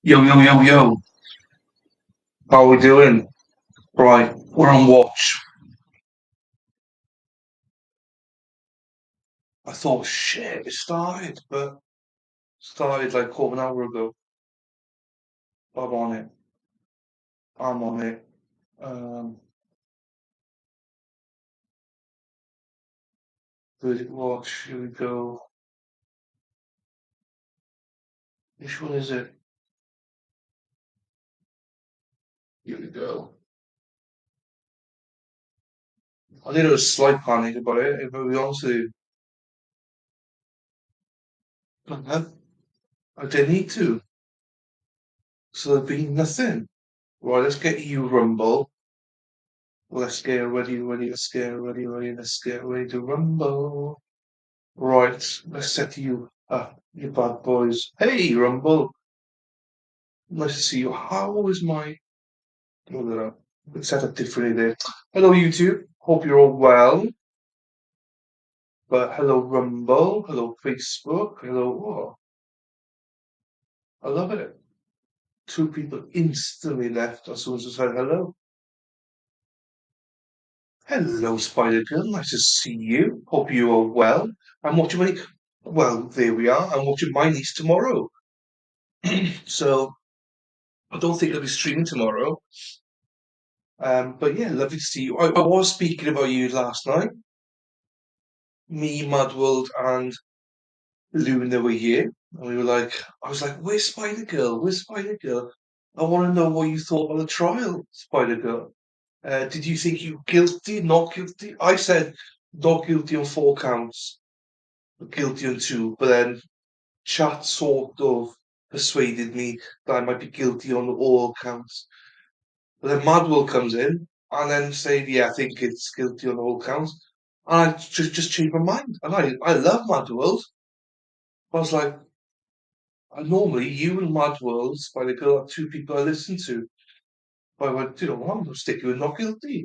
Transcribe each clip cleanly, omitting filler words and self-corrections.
Yo, yo, yo, yo. How we doing? Right, we're on watch. I thought, shit, it started, but started like quarter of an hour ago. I'm on it. I'm on it. Um, Verdict watch. Here we go. Which one is it? Here we go. I did a slight panic about it, if I'll be honest with you. But I didn't need to. So there'd be nothing. Right, let's get you Rumble. Let's get ready, ready, let's get ready, ready, let's get ready to rumble. Right, let's set you up, you bad boys. Hey, Rumble. Nice to see you. How is my... Hold it up. It's set up differently there. Hello, YouTube. Hope you're all well. But hello, Rumble. Hello, Facebook. Hello. Oh, I love it. Two people instantly left as soon as I said hello. Hello, Spider Girl. Nice to see you. Hope you are well. I'm watching my... Well, there we are. I'm watching my niece tomorrow. So I don't think I'll be streaming tomorrow. But yeah, lovely to see you. I was speaking about you last night. Me, Mudworld, and Luna were here. And we were like, I was like, where's Spider Girl? Where's Spider Girl? I want to know what you thought of the trial, Spider Girl. Did you think you guilty, not guilty? I said not guilty on 4 counts, but guilty on two. But then chat sort of persuaded me that I might be guilty on all counts. But then Madwell comes in and then saying, "Yeah, I think it's guilty on all counts." And I just changed my mind. And I love Madwell. I was like, normally you and Madwell, by the girl, are two people I listen to. But I went, you know what, I'm going to stick you with not guilty.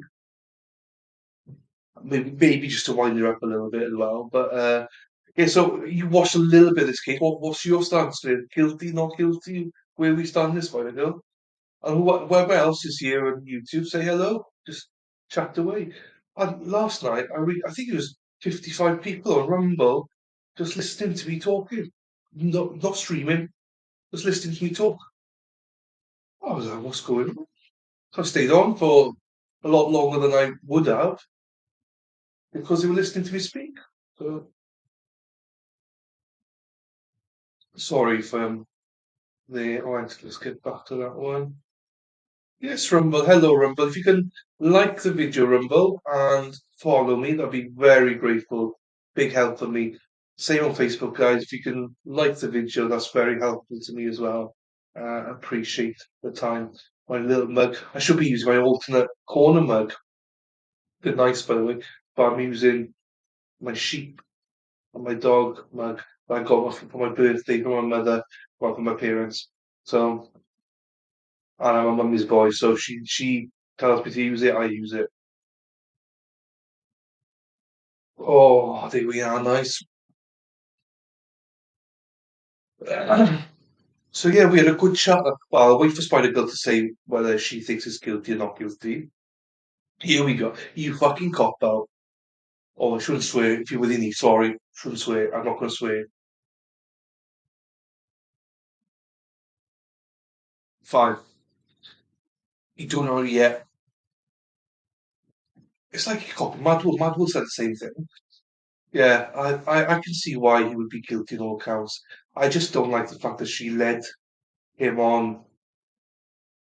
Maybe just to wind you up a little bit as well. But yeah, so you watched a little bit of this case. What's your stance with guilty, not guilty? Where we stand this by the girl? And whoever else is here on YouTube, say hello. Just chat away. And last night, I think it was 55 people on Rumble just listening to me talking. Not streaming, just listening to me talk. I was like, what's going on? So I stayed on for a lot longer than I would have because they were listening to me speak. So sorry if alright, let's get back to that one. Yes, Rumble. Hello, Rumble. If you can like the video, Rumble, and follow me, that'd be very grateful. Big help for me. Same on Facebook, guys. If you can like the video, that's very helpful to me as well. Appreciate the time. My little mug. I should be using my alternate corner mug. Good nice, by the way. But I'm using my sheep and my dog mug that I got for my birthday from my mother, well, from my parents. So, and I'm my mummy's boy, so she tells me to use it, I use it. Oh, there we are. Nice. So yeah, we had a good chat. Well, I'll wait for Spider Girl to say whether she thinks it's guilty or not guilty. Here we go. You fucking cop out. Oh, I shouldn't swear. If you're within me, sorry. Shouldn't swear. I'm not going to swear. Fine. You don't know yet. It's like a cop. Madwood said the same thing. Yeah, I can see why he would be guilty in all counts. I just don't like the fact that she led him on,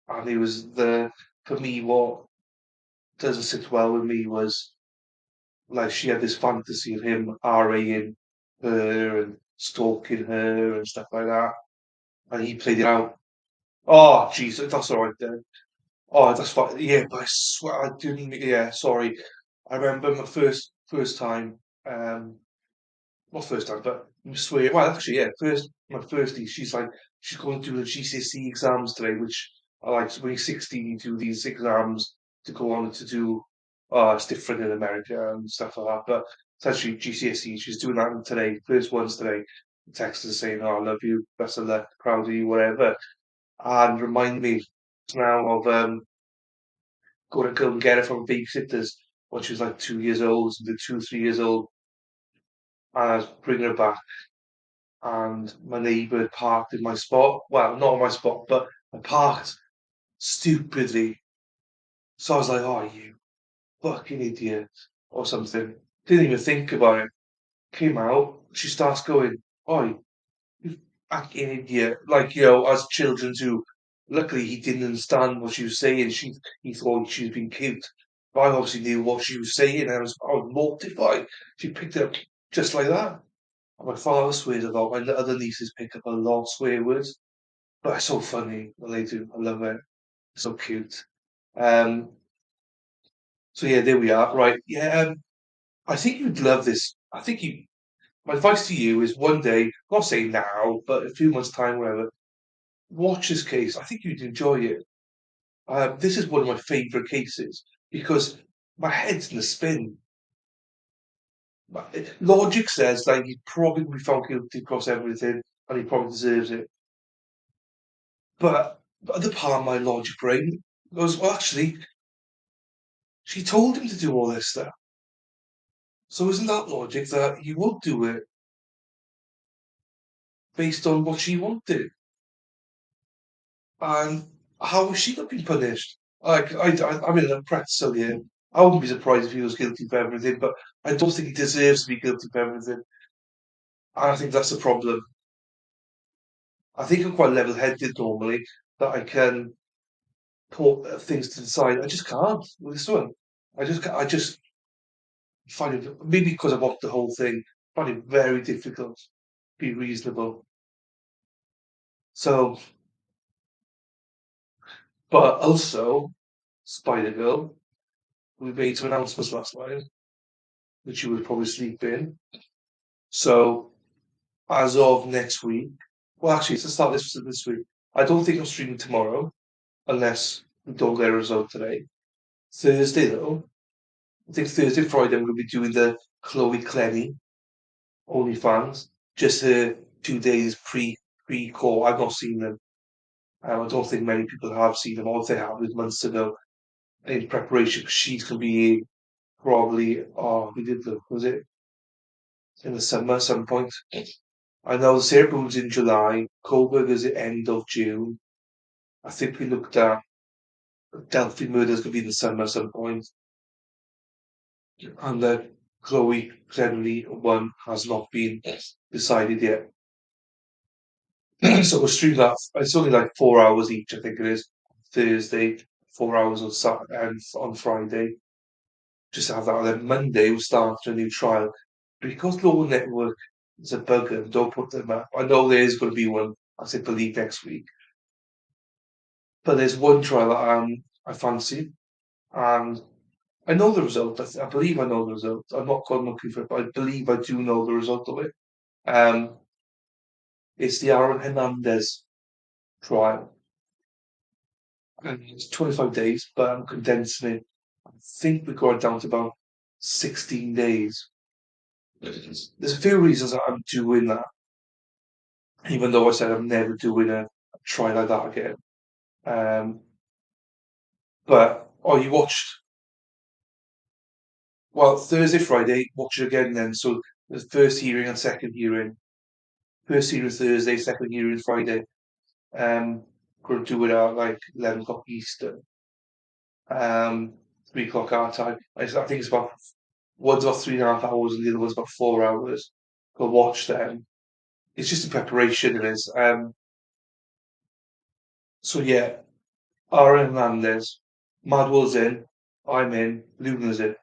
and he was the. For me, what doesn't sit well with me was like she had this fantasy of him RAing her and stalking her and stuff like that, and he played it out. Oh, Jesus, that's all right then. Oh, that's fine. Yeah, but I swear I didn't. Yeah, sorry. I remember my first time. Not first time, but I swear. Well, actually, yeah, my first day. She's going to do the GCSE exams today, which I like. So when you're 16, you do these exams to go on to do. It's different in America and stuff like that. But it's actually GCSE. She's doing that today. First one's today. The text is saying, "Oh, I love you, best of luck, proud of you, whatever." and remind me now of going to go and get her from babysitters when she was like 2 years old, something 2, 3 years old, and I was bringing her back, and my neighbour had parked in my spot. Well, not on my spot, but I parked stupidly. So I was like, "Oh, you fucking idiot," or something. Didn't even think about it. Came out, she starts going, "Oh, you fucking idiot!" Like as children do. Luckily, he didn't understand what she was saying. He thought she was being cute. But I obviously knew what she was saying. And I was mortified. She picked it up just like that. And my father swears a lot. My other nieces pick up a lot of swear words, but it's so funny when they do. I love it. So cute. Um, so yeah, there we are. Right. Yeah. I think you'd love this. I think you. My advice to you is one day, not saying now, but a few months' time, whatever, watch this case. I think you'd enjoy it. This is one of my favourite cases because my head's in a spin. Logic says that he'd probably be found guilty across everything and he probably deserves it. But the other part of my logic brain goes, well, actually, she told him to do all this stuff. So isn't that logic that he would do it based on what she wanted? And how has she not been punished? Like, I mean, I'm practicing here. I wouldn't be surprised if he was guilty for everything, but I don't think he deserves to be guilty for everything. And I think that's the problem. I think I'm quite level-headed normally, that I can put things to the side. I just can't with this one. I just find it, maybe because I watched the whole thing, find it very difficult to be reasonable. So, but also, Spider Girl, we made some announcements last night, which you would probably sleep in. So, as of next week, well, actually, it's the start this week. I don't think I'm streaming tomorrow, unless we don't get a result today. Thursday, though, I think Thursday, Friday, I'm going to be doing the Chloe Clemmy OnlyFans, just 2 days pre-call. I've not seen them. I don't think many people have seen them. All they have was months ago in preparation. She's going to be probably, we did the, was it in the summer, some point? I know the Sarah Boom's in July, Coburg is the end of June. I think we looked at Delphi Murder's going to be in the summer at some point, and the Chloe Cleverly one has not been decided yet. So we'll stream that. It's only like 4 hours each, I think it is. Thursday, 4 hours on Saturday and on Friday. Just to have that. And then Monday we'll start a new trial. Because Law Network is a bugger, don't put them up. I know there is going to be one, as I believe, next week. But there's one trial that I fancy, and I know the result. I believe I know the result. I'm not gone looking for it, but I believe I do know the result of it. Um, it's the Aaron Hernandez trial. And it's 25 days, but I'm condensing it. I think we got it down to about 16 days. There's a few reasons that I'm doing that, even though I said I'm never doing a try like that again. Um, but you watched, well, Thursday, Friday, watch it again then. So the first hearing and second hearing. First hearing Thursday, second hearing Friday. Going to do it at like 11 o'clock Eastern, 3 o'clock our time. I think it's about one's about 3.5 hours and the other one's about 4 hours. Go watch them. It's just a preparation, it is. So yeah, Aaron Hernandez, Madwell's in, I'm in, Luna's in.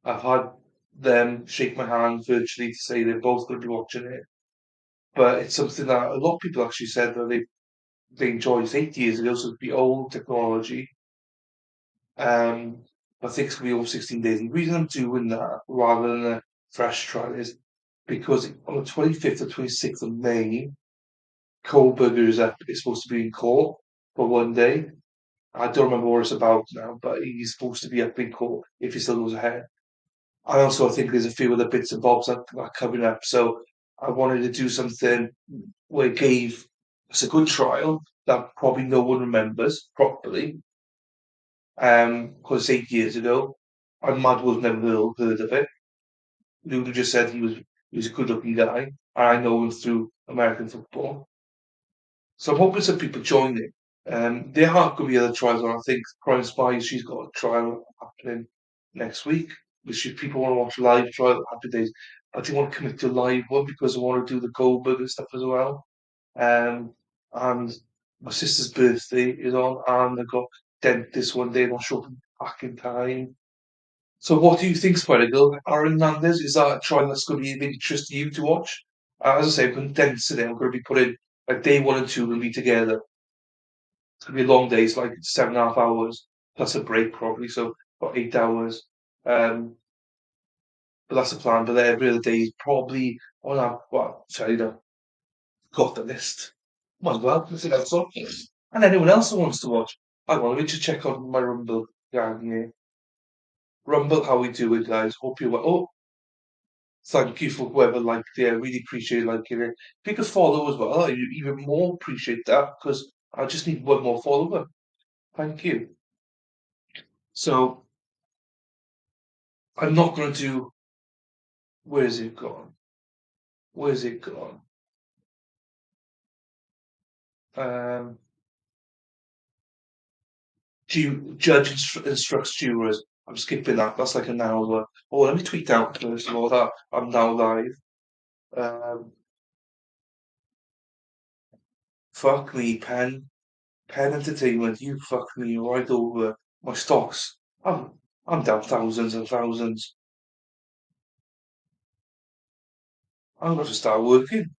I've had them shake my hand virtually to say they're both going to be watching it. But it's something that a lot of people actually said that they enjoyed. It's 8 years ago, so it'd be old technology. Um, I think it's going to be over 16 days. The reason I'm doing that rather than a fresh trial is because on the 25th or 26th of May, Kohlberger is supposed to be in court for one day. I don't remember what it's about now, but he's supposed to be up in court if he still goes ahead. I also think there's a few other bits and bobs that are coming up, so I wanted to do something where it gave us a good trial, that probably no one remembers properly, because 8 years ago, and Mad was never heard of it. Lulu just said he was a good-looking guy, and I know him through American football. So I'm hoping some people join it. There are going to be other trials on. I think Crime Spy, she's got a trial happening next week, which if people want to watch a live trial, happy days. I do want to commit to a live one because I want to do the Goldberg and stuff as well. Um, and my sister's birthday is on, and I got dentist one day. I'm not sure if I'm back in time. So, what do you think, Spider Girl? Aaron Hernandez, is that a trial that's going to be of interest to you to watch? As I say, I'm condensed today. I'm going to be putting like day one and two will be together. It's going to be long days, like 7.5 hours plus a break probably, so about 8 hours. Um, but that's the plan. But then every other day is probably on that. Well, sorry, got the list. Might as well. Let's see that's on. And anyone else who wants to watch, I want to check on my Rumble gang here. Rumble, how we doing, guys? Hope you're well. Oh, thank you for whoever liked it. I really appreciate liking it. If you could follow as well, I even more appreciate that because I just need one more follower. Thank you. So I'm not going to do. Where's it gone? Where's it gone? Um, judge instructs jurors. I'm skipping that. That's like an hour. Oh, let me tweet out first of all that I'm now live. Um, fuck me, Pen Entertainment. You fuck me right over my stocks. I'm down thousands and thousands. I'm going to start working.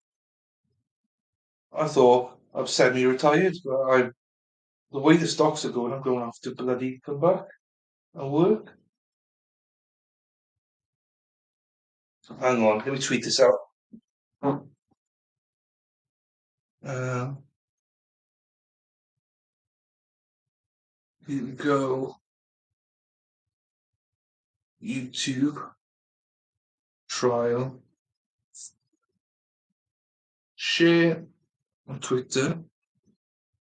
I thought I'm semi-retired, but the way the stocks are going, I'm going to have to bloody come back and work. Hang on, let me tweet this out. Uh, Here we go. YouTube trial. Share on Twitter.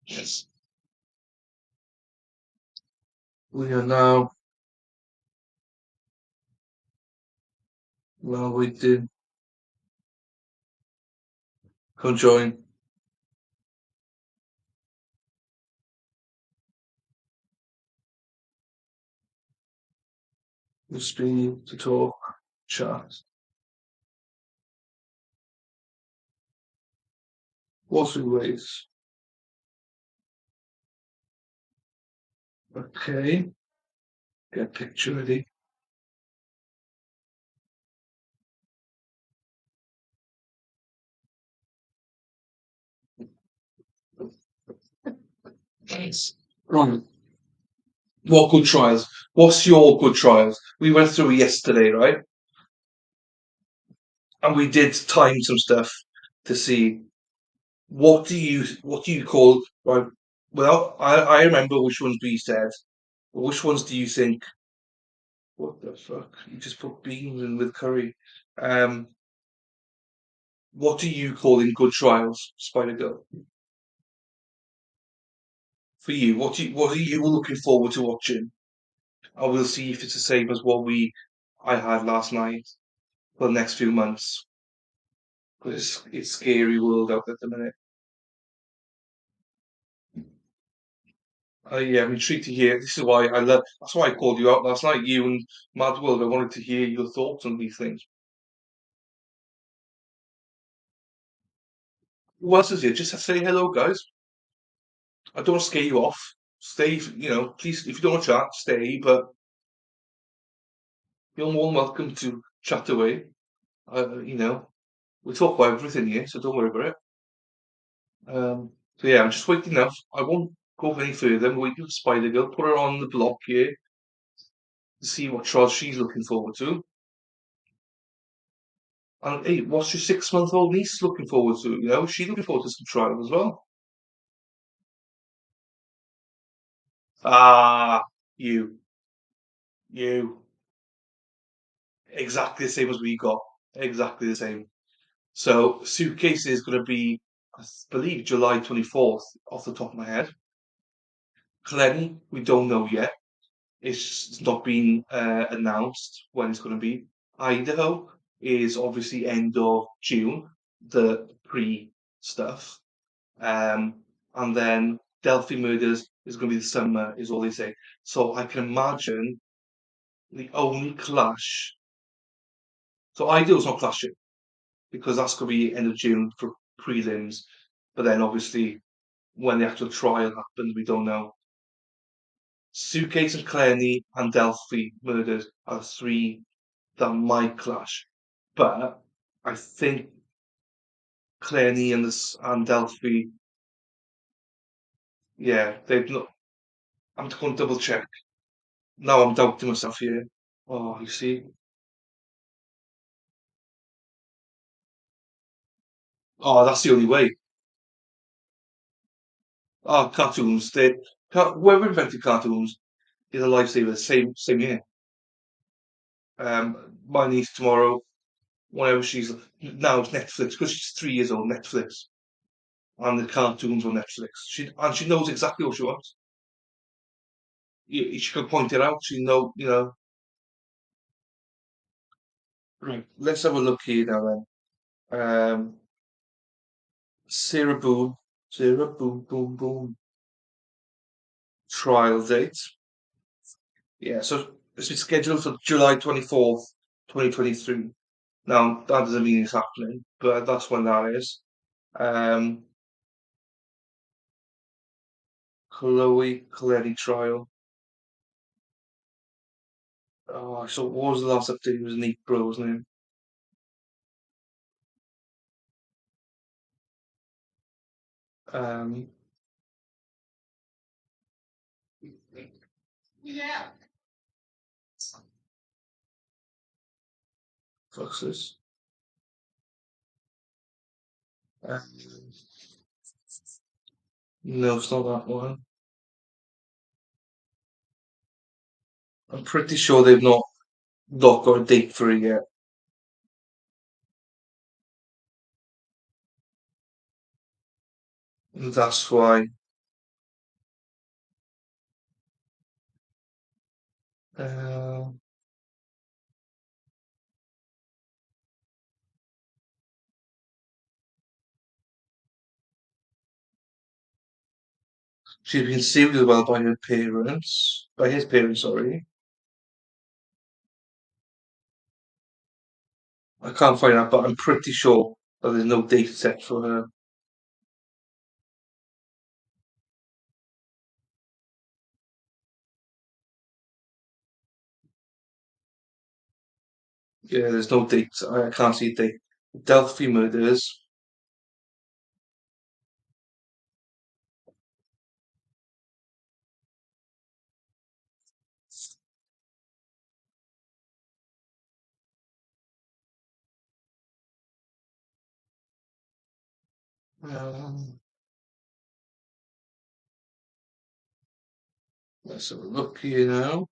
Yes. We are now waiting. Come join. The speed to talk. Chat. What's we wait? Okay. Get picture ready. Nice. Right. What good trials? What's your good trials? We went through it yesterday, right? And we did time some stuff to see what do you call right? Well, I remember which ones we said. Which ones do you think? What the fuck? You just put beans in with curry. Um, what do you call in good trials, Spider Girl? For you, what are you looking forward to watching? I will see if it's the same as what I had last night for the next few months. Because it's scary world out at the minute. Yeah, I'm intrigued to hear. This is why I love. That's why I called you out last night. You and Mad World. I wanted to hear your thoughts on these things. Who else is here? Just to say hello, guys. I don't want to scare you off. Stay. Please. If you don't want to chat, stay. But you're more than welcome to chat away. We talk about everything here, so don't worry about it. So yeah, I'm just waiting now. I won't go any further. I'm waiting for Spider Girl. Put her on the block here to see what trial she's looking forward to. And hey, what's your 6-month-old niece looking forward to? She's looking forward to some trial as well. Ah, you, you, exactly the same as we got. Exactly the same. So suitcase is going to be. I believe July 24th, off the top of my head. Glen, we don't know yet. It's not been announced when it's going to be. Idaho is obviously end of June, the pre stuff. And then Delphi Murders is going to be the summer, is all they say. So I can imagine the only clash. So Idaho's not clashing because that's going to be end of June for prelims. But then obviously when the actual trial happens, we don't know. Suitcase and Clenny and Delphi Murders are three that might clash. But I think Clenny and Delphi, yeah, they've not. I'm going to double check. Now I'm doubting myself here. Oh, you see. Oh, that's the only way. Oh, cartoons. Whoever invented cartoons is a lifesaver. Same here. My niece tomorrow, whenever she's now it's Netflix because she's 3 years old. Netflix and the cartoons on Netflix. She knows exactly what she wants. She can point it out. She know. Right. Let's have a look here now then. Sarah Boom, Sarah Boom, Boom, Boom. Trial date. Yeah, so it's been scheduled for July 24th, 2023. Now, that doesn't mean it's happening, but that's when that is. Um, Chloe Coletti trial. Oh, so what was the last update? It was Nick Bro, wasn't it? What's this? Um, no, it's not that one. I'm pretty sure they've not got a date for it yet. That's why. Uh, she's been sued as well by her parents, by his parents, sorry. I can't find out, but I'm pretty sure that there's no date set for her. Yeah, there's no date. I can't see a date. Delphi murders. Um, let's have a look here now.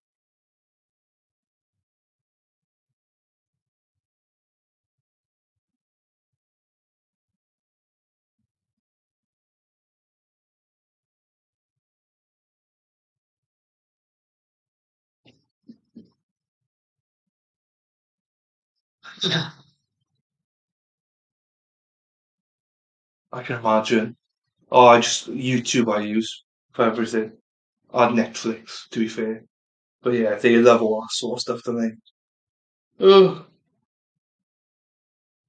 I can imagine. Oh, I just YouTube I use for everything. On Netflix, to be fair. But yeah, they love all that sort of stuff, don't they? Oh,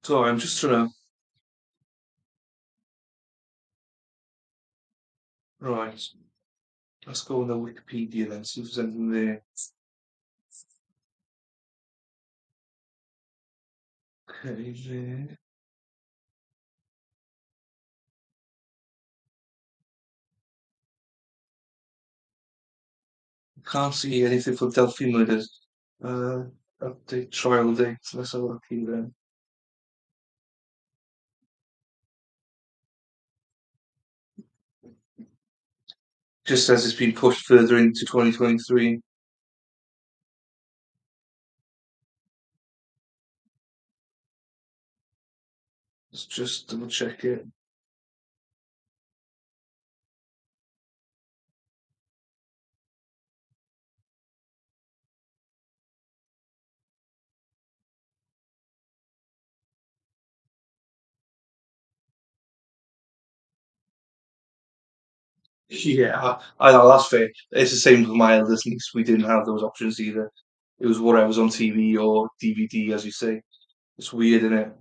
sorry, I'm just trying to. Right, let's go on the Wikipedia then, see if there's anything there. Okay, there. Can't see anything for Delphi Murders. Uh, update trial date. Let's have a look here then. Just says it's been pushed further into 2023. Let's just double check it. Yeah, I know that's fair. It's the same with my eldest niece. We didn't have those options either. It was whatever's on TV or DVD, as you say. It's weird, isn't it?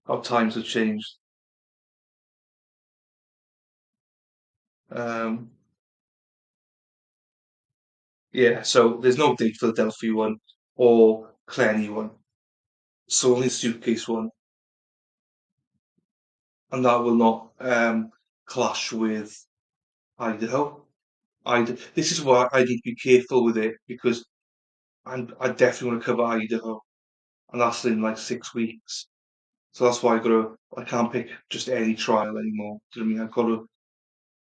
How times have changed. Um, yeah, so there's no date for the Delphi one or Clenny one. So only suitcase one, and that will not clash with Idaho. This is why I need to be careful with it because I definitely want to cover Idaho, and that's in like 6 weeks. So that's why I can't pick just any trial anymore. Do you know what I mean? I've got to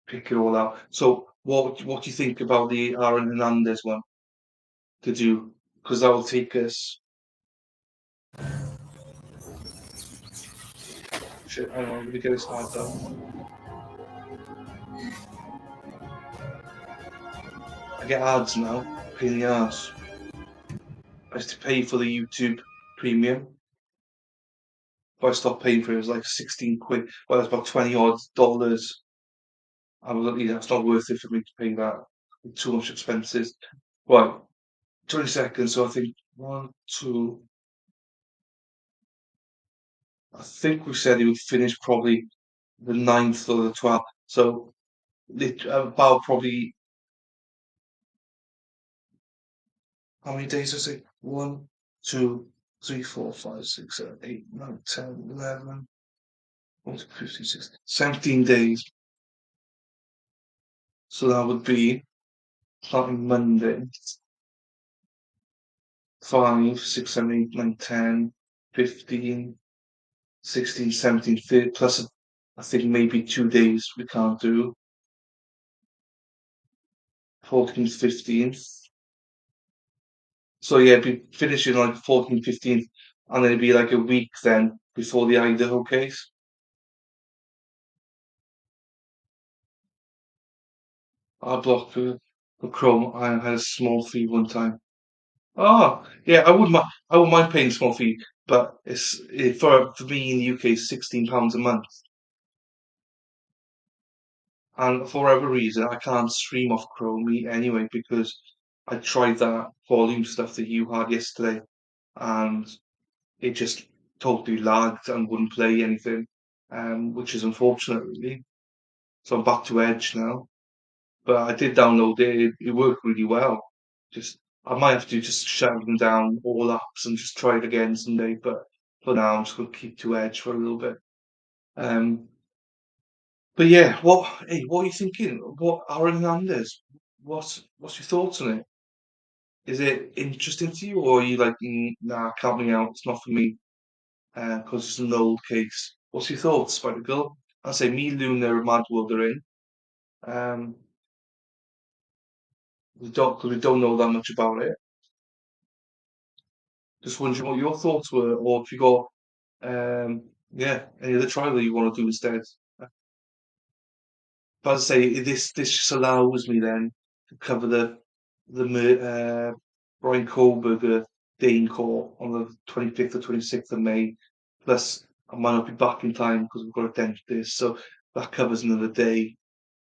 pick it all out. So what do you think about the Aaron Hernandez one to do? Because that will take us. Shit, hang on, let me get this ad down. I get ads now. Pain in the ass. I used to pay for the YouTube Premium. If I stopped paying for it, it was like 16 quid. Well, it's about 20 odd dollars. I was like, yeah, it's not worth it for me to pay that. Too much expenses. Right, 20 seconds. So I think one, two. I think we said he would finish probably the 9th or the 12th. So about probably how many days is it? One, two, three, four, five, six, seven, eight, nine, 10, 11, 14, 15, 16, 17 days. So that would be starting Monday. 5, 6, 7, 8, 9, 10, 15, 16, 17, 30, plus I think maybe 2 days we can't do. 14th, 15th. So yeah, be finishing like 14th, 15th, and then it'd be like a week then before the Idaho case. I blocked for Chrome. I had a small fee one time. Oh, yeah, I wouldn't mind paying a small fee, but for me in the UK, it's £16 a month. And for whatever reason, I can't stream off Chrome anyway because I tried that volume stuff that you had yesterday, and it just totally lagged and wouldn't play anything, which is unfortunate, really. So I'm back to Edge now. But I did download it. It worked really well. Just I might have to just shut them down all apps and just try it again someday. But for now, I'm just going to keep to Edge for a little bit. Um, but yeah, what are you thinking? What Aaron Hernandez? What's your thoughts on it? Is it interesting to you, or are you like, nah, count me out. It's not for me because it's an old case. What's your thoughts, Spider Girl? I say me, Luna, and Mad World are in. Um, cause we don't know that much about it. Just wondering what your thoughts were, or if you got, yeah, any other trial that you want to do instead. But as I say, this just allows me then to cover the Brian Kohlberger Dane court on the 25th or 26th of May. Plus, I might not be back in time because we've got a dentist, so that covers another day.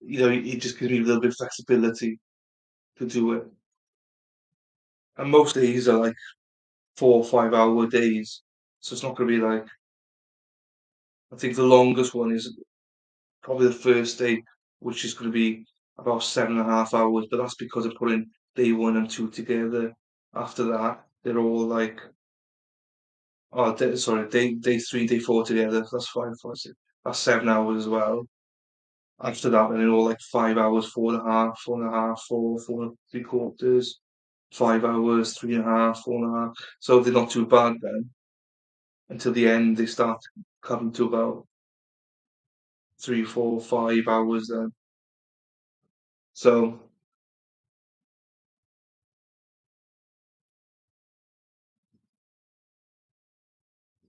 You know, it just gives me a little bit of flexibility to do it. And most days are like 4 or 5 hour days, so it's not going to be like. I think the longest one is probably the first day, which is going to be about 7.5 hours. But that's because I put in day one and two together. After that, they're all like, sorry, day three, day four together. That's 5, 5, 6. That's 7 hours as well. After that, then they're all like 5 hours, 4.5, 4.5, 4, 4 and 3/4, 5 hours, 3.5, 4.5. So they're not too bad then. Until the end, they start coming to about 3, 4, 5 hours then. So,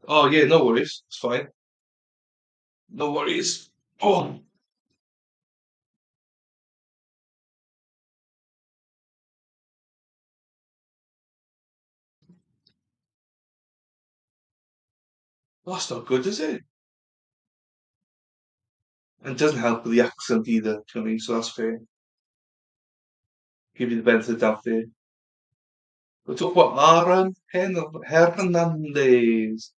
oh yeah, no worries. It's fine. No worries. Oh, that's not good, is it? And it doesn't help with the accent either, do you know what I mean? So that's fair. Give you the benefit of the doubt there. We'll talk about Hernandez.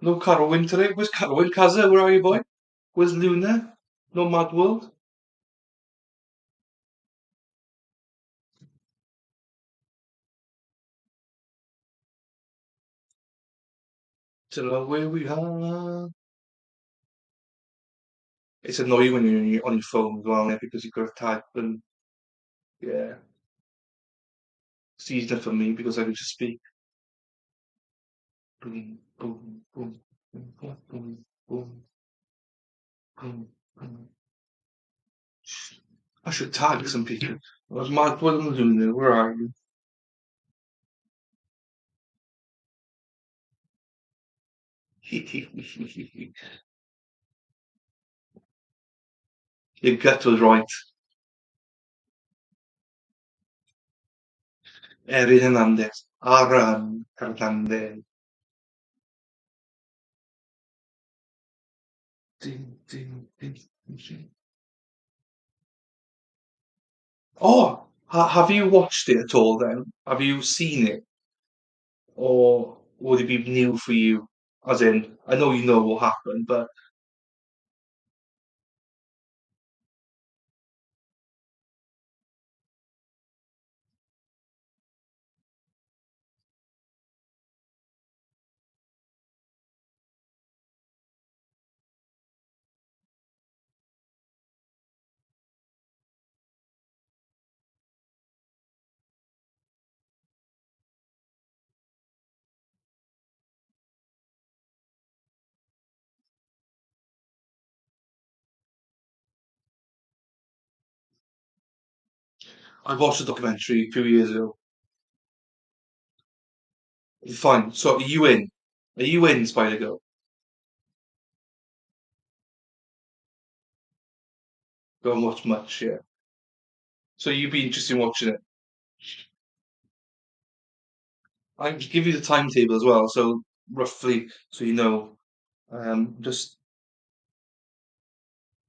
No Carwin today. Where's Carwin? Kaza, where are you, boy? Where's Luna? No Mad World? Don't know where we are. It's annoying when you're on your phone as well, yeah, because you've got to type and yeah, it's easier for me because I can just speak. Boom, boom, boom, boom, boom, boom, boom, boom, boom. I should tag some people. What's Mad World doing there? Where are you? Your gut was right. Erin Hernandez. Aaron Hernandez. Ding, ding, ding, ding. Oh, have you watched it at all then? Have you seen it? Or would it be new for you? As in, I know you know what happened, but I watched a documentary a few years ago. Fine. So are you in? Are you in Spider Girl? Don't watch much, yeah. So you'd be interested in watching it. I can give you the timetable as well, so roughly, so you know. Just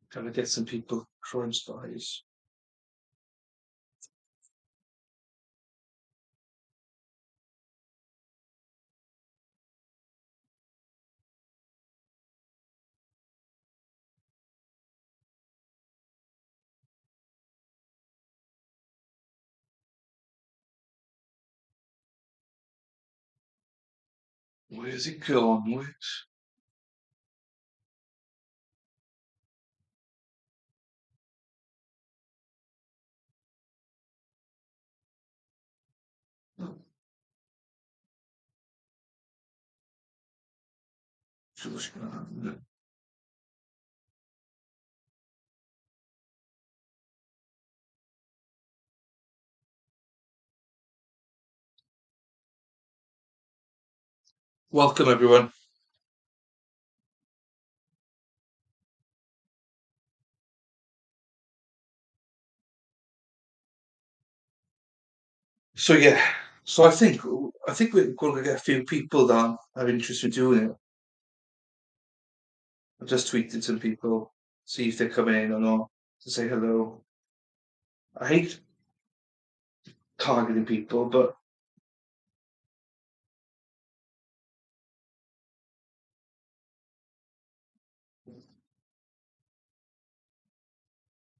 trying to get some people crime spies. Where's it gone? Welcome everyone. So yeah, so I think we're going to get a few people that are interested in doing it. I just tweeted some people, see if they're coming in or not to say hello. I hate targeting people, but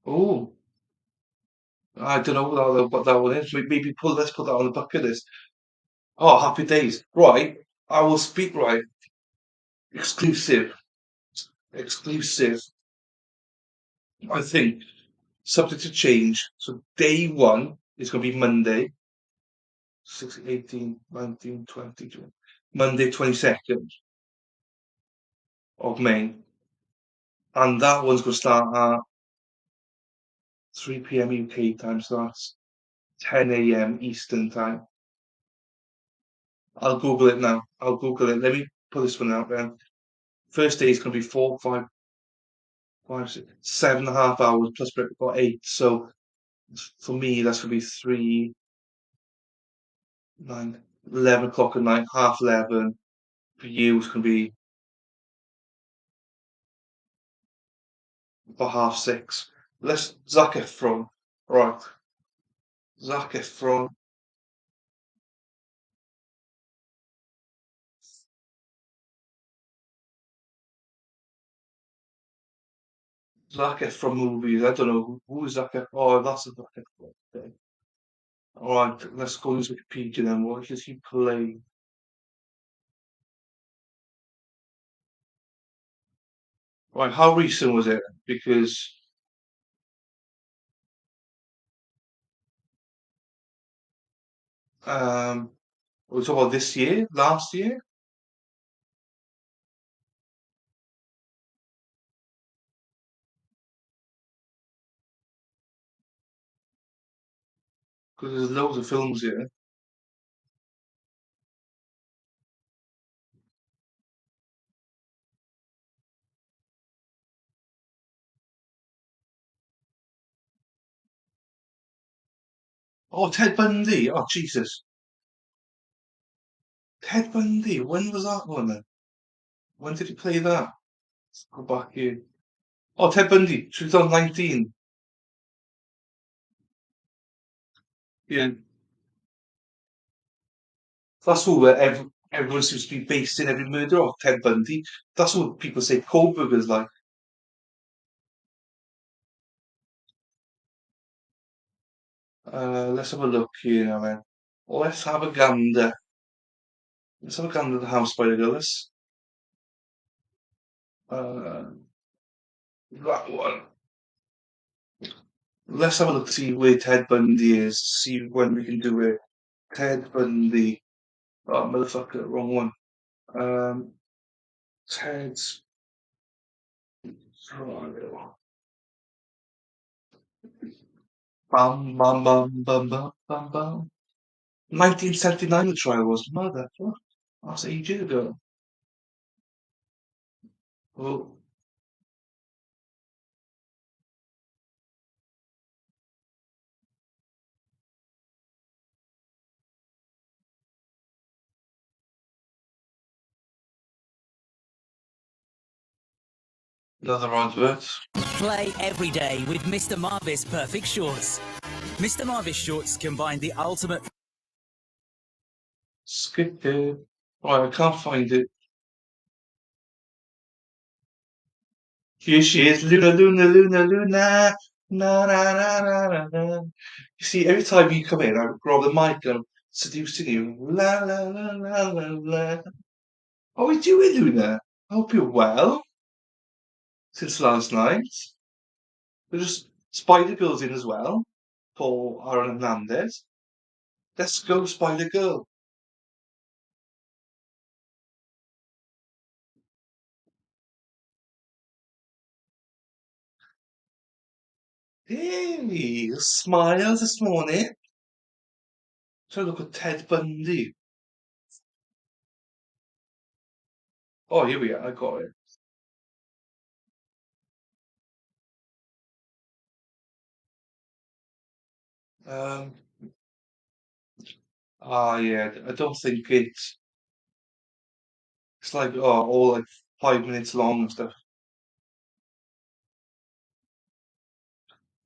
oh, I don't know what that one is. Maybe let's put that on the bucket list. Oh, happy days. Right, I will speak right. Exclusive, exclusive. I think subject to change. So day one is going to be Monday, 16, 18, 19, 20, 20. Monday 22nd of May, and that one's going to start at 3 p.m. UK time, so that's 10 a.m. Eastern time. I'll Google it now. I'll Google it. Let me put this one out then. First day is going to be 4, 5, 5, 6, 7.5 hours plus break for 8. So for me, that's going to be 3, 9, 11 o'clock at night, half 11. For you, it's going to be for 6:30. Let's Zac Efron. Right, Zac Efron. Zac Efron movies. I don't know who is Zac Efron. Oh, that's a Zac Efron. Okay. All right, let's go into Wikipedia then. What does he play? Right, how recent was it? Because um, we're talking about this year, last year, because there's loads of films here. Oh, Ted Bundy. Oh, Jesus. Ted Bundy. When was that one then? When did he play that? Let's go back here. Oh, Ted Bundy, 2019. Yeah, that's who everyone seems to be based in every murder of Ted Bundy. That's what people say Kohlberger's like. Let's have a look here now, man. Let's have a gander. Let's have a gander at the house by the Gillis. Uh, that one. Let's have a look to see where Ted Bundy is. See when we can do it. Ted Bundy. Oh, motherfucker, wrong one. Um, Ted's trial. Bam, bam, bam, bam, bam, bam, bam. 1979 the trial was. Motherfucker. That's ages ago. Well, another advert. Play every day with Mr. Marvis Perfect Shorts. Mr. Marvis Shorts combine the ultimate. Skip it. Right, I can't find it. Here she is. Luna, Luna, Luna, Luna. Na, na, na, na, na, na. You see, every time you come in, I grab the mic and I'm seducing you. La, la, la, la, la, la. How are we doing, Luna? I hope you're well since last night. There's Spider Girl's in as well. Paul Aaron Hernandez. Let's go, Spider Girl. Hey, smile this morning. So look at Ted Bundy. Oh, here we are. I got it. Um, yeah. I don't think it's like all like 5 minutes long and stuff.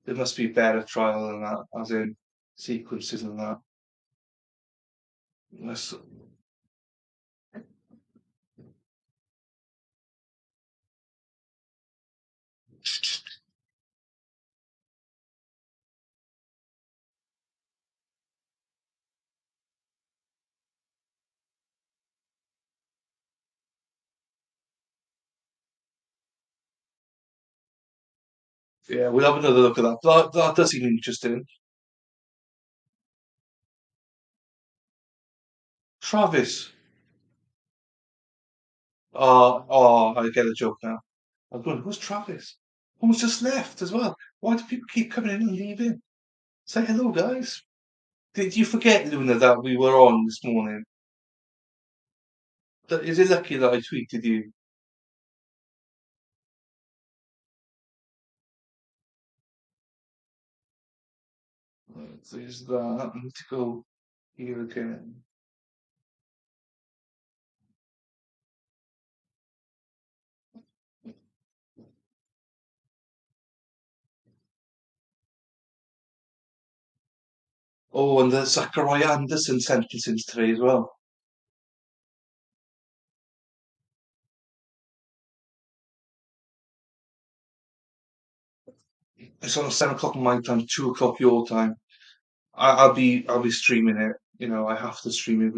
There must be a better trial than that, as in sequences and that. Let's, yeah, we'll have another look at that. That does seem interesting. Travis. I get a joke now. I'm going, who's Travis? Who's just left as well? Why do people keep coming in and leaving? Say hello, guys. Did you forget, Luna, that we were on this morning? Is it lucky that I tweeted you? There's that. I need to go here again. Oh, and the Zachariah Anderson sentencing today as well. It's on at 7 o'clock my time, 2 o'clock your time. I'll be streaming it. I have to stream it.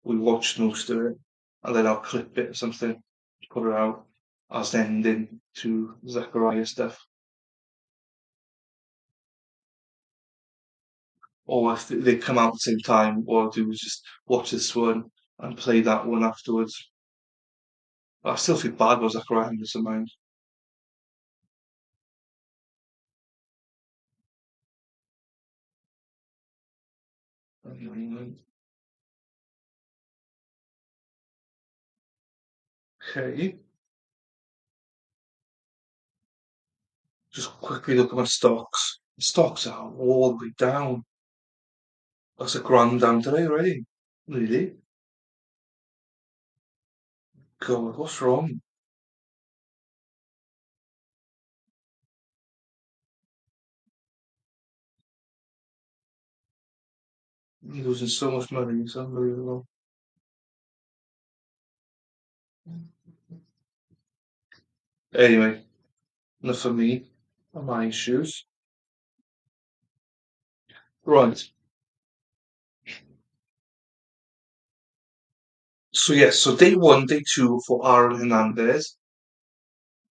We watched most of it, and then I'll clip it or something, put it out as the ending to Zachariah stuff. Or if they come out at the same time, what I'll do is just watch this one and play that one afterwards. But I still feel bad about Zachariah Anderson, mind. Okay, just quickly look at my stocks. Stocks are all the way down. That's a grand down today already. Really? God, what's wrong? You're losing so much money. It's unbelievable. Anyway, enough for me and my issues. Right. So yes, so day one, day two for Aaron Hernandez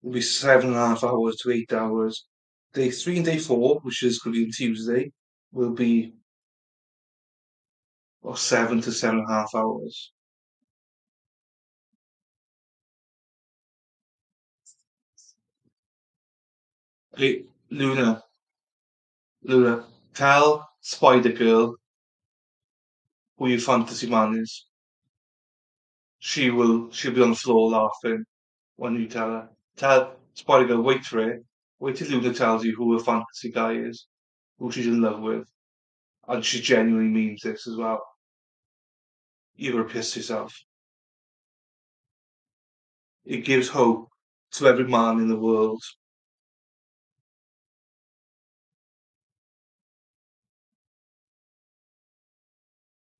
will be 7.5 hours to 8 hours. Day three and day four, which is going to be on Tuesday, will be 7 to 7.5 hours. Hey, Luna, tell Spider Girl who your fantasy man is. She'll be on the floor laughing when you tell her. Tell Spider Girl, wait for it. Wait till Luna tells you who her fantasy guy is, who she's in love with. And she genuinely means this as well. You're gonna piss yourself. It gives hope to every man in the world.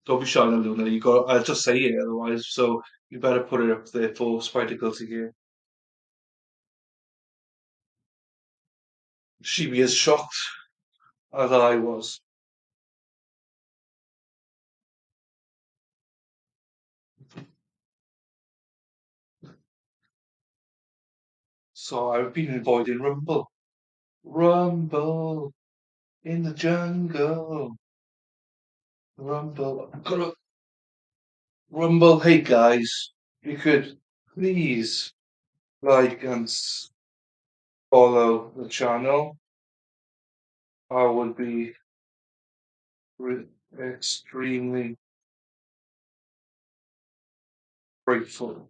Don't be shy now, Luna. You got. I'll just say it otherwise. So you better put it up there for Spider Girl to hear. She'd be as shocked as I was. So I've been avoiding Rumble. Rumble in the jungle. Rumble. I've got to Rumble. Hey guys, you could please like and follow the channel. I would be extremely grateful.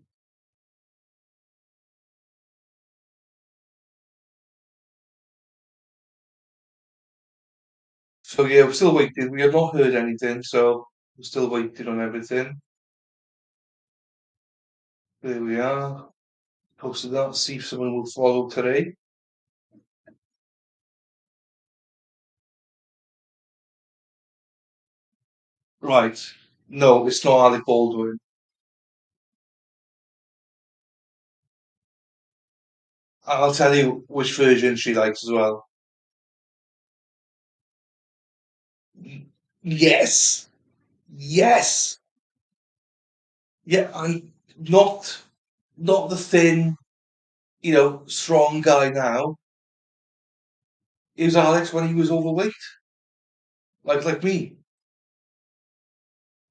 So yeah, we're still waiting. We have not heard anything, so we're still waiting on everything. There we are. Posted that. See if someone will follow today. Right. No, it's not Alec Baldwin. I'll tell you which version she likes as well. Yes. Yes. Yeah, I'm not the thin, strong guy now. It was Alex when he was overweight, like me.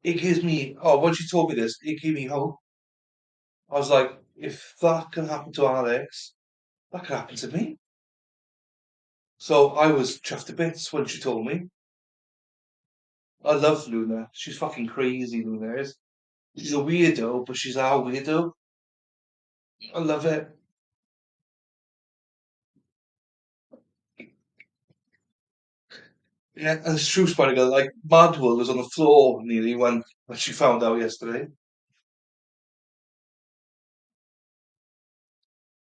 It gives me once you told me this, it gave me hope. I was like, if that can happen to Alex, that could happen to me. So I was chuffed to bits when she told me. I love Luna. She's fucking crazy, Luna is. She's a weirdo, but she's our weirdo. I love it. Yeah, and it's true, Spider Girl. Like, Madwell was on the floor nearly when she found out yesterday.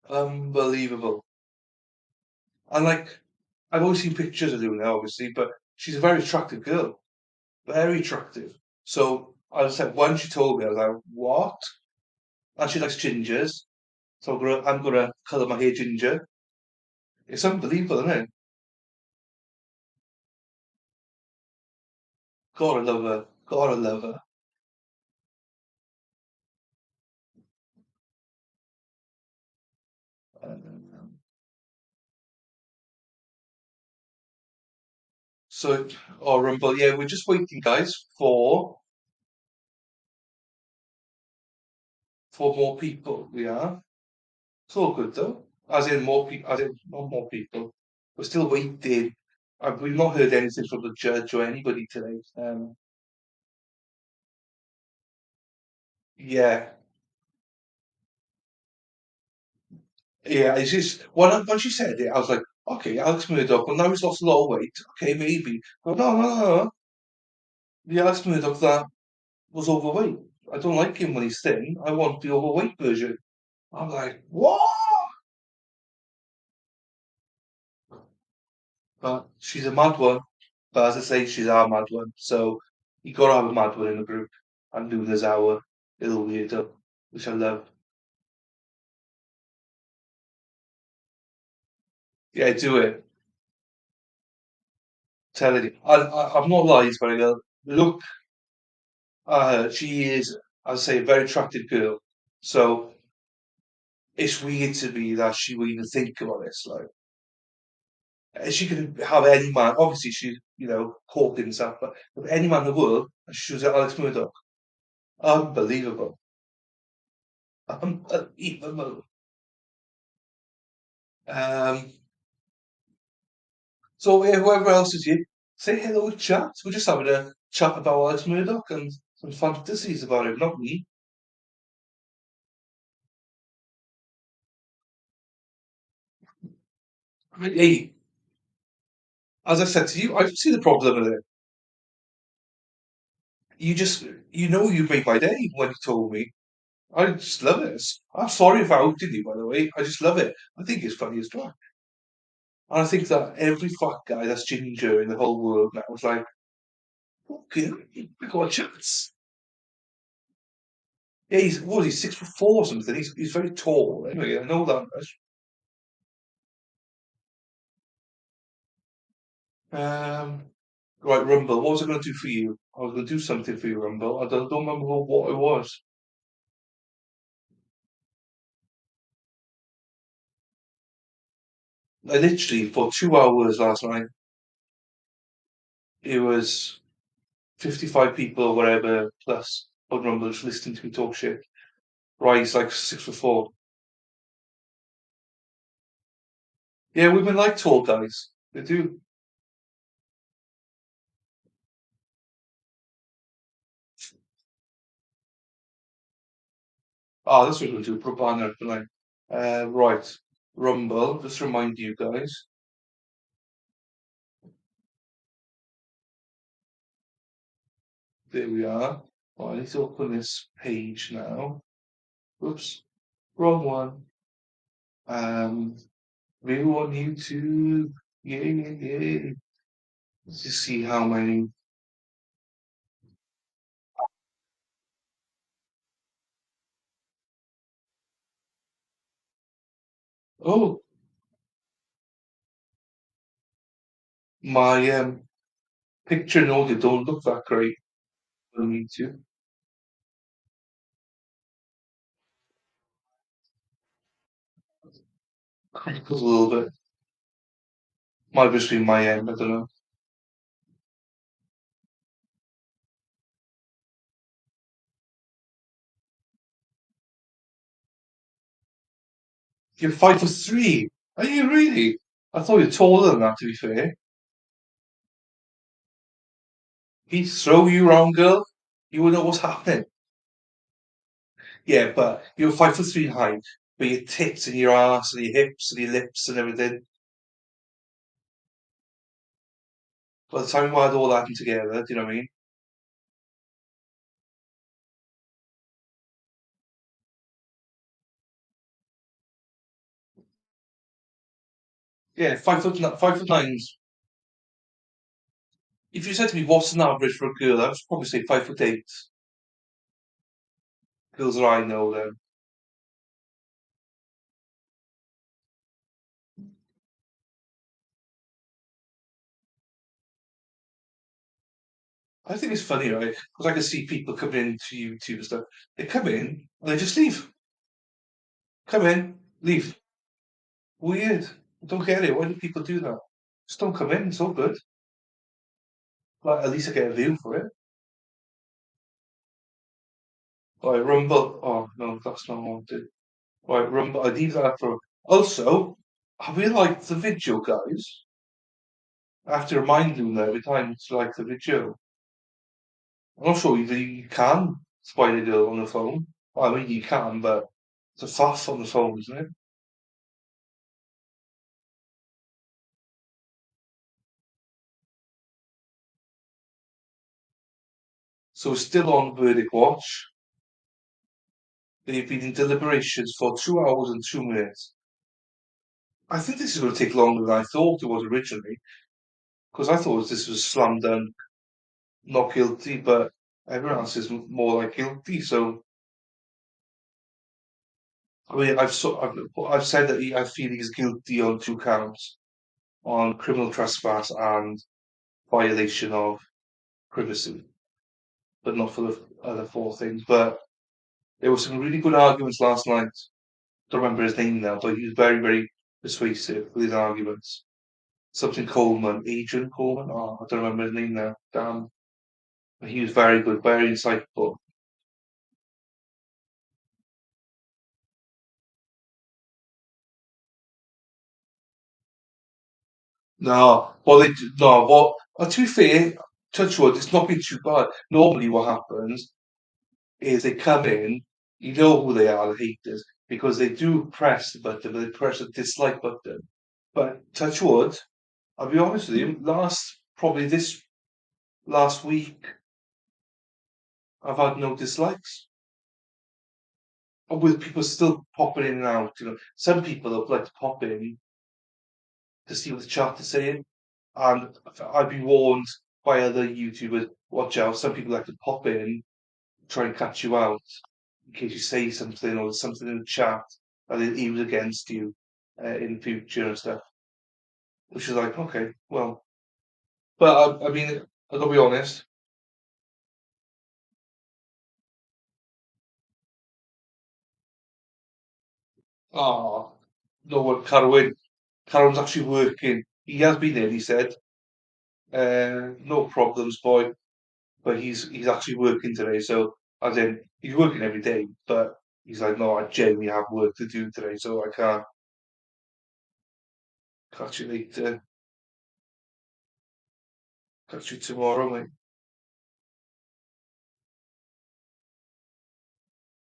Unbelievable. And like, I've always seen pictures of Luna, obviously, but she's a very attractive girl. very attractive. So I was like, when she told me, I was like, what? And she likes gingers, so I'm gonna colour my hair ginger. It's unbelievable, isn't it? Gotta love her. Gotta love her. Um, so, oh, Rumble, yeah, we're just waiting, guys, for more people. We are. It's all good though. As in more people, as in not more people. We're still waiting. We've not heard anything from the judge or anybody today. Yeah, yeah. It's just when she said it, I was like, okay, Alex Murdoch. Well, now he's lost a lot of weight. Okay, maybe. But no, no, no, no. The Alex Murdoch that was overweight. I don't like him when he's thin. I want the overweight version. I'm like, what? But she's a mad one. But as I say, she's our mad one. So you got to have a mad one in the group. And Luna's our little weirdo, which I love. Yeah, do it. Tell it. I'm not lying, but I go, look at her. She is, as I say, a very attractive girl. So it's weird to me that she would even think about this. Like, she could have any man. Obviously, she's, courting and stuff, but if any man in the world, and she was Alex Murdoch. Unbelievable. Unbelievable. Um, so whoever else is here, say hello, chat. We're just having a chat about Alex Murdoch and some fantasies about him, not me. Hey, as I said to you, I don't see the problem with it. You just, you made my day when you told me. I just love it. I'm sorry if I outed you, by the way. I just love it. I think it's funny as well. And I think that every fat guy that's ginger in the whole world now is like, okay, we got a chance. Yeah, he's 6'4" or something. He's very tall. Anyway, I know that much. Um, right, Rumble. What was I going to do for you? I was going to do something for you, Rumble. I don't remember what it was. I literally for 2 hours last night. It was 55 people or whatever plus on Rumble just listening to me talk shit. Right, he's like 6'4". Yeah, women like tall guys. They do. Ah, that's what we'll do. Put a banner tonight. Right. Rumble. Just remind you guys. There we are. Right, let's open this page now. Oops, wrong one. Um, View on YouTube. Yay, yay, yay. Let's just see how many. Oh, my picture and audio don't look that great on YouTube. A little bit. Might just be my end. I don't know. You're 5'3". Are you really? I thought you were taller than that. To be fair, he'd throw you around, girl. You would know what's happening. Yeah, but you're 5'3" high, but your tits and your ass and your hips and your lips and everything. By the time you add all that in together, do you know what I mean? Yeah, 5'9". If you said to me, what's an average for a girl, I'd probably say 5'8". Girls that I know, then. I think it's funny, right? Because I can see people coming into YouTube and stuff. They come in and they just leave. Come in, leave. Weird. I don't get it. Why do people do that? Just don't come in. It's all good. Like, at least I get a view for it. Like, Rumble. Oh, no, that's not what I wanted. Right, Rumble. I leave that for. Also, have we liked the video, guys? I have to remind them every time to like the video. I'm not sure you can spider girl on the phone. Well, I mean, you can, but it's a faff on the phone, isn't it? So it's still on verdict watch. They've been in deliberations for 2 hours and 2 minutes. I think this is going to take longer than I thought it was originally, because I thought this was slam dunk, not guilty, but everyone else is more like guilty. So I mean, I've said that I feel he's guilty on 2 counts, on criminal trespass and violation of privacy, but not for the other four things. But there were some really good arguments last night. Don't remember his name now, but he was very, very persuasive with his arguments. Something Coleman, Adrian Coleman. Oh, I don't remember his name now. Damn. But he was very good, very insightful. No, well, no, well, to be fair, touch wood, it's not been too bad. Normally, what happens is they come in, you know who they are, the haters, because they do press the button, but they press the dislike button. But touch wood, I'll be honest with you, probably this last week, I've had no dislikes. With people still popping in and out, some people have like to pop in to see what the chat is saying. And I've been warned by other YouTubers, watch out, some people like to pop in, try and catch you out in case you say something or something in the chat and they use against you in the future and stuff. Which is like, okay, well, but I mean, I gotta be honest. Ah, no one, Carwyn's actually working. He has been in, he said. No problems, boy. But he's actually working today. So as in he's working every day, but he's like, no, I genuinely have work to do today, so I can't catch you later. Catch you tomorrow, mate.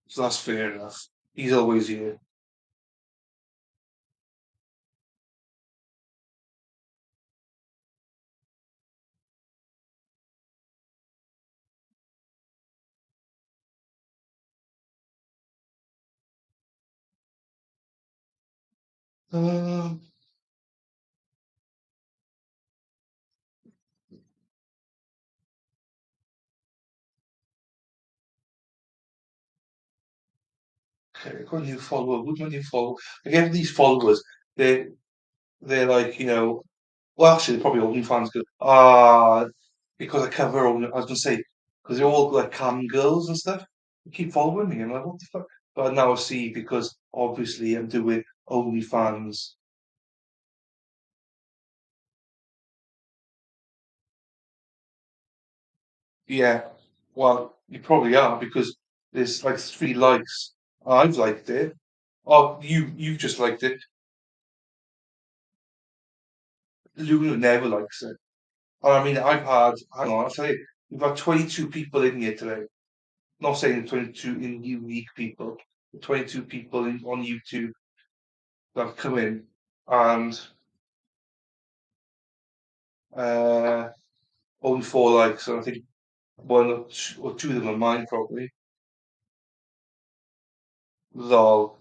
So that's fair enough. He's always here. Um, okay, I've got a new follower. Who's my new follower? Again, these followers, they they're like, well, actually, they're probably OnlyFans girls. Because I cover only, I was gonna say, because they're all like cam girls and stuff. They keep following me. I'm like, what the fuck? But now I see because obviously I'm doing OnlyFans. Yeah, well, you probably are because there's like 3 likes. I've liked it. Oh, you just liked it. Luna never likes it. And I mean, hang on, I'll tell you, we've had 22 people in here today. Not saying 22 in unique people, but 22 people on YouTube that have come in, and uh, only 4 likes. And I think one or two of them are mine, probably. Lol.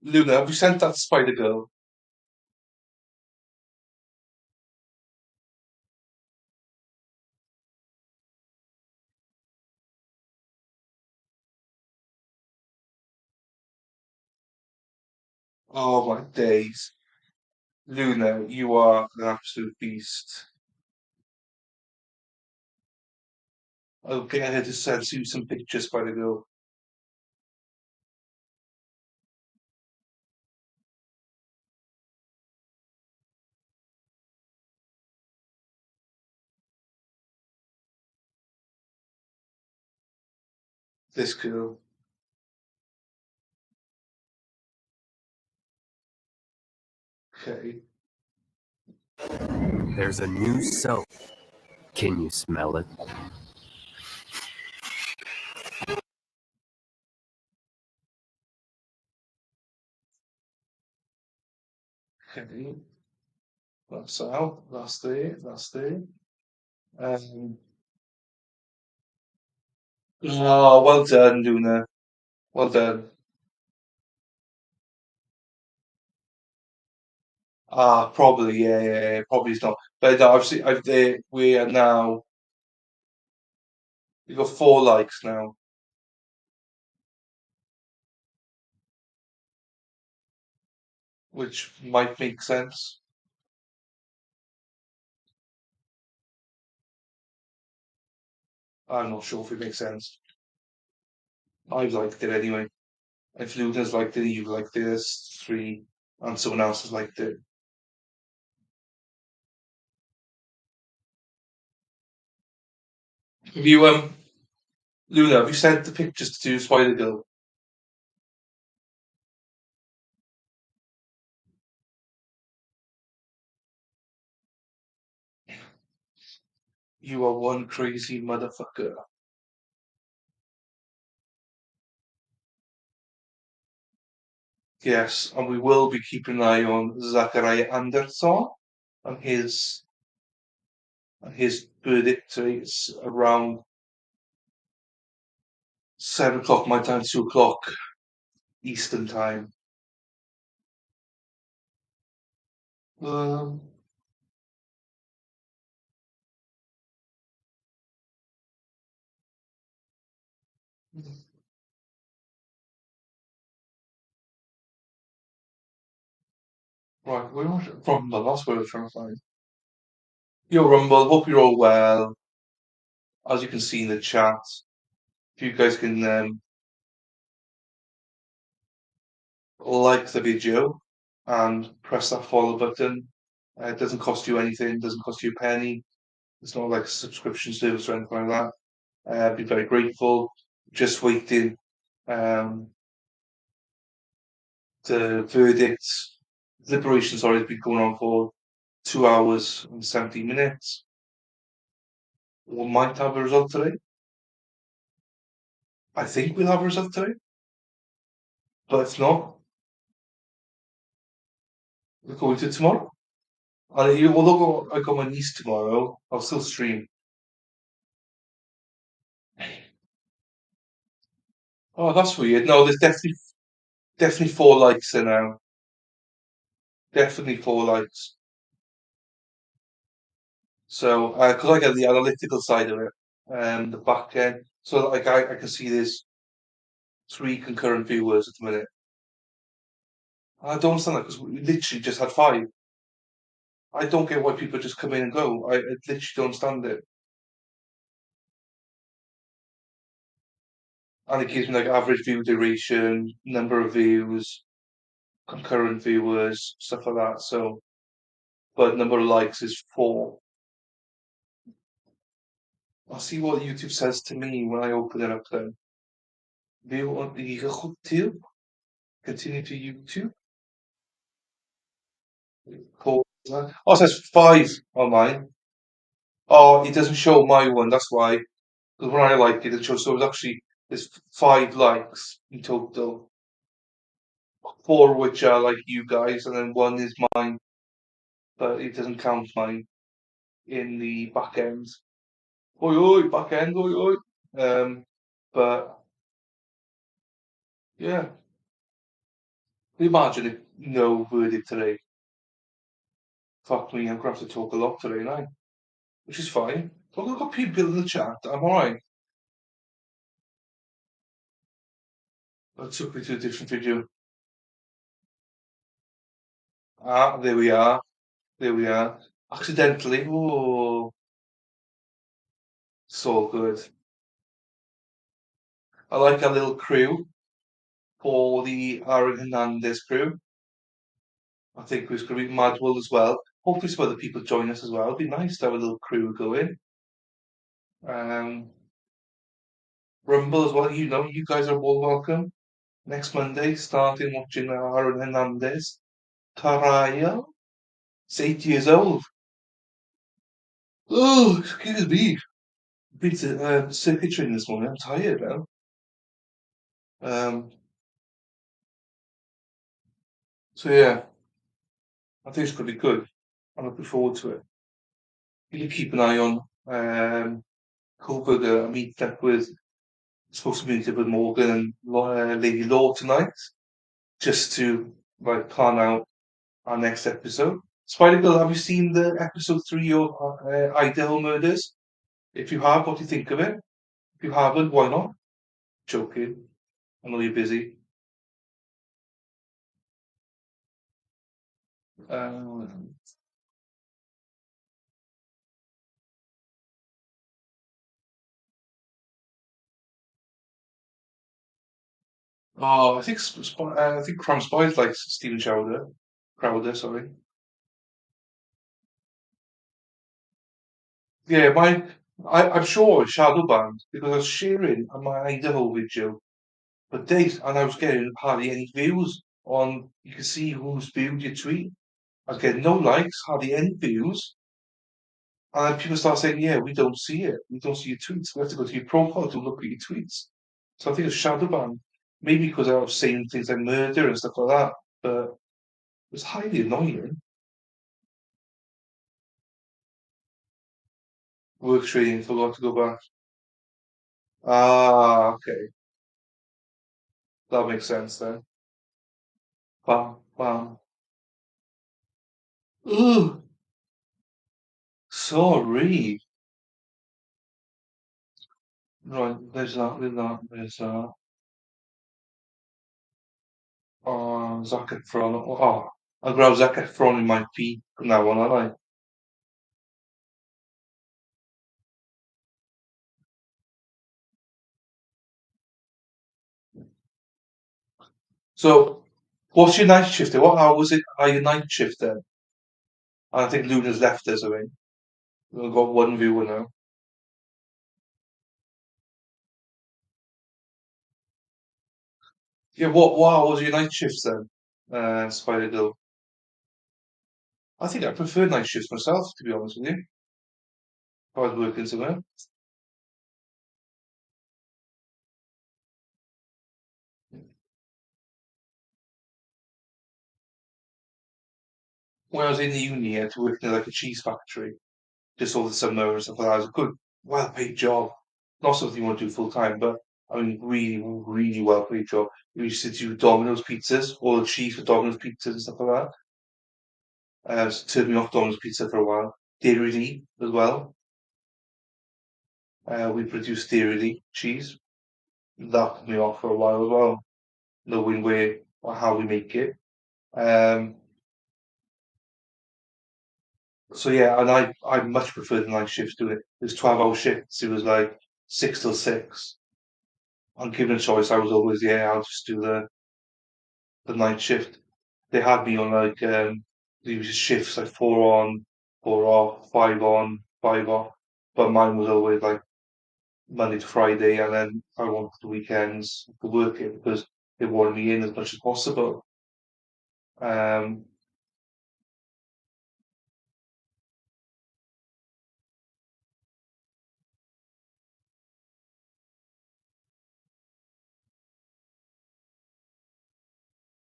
Luna, have you sent that to Spider Girl? Oh my days. Luna, you are an absolute beast. I'll get her to send you some pictures, Spider Girl. This girl. Okay. There's a new soap. Can you smell it? Okay. That's out. That's there. That's there. Um, oh, well done, Luna. Well done. Ah, probably, yeah. Probably it's not. But no, I've seen, we are now, we've got 4 likes now, which might make sense. I'm not sure if it makes sense. I've liked it anyway. If Luna's liked it, you've liked it, there's 3, and someone else has liked it. Have you, Luna, have you sent the pictures to Spider Girl? You are one crazy motherfucker. Yes, and we will be keeping an eye on Zachariah Anderson and his verdict. It's around 7 o'clock my time, 2 o'clock Eastern time. Um, right, where was it? Rumble, that's what I was trying to find. Yo, Rumble, hope you're all well. As you can see in the chat, if you guys can like the video and press that follow button. It doesn't cost you anything, doesn't cost you a penny. It's not like a subscription service or anything like that. Be very grateful. Just waiting. Um, the verdict, liberation, sorry, has been going on for 2 hours and 17 minutes. We might have a result today. I think we'll have a result today. But if not, we're going to tomorrow. And although I got my niece tomorrow, I'll still stream. Oh, that's weird. No, there's definitely 4 likes there now. Definitely 4 likes. So, because I get the analytical side of it, the back end, so like I can see there's 3 concurrent viewers at the minute. I don't understand that because we literally just had 5. I don't get why people just come in and go. I literally don't understand it. And it gives me like average view duration, number of views, concurrent viewers, stuff like that. So, but number of likes is 4. I'll see what YouTube says to me when I open it up then. View on the goed continue to YouTube. Cool. Oh, it says 5 on mine. Oh, it doesn't show my one. That's why. Because when I like it, it shows. So it's actually there's 5 likes in total. 4 which are like you guys, and then 1 is mine, but it doesn't count mine in the back end. Oi oi, back end, oi oi. But yeah, Can you imagine if no verdict today? Fuck me, I'm gonna have to talk a lot today, now, which is fine. Look, I've got people in the chat. I'm alright. That took me to a different video. Ah, there we are. There we are. Accidentally. Oh, so good. I like our little crew for the Aaron Hernandez crew. I think it's going to be Madwell as well. Hopefully, some other people join us as well. It'd be nice to have a little crew going. Um, Rumble as well. You know, you guys are all welcome. Next Monday, starting watching Aaron Hernandez. Taraya, it's 8 years old. Oh, excuse me. Been to circuit training this morning. I'm tired now. Um, so yeah, I think it's going to be good. I'm looking forward to it. You keep an eye on Coburger. I'm meeting up with, supposed to meet up with Morgan and Lady Law tonight, just to like plan out our next episode. Spider Girl, have you seen the episode 3 of Idaho Murders? If you have, what do you think of it? If you haven't, why not? Joking. I know you're busy. Um, oh, I think Crime Spy's like Stephen Chowder. Crowder, sorry. Yeah, I'm sure it's shadow banned because I was sharing my Idaho video for days and I was getting hardly any views on. You can see who's viewed your tweet. I was getting no likes, hardly any views, and then people start saying, "Yeah, we don't see it. We don't see your tweets. We have to go to your profile to look at your tweets." So I think it's shadow banned. Maybe because I was saying things like murder and stuff like that, but it's highly annoying. Work training, forgot to go back. Ah, okay, that makes sense then. Bam, bam. Ugh, sorry. Right, there's that. Zac Efron. Oh, I'll grab Zac Efron in my feed from now on, aren't I? So, what's your night shift then? What hours are your night shift then? I think Luna's left us, I think. We've got one viewer now. Yeah, what hours are your night shifts then? Spider Girl. I think I prefer night shifts myself, to be honest with you. If I was working somewhere. When I was in the uni, I had to work in like a cheese factory, just over the summer and stuff like that. It was a good, well-paid job. Not something you want to do full time, but I mean, really, really well-paid job. We used to do Domino's pizzas, all the cheese for Domino's pizzas and stuff like that. So turned me off Domino's pizza for a while. Dairy as well. We produced dairy cheese. That put me off for a while as well, knowing where or how we make it. Um, so yeah, and I much prefer the night shifts to it. It was 12-hour shifts. It was like 6 till 6. I'm given a choice. I was always, yeah, I'll just do the night shift. They had me on like these shifts like 4 on, 4 off, 5 on, 5 off. But mine was always like Monday to Friday, and then I wanted the weekends to work it because they wanted me in as much as possible. Um,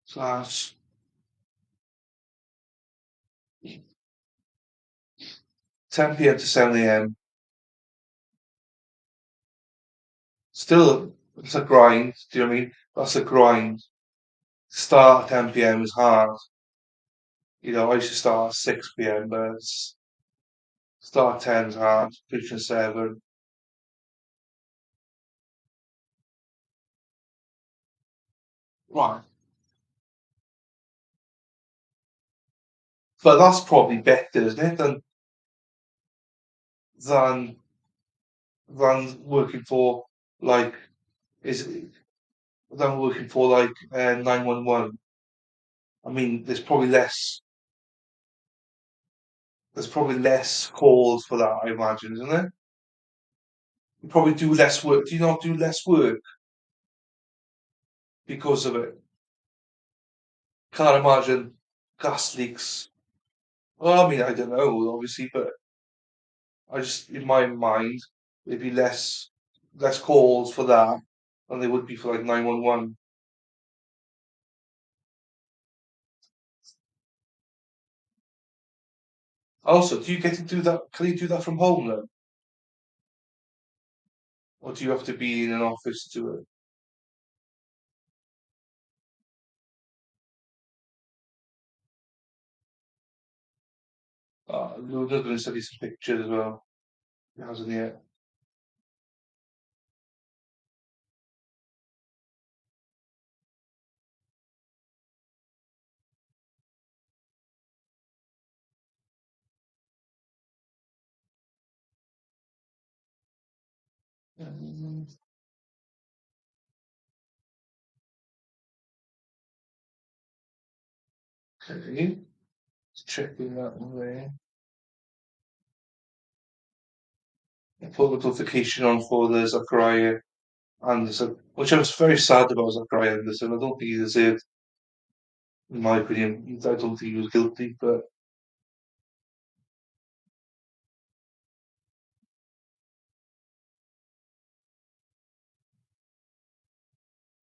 so that's 10 p.m. to 7 a.m. Still, it's a grind. Do you know what I mean? That's a grind. Start at 10 p.m. is hard. I used to start at 6 p.m., but start at 10 is hard. Finishing at 7. Right. But that's probably better, isn't it, than working for like is than working for like 911. I mean, there's probably less calls for that, I imagine, isn't there? You probably do less work. Do you not do less work because of it? Can't imagine gas leaks. Well, I mean, I don't know, obviously, but I just, in my mind, there'd be less calls for that than there would be for like 911. Also, do you get to do that? Can you do that from home then, or do you have to be in an office to do it? We're just going to study some pictures as well. It hasn't yet. Um, Okay, checking that one there. I put the notification on for the Zachariah Anderson, which I was very sad about Zachariah Anderson. I don't think he deserved, in my opinion. I don't think he was guilty, but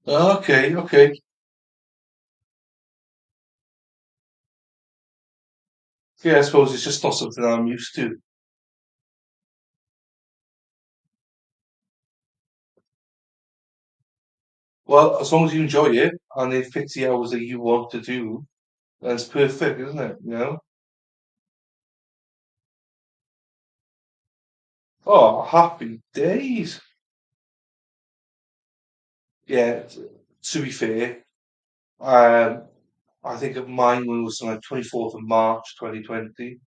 okay, okay. Yeah, I suppose it's just not something I'm used to. Well, as long as you enjoy it and it fits the hours that you want to do, that's perfect, isn't it? Oh, happy days. Yeah, to be fair, um, I think mine was on the 24th of March 2020.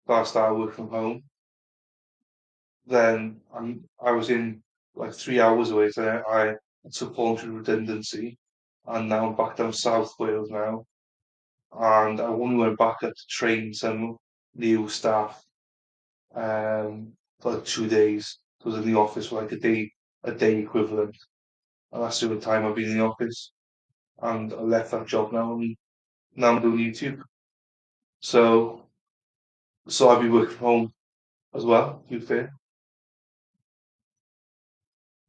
I started work from home. Then I was in like 3 hours away, so I took voluntary redundancy, and now I'm back down South Wales now. And I only went back up to train some new staff for like 2 days. So I was in the office for like a day equivalent, and that's the only time I've been in the office. And I left that job now, and now I'm doing YouTube. So I'll be working from home as well. To be fair,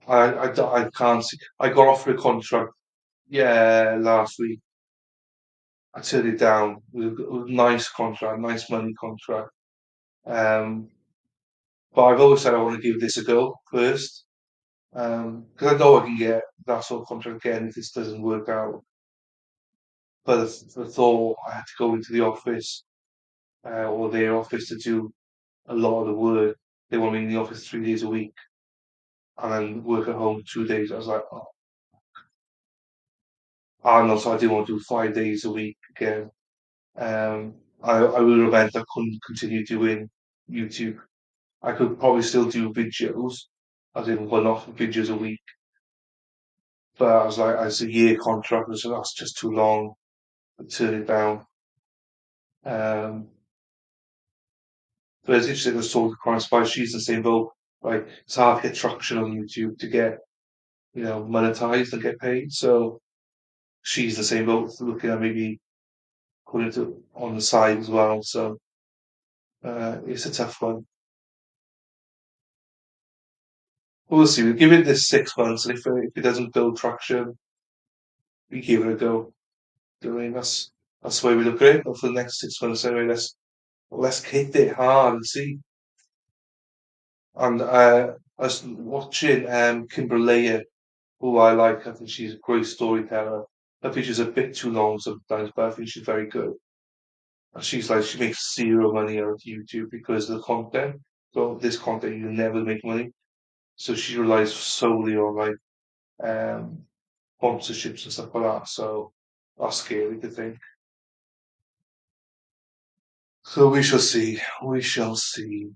I can't see. I got offered a contract, yeah, last week. I turned it down. It was a nice contract, nice money contract. Um, but I've always said I want to give this a go first, because I know I can get that sort of contract again if this doesn't work out. But the thought I had to go into the office, or their office, to do a lot of the work. They want me in the office 3 days a week and then work at home 2 days. I was like, oh, and also I didn't want to do 5 days a week again. I would have meant I couldn't continue doing YouTube. I could probably still do videos, as in one-off videos a week. But I was like, as a year contract, so that's just too long. I turned it down. Um, but it's interesting, I was talking to Crime Spy, she's the same boat. Like, it's hard to get traction on YouTube to get, monetized and get paid. So she's the same boat, looking at maybe putting it on the side as well. So it's a tough one. We'll see. We'll give it this 6 months, and if it doesn't build traction, we give it a go. I mean, that's the way we look at it. But for the next 6 months, anyway, let's hit it hard and see. And I was watching Kimberlea, who I like. I think she's a great storyteller. her videos are a bit too long sometimes, but I think she's very good. And she's like, she makes zero money out of YouTube because of the content. So this content you never make money. So she relies solely on like um sponsorships and stuff like that. So that's scary to think. So we shall see. We shall see.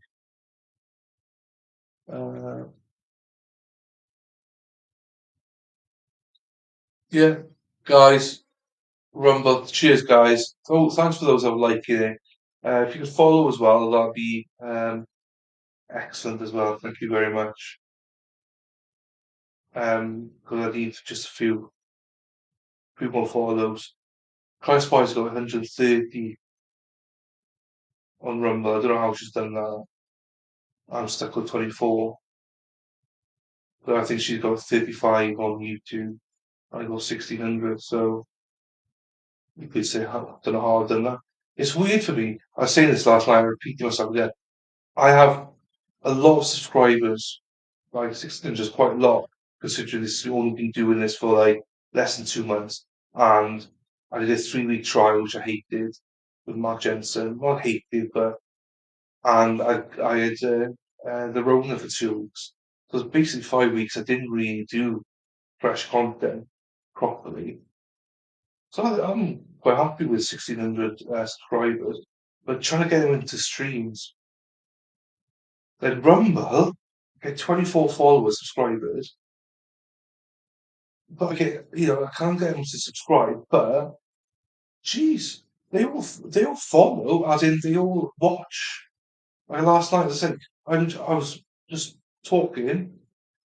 Uh, yeah, guys, Rumble. Cheers, guys. Oh, thanks for those that are liking it. If you could follow as well, that'd be excellent as well. Thank you very much. Because I need just a few more follows. Christ Boy's got 130 on Rumble. I don't know how she's done that. I'm stuck with 24, but I think she's got 35 on YouTube. I got 1600, so you could say, I don't know how I've done that. It's weird for me. I was saying this last night, I'm repeating myself again. I have a lot of subscribers, like 1600 is quite a lot, considering this has only been doing this for like less than 2 months. And I did a 3 week trial, which I hated with Mark Jensen. Not hated, but and I had the Rona for 2 weeks. So it's basically 5 weeks. I didn't really do fresh content properly. So I'm quite happy with 1600 subscribers, but trying to get them into streams. Then Rumble, I get 24 followers, subscribers, but I get, I can't get them to subscribe, but geez, they all follow, as in they all watch. Like last night, as I said, I was just talking,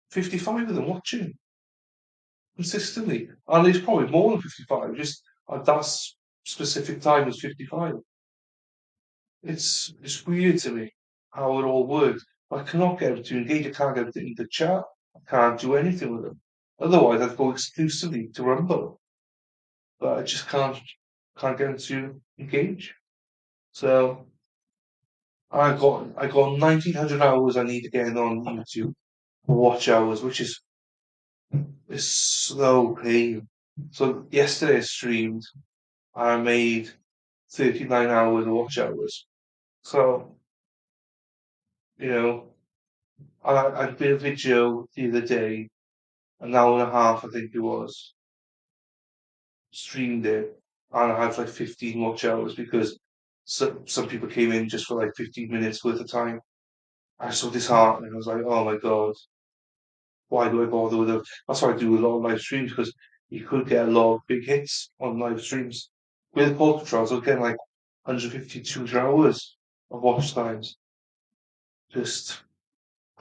55 of them watching consistently, and there's probably more than 55. Just at that specific time was 55. It's weird to me how it all works. I cannot get them to engage. I can't get them into chat. I can't do anything with them. Otherwise, I'd go exclusively to Rumble, but I just can't get them to engage. So I got 1900 hours I need to get in on YouTube watch hours, which is slow pain. So yesterday I streamed and I made 39 hours of watch hours. So, you know, I did a video the other day, an hour and a half, I think it was, streamed it, and I had like 15 watch hours because some people came in just for like 15 minutes worth of time. I was so disheartened. I was like, oh my God, why do I bother with it? That's why I do a lot of live streams because you could get a lot of big hits on live streams. With Portal Trials, I was getting like 150, 200 hours of watch times. Just,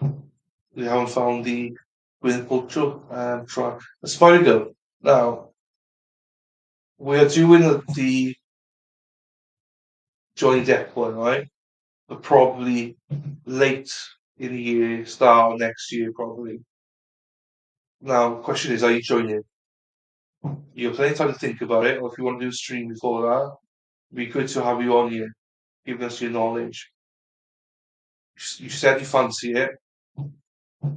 we haven't found the Gwyneth Paltrow track. A Spider Girl. Now, we are doing the Johnny Depp one, right? But probably late in the year, start of next year, probably. Now, question is, are you joining? You have plenty of time to think about it, or if you want to do a stream before that, it'd be good to have you on here, giving us your knowledge. You said you fancy it,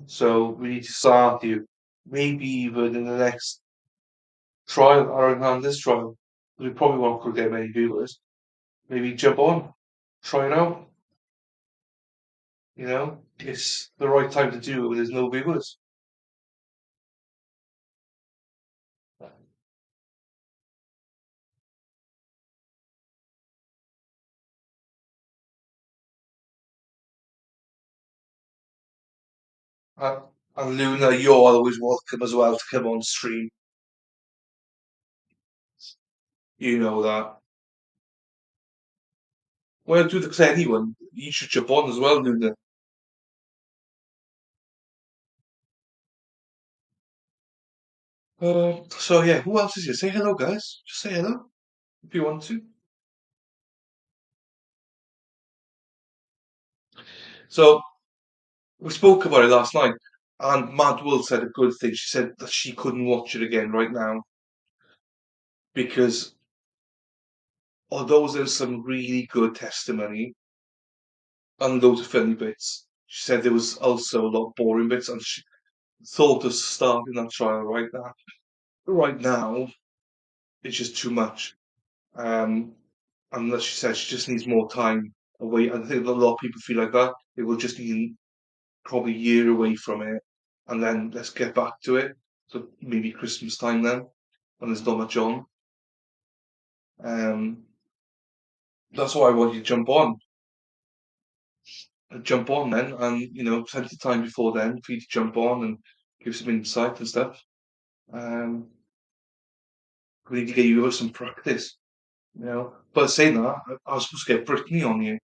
so we need to start you. Maybe even in the next trial, or in this trial, we probably won't get many viewers. Maybe jump on, try it out. It's the right time to do it when there's no viewers. And, and Luna, you're always welcome as well to come on stream. You know that. When I do the Clenny one, you should jump on as well, Luna. So yeah, who else is here? Say hello, guys. Just say hello if you want to. So we spoke about it last night, and Mad Will said a good thing. She said that she couldn't watch it again right now because although there's some really good testimony and loads of funny bits, she said there was also a lot of boring bits, and she thought of starting that trial right now. Right now, it's just too much. Um, and as she said, she just needs more time away. I think a lot of people feel like that. They will just need probably a year away from it, and then let's get back to it. So maybe Christmas time then, when there's not much on. Um, that's why I want you to jump on. Jump on then, and plenty of time before then for you to jump on and give some insight and stuff. Um, we need to get you some practice. But saying that, I was supposed to get Brittany on you.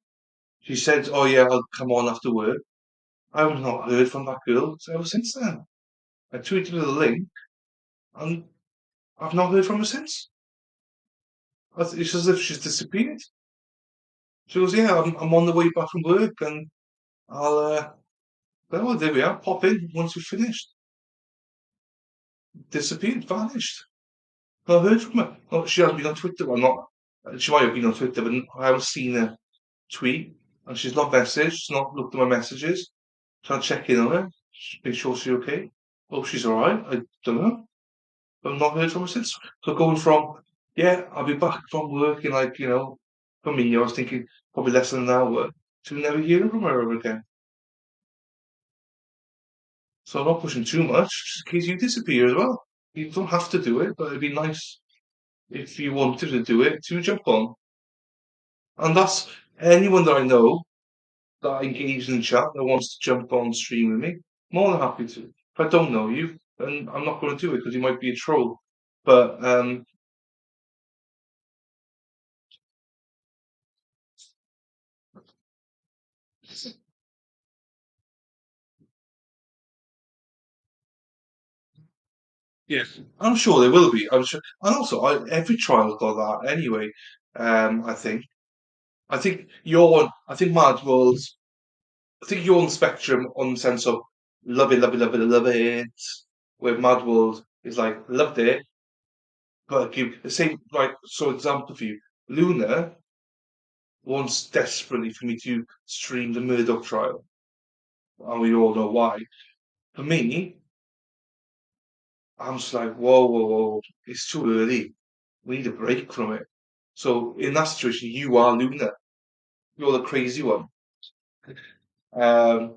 She said, "Oh yeah, I'll come on after work." I have not heard from that girl ever since then. I tweeted her the link, and I've not heard from her since. It's as if she's disappeared. She goes, "Yeah, I'm on the way back from work, and I'll well, there we are. Pop in once we've finished." Disappeared, vanished. Not heard from her. No, she hasn't been on Twitter. Well, not. She might have been on Twitter, but I haven't seen her tweet, and she's not messaged. She's not looked at my messages. Trying to check in on her, make sure she's okay. Hope she's all right. I don't know. I've not heard from her since. So going from, yeah, I'll be back from work in for me, I was thinking probably less than an hour, to never hearing from her ever again. So I'm not pushing too much, just in case you disappear as well. You don't have to do it, but it'd be nice if you wanted to do it to jump on. And that's anyone that I know that engaged in chat that wants to jump on stream with me, more than happy to. If I don't know you, then I'm not going to do it because you might be a troll. But yes, I'm sure there will be. I'm sure, and also every trial's got that anyway. I think. I think you're on. I think Mad World's. I think you're on the spectrum on the sense of love it, love it, love it, love it. Where Mad World is like loved it, but give the same. Like so, example for you, Luna wants desperately for me to stream the Murdoch trial, and we all know why. For me, I'm just like, whoa, whoa, whoa, it's too early. We need a break from it. So in that situation, you are Luna. You're the crazy one. Um,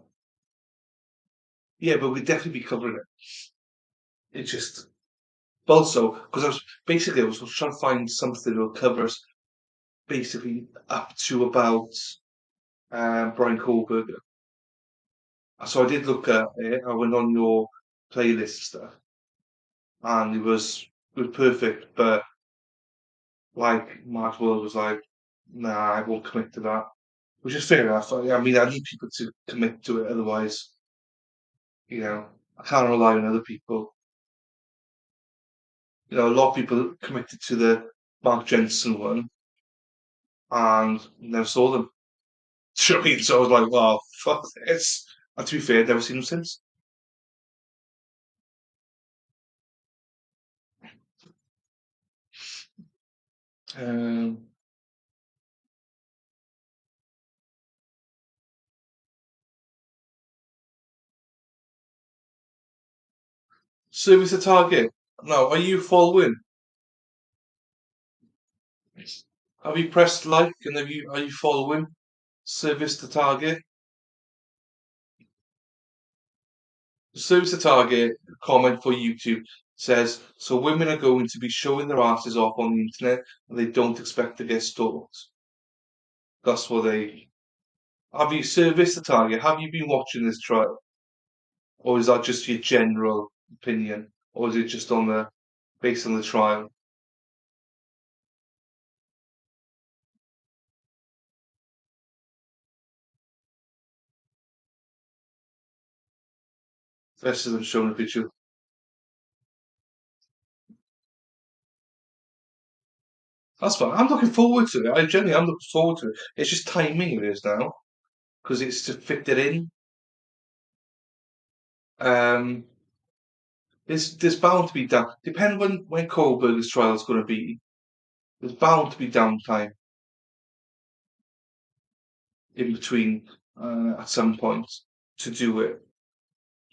yeah, but we'd definitely be covering it. It just also because I was trying to find something that covers basically up to about Brian Kohlberger. So I did look at it. I went on your playlist stuff, and it was perfect. But like Mark World was like, nah, I won't commit to that, which is fair enough. I mean, I need people to commit to it, otherwise, I can't rely on other people. A lot of people committed to the Mark Jensen one and never saw them. Do you know what I mean? So I was like, well, fuck this. And to be fair, never seen them since. Um, Service to target. Now, are you following? Have you pressed like and are you following? Service to target. Service to target comment for YouTube says so women are going to be showing their asses off on the internet and they don't expect to get stalked. That's what they have you serviced the target? Have you been watching this trial? Or is that just your general opinion? Or is it just based on the trial? Versus them showing a picture. That's fine. I'm looking forward to it. I'm looking forward to it. It's just timing it is now. Because it's to fit it in. Um there's bound to be down depending when Kohlberg's trial is gonna be, there's bound to be downtime in between at some point to do it.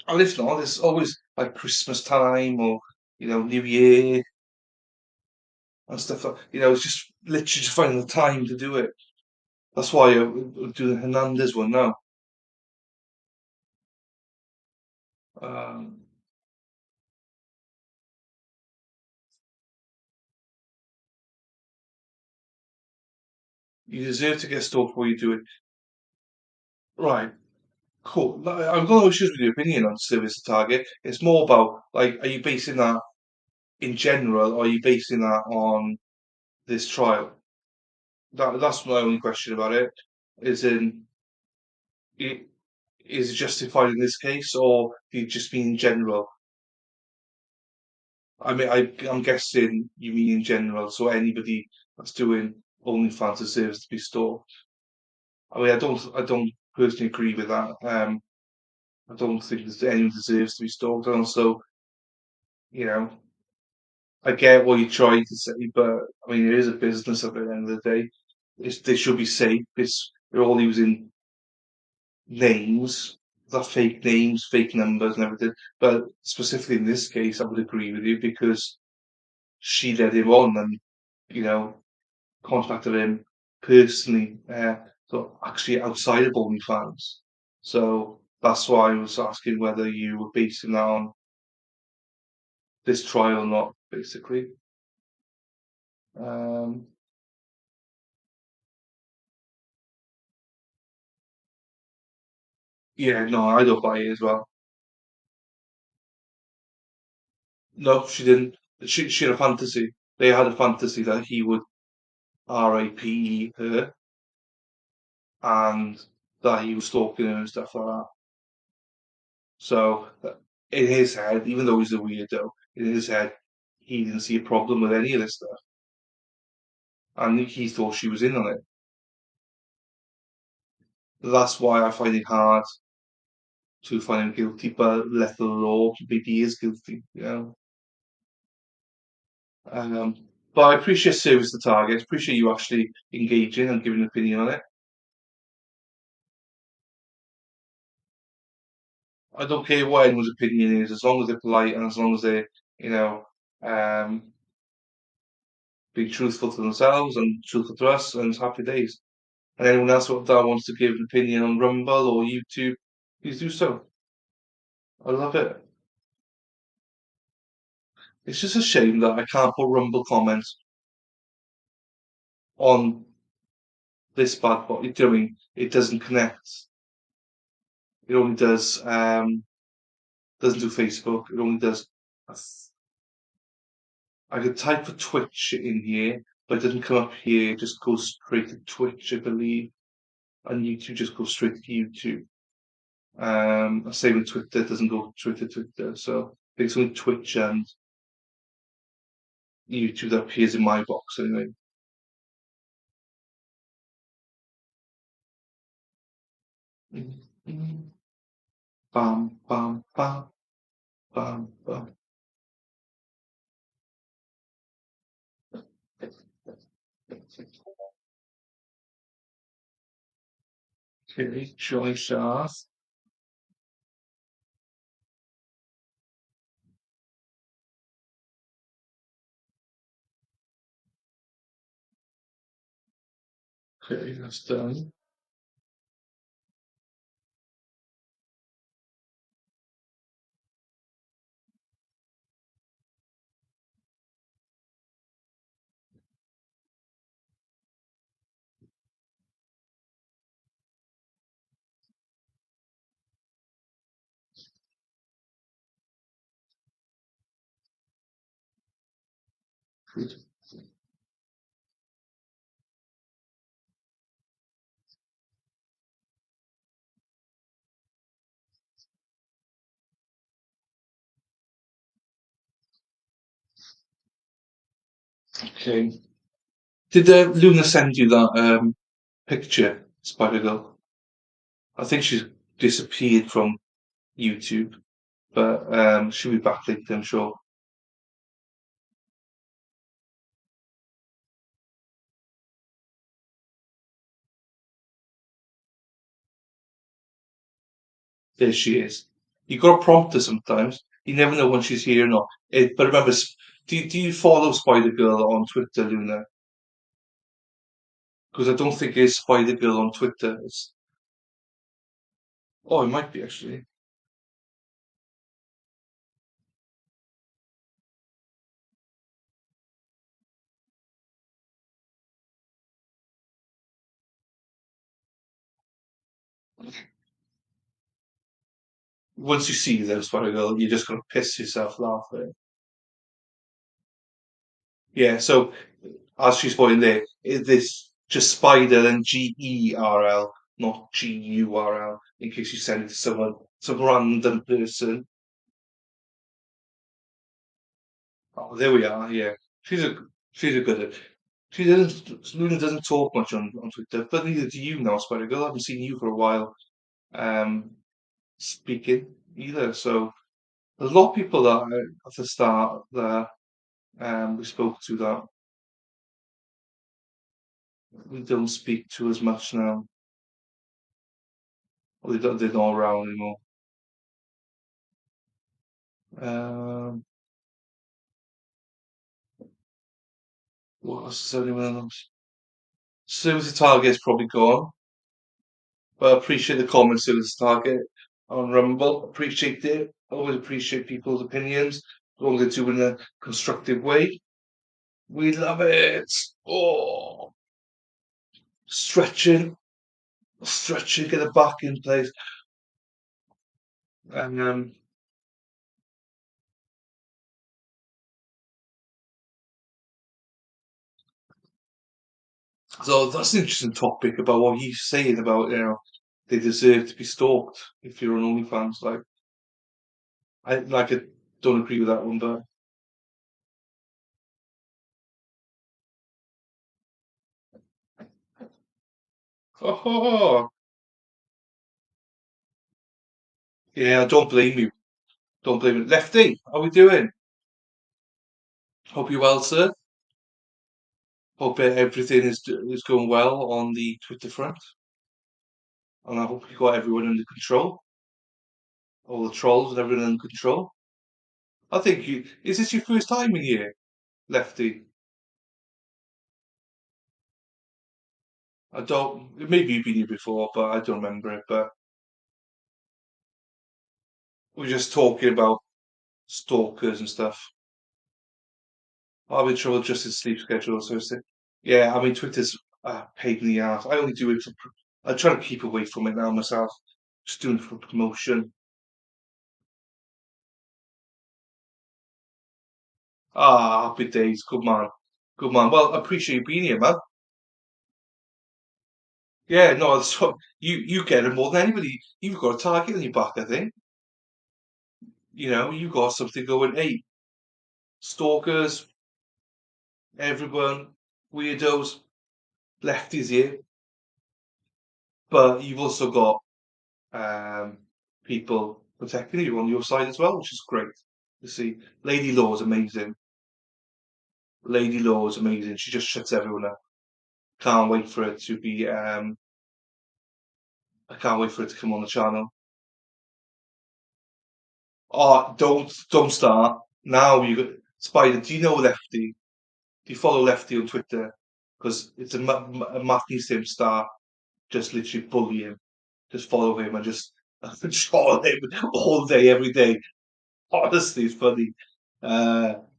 And if not, there's always like Christmas time or New Year. and stuff. It's just literally just finding the time to do it. That's why I'm doing the Hernandez one now. Um, you deserve to get stalked before you do it. Right, cool. I've got no issues with your opinion on service to target. It's more about like, are you basing that in general, or are you basing that on this trial? That's my only question about it. Is in it is it justified in this case, or do you just mean in general? I mean, I'm guessing you mean in general, so anybody that's doing OnlyFans deserves to be stalked. I mean, I don't personally agree with that. I don't think that anyone deserves to be stalked, and also, you know, I get what you're trying to say, but I mean, it is a business at the end of the day. They should be safe. They're all using names, that fake names, fake numbers, and everything. But specifically in this case, I would agree with you because she led him on and you know contacted him personally, so actually outside of OnlyFans. So that's why I was asking whether you were basing that on this trial or not, basically. Um, yeah, no, I don't buy it as well. No, she didn't. She had a fantasy. They had a fantasy that he would RAP her and that he was stalking her and stuff like that. So in his head, even though he's a weirdo, in his head, he didn't see a problem with any of this stuff, and he thought she was in on it. That's why I find it hard to find him guilty, but let the law maybe he is guilty. Um, but I appreciate service to target. Appreciate you actually engaging and giving an opinion on it. I don't care what anyone's opinion is, as long as they're polite and as long as they're, you know, um, being truthful to themselves and truthful to us, and it's happy days. And anyone else that wants to give an opinion on Rumble or YouTube, please do so. I love it. It's just a shame that I can't put Rumble comments on this bad boy. You know what I mean? It doesn't connect. It only doesn't do Facebook. It only does. I could type for Twitch in here, but it doesn't come up here. It just goes straight to Twitch, I believe, and YouTube just goes straight to YouTube. Same with Twitter, it doesn't go straight to Twitter. So I think it's only Twitch and YouTube that appears in my box anyway. Bam, bam, bam, bam, bam. Okay, choice off. Okay, that's done. Okay. Did Luna send you that picture, Spider Girl? I think she's disappeared from YouTube, but she'll be back later, I'm sure. There she is. You got to prompt her sometimes. You never know when she's here or not. But remember, Do you follow Spider Girl on Twitter, Luna? Because I don't think it's Spider Girl on Twitter. Oh, it might be actually. Once you see them Spider Girl, you're just gonna piss yourself laughing. Yeah. So as she's pointing there, this just Spider and GERL, not GURL, in case you send it to someone, some random person. Oh, there we are. Yeah, she's a she's a good. She doesn't. Luna doesn't talk much on Twitter, but neither do you now, Spider Girl. I haven't seen you for a while, um, speaking either. So there's a lot of people that at the start that we spoke to that we don't speak to as much now. Or they're not around anymore. Um, what else is anyone else? Service Target is probably gone, but I appreciate the comments, Service Target on Rumble. Appreciate it. Always appreciate people's opinions, as long as they do in a constructive way. We love it. Oh, stretching, stretching, get it back in place. And so that's an interesting topic about what he's saying about, they deserve to be stalked if you're on OnlyFans. I don't agree with that one, but oh, yeah, don't blame you. Don't blame you. Lefty, how we doing? Hope you're well, sir. Hope everything is going well on the Twitter front, and I hope you got everyone under control. All the trolls and everyone under control. I think you is this your first time in here, Lefty? I don't. Maybe you've been here before, but I don't remember it. But we're just talking about stalkers and stuff. I'm in trouble just his sleep schedule, so yeah. I mean, Twitter's a pain in the ass. I only do it for. I try to keep away from it now myself. Just doing it for promotion. Ah, happy days. Good man. Good man. Well, I appreciate you being here, man. Yeah, no, you get it more than anybody. You've got a target on your back, I think. You got something going. Hey, stalkers, everyone, weirdos, lefties here, but you've also got um, people protecting you on your side as well, which is great to see. Lady Law is amazing. Lady Law is amazing. She just shuts everyone up. Can't wait for it to be. I can't wait for it to come on the channel. Oh, don't start now. You got Spider. Do you know Lefty? Do you follow Lefty on Twitter? Because it's a Matthew Sim star. Just literally bully him. Just follow him and just troll him all day, every day. Honestly, it's funny.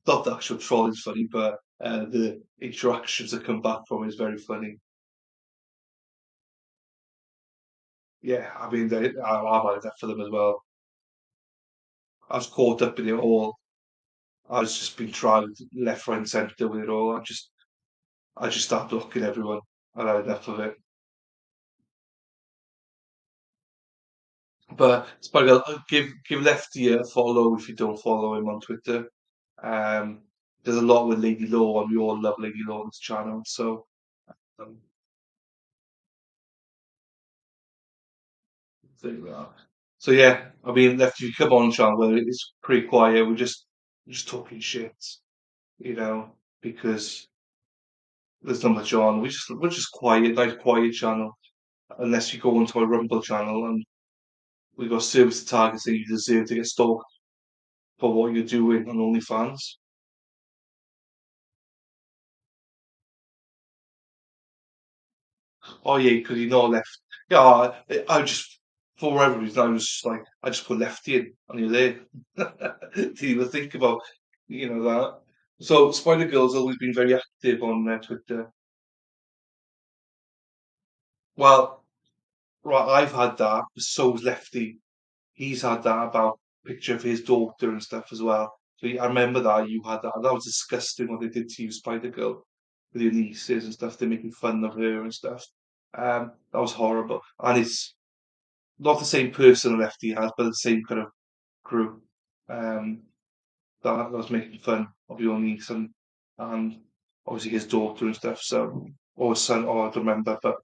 Not the actual troll is funny, but the interactions that come back from it is very funny. Yeah, I mean, I've had that for them as well. I was caught up in it all. I was just being tried left, right, and centre with it all. I just started blocking everyone. I had enough of it. But Spider, give Lefty a follow if you don't follow him on Twitter. Um, there's a lot with Lady Law, and we all love Lady Law on this channel. So, um, there we are. So yeah, I mean, Lefty, if you come on channel, where it's pretty quiet, we're just talking shit, you know, because there's not much on. We're just quiet, nice quiet channel. Unless you go onto our Rumble channel and we got service to target saying you deserve to get stalked for what you're doing on OnlyFans. Oh yeah, because you know left. Yeah, I just for whatever reason I was just like I just put lefty in and you're there. Didn't even think about that. So Spider Girl's always been very active on Twitter. Well, right, I've had that, but so's Lefty. He's had that about picture of his daughter and stuff as well. So I remember that you had that. That was disgusting what they did to you, Spider Girl, with your nieces and stuff. They're making fun of her and stuff. That was horrible. And it's not the same person Lefty has, but the same kind of group um, that was making fun of your niece and obviously his daughter and stuff. So or his son, or I don't remember, but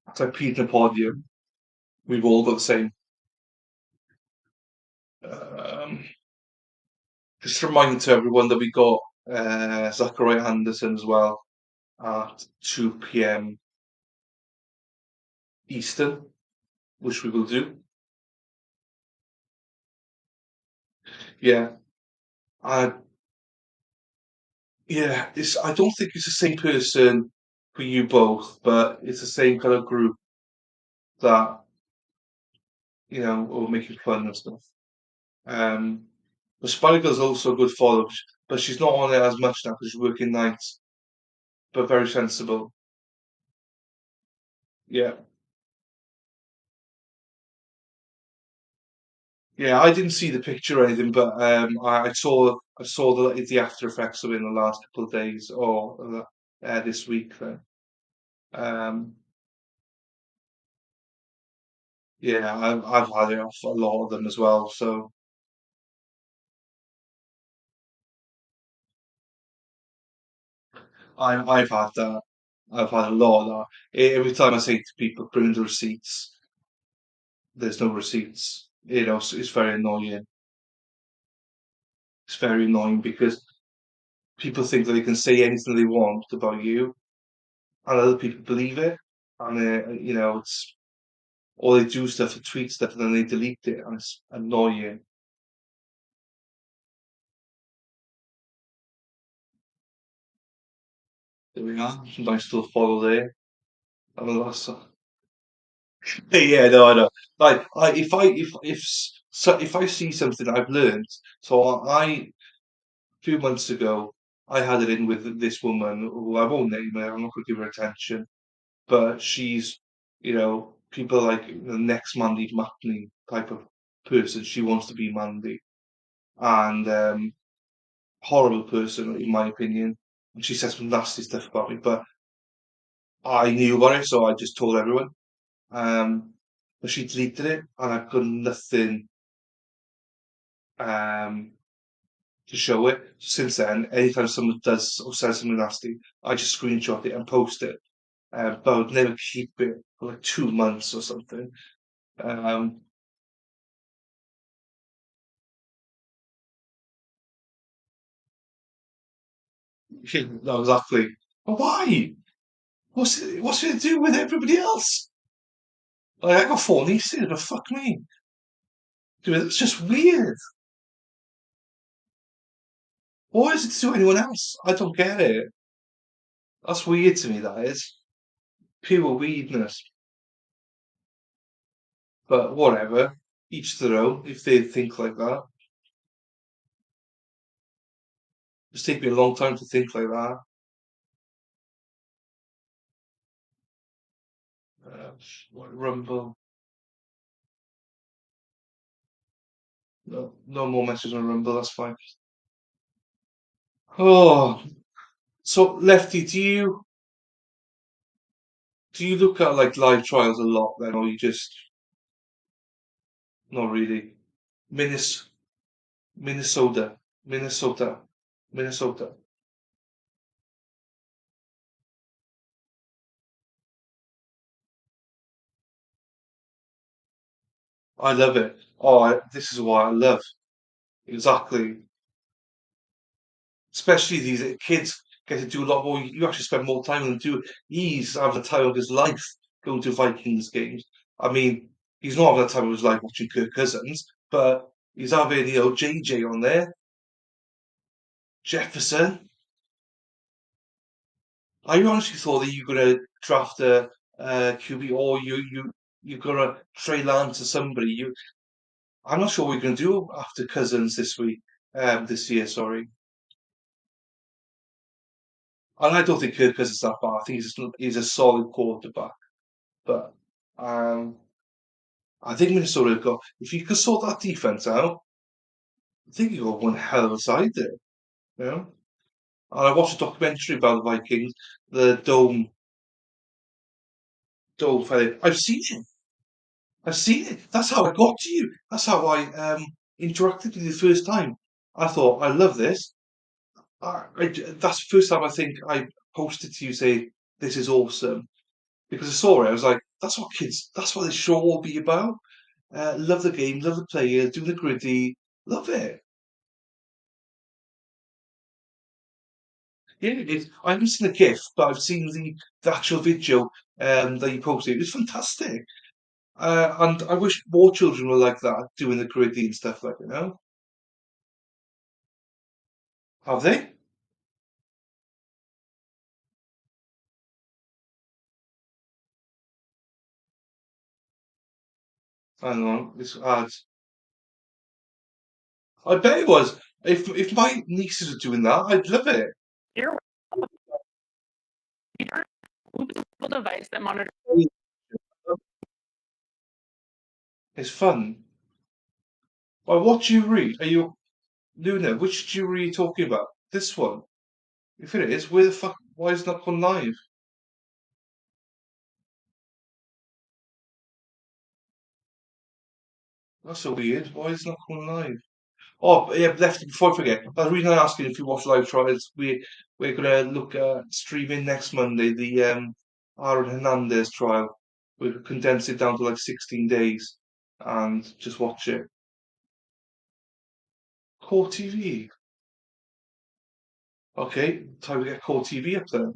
it's like Peter and Podium. We've all got the same. Um, just a reminder to everyone that we got Zachariah Anderson as well at 2 p.m. Eastern, which we will do. Yeah, uh, yeah. I don't think it's the same person for you both, but it's the same kind of group that are making fun and stuff. Um, but Spider's also a good follow, but she's not on it as much now because she's working nights. But very sensible. Yeah. Yeah, I didn't see the picture or anything, but I saw the after effects of it in the last couple of days or this week. Then, um, yeah, I've had it off a lot of them as well. So I've had that. I've had a lot of that. Every time I say to people, bring the receipts, there's no receipts. It's very annoying. It's very annoying because people think that they can say anything they want about you, and other people believe it, and it's or they do stuff and tweet stuff and then they delete it and it's annoying. There we are. Nice little follow there. I mean, yeah, no, I know. Like, if I see something I've learned, so a few months ago, I had it in with this woman who I won't name her. I'm not going to give her attention, but she's, people like the next Mandy Matney type of person. She wants to be Mandy, and horrible person in my opinion. And she said some nasty stuff about me, but I knew about it, so I just told everyone. Um, but she deleted it, and I've got nothing um, to show it. Since then, anytime someone does or says something nasty, I just screenshot it and post it. But I would never keep it for like 2 months or something. Um, no, exactly. But why? What's it to do with everybody else? Like, I got four nieces, but fuck me. Dude, it's just weird. Why is it to anyone else? I don't get it. That's weird to me, that is. Pure weirdness. But whatever. Each their own, if they think like that. It's taken me a long time to think like that. Uh, Rumble. No, no more messages on Rumble, that's fine. Oh, so Lefty, do you look at like live trials a lot then, or you just not really? Minnes, Minnesota, Minnesota, Minnesota. I love it. Oh, this is what I love. Exactly. Especially these kids get to do a lot more. You actually spend more time with them do. He's having the time of his life going to Vikings games. I mean, he's not having the time of his life watching Kirk Cousins, but he's having JJ on there, Jefferson. I honestly thought that you're gonna draft a QB, or you're gonna Trey Lance to somebody. I'm not sure what you're gonna do after Cousins this week, this year. Sorry, and I don't think Kirk Cousins is that bad. I think he's a solid quarterback, but um, I think Minnesota have got. If you could sort that defense out, I think you got one hell of a side there. You know, and I watched a documentary about the Vikings, the Dome fella. I've seen it. That's how I got to you. That's how I interacted with you the first time. I thought, I love this. That's the first time I think I posted to you saying, this is awesome. Because I saw it, I was like, that's what this show will be about. Love the game, love the players, do the gritty, love it. Yeah, I haven't seen the GIF, but I've seen the actual video that you posted. It was fantastic. And I wish more children were like that, doing the gritty and stuff like, Have they? Hang on, it's ads. I bet it was. If my nieces are doing that, I'd love it. You're a device that monitors. It's fun. Well, what jury are you, Luna? Which jury are you talking about? This one. If it is, where the fuck? Why is it not gone live? That's so weird. Why is it not gone live? Oh, but yeah, left before I forget. The reason I'm asking if you watch live trials, we're gonna look at streaming next Monday the Aaron Hernandez trial. We'll condense it down to like 16 days and just watch it. Core TV. Okay, time to get Core TV up then.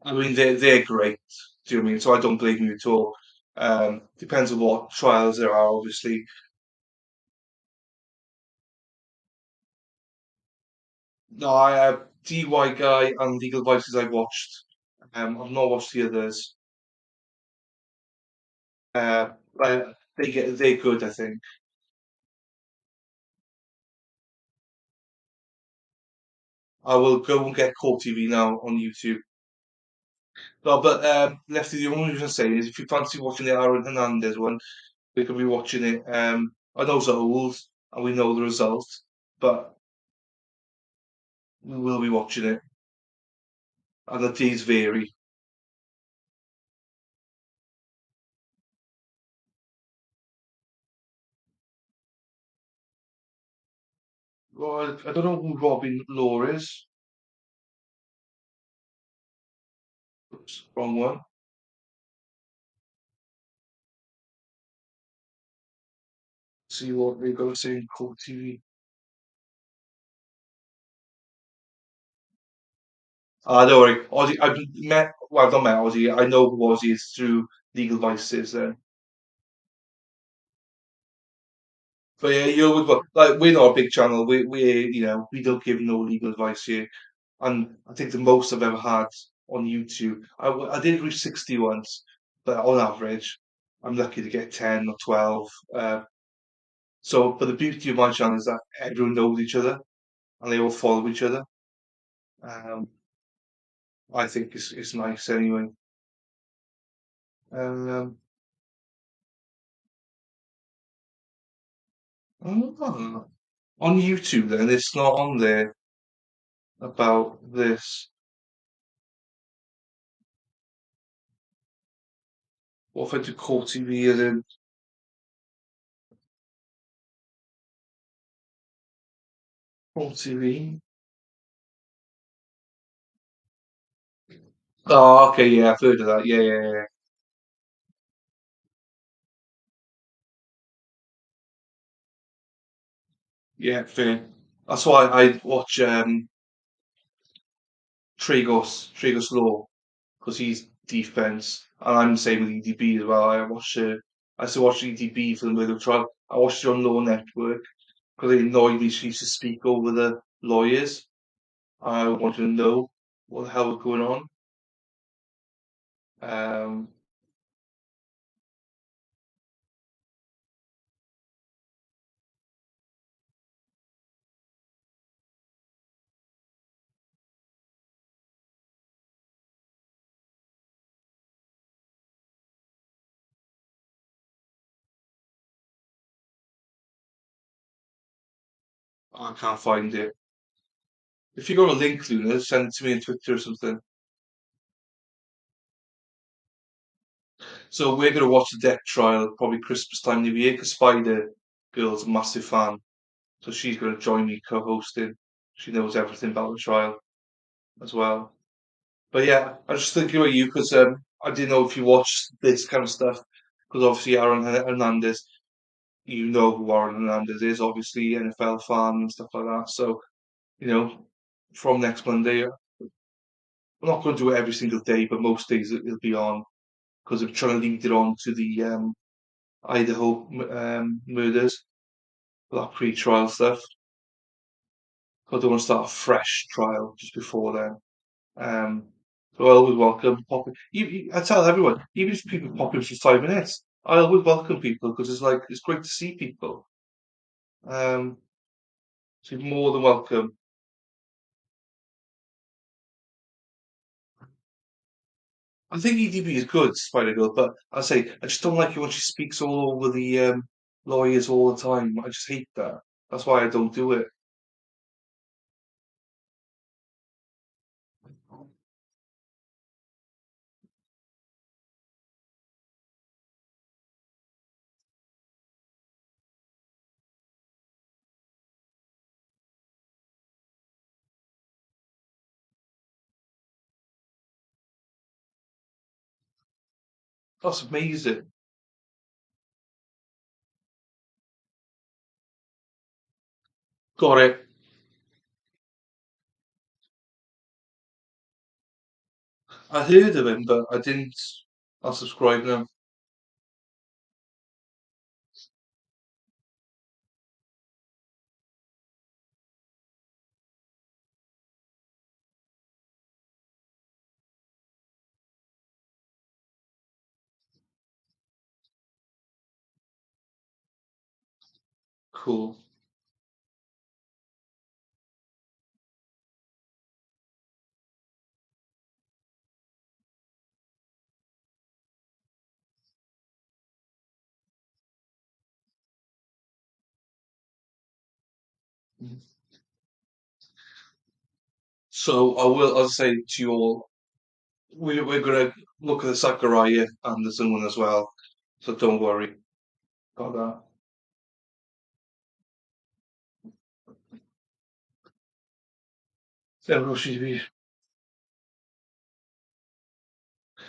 I mean, they're great. Do you know what I mean? So I don't blame you at all. Depends on what trials there are, obviously. No, I have DY Guy and Legal Vices I've watched. I've not watched the others. They're good, I think. I will go and get Core TV now on YouTube. No, but Lefty, the only reason I'm saying is if you fancy watching the Aaron Hernandez one, we could be watching it. I know it's old and we know the result, but we will be watching it, and the days vary. Well, I don't know who Robin Law is. Oops, wrong one. See what they got to say in Core TV. Don't worry. Ozzy, I've not met Ozzy. I know who Ozzy is through Legal Vices then. But yeah, like we're not a big channel. We don't give no legal advice here. And I think the most I've ever had on YouTube, I did reach 60 once, but on average, I'm lucky to get 10 or 12. But the beauty of my channel is that everyone knows each other and they all follow each other. Um, I think it's nice anyway. Um, oh, on YouTube, then it's not on there about this. What if I do Core TV and then Core TV? Oh, okay, yeah, I've heard of that. Yeah, yeah, yeah. Yeah, fair. That's why I watch Tragos Law because defense, and I'm the same with EDB as well. I used to watch EDB for the murder trial. I watched it on Law Network because it annoyed me she used to speak over the lawyers. I wanted to know what the hell was going on. Um, I can't find it. If you got a link, Luna, send it to me on Twitter or something. So we're gonna watch the death trial probably Christmas time, New Year, because Spider Girl's a massive fan, so she's gonna join me co-hosting. She knows everything about the trial as well. But yeah, I was just thinking about you because I didn't know if you watched this kind of stuff because obviously Aaron Hernandez, you know who Aaron Hernandez is, obviously NFL fan and stuff like that. So you know, from next Monday, I'm not going to do it every single day, but most days it'll be on because I'm trying to lead it on to the Idaho murders, that pre-trial stuff. I don't want to start a fresh trial just before then. So I always welcome popping. I tell everyone, even if people pop in for 5 minutes, I always welcome people because it's like it's great to see people. Um, so you're more than welcome. I think EDB is good, Spider Girl, but I say I just don't like it when she speaks all over the lawyers all the time. I just hate that. That's why I don't do it. That's amazing. Got it. I heard of him, but I didn't. I'll subscribe now. Cool. So I will. I'll say to you all, we're gonna look at the Zachariah Anderson one as well. So don't worry about that.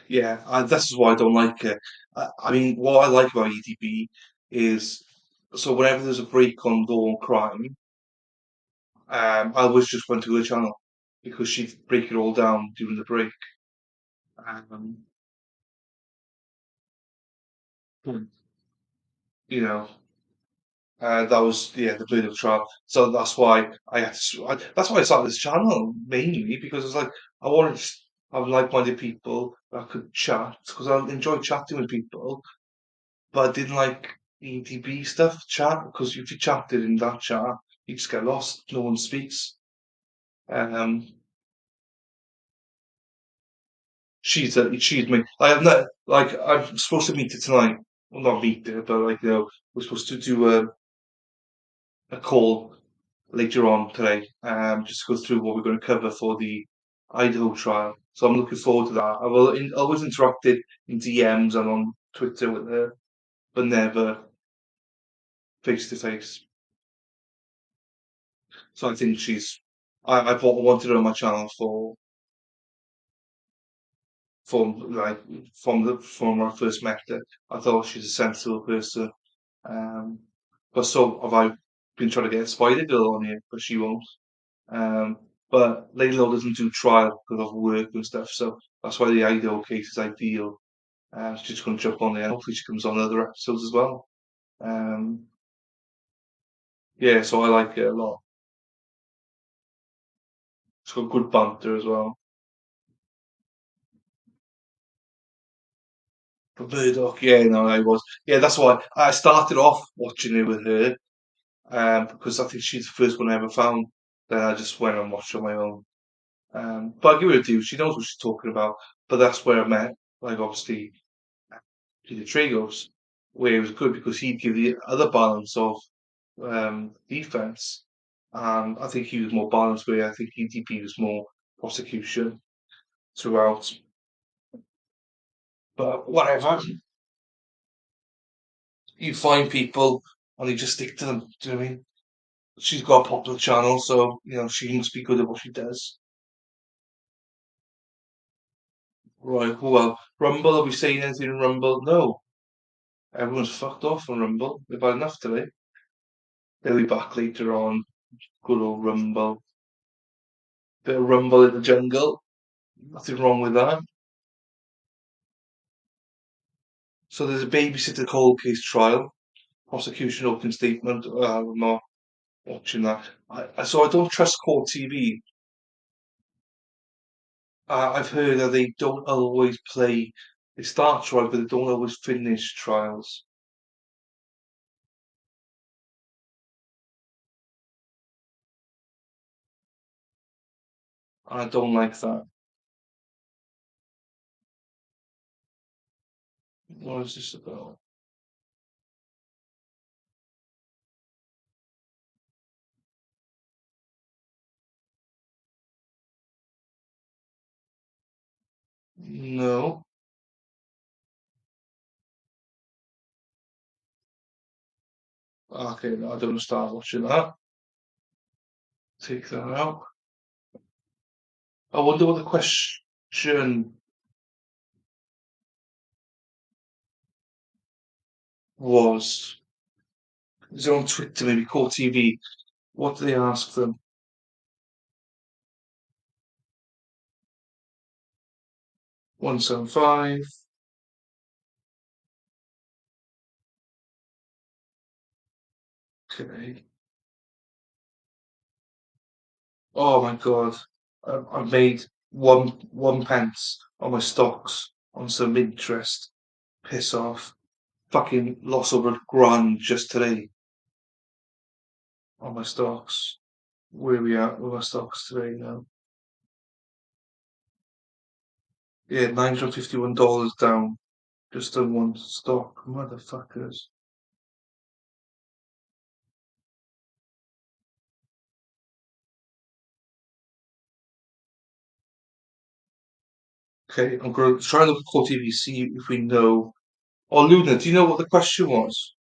Yeah, yeah, this is why I don't like it. I mean, what I like about EDB is so whenever there's a break on Law and Crime, I always just went to the channel because she'd break it all down during the break. Um, Hmm. you know, that was the Blue trial. So that's why I had to, that's why I started this channel mainly because it's like I wanted to have like-minded people that I could chat because I enjoy chatting with people, but I didn't like EDB stuff chat because if you chatted in that chat, you just get lost. No one speaks. Um, she's me. I have not like I'm supposed to meet her tonight. Well, not meet her, but like we're supposed to do a call later on today, just to go through what we're going to cover for the Idaho trial. So I'm looking forward to that. Always interacted in DMs and on Twitter with her, but never face to face. So I think wanted her on my channel like from when I first met her. I thought she's a sensible person. Um, but so have I been trying to get Spider Girl on here, but she won't. Um, but Laylo doesn't do trial because of work and stuff, so that's why the Idaho case is ideal. She's just going to jump on there, and hopefully she comes on other episodes as well. Um, yeah, so I like it a lot. It's got good banter as well. But Murdoch, yeah, no, I was. Yeah, that's why I started off watching it with her, because I think she's the first one I ever found. Then I just went and watched on my own. But I give her a due. She knows what she's talking about. But that's where I met, like, obviously, Peter Tragos, where it was good because he'd give the other balance of defense. And I think he was more balanced, where I think EDP was more prosecution throughout. But whatever, you find people and you just stick to them. Do you know what I mean? She's got a popular channel, so she must be good at what she does. Right. Well, Rumble. Are we saying anything in Rumble? No. Everyone's fucked off on Rumble. They've had enough today. They'll be back later on. Good old Rumble. Bit of Rumble in the jungle. Nothing wrong with that. So there's a babysitter cold case trial. Prosecution open statement. I'm not watching that. So I don't trust court TV. I've heard that they don't always play. They start trials, but they don't always finish trials. I don't like that. What is this about? No. Okay, no, I don't start watching that. Take that out. I wonder what the question was. Is it on Twitter, maybe Core TV? What did they ask them? 175. Okay. Oh my God. I made one pence on my stocks on some interest. Piss off. Fucking lost over £1,000 just today on my stocks. Where are we at with my stocks today now? Yeah, $951 down just on one stock. Motherfuckers. Okay, I'm going to try and look at Core TV, see if we know. Oh, Luna, do you know what the question was?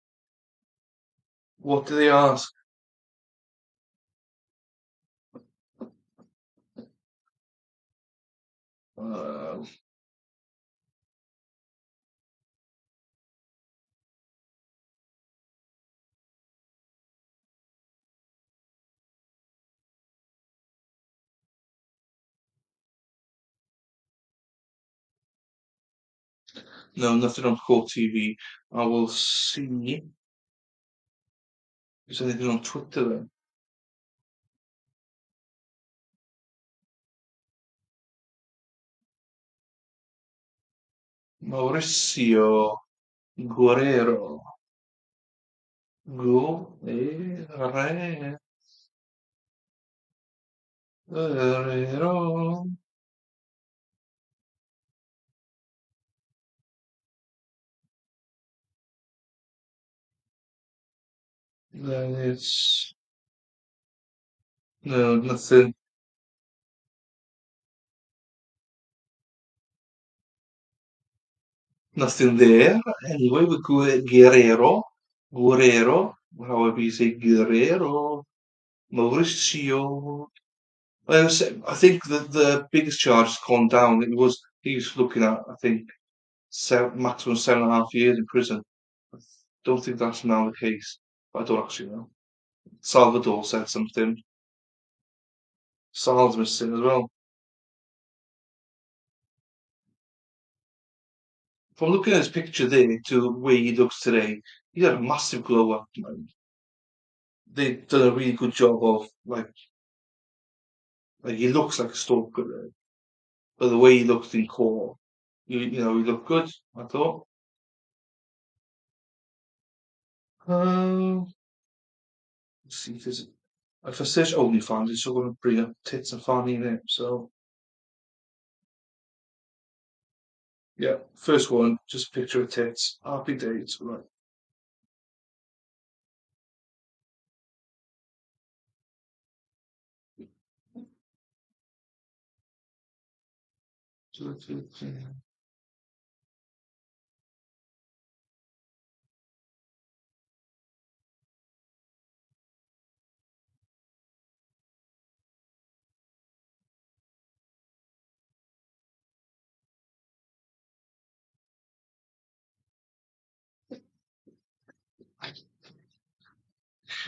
What did they ask? Uh, no, nothing on Core TV. I will see if there's anything on Twitter then. Mauricio Guerrero. Guerrero. Guerrero. Then it's no nothing. Nothing there. Anyway, with Guerrero. Guerrero. However you say Guerrero. Mauricio. I think that the biggest charge has gone down. He was looking at, I think, maximum 7.5 years in prison. I don't think that's now the case. I don't actually know. Salvador said something. Sal's missing as well. From looking at his picture there to where he looks today, he had a massive glow up. Man. They've done a really good job of like he looks like a stalker, right? But the way he looks in court, he looked good. I thought. Let's see if I search OnlyFans, it's still going to bring up tits and fanny in it. So yeah, first one, just a picture of tits. Happy days, right?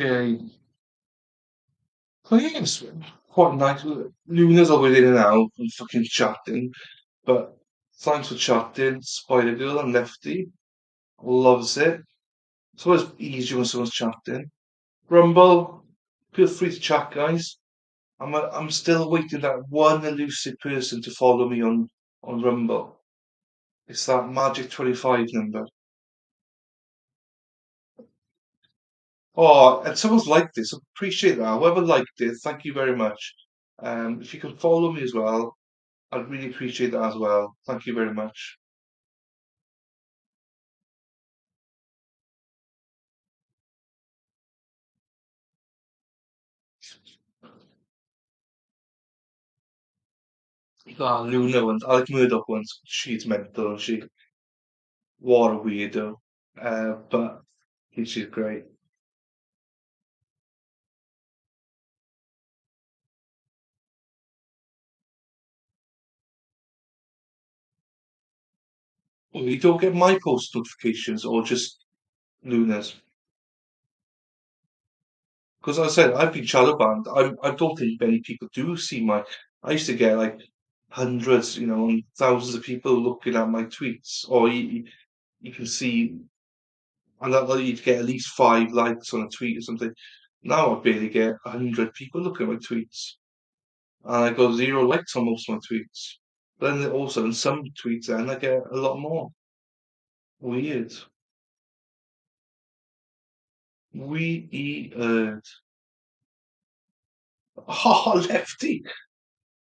Okay. Oh, yes, quite nice. Luna's always in and out and fucking chatting, but thanks for chatting. Spider Girl and Lefty loves it. It's always easier when someone's chatting. Rumble, feel free to chat, guys. I'm still waiting that one elusive person to follow me on Rumble. It's that magic 25 number. Oh, and someone's liked this. Appreciate that. Whoever liked it, thank you very much. If you can follow me as well, I'd really appreciate that as well. Thank you very much. Ah, Luna ones. I like Murdoch ones. She's mental. What a weirdo. But she's great. Well, you don't get my post notifications or just Luna's. Because I said I've been shadow banned. I don't think many people do see my. I used to get like hundreds, and thousands of people looking at my tweets, or you can see, and that you'd get at least 5 likes on a tweet or something. Now I barely get 100 people looking at my tweets, and I got 0 likes on most of my tweets. But then also in some tweets, then I get a lot more. Weird. Weird. Oh, Lefty!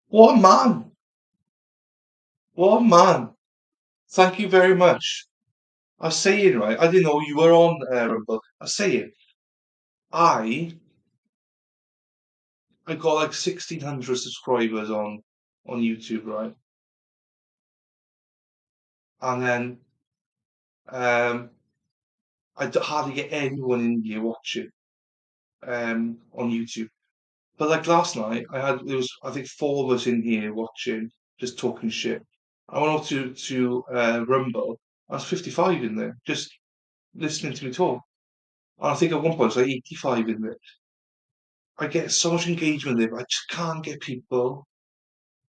What a man! What a man! Thank you very much. I was saying, right, I didn't know you were on Rumble. I was saying, I I got like 1,600 subscribers on YouTube, right? And then hardly get anyone in here watching on YouTube. But like last night, there was I think 4 of us in here watching, just talking shit. I went off to Rumble. I was 55 in there, just listening to me talk. And I think at one point it was like 85 in there. I get so much engagement there, but I just can't get people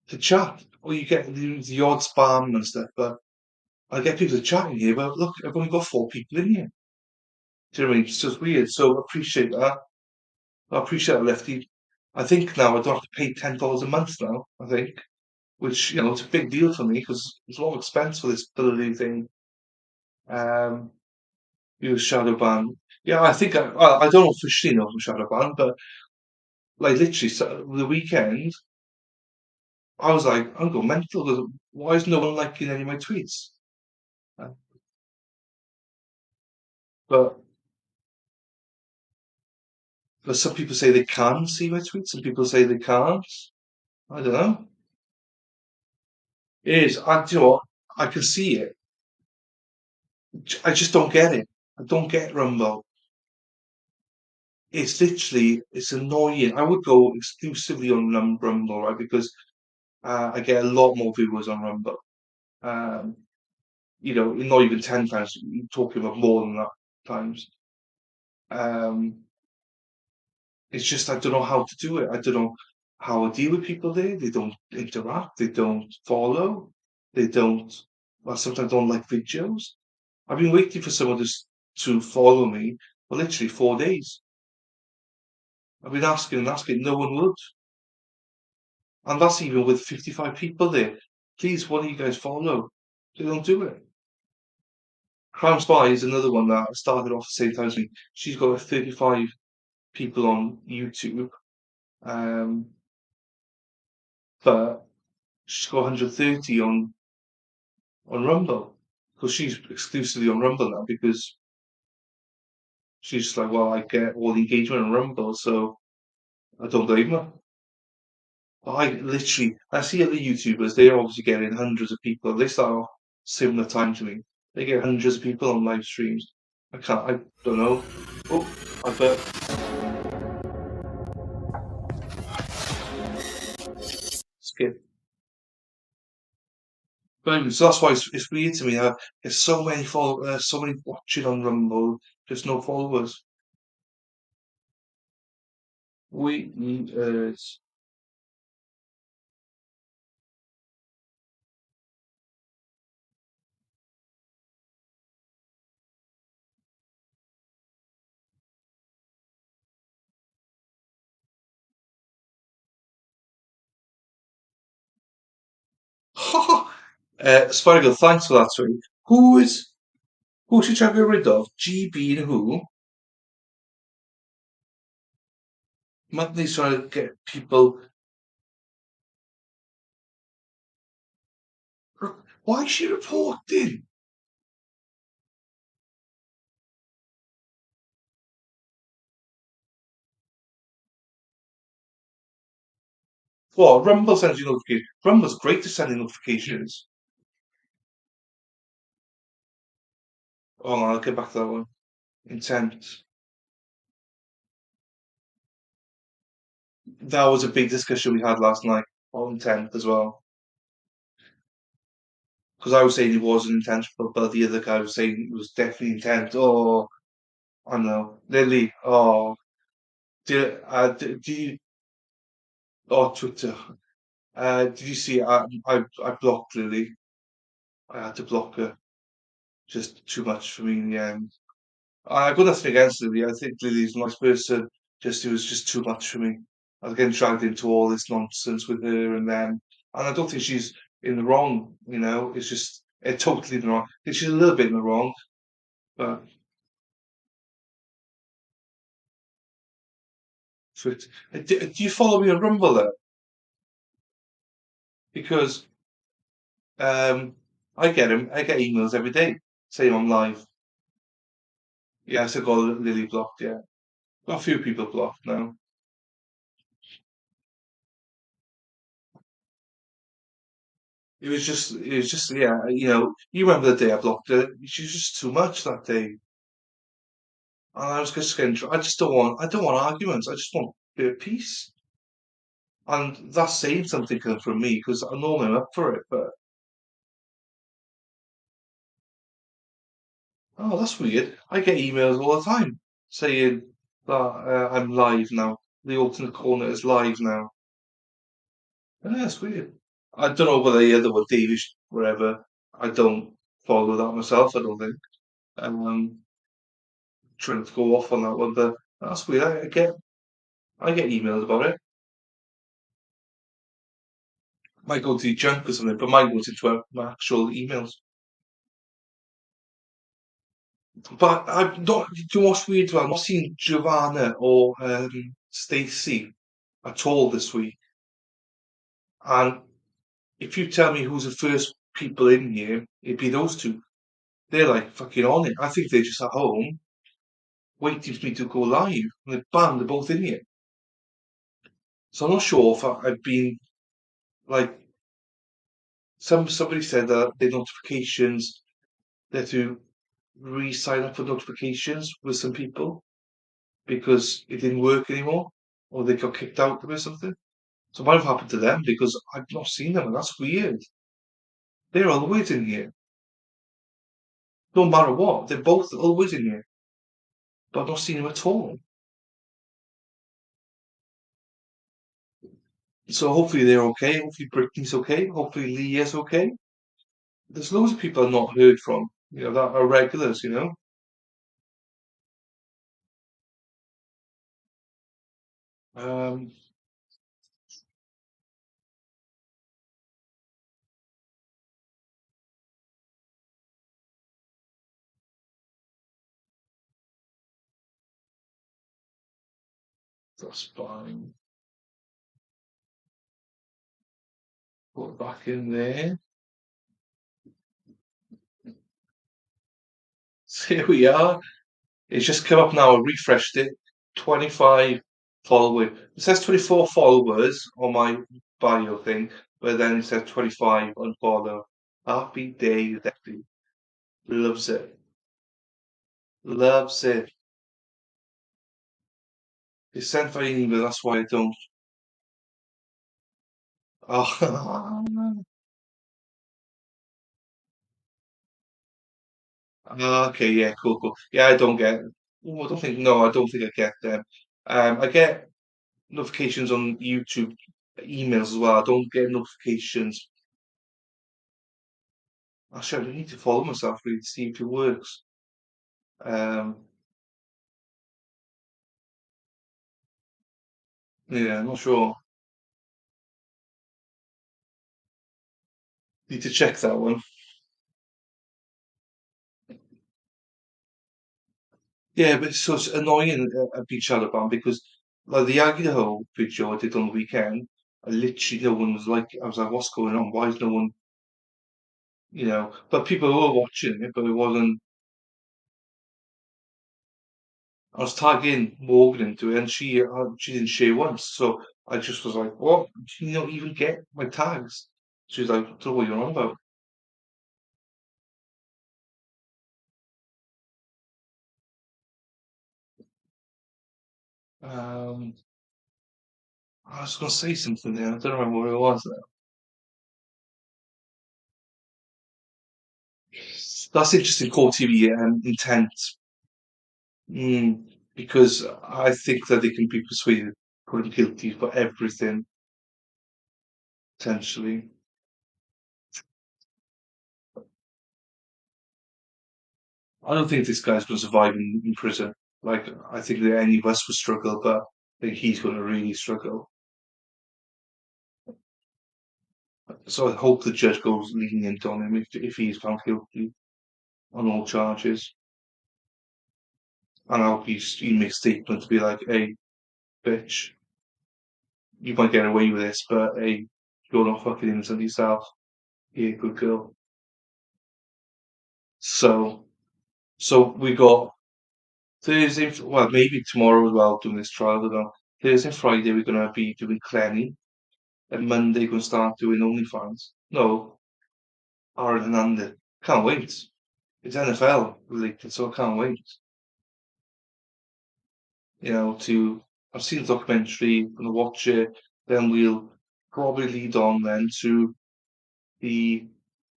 to chat. Or you get the odd spam and stuff, but I get people to chat in here. But look, I've only got 4 people in here. Do you know what I mean? It's just weird. So I appreciate that. I appreciate that, Lefty. I think now I don't have to pay $10 a month now. I think, which it's a big deal for me because it's a lot of expense for this bloody thing. Um, use shadow ban. Yeah, I think I don't officially know from shadow ban, but like literally the weekend, I was like, I'm going mental. 'Cause why is no one liking any of my tweets? Uh, But some people say they can see my tweets, some people say they can't. I don't know. It is. Do you know what? I can see it. I just don't get it. I don't get Rumble. It's annoying. I would go exclusively on Rumble, right? Because I get a lot more viewers on Rumble. Um, not even 10 times. You're talking about more than that times. Um, it's just I don't know how to do it. I don't know. how I deal with people there. They don't interact. They don't follow. They don't. Well, sometimes don't like videos. I've been waiting for someone to follow me for literally 4 days. I've been asking and asking. No one would. And that's even with 55 people there. Please, one of you guys follow. They don't do it. Crime Spy is another one that started off the same time as me. She's got like 35 people on YouTube, um, but she's got 130 on Rumble because she's exclusively on Rumble now because she's just like, well, I get all the engagement on Rumble, so I don't blame her. But I see other YouTubers, they're obviously getting hundreds of people. They start off similar time to me. They get hundreds of people on live streams. I don't know. Oh, I bet. Skip. But so that's why it's weird to me that there's so many watching on Rumble, just no followers. Weird. Spider, thanks for that, sorry. Who should I get rid of? GB and who? Monthly's trying to get people. Why is she reporting? What? Rumble sends you notifications. Rumble's great to sending notifications. Oh, no, I'll get back to that one. Intent. That was a big discussion we had last night on intent as well. Because I was saying it wasn't intentional, but the other guy was saying it was definitely intent. Oh, I know. Lily, oh, do you, oh, Twitter. Did you see, I blocked Lily. I had to block her. Just too much for me in the end. I've got nothing against Lily. I think Lily's a nice person. Just it was just too much for me. I was getting dragged into all this nonsense with her and them. And I don't think she's in the wrong, you know. It's just totally in the wrong. I think she's a little bit in the wrong, but so do you follow me on Rumble though? Because um, I get emails every day saying I'm live. Yeah, I still got Lily blocked. Yeah, got a few people blocked now. It was just, yeah, you know, you remember the day I blocked her? She was just too much that day. And I was just getting, I don't want arguments. I just want a bit of peace. And that's saying something coming from me because I normally I'm up for it. But, oh, that's weird. I get emails all the time saying that I'm live now. The alternate corner is live now. Yeah, that's weird. I don't know whether the other one, Davish, wherever. I don't follow that myself, I don't think. Um, trying to go off on that one, but that's weird. I get emails about it. Might go to the junk or something, but mine goes into my actual emails. But I've not. Do you know what's weird? Well, I've not seen Giovanna or Stacey at all this week. And if you tell me who's the first people in here, it'd be those two. They're like fucking on it. I think they're just at home waiting for me to go live. And then bam, they're both in here. So I'm not sure if I've been like somebody said that their notifications they have to re-sign up for notifications with some people because it didn't work anymore or they got kicked out of it or something. So it might have happened to them because I've not seen them and that's weird. They're always in here. No matter what. They're both always in here. But I've not seen them at all. So hopefully they're okay. Hopefully Brittany's okay. Hopefully Leah's okay. There's loads of people I've not heard from, that are regulars. Um, that's fine. Put it back in there. So here we are. It's just come up now. I refreshed it. 25 followers. It says 24 followers on my bio thing, but then it says 25 unfollow. Happy day, Deputy. Loves it. Loves it. It's sent by email, that's why I don't. Oh, okay, yeah, cool, cool. Yeah, I don't get. Oh, I don't think. No, I don't think I get them. I get notifications on YouTube emails as well. I don't get notifications. Actually, I need to follow myself really to see if it works. Um, yeah, I'm not sure. Need to check that one. Yeah, but it's such annoying at Beach Alabama because like the Idaho video I did on the weekend, I literally no one was like, I was like, what's going on? Why is no one? But people were watching it, but it wasn't. I was tagging Morgan into it, and she didn't share once. So I just was like, "What? Do you not even get my tags?" She was like, "I don't know what you're on about." Um, I was going to say something there. I don't remember what it was now. That's interesting. Core TV intent, mm, because I think that they can be persuaded, put them guilty for everything potentially. I don't think this guy's going to survive in prison. Like I think that any of us would struggle, but I think he's going to really struggle. So I hope the judge goes lenient on him if he is found guilty on all charges. And I hope he makes a statement to be like, hey, bitch, you might get away with this, but hey, you're not fucking innocent yourself. You're a good girl. So, so we got Thursday, well, maybe tomorrow as well, doing this trial. I don't know. Thursday and Friday, we're going to be doing Clenny. And Monday, we're going to start doing OnlyFans. No, Aaron and Andy. Can't wait. It's NFL related, so I can't wait. To I've seen the documentary, gonna watch it, then we'll probably lead on then to the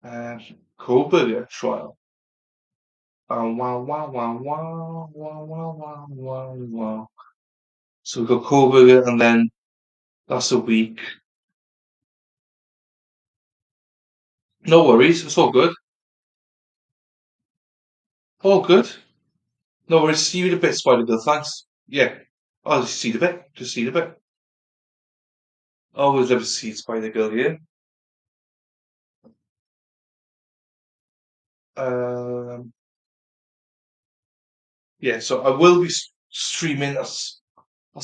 uh, Coburger trial. Wow, wow, wow, wow, wow, wow, wow, wow, wow. So we've got Coburger, and then that's a week. No worries, it's all good. All good. No worries. See you in a bit, Spider Girl. Thanks. Yeah. I'll just see you in a bit. Just see you in a bit. Always love to see Spider Girl here. Um, yeah, so I will be streaming. That's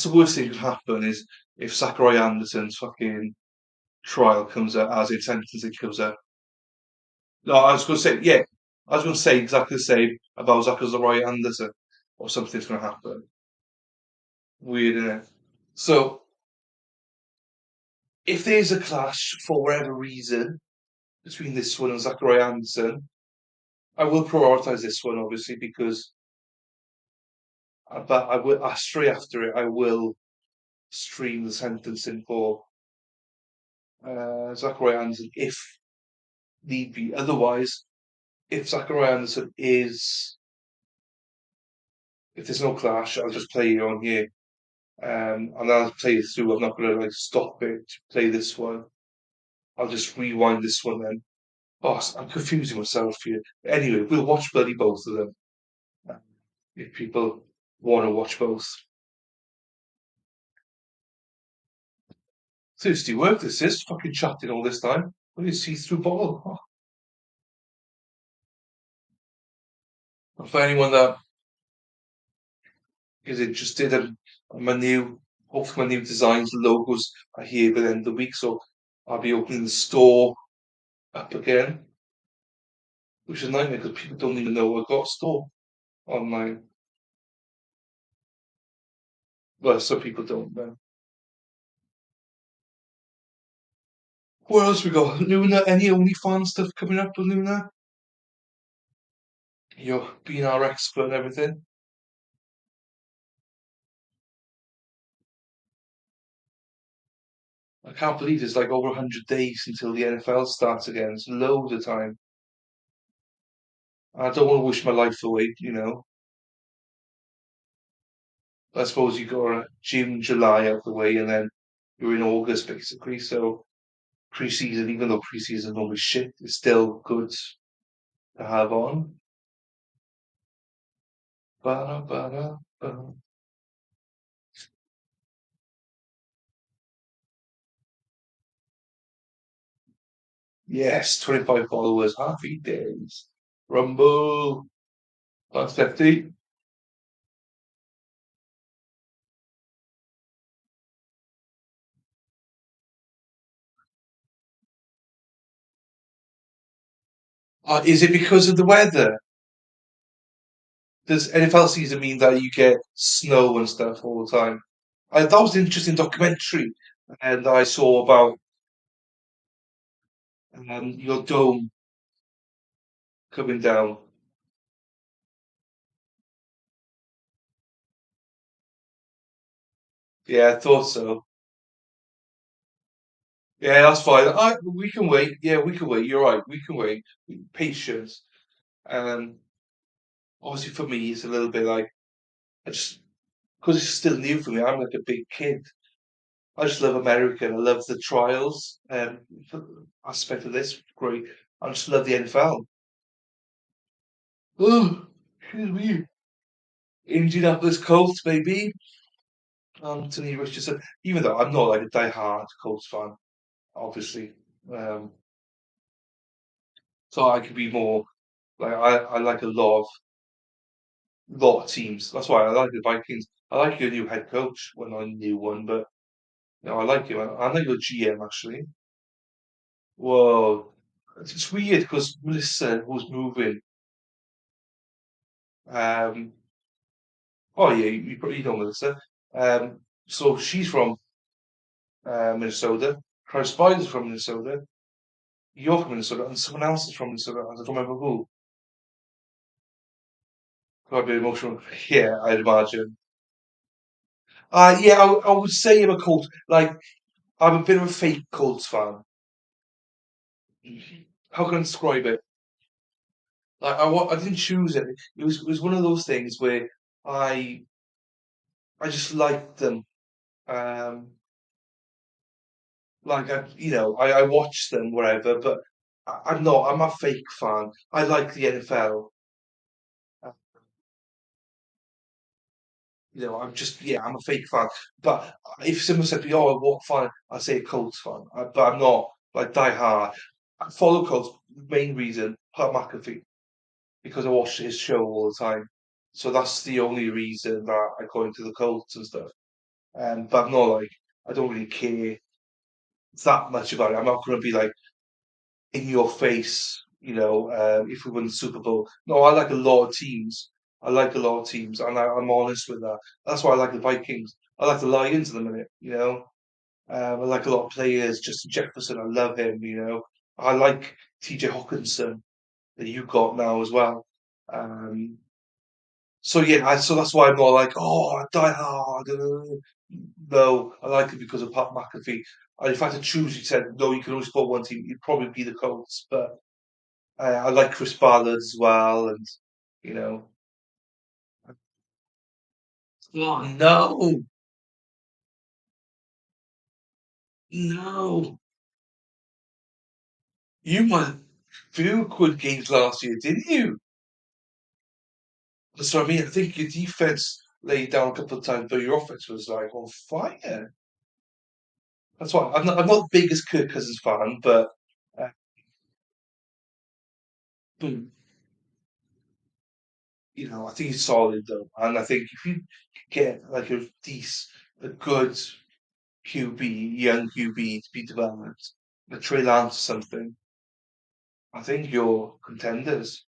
the worst thing that could happen is if Zachariah Anderson's fucking trial comes out as in sentencing comes out. No, I was going to say, yeah, I was going to say exactly the same about Zachariah Anderson, or something's going to happen. Weird, isn't it? So, if there's a clash for whatever reason between this one and Zachariah Anderson, I will prioritize this one, obviously, because, but I will, straight after it, I will stream the sentencing for Zachariah Anderson if need be. Otherwise, if Zachariah Anderson is, if there's no clash, I'll just play it on here. And I'll play it through. I'm not gonna like stop it to play this one. I'll just rewind this one then. Oh, I'm confusing myself here. Anyway, we'll watch bloody both of them uh, if people want to watch both. Thirsty work this is. Fucking chatting all this time. What do you see through bottle? Oh. For anyone that is interested in my new, hopefully my new designs, logos are here by the end of the week, so I'll be opening the store up again, which is a nightmare because people don't even know I've got a store online. Well, some people don't know. What else we got? Luna, any OnlyFans stuff coming up with Luna? You're being our expert and everything. I can't believe it's like over 100 days until the NFL starts again. It's loads of time. I don't want to wish my life away, you know. I suppose you got June, July out the way, and then you're in August basically. So pre-season, even though pre-season is always shit, it's still good to have on. Ba-da, ba-da, ba. Yes, 25 followers, happy days. Rumble. That's 50. Is it because of the weather? Does NFL season mean that you get snow and stuff all the time? That was an interesting documentary, and I saw about your dome coming down. Yeah, I thought so. Yeah, that's fine. We can wait. Yeah, we can wait. You're right. We can wait. Patience. Um, Obviously for me, it's a little bit like I just because it's still new for me. I'm like a big kid. I just love America. And I love the trials aspect of this. Great. I just love the NFL. Oh, excuse me. Indianapolis Colts, baby. Anthony Richardson. Even though I'm not like a die-hard Colts fan, obviously. Um, so I could be more like I like a lot of teams. That's why I like the Vikings. I like your new head coach when I knew one, but I like him. I like your GM actually. Whoa, it's weird because Melissa was moving. Um, oh yeah, you probably know Melissa. So she's from Minnesota. Her Spider's from Minnesota. You're from Minnesota, and someone else is from Minnesota. I don't remember who. Quite a bit emotional. Yeah, I'd imagine. Yeah, I would say I'm a Colts. Like, I'm a bit of a fake Colts fan. How can I describe it? Like, I didn't choose it. It was one of those things where I I just liked them. Um, like I watched them wherever, but I'm not. I'm a fake fan. I like the NFL. I'm just, yeah, I'm a fake fan. But if someone said to me, "Oh, what fan?" I'd say a Colts fan. But I'm not like die hard. I follow Colts. Main reason, Pat McAfee, because I watch his show all the time. So that's the only reason that I go into the Colts and stuff. But I'm not like I don't really care that much about it. I'm not going to be like in your face, if we win the Super Bowl. No, I like a lot of teams. I like a lot of teams, and I'm honest with that. That's why I like the Vikings. I like the Lions in a minute. I like a lot of players. Justin Jefferson, I love him. I like TJ Hawkinson that you got now as well. Um, so yeah, so that's why I'm not like, oh, I die hard. No, I like it because of Pat McAfee. And if I had to choose, he said, no, you can only support one team. You'd probably be the Colts, but I like Chris Ballard as well, and you know, oh no, No, you won few good games last year, didn't you? That's what I mean. I think your defense laid down a couple of times, but your offense was like on fire. That's why I'm not the biggest Kirk Cousins fan, uh, but I think he's solid though, and I think if you get like a good QB, young QB to be developed, a Trey Lance or something, I think you're contenders.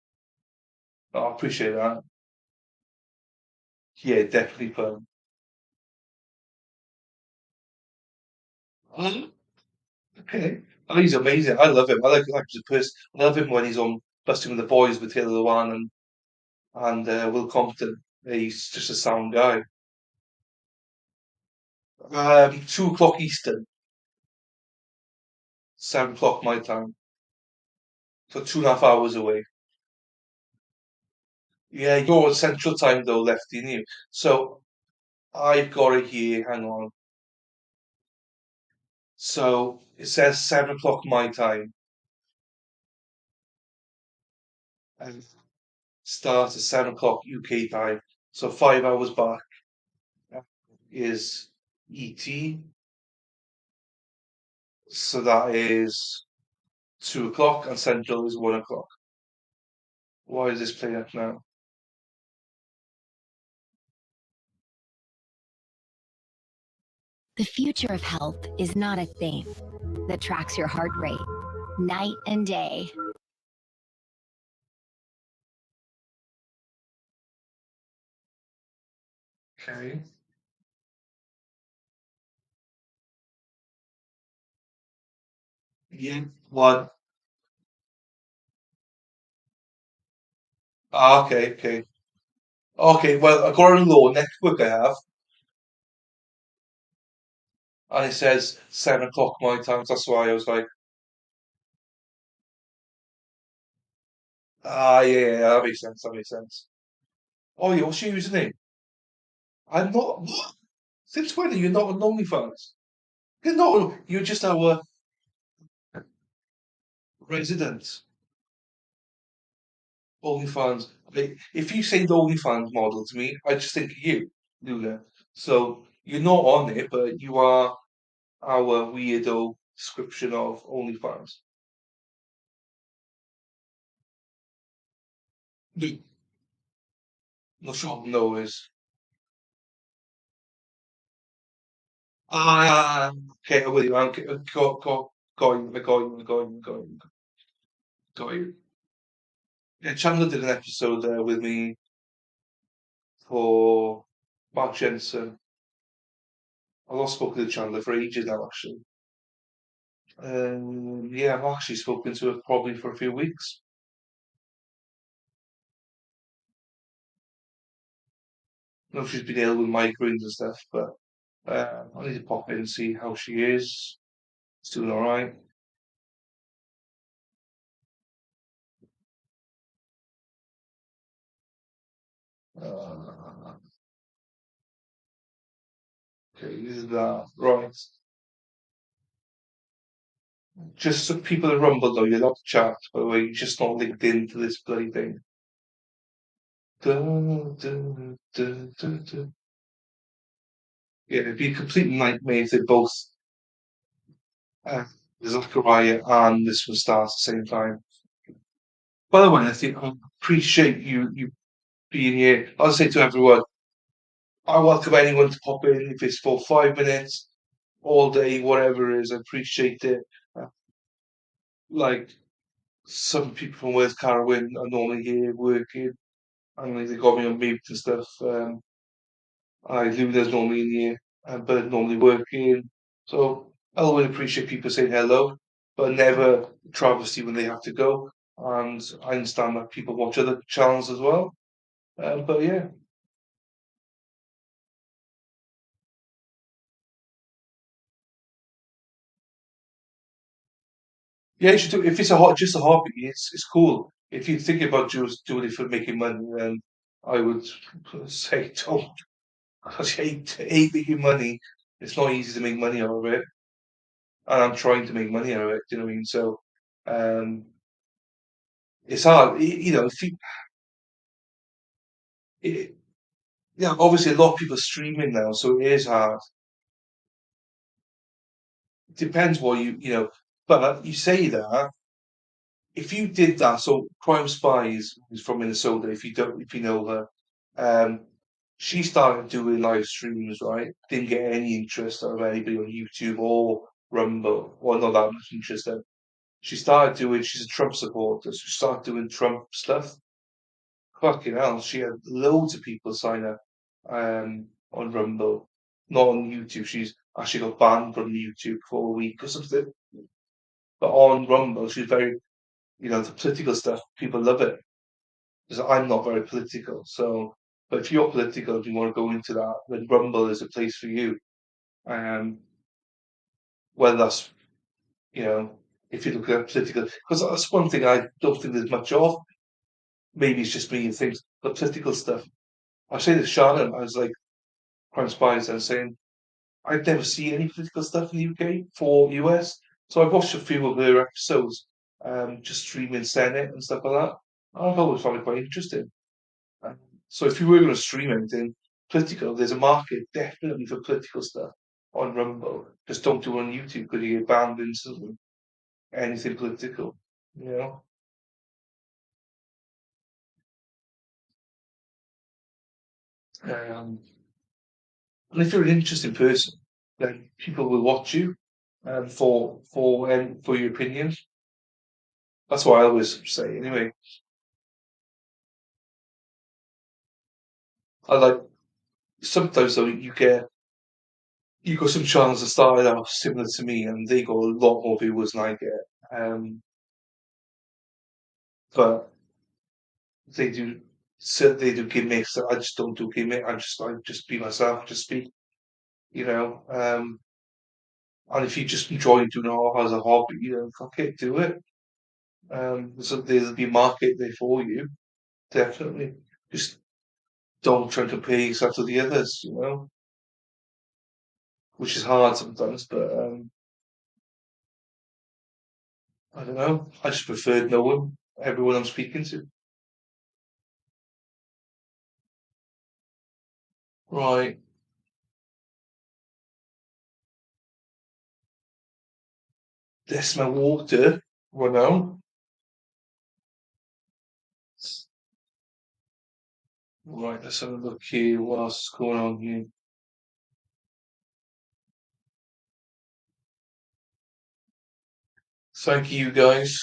I appreciate that. Yeah, definitely fun. Oh, okay. Oh, he's amazing. I love him. I like him as a person. I love him when he's on Busting with the Boys with Taylor Lewan and Will Compton. He's just a sound guy. 2 o'clock Eastern, 7 o'clock my time. So 2.5 hours away. Yeah, you're on Central Time though, lefty, you? So I've got it here. Hang on. So it says 7 o'clock my time and starts at 7 o'clock UK time. So 5 hours back is ET. So that is 2 o'clock and Central is 1 o'clock. Why is this playing up now? The future of health is not a thing that tracks your heart rate night and day. Okay. Yeah. What? Okay, okay. Okay, well, I got a law next book I have, and it says 7 o'clock my time. That's why I was like, yeah, yeah, that makes sense. That makes sense. Oh, yeah, what's your username? I'm not. What? Since when are you not on OnlyFans? You're just our resident OnlyFans. Like, if you say the OnlyFans model to me, I just think of you, Luna. So you're not on it, but you are our weirdo description of OnlyFans. No, not sure no is. Okay, I'm with you. Got you. Yeah, Chandler did an episode with me for Mark Jensen. I've not spoken to Chandler for ages now, actually. Yeah, I've actually spoken to her probably for a few weeks. I know she's been ill with migraines and stuff, but I need to pop in and see how she is. She's doing all right. Uh, okay, this is that. Right. Just so people in Rumble though, you're not chat, by the way, you're just not linked into this bloody thing. Dun, dun, dun, dun, dun. Yeah, it'd be a complete nightmare if they both uh, Zachariah and this one start at the same time. By the way, I think I appreciate you being here. I'll say to everyone, I welcome anyone to pop in if it's for 5 minutes, all day, whatever it is. I appreciate it. Uh, like some people from West Carwin are normally here working, and like, they got me on mute and stuff. I Luna's normally in here, but normally working. So I always appreciate people saying hello, but never travesty when they have to go. And I understand that people watch other channels as well. But yeah, yeah, you should do. If it's just a hobby, it's cool. If you think about just doing it for making money, then I would say don't. I hate making money. It's not easy to make money out of it. and I'm trying to make money out of it. Do you know what I mean? So um, it's hard. You know, if you, it, yeah, obviously a lot of people are streaming now, so it is hard. It depends what you know. But you say that if you did that, so Crime Spies is from Minnesota. If you know her, um, she started doing live streams, right? Didn't get any interest out of anybody on YouTube or Rumble, or not that much interest. Then she started doing. She's a Trump supporter, so she started doing Trump stuff. Fucking hell, she had loads of people sign up on Rumble, not on YouTube. She's actually got banned from YouTube for a week or something. But on Rumble, she's very, you know, the political stuff. People love it because I'm not very political. So, but if you're political and you want to go into that, then Rumble is a place for you. Um, whether that's, you know, if you look at political, because that's one thing I don't think there's much of. Maybe it's just me and things, the political stuff. I say to Shannon, I was like, Crime Spies, and saying, I'd never seen any political stuff in the UK for US. So I've watched a few of her episodes, just streaming Senate and stuff like that. I've always found it quite interesting. Um, so if you were going to stream anything political, there's a market definitely for political stuff on Rumble. Just don't do it on YouTube because you get banned instantly. Anything political, you know. Um, and if you're an interesting person, then people will watch you for your opinions. That's what I always say. Anyway, I like sometimes though you got some channels that started out similar to me and they got a lot more viewers than I get. But they do they do gimmicks that I just don't do gimmick. I just be myself, just speak, you know. And if you just enjoy doing it as a hobby, you know, fuck it, do it. So there'll be a market there for you, definitely. Just don't try to compare yourself to the others, you know, which is hard sometimes, but I don't know. I just prefer knowing everyone I'm speaking to. Right. That's my water run out. Right, let's have a look here. What else is going on here? Thank you, guys.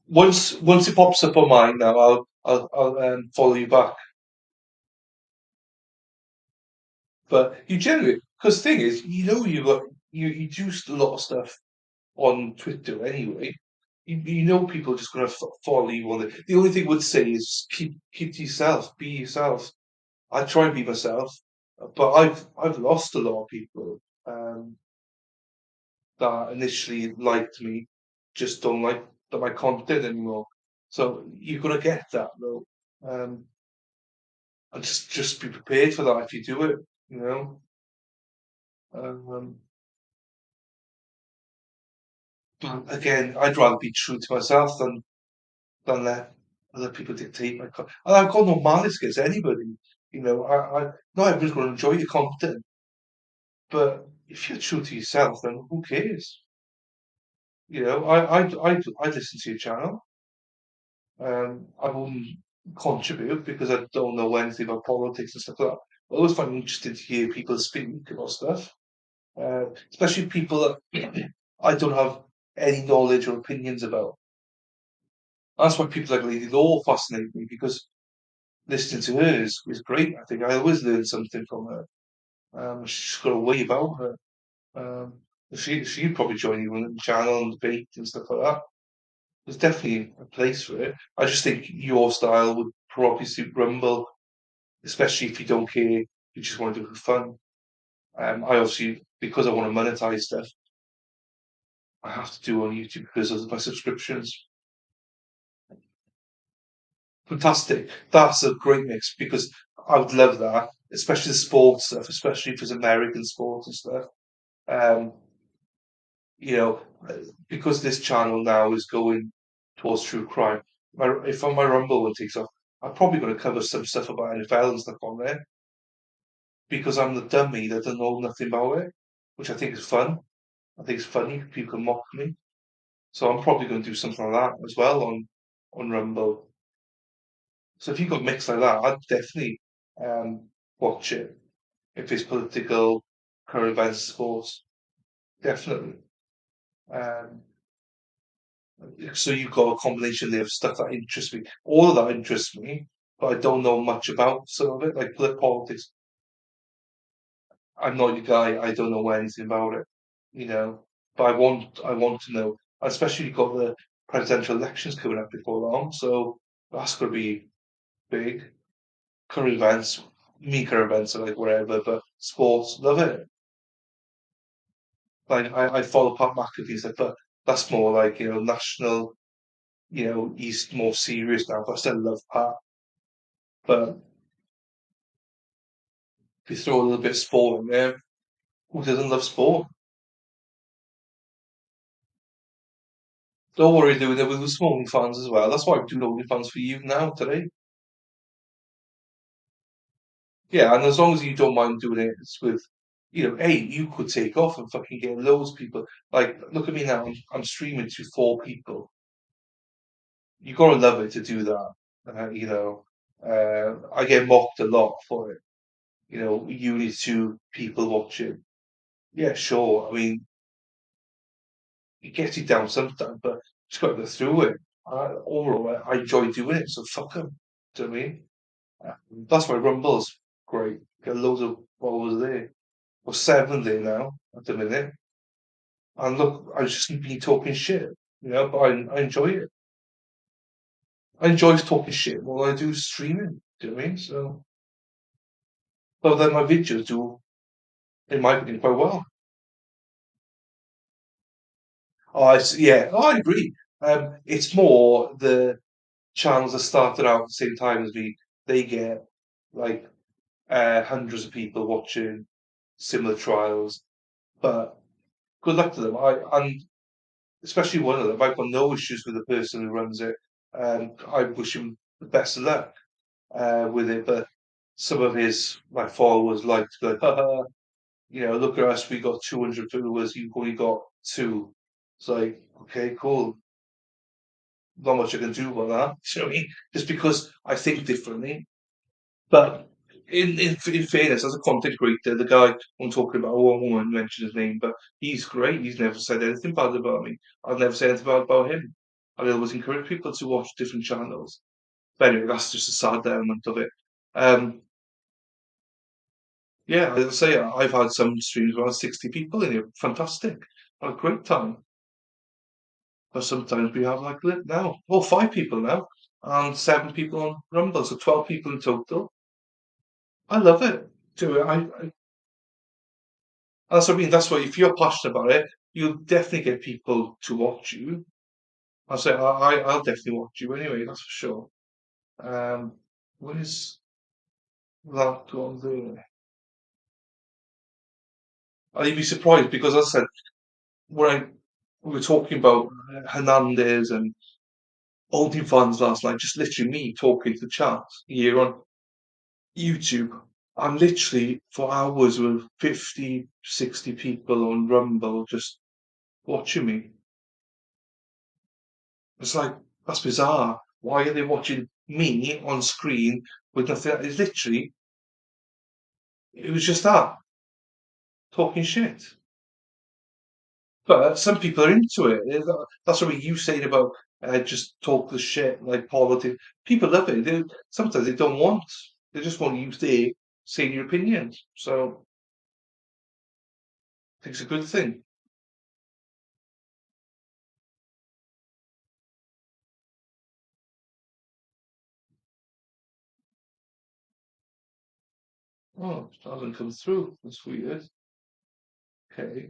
Once it pops up on mine now, I'll follow you back. But you generally, because the thing is, you know, you do a lot of stuff on Twitter anyway. You know people are just going to follow you on it. The only thing I would say is keep to yourself, be yourself. I try and be myself, but I've lost a lot of people that initially liked me, just don't like my content anymore. So you're gonna get that though, and just be prepared for that if you do it. You know, um, but again, I'd rather be true to myself than let other people dictate my content. And I've got no malice against anybody. You know, I not everyone's going to enjoy your content, but if you're true to yourself, then who cares? You know, I listen to your channel. I wouldn't contribute because I don't know anything about politics and stuff like that. I always find it interesting to hear people speak about stuff, especially people that I don't have any knowledge or opinions about. That's why people like Lady Law fascinate me because listening to her is great. I think I always learn something from her. She's got a way about her. Um, she'd probably join you on the channel and debate and stuff like that. There's definitely a place for it. I just think your style would probably suit Rumble, especially if you don't care, you just want to do it for fun. I obviously, because I want to monetize stuff, I have to do it on YouTube because of my subscriptions. Fantastic. That's a great mix because I would love that. especially the sports stuff, especially if it's American sports and stuff. Um, you know, because this channel now is going towards true crime. If my Rumble one takes off, I'm probably going to cover some stuff about NFL and stuff on there because I'm the dummy that doesn't know nothing about it, which I think is fun. I think it's funny. People can mock me. So I'm probably going to do something like that as well on Rumble. So if you got mixed like that, I'd definitely watch it if it's political, current events, sports. Definitely. Um, so you've got a combination there of stuff that interests me. All of that interests me, but I don't know much about some of it, like politics. I'm not your guy. I don't know anything about it, you know. But I want to know. Especially you've got the presidential elections coming up before long, so that's going to be big. Current events, me current events are like wherever, but sports, love it. Like I follow Pat McAfee stuff, but that's more like national. He's more serious now, but I still love Pat. But if you throw a little bit of sport in there, who doesn't love sport? Don't worry, doing it with some OnlyFans as well. That's why I'm doing OnlyFans for you now today. Yeah, and as long as you don't mind doing it with, hey, you could take off and fucking get loads of people. Like, look at me now. I'm streaming to 4 people. You gotta love it to do that. I get mocked a lot for it. You need 2 people watching. Yeah, sure. I mean, it gets you down sometimes, but just got to go through it. Overall, I enjoy doing it, so fuck them. Do you know what I mean? That's why Rumble's great. Got loads of followers there. Well, 7 there now at the minute. And look, I just be talking shit, but I enjoy it. I enjoy talking shit while I do streaming. Do you know what I mean? So, but then my videos do, in my opinion, quite well. Yeah, I agree. It's more the channels that started out at the same time as me. They get like hundreds of people watching similar trials, but good luck to them. And especially one of them, I've got no issues with the person who runs it. I wish him the best of luck with it, but some of his followers like to go, haha, look at us, we got 200 followers, you've only got 2. It's like, okay, cool. Not much I can do about that. You know what I mean? Just because I think differently. But in fairness, as a content creator, the guy I'm talking about, I won't mention his name, but he's great. He's never said anything bad about me. I've never said anything bad about him. I always encourage people to watch different channels. But anyway, that's just a sad element of it. Um, yeah, as I say, I've had some streams around 60 people in here. Fantastic. Had a great time. But sometimes we have like now, 5 people now, and 7 people on Rumble, so 12 people in total. I love it. Do it. That's what I mean. That's why if you're passionate about it, you'll definitely get people to watch you. I'll definitely watch you anyway. That's for sure. Um, where's that gone there? You'd be surprised because as I said when we were talking about Hernandez and OnlyFans last night, just literally me talking to the chat here on YouTube. I'm literally for hours with 50, 60 people on Rumble just watching me. It's like, that's bizarre. Why are they watching me on screen with nothing? It's literally, it was just that, talking shit. But some people are into it. That's what you saying about just talk the shit, like politics. People love it. Sometimes they don't want, they just want you there saying your opinions. So I think it's a good thing. Oh, it hasn't come through. That's weird. Okay.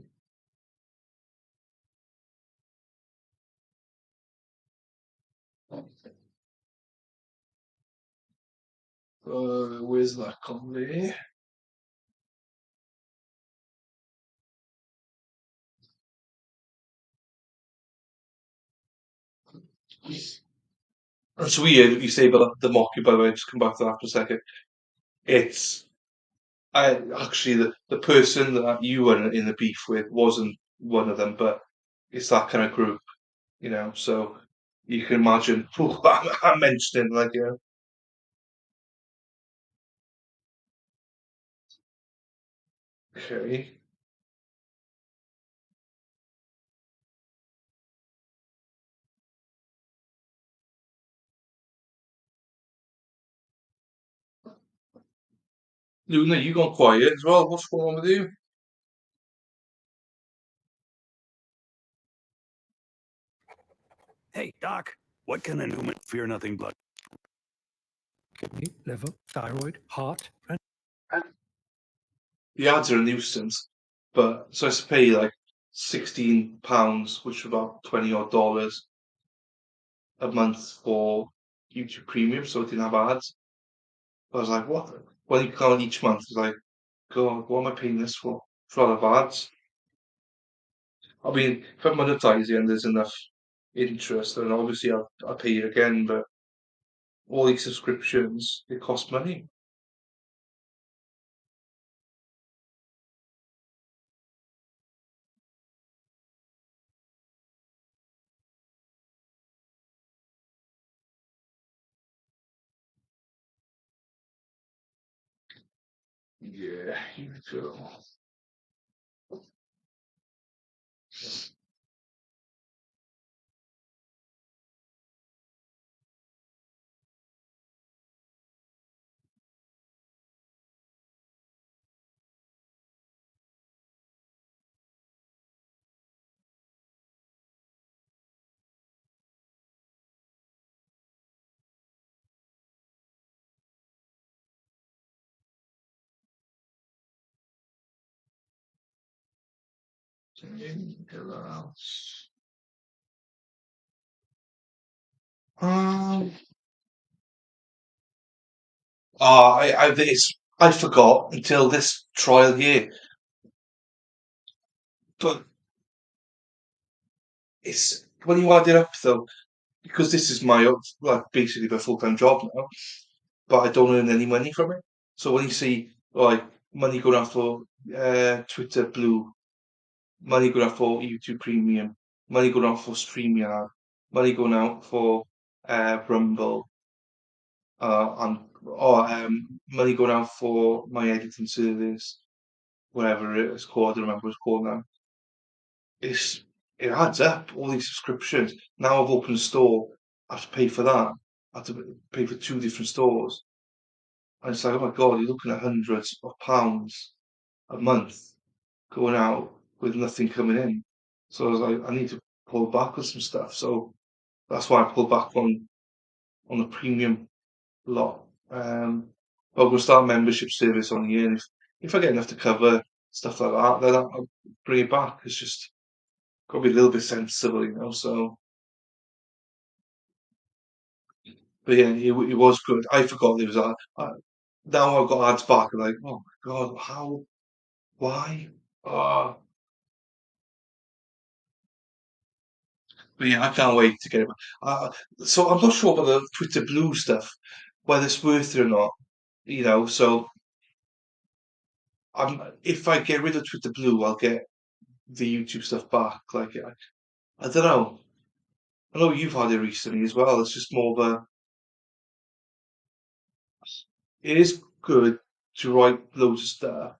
Where's that gone there? It's weird what you say about the mocking, by the way, just come back to that for a second. It's I actually the person that you were in the beef with wasn't one of them, but it's that kind of group, so you can imagine who I'm mentioning, like, okay. Luna, you gone quiet as well. What's going on with you? Hey, Doc, what can a Newman fear nothing blood? Kidney, liver, thyroid, heart, and The ads are a nuisance, but so I have to pay like £16, which is about 20 odd dollars a month for YouTube Premium, so it didn't have ads. I was like, what? When you come each month, it's like, God, what am I paying this for? For a lot of ads. I mean, if I monetize it and there's enough interest, then obviously I'll pay it again, but all these subscriptions, they cost money. Yeah, you too. Anything else? Um, I forgot until this trial here, but it's when you add it up though, because this is like basically my full-time job now, but I don't earn any money from it. So when you see like money going out for Twitter Blue, money going out for YouTube Premium, money going out for StreamYard, money going out for Rumble, money going out for my editing service, whatever it is called, I don't remember what it's called now. It's it adds up, all these subscriptions. Now I've opened a store, I have to pay for that. I have to pay for two different stores. And it's like, oh my God, you're looking at hundreds of pounds a month going out with nothing coming in. So I was like, I need to pull back on some stuff. So that's why I pulled back on the premium lot. But we'll start a membership service on here. And if I get enough to cover stuff like that, then I'll bring it back. It's just got to be a little bit sensible. So, but yeah, it was good. I forgot there was that. Now I've got ads back. I'm like, oh my God, how? Why? Ah, but yeah, I can't wait to get it back. So I'm not sure about the Twitter Blue stuff, whether it's worth it or not. So if I get rid of Twitter Blue, I'll get the YouTube stuff back. Like I don't know. I know you've had it recently as well. It's just more of a. It is good to write loads of stuff,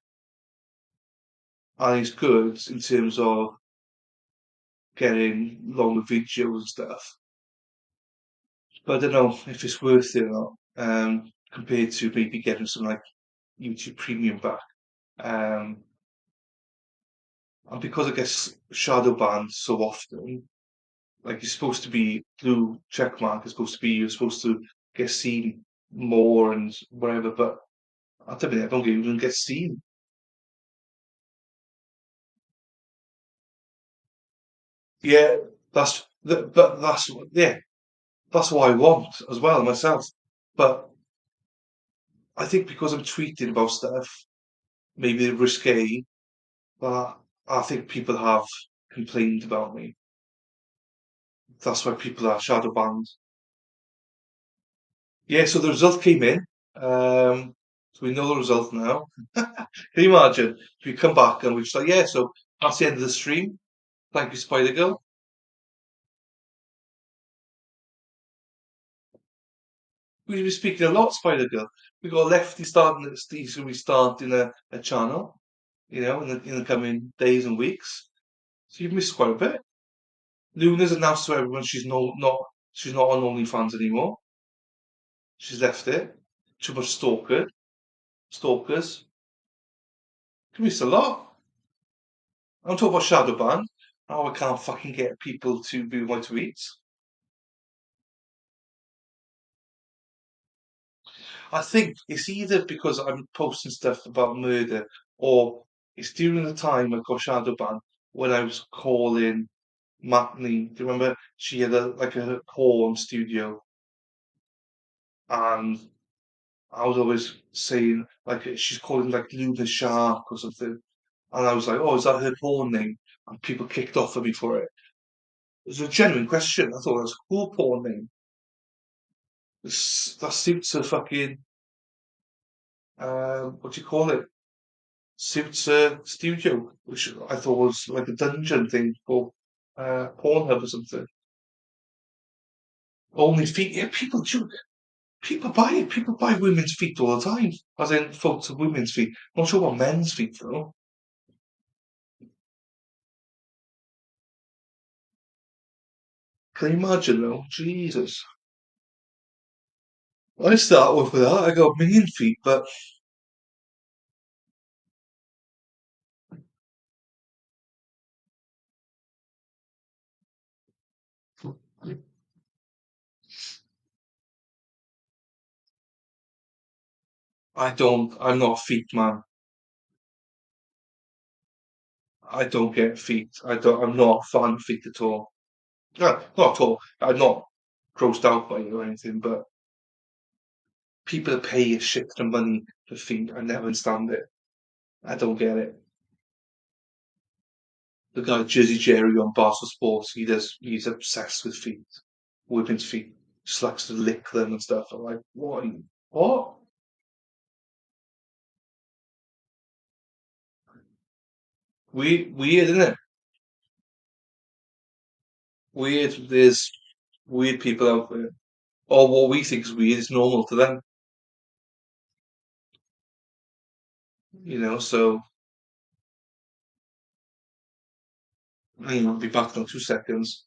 and it's good in terms of getting longer videos and stuff. But I don't know if it's worth it or not. Compared to maybe getting some like YouTube Premium back. Um, and because I guess shadow banned so often, like you're supposed to be blue check mark is supposed to be you're supposed to get seen more and whatever, but I don't think I don't even get seen. Yeah, but that's what I want as well myself. But I think because I'm tweeting about stuff, maybe risque, but I think people have complained about me. That's why people are shadow banned. Yeah, so the result came in. So we know the result now. Can you imagine if we come back and we're just like, yeah, so that's the end of the stream. Thank you, Spider Girl. We've been speaking a lot, Spider Girl. We got Lefty starting. He's going to be starting a channel, in the coming days and weeks. So you've missed quite a bit. Luna's announced to everyone she's not on OnlyFans anymore. She's left it. Too much stalkers. You missed a lot. I'm talking about Shadowban. Now I can't fucking get people to view my tweets. I think it's either because I'm posting stuff about murder, or it's during the time I got Shadowban when I was calling Matney. Do you remember she had a porn studio, and I was always saying like she's calling like Luna Shark or something, and I was like, oh, is that her porn name? And people kicked off at me for it. It was a genuine question. I thought it was a cool porn name. That suits a fucking what do you call it? Suits a studio, which I thought was like a dungeon thing for Pornhub or something. Only feet. Yeah, people buy it. People buy women's feet all the time. As in photos of women's feet. Not sure about men's feet though. Can you imagine though? Jesus. I start off with that. I got a million feet, but I don't. I'm not a feet man. I don't get feet. I don't. I'm not a fan of feet at all. No, not at all. I'm not grossed out by it or anything, but people that pay a shit ton of money for feet, I never understand it. I don't get it. The guy Jersey Jerry on Barstool Sports, he's obsessed with feet, women's feet. Just likes to lick them and stuff. I'm like, what? What? Weird, isn't it? Weird. There's weird people out there. Or what we think is weird is normal to them. So I'll be back in 2 seconds.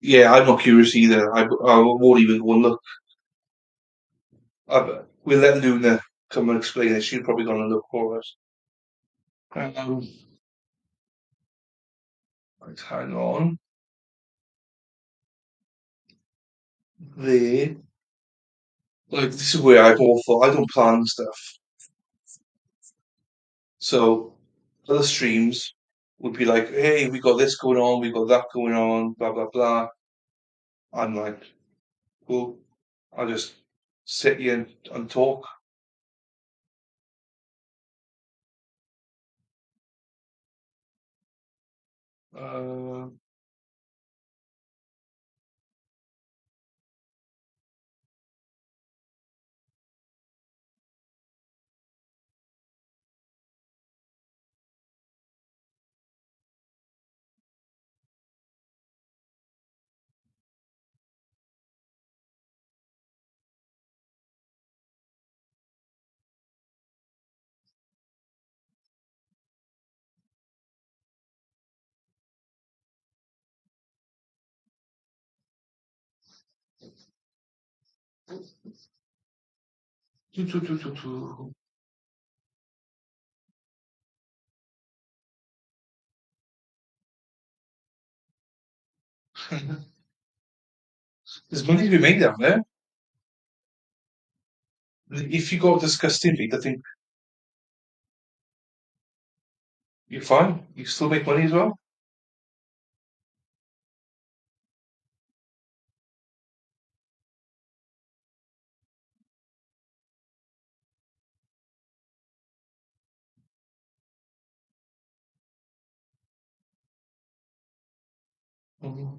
Yeah, I'm not curious either. I won't even go and look. We'll let Luna come and explain it. She's probably going to look for us. Um, right, hang on. There. Like, this is where I'm awful. I don't plan stuff. So, other streams would be like, hey, we got this going on, we got that going on, blah, blah, blah. I'm like, cool. I'll just sit here and talk. Uh, tu, tu, tu, tu, tu. There's money to be made down there. If you got disgusting feet, I think you're fine. You still make money as well. Mhm.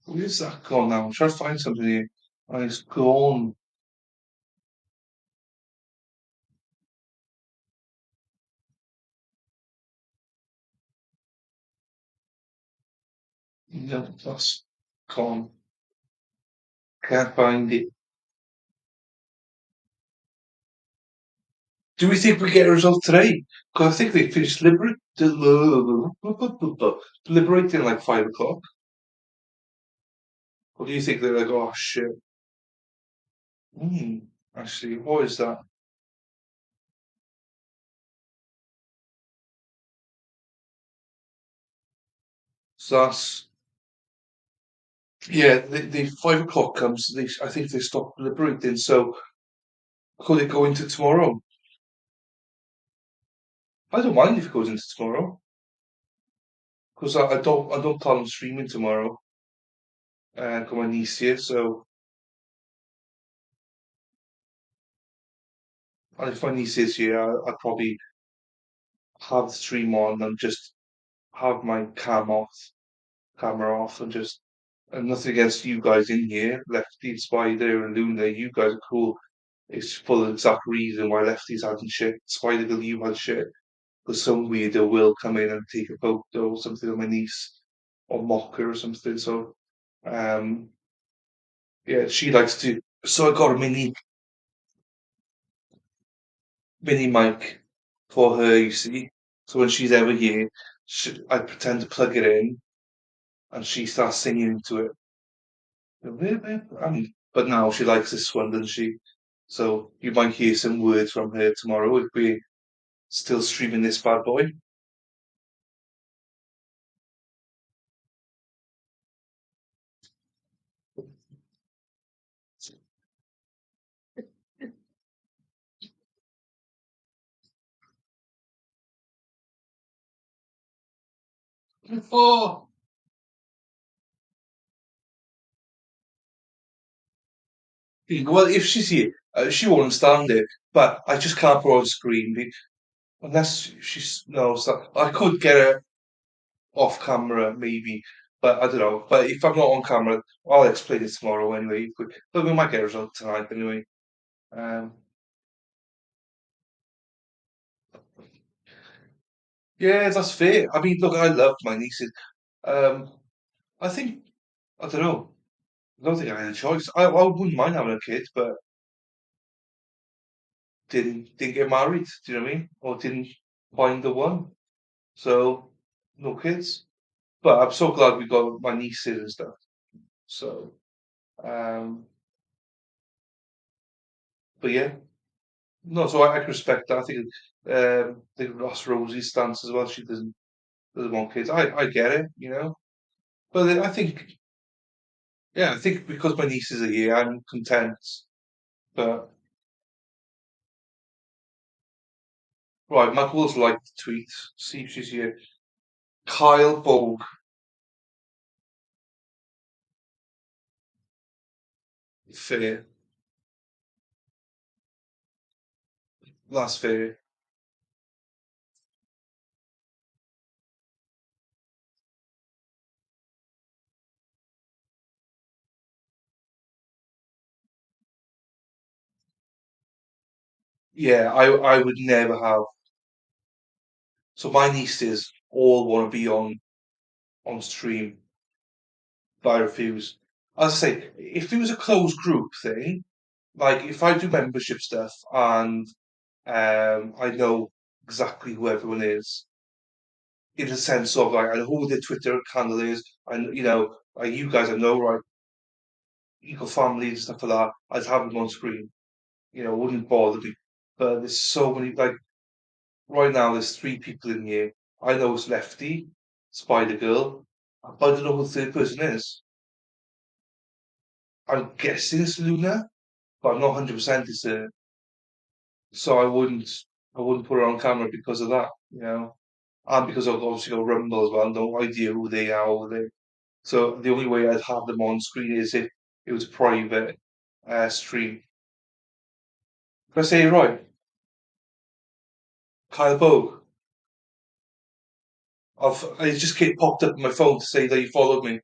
Where's that gone now? I'm trying to find something here. Oh, it's gone. No, that's gone. Can't find it. Do we think we get a result today? Because I think they finished deliberating like 5 o'clock. What do you think? They're like, oh shit. Hmm. Actually, what is that? So that's yeah. The 5 o'clock comes. I think they stop deliberating. So could it go into tomorrow? I don't mind if it goes into tomorrow because I don't plan on streaming tomorrow. Got my niece here, so and if my niece is here, I'll probably have the stream on and just have my camera off, and just and nothing against you guys in here, Lefty and Spider and Luna. You guys are cool. It's for the exact reason why Lefty's having shit. Spider Girl, you had shit. Because some weirdo will come in and take a photo or something of my niece or mock her or something. So, um, yeah, she likes to. So I got a mini mic for her, you see. So when she's ever here, I pretend to plug it in and she starts singing into it. But now she likes this one, doesn't she? So you might hear some words from her tomorrow if we're still streaming this bad boy. Oh, well, if she's here, she won't stand it. But I just can't put her on screen unless she's no. So I could get her off camera maybe, but I don't know. But if I'm not on camera, I'll explain it tomorrow anyway. But we might get a result tonight anyway. Um, yeah, that's fair. I mean, look, I love my nieces. Um, I think I don't know. I don't think I had a choice. I wouldn't mind having a kid, but didn't get married. Do you know what I mean? Or didn't find the one. So no kids. But I'm so glad we got my nieces and stuff. So um, but yeah, no. So I can respect that. I think Ross Rosie's stance as well. She doesn't want kids. I get it, you know. But then I think yeah, I think because my nieces are here, I'm content. But right, Matt Will's like the tweet. See if she's here. Kyle Bogue. Fair. That's fair. Yeah, I would never have. So my nieces all want to be on stream, but I refuse. As I say, if it was a closed group thing, like if I do membership stuff and I know exactly who everyone is, in the sense of like I know who their Twitter handle is, and like you guys I know, right, you got family and stuff like that. I'd have them on screen. It wouldn't bother me. But there's so many like right now there's three people in here. I know it's Lefty, Spider Girl, but I don't know who the third person is. I'm guessing it's Luna, but I'm not 100% it's her. So I wouldn't put her on camera because of that. And because I've obviously got Rumble as well, no idea who they are or they. So the only way I'd have them on screen is if it was a private stream. Can I say it right? Kyle Bogue. It just popped up on my phone to say that you followed me,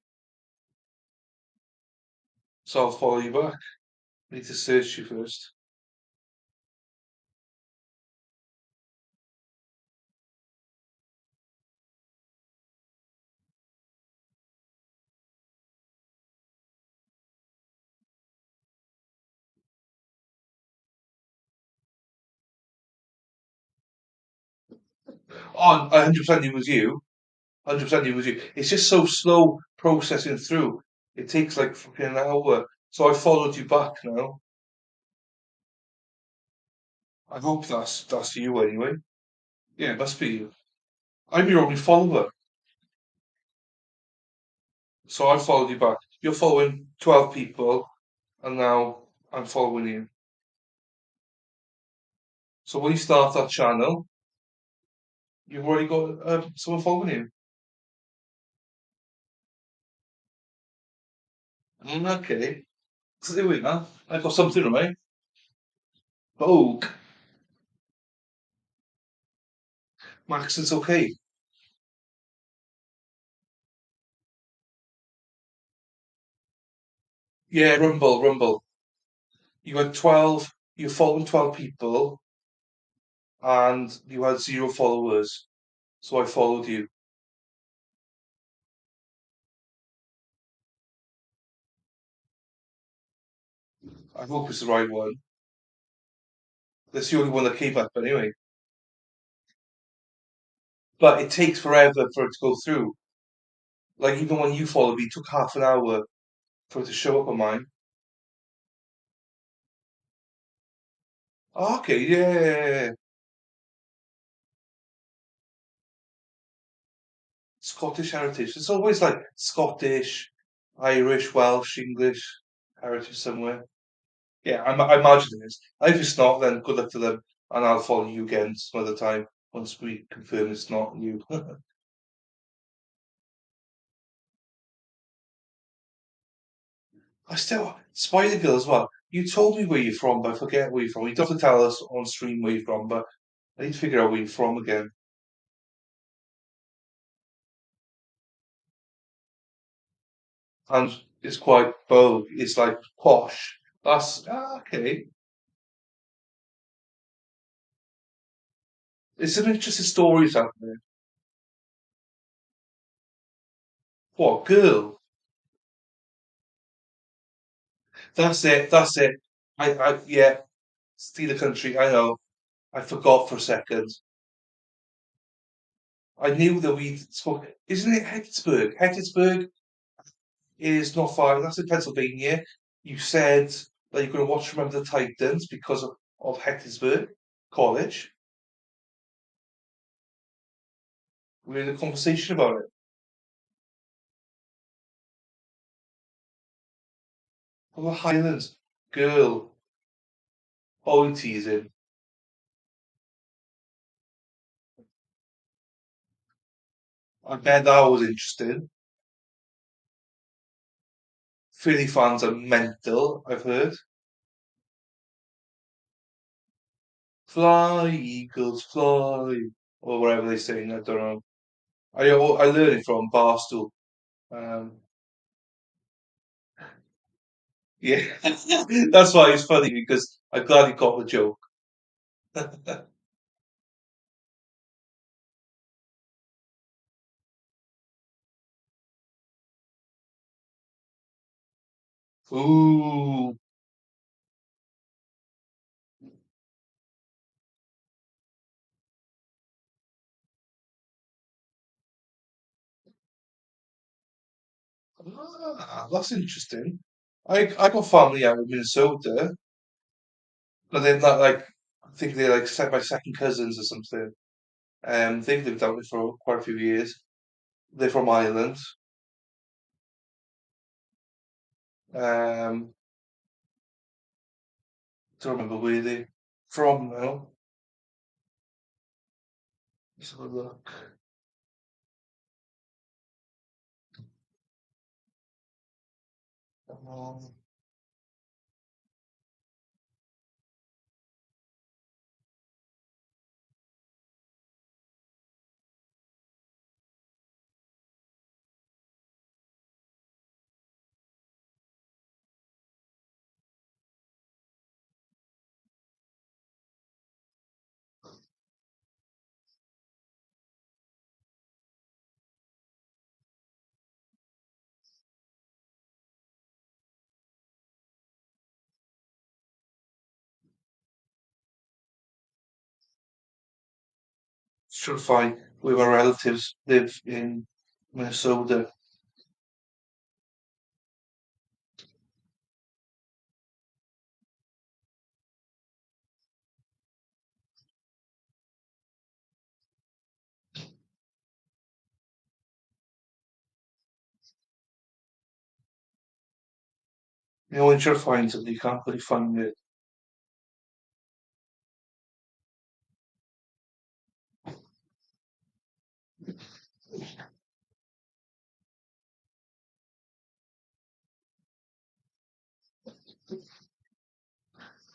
so I'll follow you back. I need to search you first. Oh, 100% it was you. 100% it was you. It's just so slow processing through. It takes like fucking an hour. So I followed you back now. I hope that's you anyway. Yeah, it must be you. I'm your only follower, so I followed you back. You're following 12 people, and now I'm following you. So when you start that channel, you've already got someone following you. Okay. So there we go. I got something right. Vogue. Max, it's okay. Yeah, Rumble, Rumble. You had 12, you followed 12 people, and you had zero followers. So I followed you. I hope it's the right one. That's the only one that came up anyway. But it takes forever for it to go through. Like even when you followed me, it took half an hour for it to show up on mine. Oh, okay, yeah. Scottish heritage. It's always like Scottish, Irish, Welsh, English heritage somewhere. Yeah, I imagine it is. If it's not, then good luck to them, and I'll follow you again some other time once we confirm it's not you. I still Spider Girl as well. You told me where you're from, but I forget where you're from. You don't have to tell us on stream where you're from, but I need to figure out where you're from again. And it's quite bold. It's like posh. That's okay. It's some interesting stories out there. What girl? That's it. That's it. Yeah. Steal a country. I know. I forgot for a second. I knew that we spoke. Isn't it Hattiesburg? Hattiesburg is not far. That's in Pennsylvania. You said that you're going to watch Remember the Titans because of Hattiesburg College. We had a conversation about it. From the Highlands. Girl. Oh, teasing. I bet that was interesting. Philly fans are mental, I've heard. Fly, Eagles, fly. Or whatever they sing, I don't know. I learned it from Barstool. Um, yeah, that's why it's funny because I'm glad you got the joke. Ooh, that's interesting. I got family out in Minnesota, but they're not like I think they're like my second cousins or something. They've lived out there for quite a few years. They're from Ireland. Um, don't remember where they from now. Let's have a look. Um, Trying to find where my relatives live in Minnesota. You know, when you're trying to find something, you can't really find it.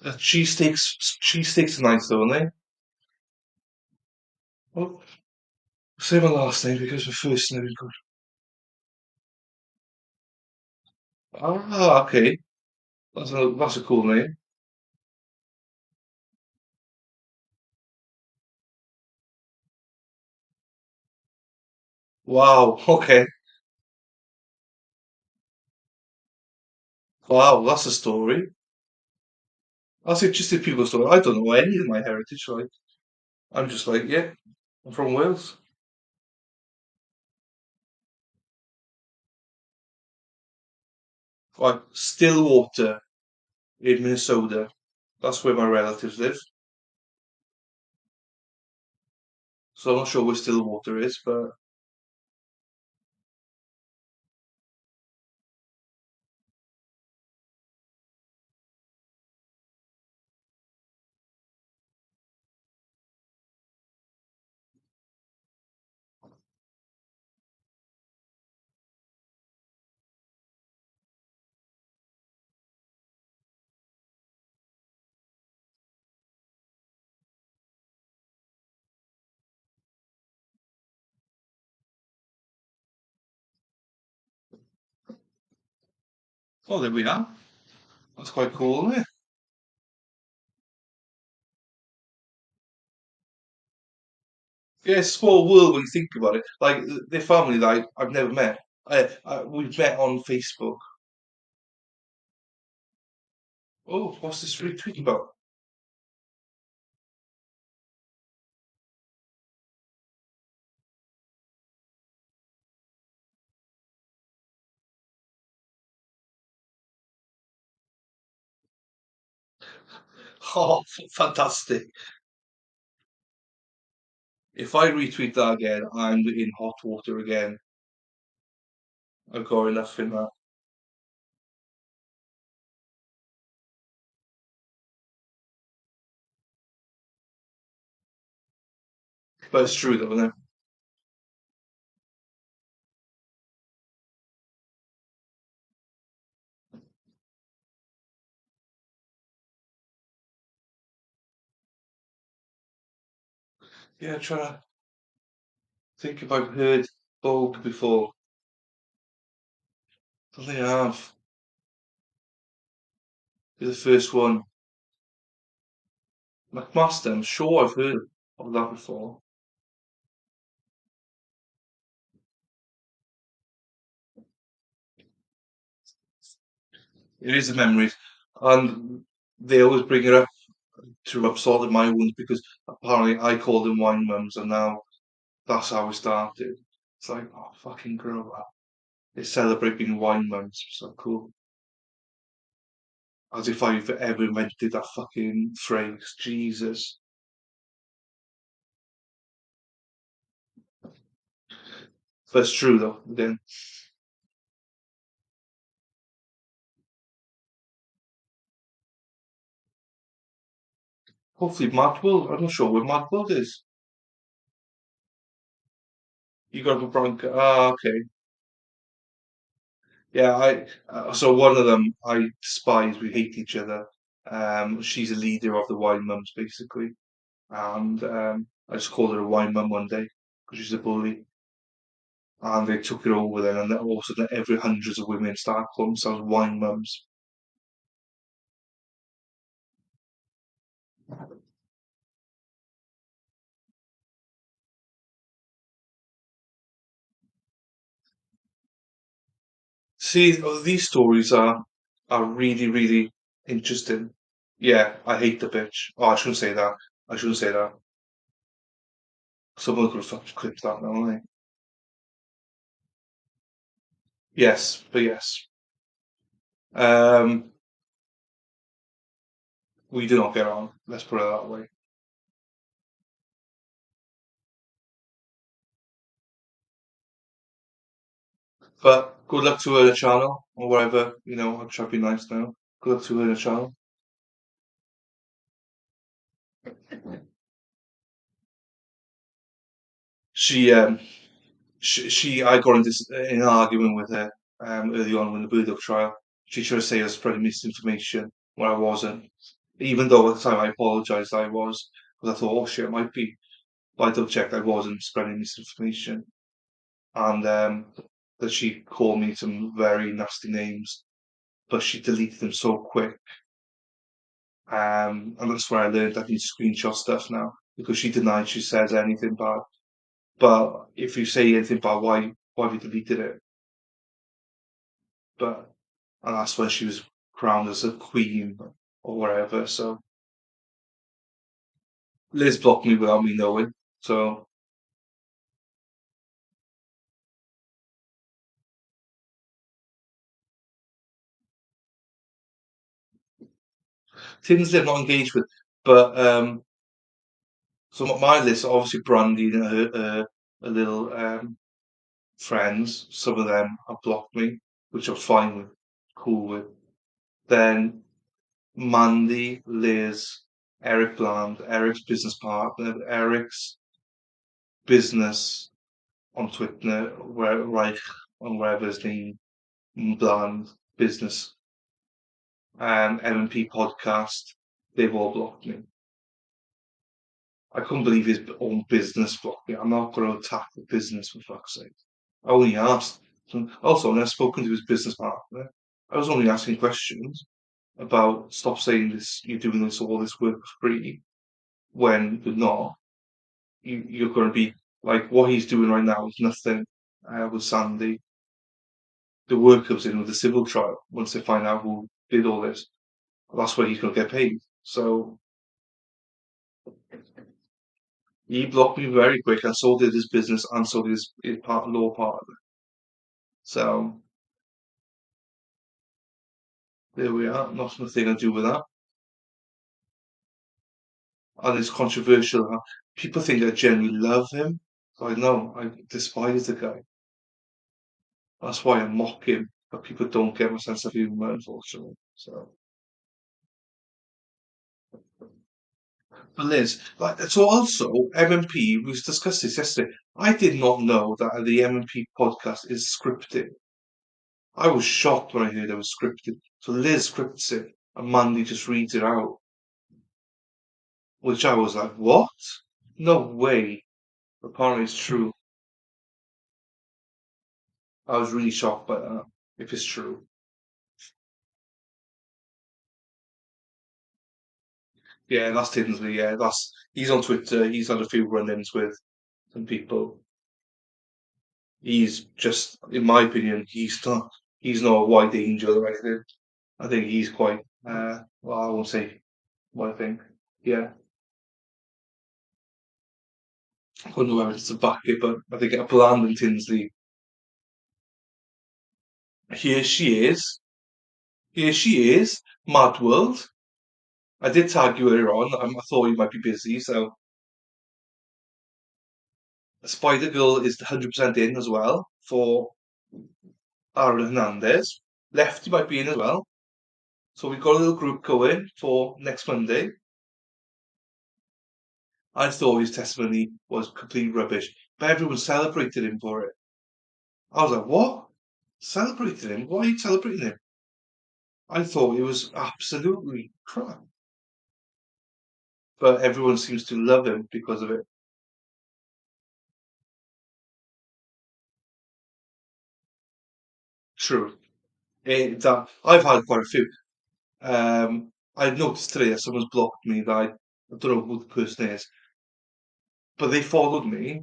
Cheesesteaks are nice though, aren't they? Well, say my last name because my first name is good. Ah, okay. That's a cool name. Wow. Okay. Wow. That's a story. That's interesting people's story. I don't know any of my heritage. Like I'm just like, yeah, I'm from Wales. Like Stillwater in Minnesota. That's where my relatives live. So I'm not sure where Stillwater is, but oh, there we are. That's quite cool, isn't it? Yeah, it's a small world when you think about it. Like their family, like I've never met. We've met on Facebook. Oh, what's this retweet about? Oh, fantastic. If I retweet that again, I'm in hot water again. I've got enough in that. But it's true though, isn't it? Yeah, trying to think if I've heard Vogue before. I don't think I have. You're the first one. McMaster, I'm sure I've heard of that before. It is a memory. And they always bring it up to rub salt in my wounds because apparently I called them wine mums and now that's how it started. It's like, oh, fucking grow up. They celebrate being wine mums. So cool. As if I've ever invented that fucking phrase. Jesus. But it's true though, again. Hopefully Mad World. I'm not sure where Mad World is. You got a Bronco. Ah, okay. Yeah, so one of them I despise. We hate each other. She's a leader of the wine mums, basically, and I just called her a wine mum one day because she's a bully, and they took it over then, and then all of a sudden every hundreds of women start calling themselves wine mums. See, these stories are really really interesting. Yeah, I hate the bitch. Oh, I shouldn't say that. I shouldn't say that. Someone could have fucking clipped that now, wouldn't they? Yes, but yes. Um, we do not get on. Let's put it that way. But good luck to her channel or whatever. I'm trying to be nice now. Good luck to her channel. She I got into in an argument with her early on when the Burdock trial. She tried to say I was spreading misinformation when I wasn't. Even though at the time I apologised, I was, because I thought, oh shit, it might be. But I double checked, I wasn't spreading misinformation, and that she called me some very nasty names, but she deleted them so quick. And that's where I learned I need to screenshot stuff now because she denied she says anything bad. But if you say anything bad, why have you deleted it? But and that's when she was crowned as a queen or whatever. So Liz blocked me without me knowing. So Tinsley I'm not engaged with, but so my list obviously Brandy and her little friends. Some of them have blocked me, which I'm fine with, cool with. Then Mandy, Liz, Eric Bland, Eric's business partner, Eric's business on Twitter, where Reich on wherever his name, Bland business, M&P podcast, they've all blocked me. I couldn't believe his own business blocked me. I'm not going to attack the business for fuck's sake. I only asked. Also, when I've spoken to his business partner, I was only asking questions about stop saying this, you're doing all this work for free when you're not. You're going to be like what he's doing right now is nothing with Sandy. The work comes in with the civil trial once they find out who did all this. That's where he's going to get paid. So he blocked me very quick, and so did his business, and so did his law partner. So there we are. Nothing to do with that. and it's controversial. People think I genuinely love him. So I know I despise the guy. That's why I mock him, but people don't get my sense of humor, unfortunately. So, but Liz, like, so also MMP, we discussed this yesterday. I did not know that the MMP podcast is scripted. I was shocked when I heard it was scripted. So Liz scripts it, and Mandy just reads it out, which I was like, what? No way. Apparently it's true. I was really shocked by that, if it's true. Yeah, that's Tinsley. Yeah, that's he's on Twitter. He's had a few run-ins with some people. He's just, in my opinion, he's not a white angel or anything. I think he's quite well, I won't say what I think. Yeah. I don't know whether it's to back it, but I think Bland and Tinsley. Here she is. Here she is. Mad World. I did tag you earlier on. I thought you might be busy, so Spider Girl is 100% in as well for Aaron Hernandez. Lefty might be in as well. So we've got a little group going for next Monday. I thought his testimony was complete rubbish, but everyone celebrated him for it. I was like, what? Celebrated him? Why are you celebrating him? I thought it was absolutely crap. But everyone seems to love him because of it. True. That I've had quite a few. I noticed today that someone's blocked me that I don't know who the person is, but they followed me.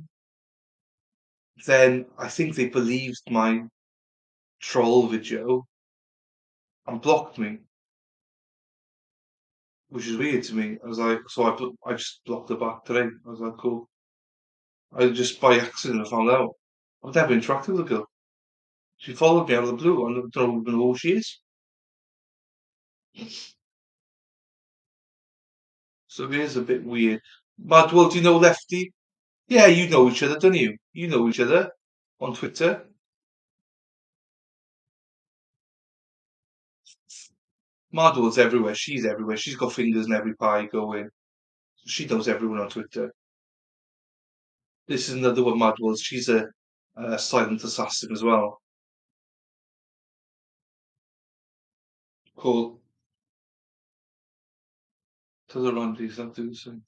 Then I think they believed my troll video and blocked me, which is weird to me. I was like, so I just blocked her back today. I was like, cool. I just by accident I found out. I've never interacted with the girl. She followed me out of the blue. I don't even know who she is. So it is a bit weird. Madwell, do you know Lefty? Yeah, you know each other, don't you? You know each other on Twitter. Madwell's everywhere. She's everywhere. She's got fingers in every pie going. She knows everyone on Twitter. This is another one, Madwell's. She's a silent assassin as well. Cool. Tell her Randy's not doing the same.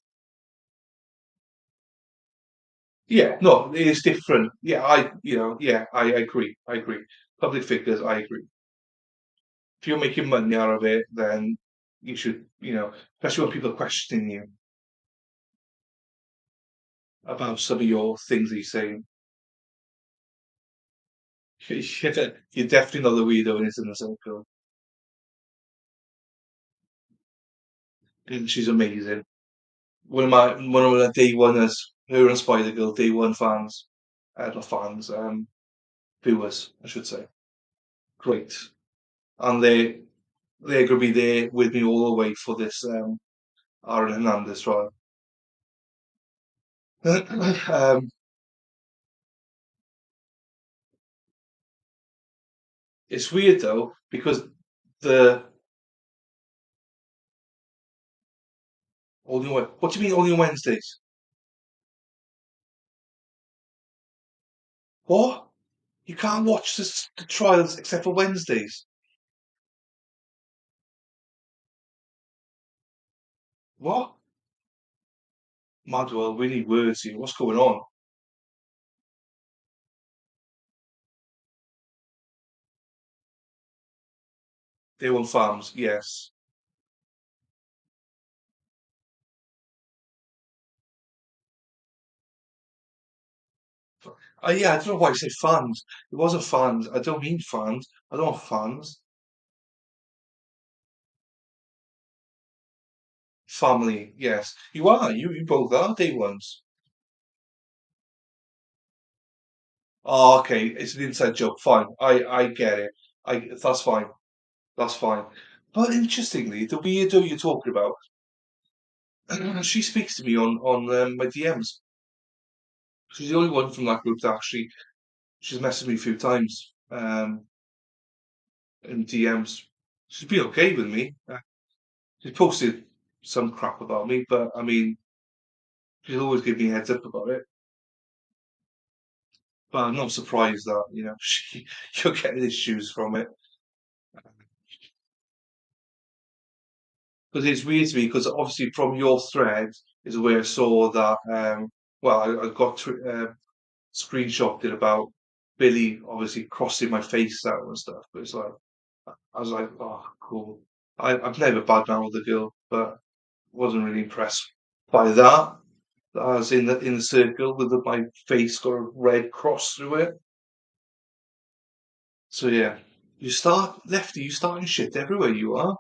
Yeah, no, it is different. Yeah, yeah, I agree. I agree. Public figures, I agree. If you're making money out of it, then you should, especially when people are questioning you about some of your things that you're saying. You're definitely not the weirdo in this in the circle. And she's amazing. One of my day oneers, her and Spider Girl, day one fans, not fans, viewers, I should say. Great, and they're going to be there with me all the way for this Aaron Hernandez trial. It's weird though because the only what do you mean only on Wednesdays? What? You can't watch the trials except for Wednesdays. What? Madwell, we need words here. What's going on? Day one farms, yes. Yeah, I don't know why I said fans. It wasn't fans. I don't mean fans. I don't want fans. Family, yes. You are. You both are day ones. Oh, okay. It's an inside joke. Fine. I get it. That's fine. That's fine. But interestingly, the weirdo you're talking about, She speaks to me on my DMs. She's the only one from that group that actually she's messaged me a few times in DMs. She's been okay with me. She's posted some crap about me, but I mean, she'll always give me a heads up about it. But I'm not surprised that you're getting issues from it. Because it's weird to me because obviously from your thread is where I saw that. Well, I got screenshotted about Billy obviously crossing my face out and stuff. But it's like I was like, oh, cool. I've never badmouthed the girl, but wasn't really impressed by that. I was in the circle with my face got a red cross through it. So yeah, Lefty, you starting shit everywhere you are.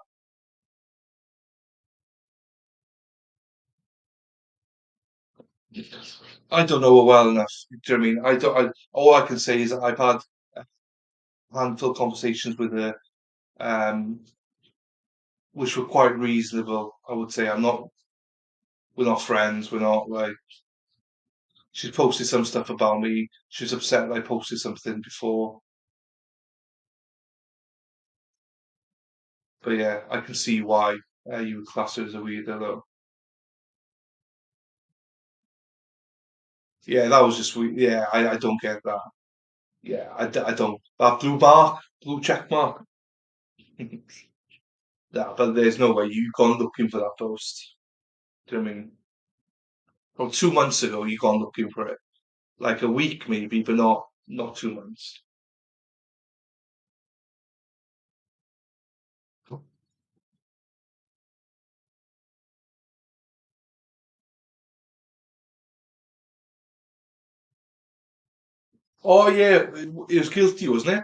I don't know her well enough. Do you know what I mean? I don't. All I can say is that I've had a handful of conversations with her, um, which were quite reasonable. I would say we're not friends. We're not like she's posted some stuff about me. She was upset that I posted something before. But yeah, I can see why you would class her as a weirdo though. Yeah, that was just weird. Yeah, I don't get that. Yeah, I don't. That blue check mark. Yeah, but there's no way you've gone looking for that post. Do you know what I mean? From 2 months ago, you've gone looking for it. Like a week maybe, but not 2 months. Oh yeah, it was guilty, wasn't it?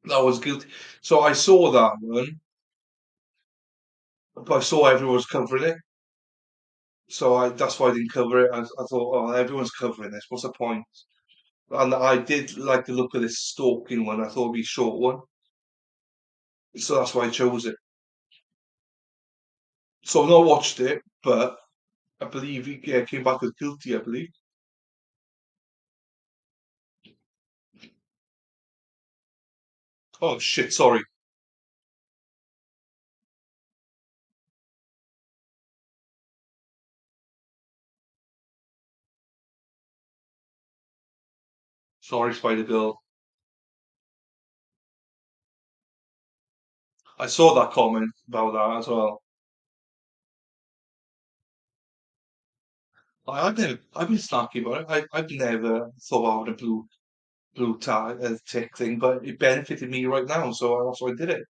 That was guilty. So I saw that one, but I saw everyone was covering it. So that's why I didn't cover it. I thought, oh, everyone's covering this. What's the point? And I did like the look of this stalking one. I thought it'd be a short one, so that's why I chose it. So I've not watched it, but I believe he came back as guilty. I believe. Oh shit! Sorry, sorry, Spider Girl. I saw that comment about that as well. I've been snarky about it. I've never thought about a blue tag tick thing, but it benefited me right now, so that's why I did it.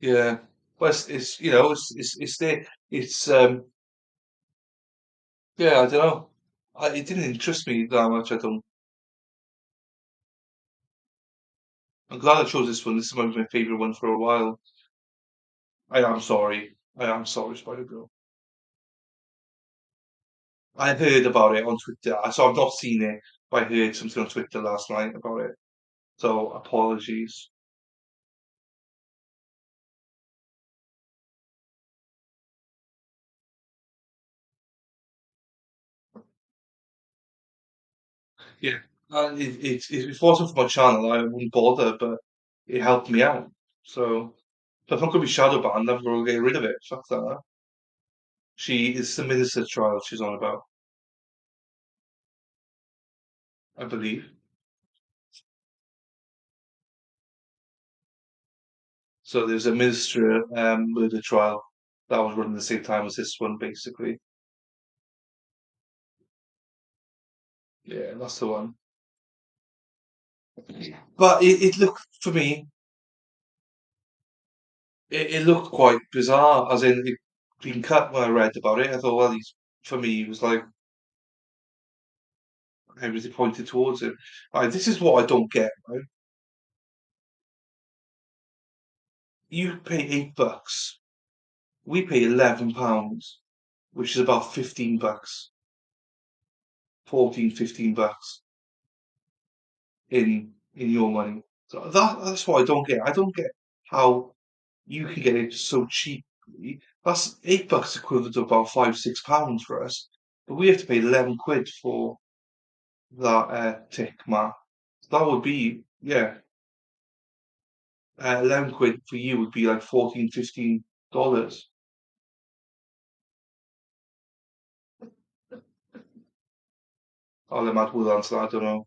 Yeah, but it's it's there. It's yeah, I don't know. It didn't interest me that much. I don't. I'm glad I chose this one. This one was my favorite one for a while. I am sorry. I am sorry, Spider Girl. I heard about it on Twitter, so I've not seen it, but I heard something on Twitter last night about it. So apologies. Yeah, if it wasn't for my channel, I wouldn't bother, but it helped me out. So if I'm gonna be shadow banned, I'm gonna get rid of it. Fuck that. She is the minister trial she's on about, I believe. So there's a minister murder trial that was running the same time as this one, basically. Yeah, that's the one. But it looked for me, it looked quite bizarre, as in it clean cut when I read about it. I thought, well, he's for me, it was like everything pointed towards him. This is what I don't get, right? You pay $8, we pay £11, which is about 15 bucks. 14, 15 bucks in your money. So that's what I don't get. I don't get how you can get it so cheaply. That's £8 equivalent to about £5, £6 for us, but we have to pay 11 quid for that tick, Matt. That would be, yeah, 11 quid for you would be like 14, $15. I'll let Matt will answer that. I don't know.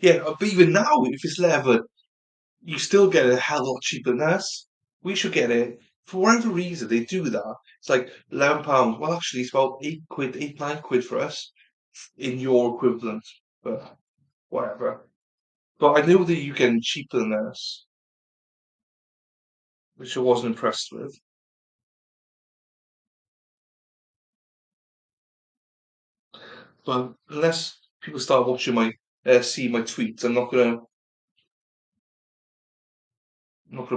Yeah, but even now, if it's 11, you still get it a hell of a lot cheaper than us. We should get it for whatever reason they do that. It's like £11. Well, actually, it's about 8 quid, 8, 9 quid for us in your equivalent, but whatever. But I knew that you getting cheaper than us, which I wasn't impressed with. But unless people start watching see my tweets, I'm not gonna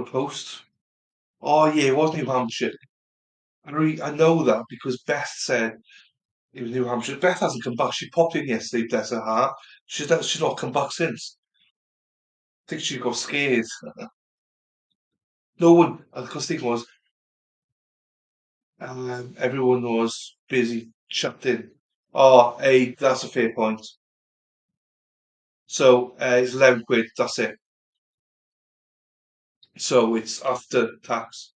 post. Oh yeah, it was New Hampshire. I know that because Beth said it was New Hampshire. Beth hasn't come back. She popped in yesterday, bless her heart. She's not come back since. I think she got scared. No one, because the thing was, everyone was busy shut in. Oh, hey, that's a fair point. So it's 11 quid. That's it. So it's after tax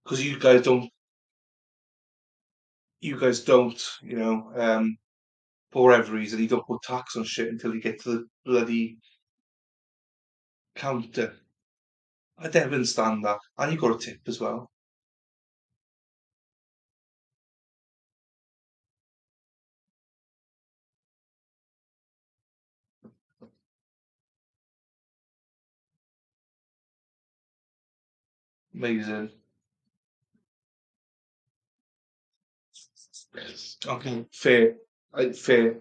because you guys don't, for whatever reason, you don't put tax on shit until you get to the bloody counter. I don't understand that. And you got a tip as well. Amazing. Okay, fair. Fair.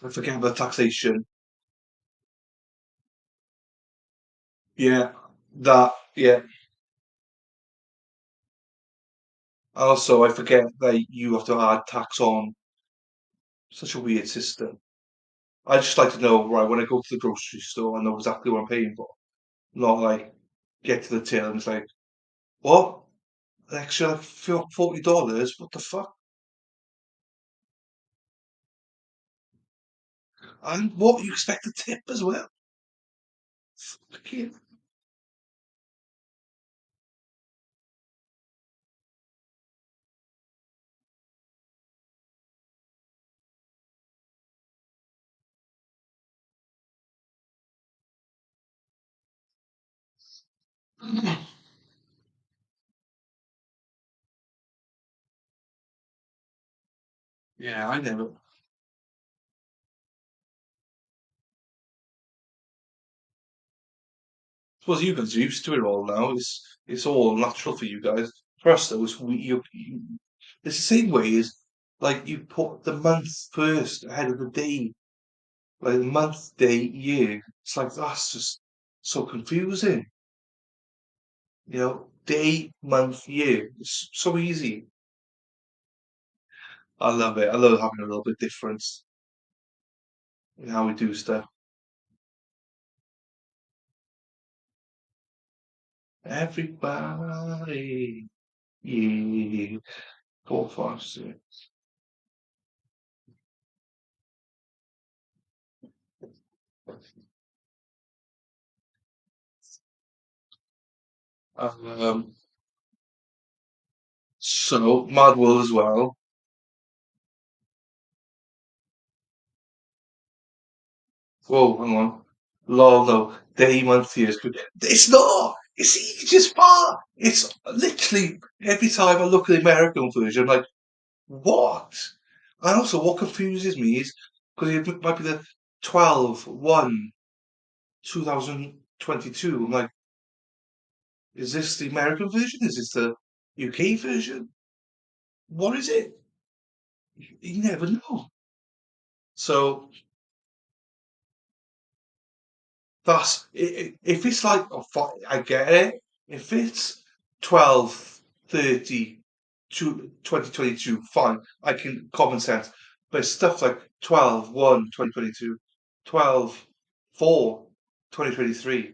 I forget about taxation. Yeah, that. Yeah. Also, I forget that you have to add tax on. Such a weird system. I just like to know, right, when I go to the grocery store, I know exactly what I'm paying for. Not like get to the till and it's like, what? An extra like $40? What the fuck? And what you expect a tip as well? Fucking- Yeah, I never. Suppose you guys are used to it all now. It's all natural for you guys. For us though, it's the same way as like you put the month first ahead of the day, like month, day, year. It's like that's just so confusing. Day, month, year. It's so easy. I love it. I love having a little bit difference in how we do stuff. Everybody, yeah, go faster. Um, so Mad World as well. Whoa, hang on. Lol, no. Day, month, years. It's not. It's each as far. It's literally every time I look at the American version, I'm like, what? And also, what confuses me is because it might be the 12/1/2022. I'm like, is this the American version? Is this the UK version? What is it? You never know. So that's if it's like I get it. If it's 12, 30, 2022, fine. I can common sense. But stuff like 12, 1, 2022, 12, 4, 2023.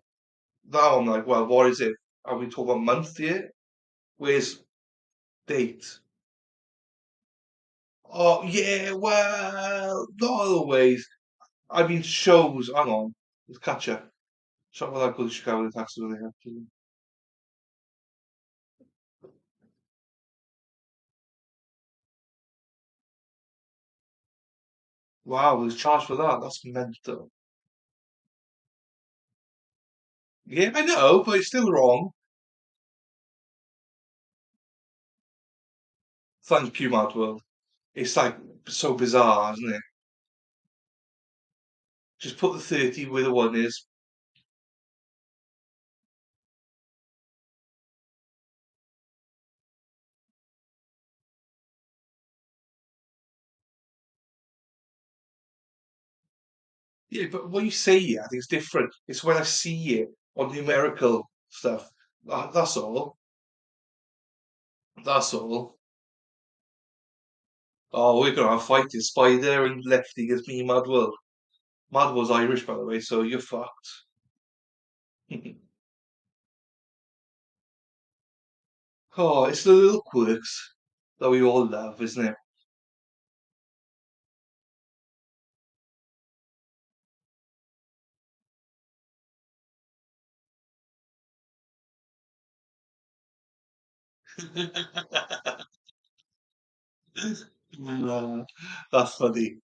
Now I'm like, well, what is it? Are we talking about month here? Where's date? Oh yeah, well, not always. I mean shows. Hang on, let's catch up. Shop with that good Chicago the taxes really have to. Wow, there's charge for that. That's mental. Yeah, I know, but it's still wrong. Thank you, Mad World. It's like so bizarre, isn't it? Just put the 30 where the one is. Yeah, but when you say it, I think it's different. It's when I see it on numerical stuff. That's all. That's all. Oh, we're gonna have a fight in Spider and Lefty against me, Mad World. Mad World's Irish, by the way, so you're fucked. Oh, it's the little quirks that we all love, isn't it? Uh, that's funny.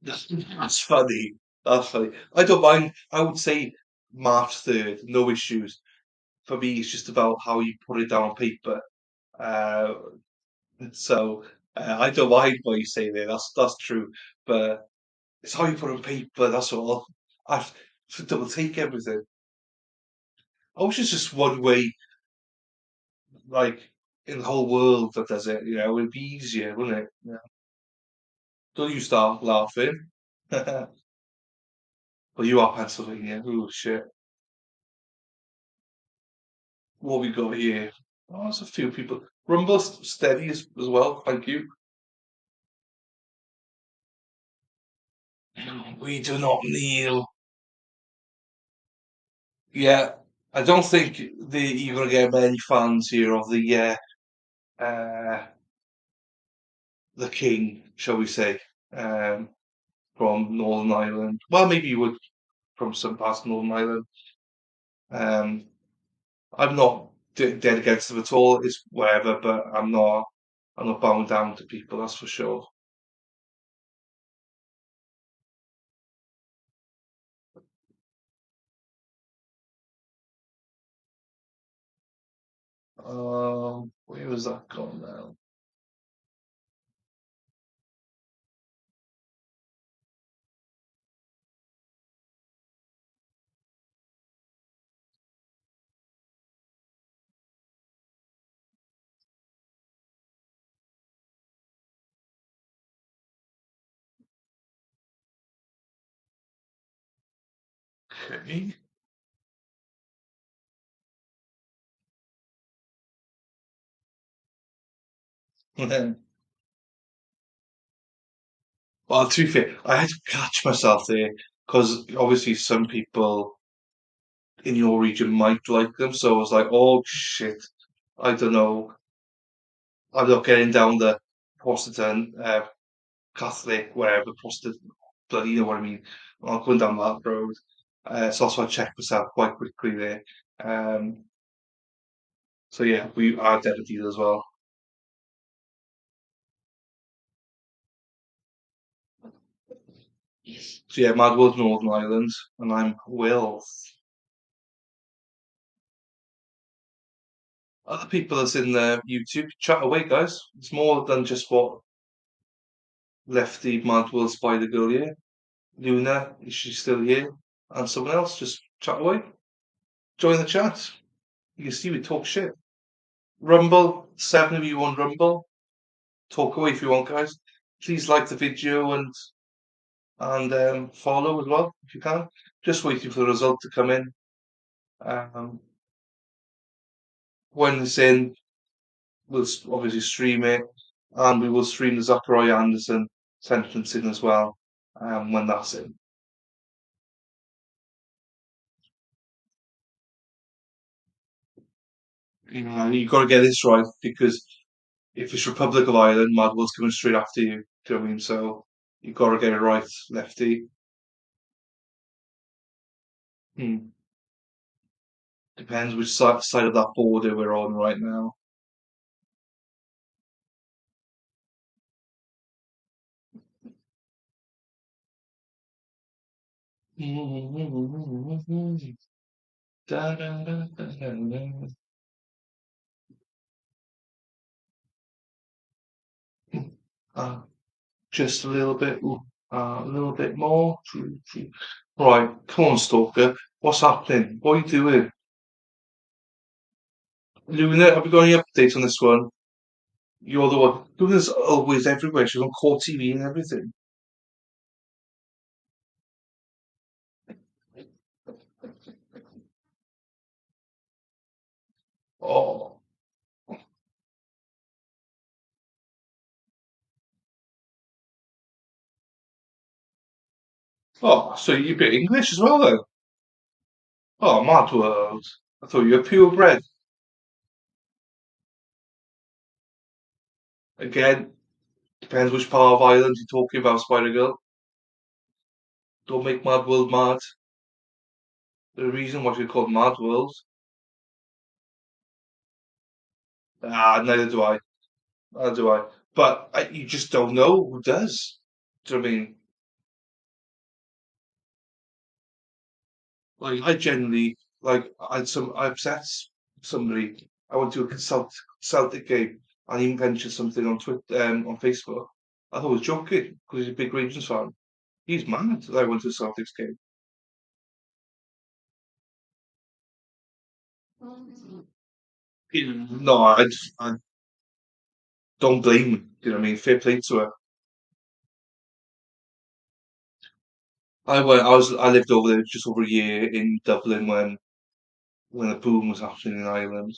That's funny. That's funny. I don't mind. I would say March 3rd, no issues. For me, it's just about how you put it down on paper. Uh, so I don't mind what you say there. That's true. But it's how you put it on paper. That's all. I have to double take everything. I wish it's just one way, like in the whole world that does it. It'd be easier, wouldn't it? Yeah. Don't you start laughing. Well, you are Pennsylvania. Oh shit. What we got here? Oh, there's a few people. Rumble's steady as well. Thank you. We do not kneel. Yeah, I don't think you're going to get many fans here of uh, the king, shall we say, um, from Northern Ireland. Well, maybe you would from some parts of Northern Ireland. Um, I'm not dead against them at all. It's whatever, but I'm not. I'm not bowing down to people. That's for sure. Where was that gone now? Okay. Well, to be fair, I had to catch myself there because obviously some people in your region might like them. So I was like, oh shit, I don't know. I'm not getting down the Protestant, Catholic, whatever, Protestant, bloody, you know what I mean. I'm not going down that road. So that's why I checked myself quite quickly there. Um, so yeah, we are dead a deal as well. So yeah, Mad World Northern Ireland, and I'm Will. Other people that's in the YouTube, chat away, guys. It's more than just what Lefty, Mad World, Spider Girl here. Luna, is she still here? And someone else, just chat away. Join the chat. You can see we talk shit. Rumble, 7 of you on Rumble. Talk away if you want, guys. please like the video and follow as well if you can. Just waiting for the result to come in. Um, when it's in, we'll obviously stream it, and we will stream the Zachariah Anderson sentencing as well when that's in. You know, you've got to get this right because if it's Republic of Ireland, Madwell's coming straight after you. Do you know what I mean? So you've got to get it right, Lefty. Hmm. Depends which side of that border we're on right now. Da, da, da, da, da, da. Just a little bit, a little bit more. Right, come on, Stalker. What's happening? What are you doing? Luna, have we got any updates on this one? You're the one. Luna's always everywhere. She's on court TV and everything. Oh, oh, so you bit English as well then? Oh, mad world. I thought you were purebred. Again, depends which part of Ireland you're talking about, Spider Girl. Don't make Mad World mad. The reason why she's called Mad World. Ah, neither do I. Neither do I. But you just don't know who does. Do you know what I mean? Like I generally I upset somebody. I went to a Celtic game and he mentioned something on Twitter on Facebook. I thought he was joking because he's a big Rangers fan. He's mad that I went to a Celtics game. No, I don't blame him. You know what I mean? Fair play to her. I lived over there just over a year in Dublin when the boom was happening in Ireland.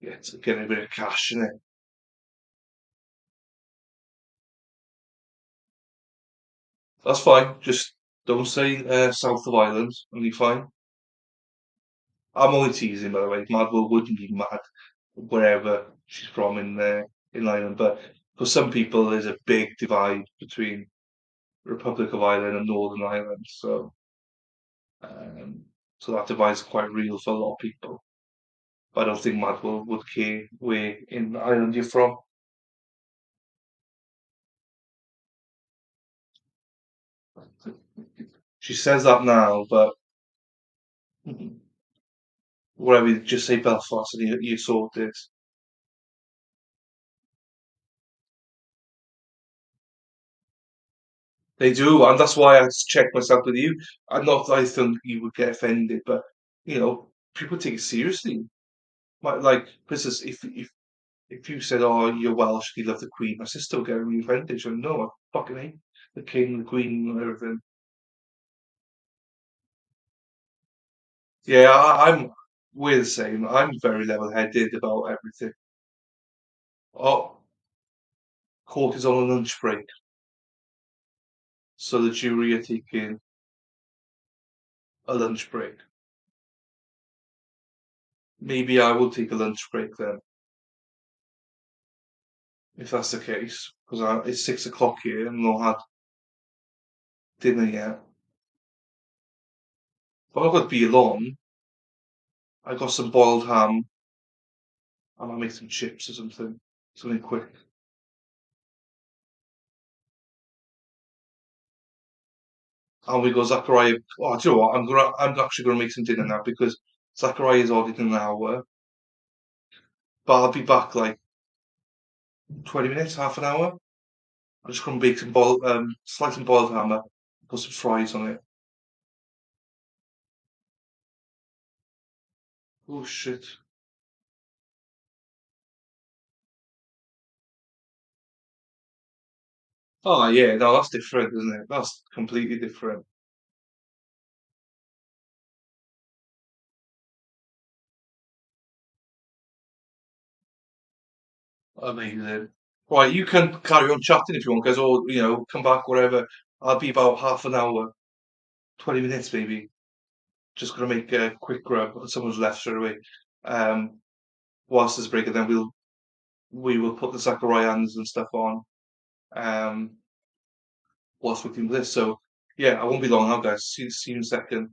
Yeah, to get a bit of cash in it. That's fine. Just don't say south of Ireland, and you're fine. I'm only teasing, by the way. Madwell wouldn't be mad wherever she's from in Ireland, but for some people, there's a big divide between Republic of Ireland and Northern Ireland. Um, so that divide's quite real for a lot of people. But I don't think Madwell would care where in Ireland you're from. She says that now, but whatever, you just say Belfast and you sort this. They do, and that's why I had to check myself with you. I'm not that I think you would get offended, but people take it seriously. For instance, if you said, "Oh, you're Welsh, you love the Queen," my sister would get really offended. She'd go, "No, I fucking hate the King, the Queen, and everything." Yeah, we're the same. I'm very level-headed about everything. Oh, court is on a lunch break, so the jury are taking a lunch break. Maybe I will take a lunch break then, if that's the case, because it's 6 o'clock here and I've not had dinner yet. But I've got to be along. I got some boiled ham and I'll make some chips or something quick. And we go Zachariah. Oh, do you know what? I'm actually gonna make some dinner now because Zachariah is already in an hour. But I'll be back like 20 minutes, half an hour. I'm just gonna bake some slice some boiled ham up, put some fries on it. Oh shit. Oh yeah, no, that's different, isn't it? That's completely different. Amazing. Right, you can carry on chatting if you want, guys, or come back whatever. I'll be about half an hour, 20 minutes maybe. Just gonna make a quick grab. Someone's left straight away. Um, whilst there's a break, and then we will put the Zacharians and stuff on. Um, whilst we're doing this. So yeah, I won't be long now, guys. See you in a second.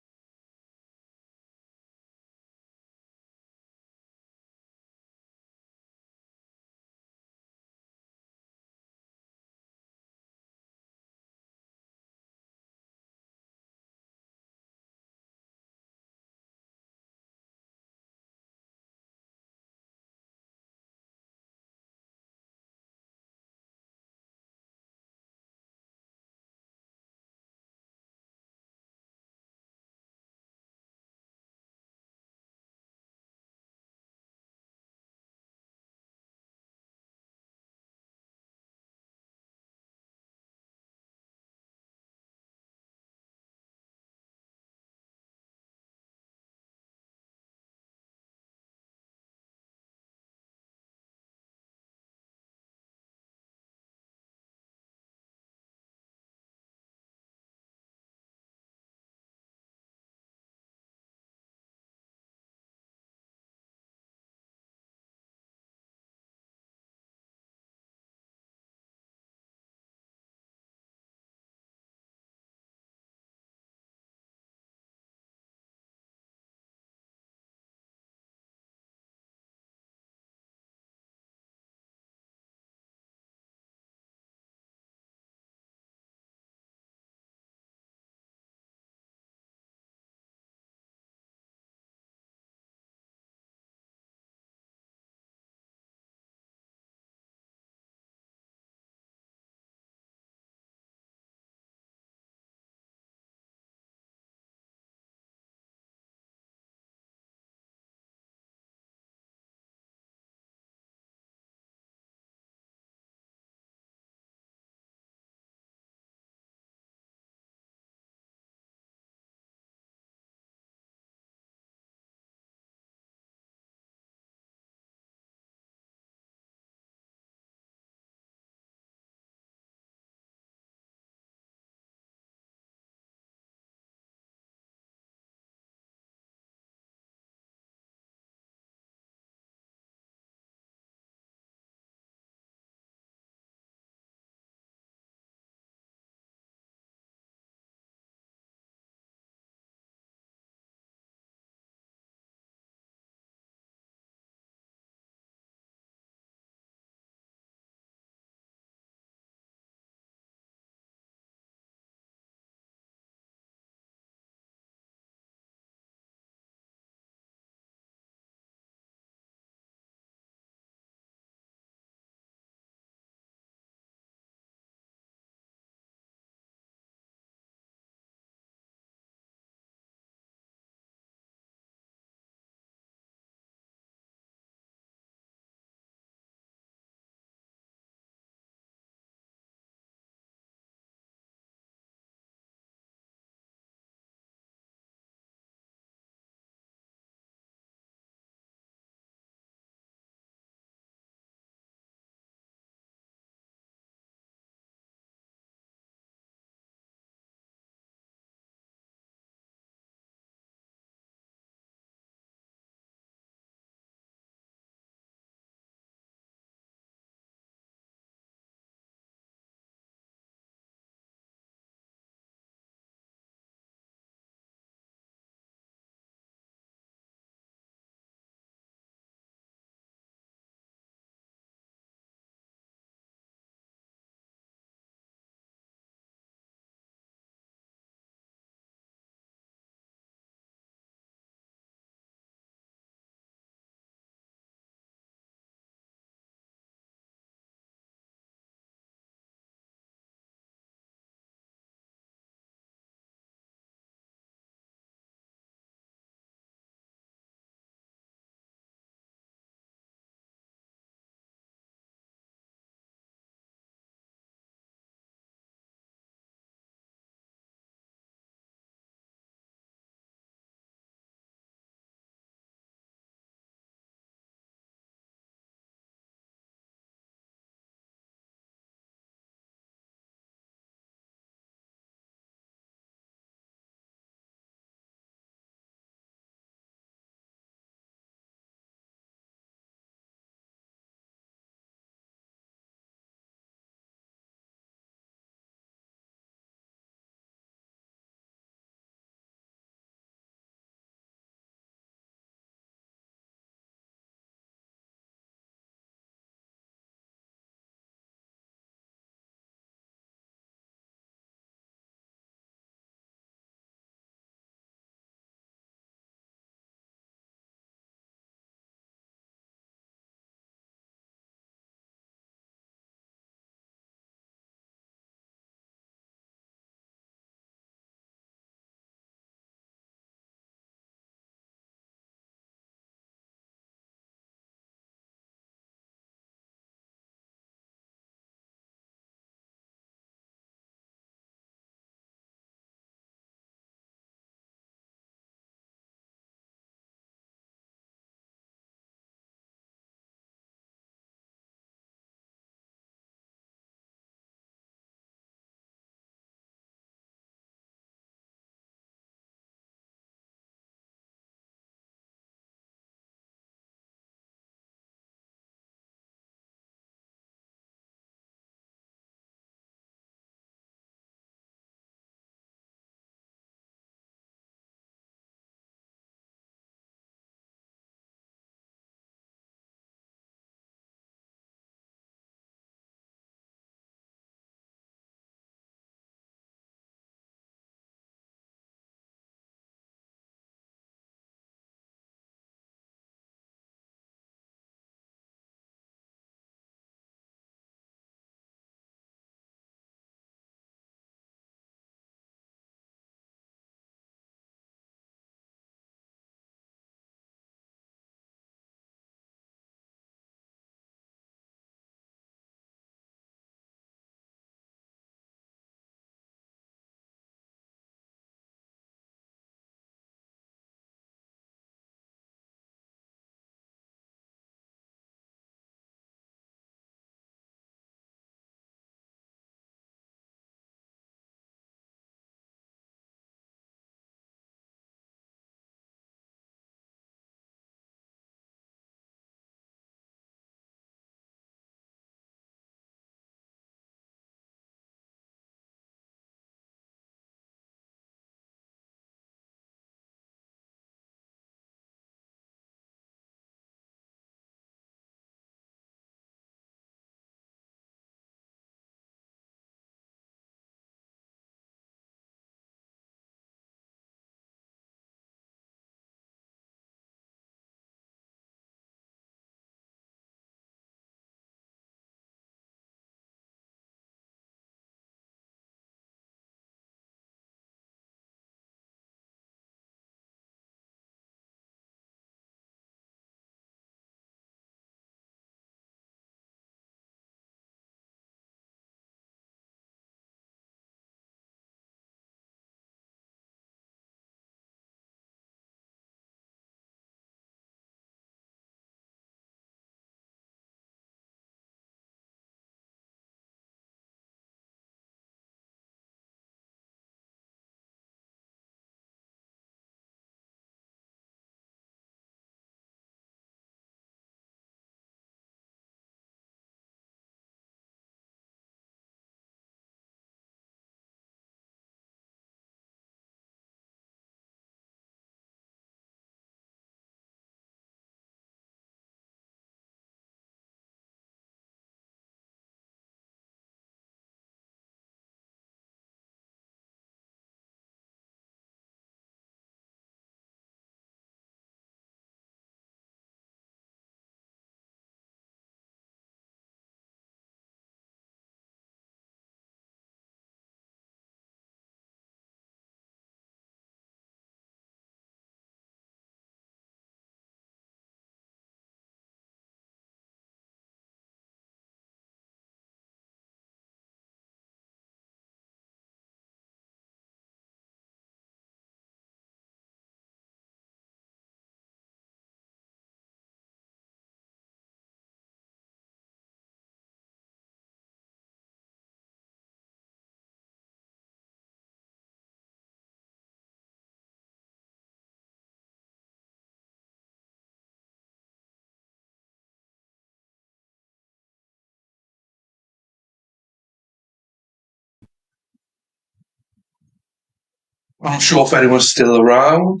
I'm not sure if anyone's still around.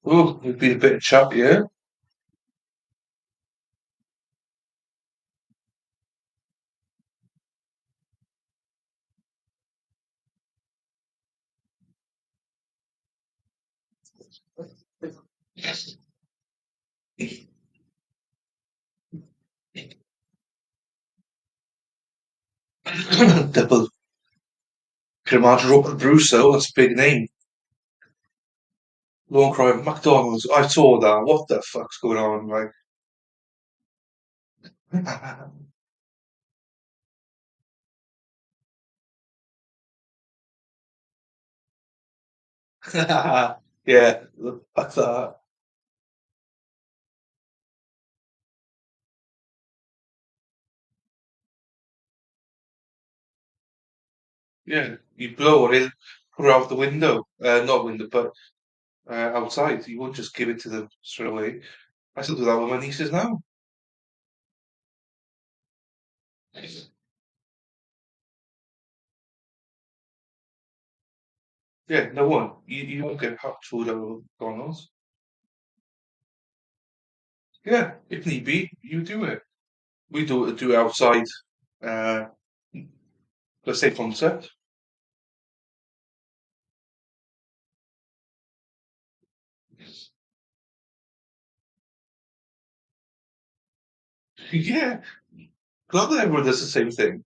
Oh, there's been a bit of chat here. Double. Can imagine Robert Brusso, that's a big name. Long cry McDonald's. I saw that. What the fuck's going on? Like, yeah, fuck that. Yeah, you blow it in, put it out the window. Not window, but outside. You won't just give it to them straight away. I still do that with my nieces now. Yeah, no one. You won't get hot food out of McDonald's. Yeah, if need be, you do it. We do it outside. Uh, let's say concept. Yeah, glad that everyone does the same thing.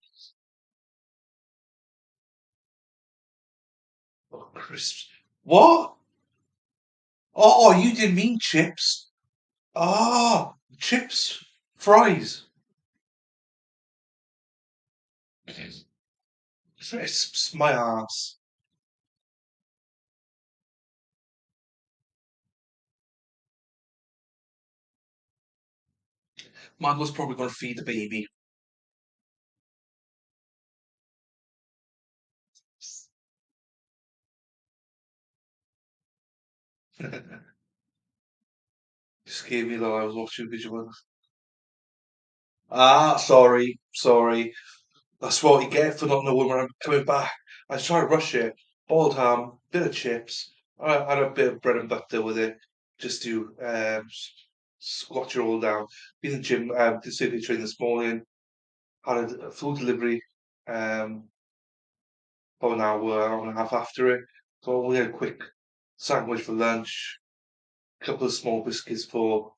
Oh, crisps. What? Oh, you didn't mean chips. Ah, chips, fries, crisps. My ass. Mango's probably gonna feed the baby. Scared me though. I was watching Vigilance. Ah, sorry, sorry. That's what you get for not knowing when I'm coming back. I try to rush it. Boiled ham, bit of chips. I had a bit of bread and butter with it, just to squash it all down. Been in the gym, did circuit training this morning. Had a food delivery, um, about an hour and a half after it. So we had a quick sandwich for lunch, a couple of small biscuits for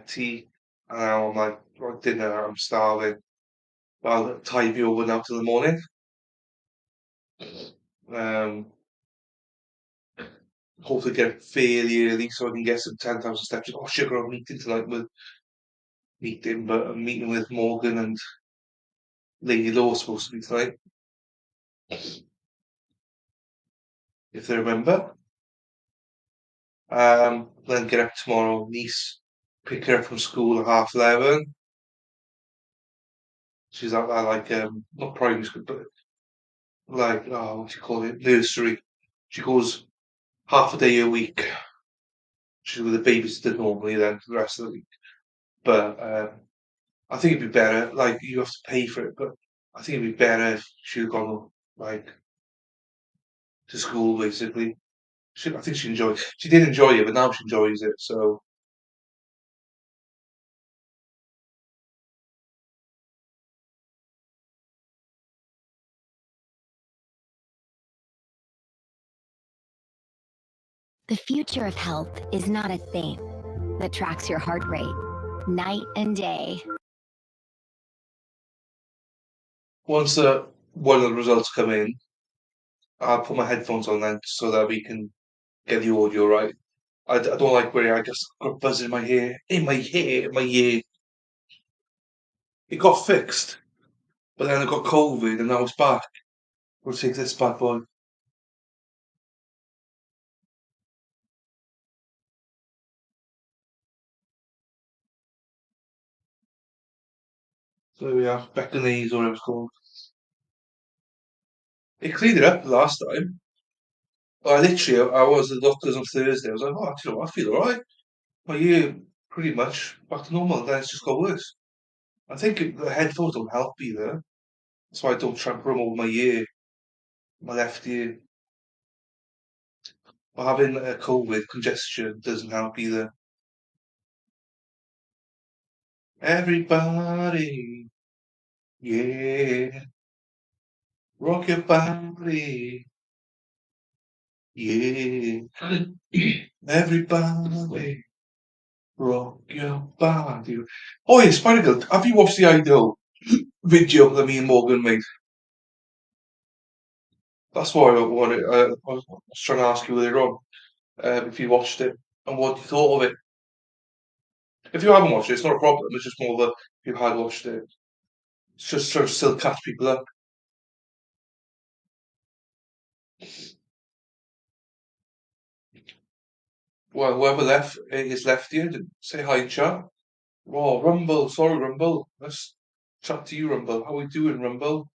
tea, and now I'm like, for dinner, I'm starving. I'll tide me over now till the morning. Um, hopefully get up fairly early so I can get some 10,000 steps. Oh, sugar, I'm meeting tonight with but I'm meeting with Morgan and Lady Law supposed to be tonight, if they remember. Then get up tomorrow, niece, pick her up from school at 11:30. She's at like not primary school, but like what do you call it, nursery. She goes half a day a week. She's with a babysitter normally then for the rest of the week. But I think it'd be better. Like you have to pay for it, but I think it'd be better if she'd gone like to school basically. I think she enjoyed. She did enjoy it, but now she enjoys it. The future of health is not a thing that tracks your heart rate night and day. Once one of the results come in, I'll put my headphones on then so that we can get the audio right. I don't like where I just got a buzz in my ear. It got fixed, but then I got COVID and now it's back. We'll take this back on. So there we are, back in these or whatever it's called. It cleaned it up last time. I was at the doctor's on Thursday. I was like, oh, you know, I feel alright. My ear pretty much back to normal. Then it's just got worse. I think the headphones don't help either. That's why I don't try and promote my ear, my left ear. But having COVID congestion doesn't help either. Everybody, yeah, rock your body, yeah. Everybody, rock your body. Oh, yeah, Spider Girl, have you watched the Idol video that me and Morgan made? That's why I wanted. I was trying to ask you earlier on if you watched it and what you thought of it. If you haven't watched it, it's not a problem. It's just more that if you had watched it, it's just sort of still catch people up. Well, whoever left is left here. Say hi, chat. Oh, Rumble. Sorry, Rumble. Let's chat to you, Rumble. How we doing, Rumble?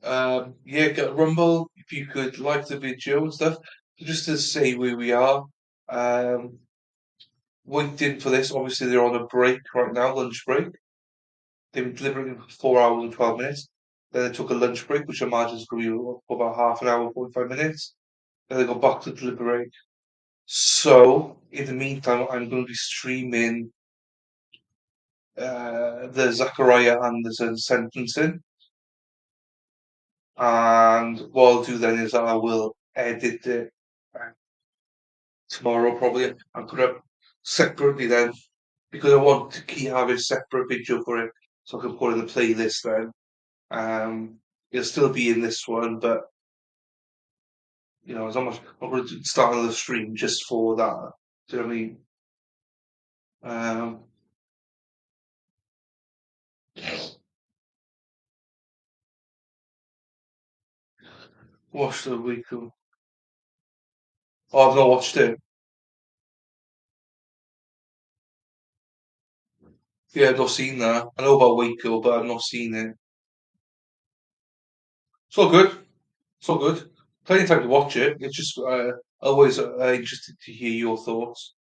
Yeah, get Rumble. If you could like the video and stuff, just to say where we are. Um, waiting for this. Obviously, they're on a break right now, lunch break. They've been delivering for 4 hours and 12 minutes. Then they took a lunch break, which I imagine is going to be for about half an hour, 45 minutes. Then they go back to deliberate. So, in the meantime, I'm going to be streaming the Zachariah Anderson sentencing. And what I'll do then is I will edit it tomorrow, probably, and put it up separately then, because I want to keep having separate video for it, so I can put it in the playlist then. It'll still be in this one, but as I'm going to start another stream just for that. Do you know what I mean? Um, watched the week of. Oh, I've not watched it. Yeah, I've not seen that. I know about Waco, but I've not seen it. It's all good. It's all good. Plenty of time to watch it. It's just always interested to hear your thoughts.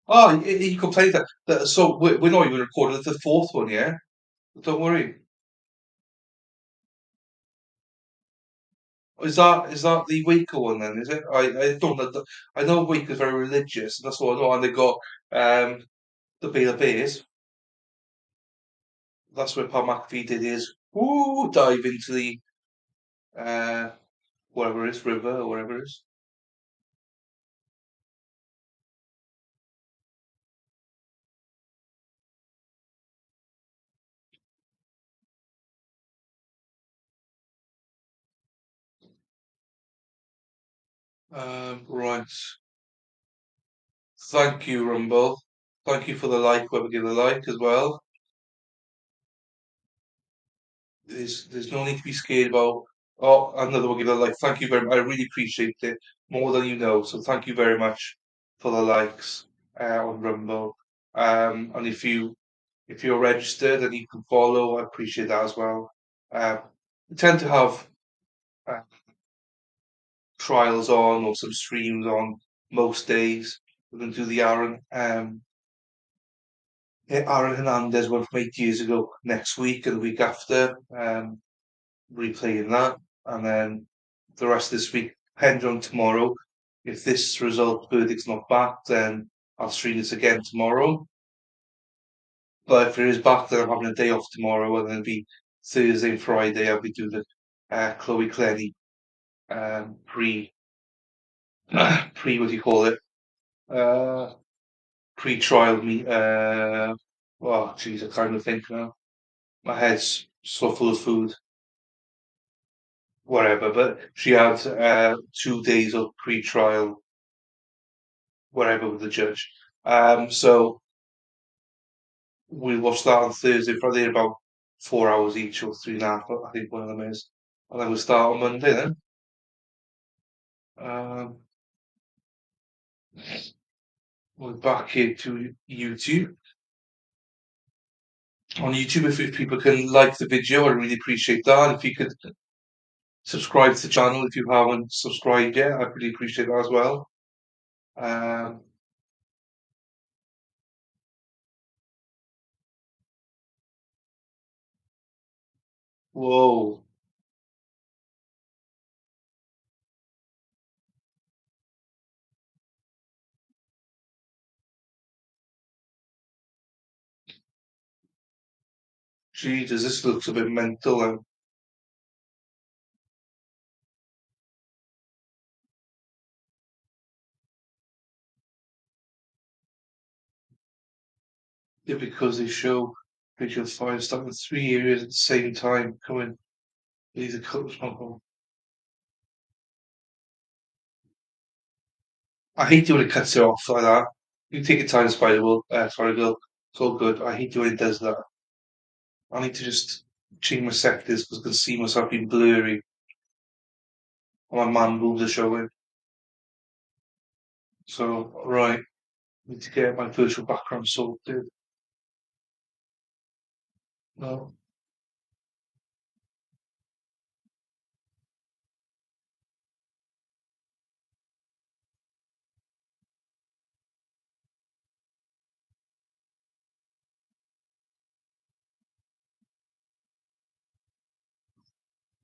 Oh, you can play that. So we're not even recording the fourth one, yeah? Don't worry. Is that the Waco one then? Is it? I don't know. I know Waco's very religious. That's what I know. And they got the Bay of Bears. That's where Pat McAfee did his dive into the uh whatever it is, river or whatever it is. Right. Thank you, Rumble. Thank you for the like, whoever gave the like as well. There's no need to be scared about. Oh, another one give a like. Thank you very much. I really appreciate it more than you know. So thank you very much for the likes on Rumble. And if you're registered and you can follow, I appreciate that as well. We tend to have uh, trials on or some streams on most days. We're going to do the Aaron Hernandez one from 8 years ago next week and the week after. Replaying that, and then the rest of this week, depending on tomorrow. If this verdict's not back, then I'll stream this again tomorrow. But if it is back, then I'm having a day off tomorrow, and then it'll be Thursday and Friday. I'll be doing the Chloe Clenny pre pre what do you call it? Uh, pre-trial meet. Oh, jeez, I can't even think now. My head's so full of food. Whatever, but she had 2 days of pre-trial, whatever, with the judge. So we watched that on Thursday, probably about 4 hours each or 3.5, I think one of them is. And then we'll start on Monday then. Um, we're back here to YouTube. On YouTube, if people can like the video, I really appreciate that. If you could Subscribe to the channel if you haven't subscribed yet. I really appreciate that as well. Um, whoa. Jesus, this looks a bit mental. Yeah, because they show Bridge of Fire stuck in 3 areas at the same time coming. These are close. I hate it when it cuts it off like that. You take your time, Spider Girl. It's all good. I hate it when it does that. I need to just change my settings because I can see myself being blurry. My man boobs are showing. So, right, need to get my virtual background sorted. No,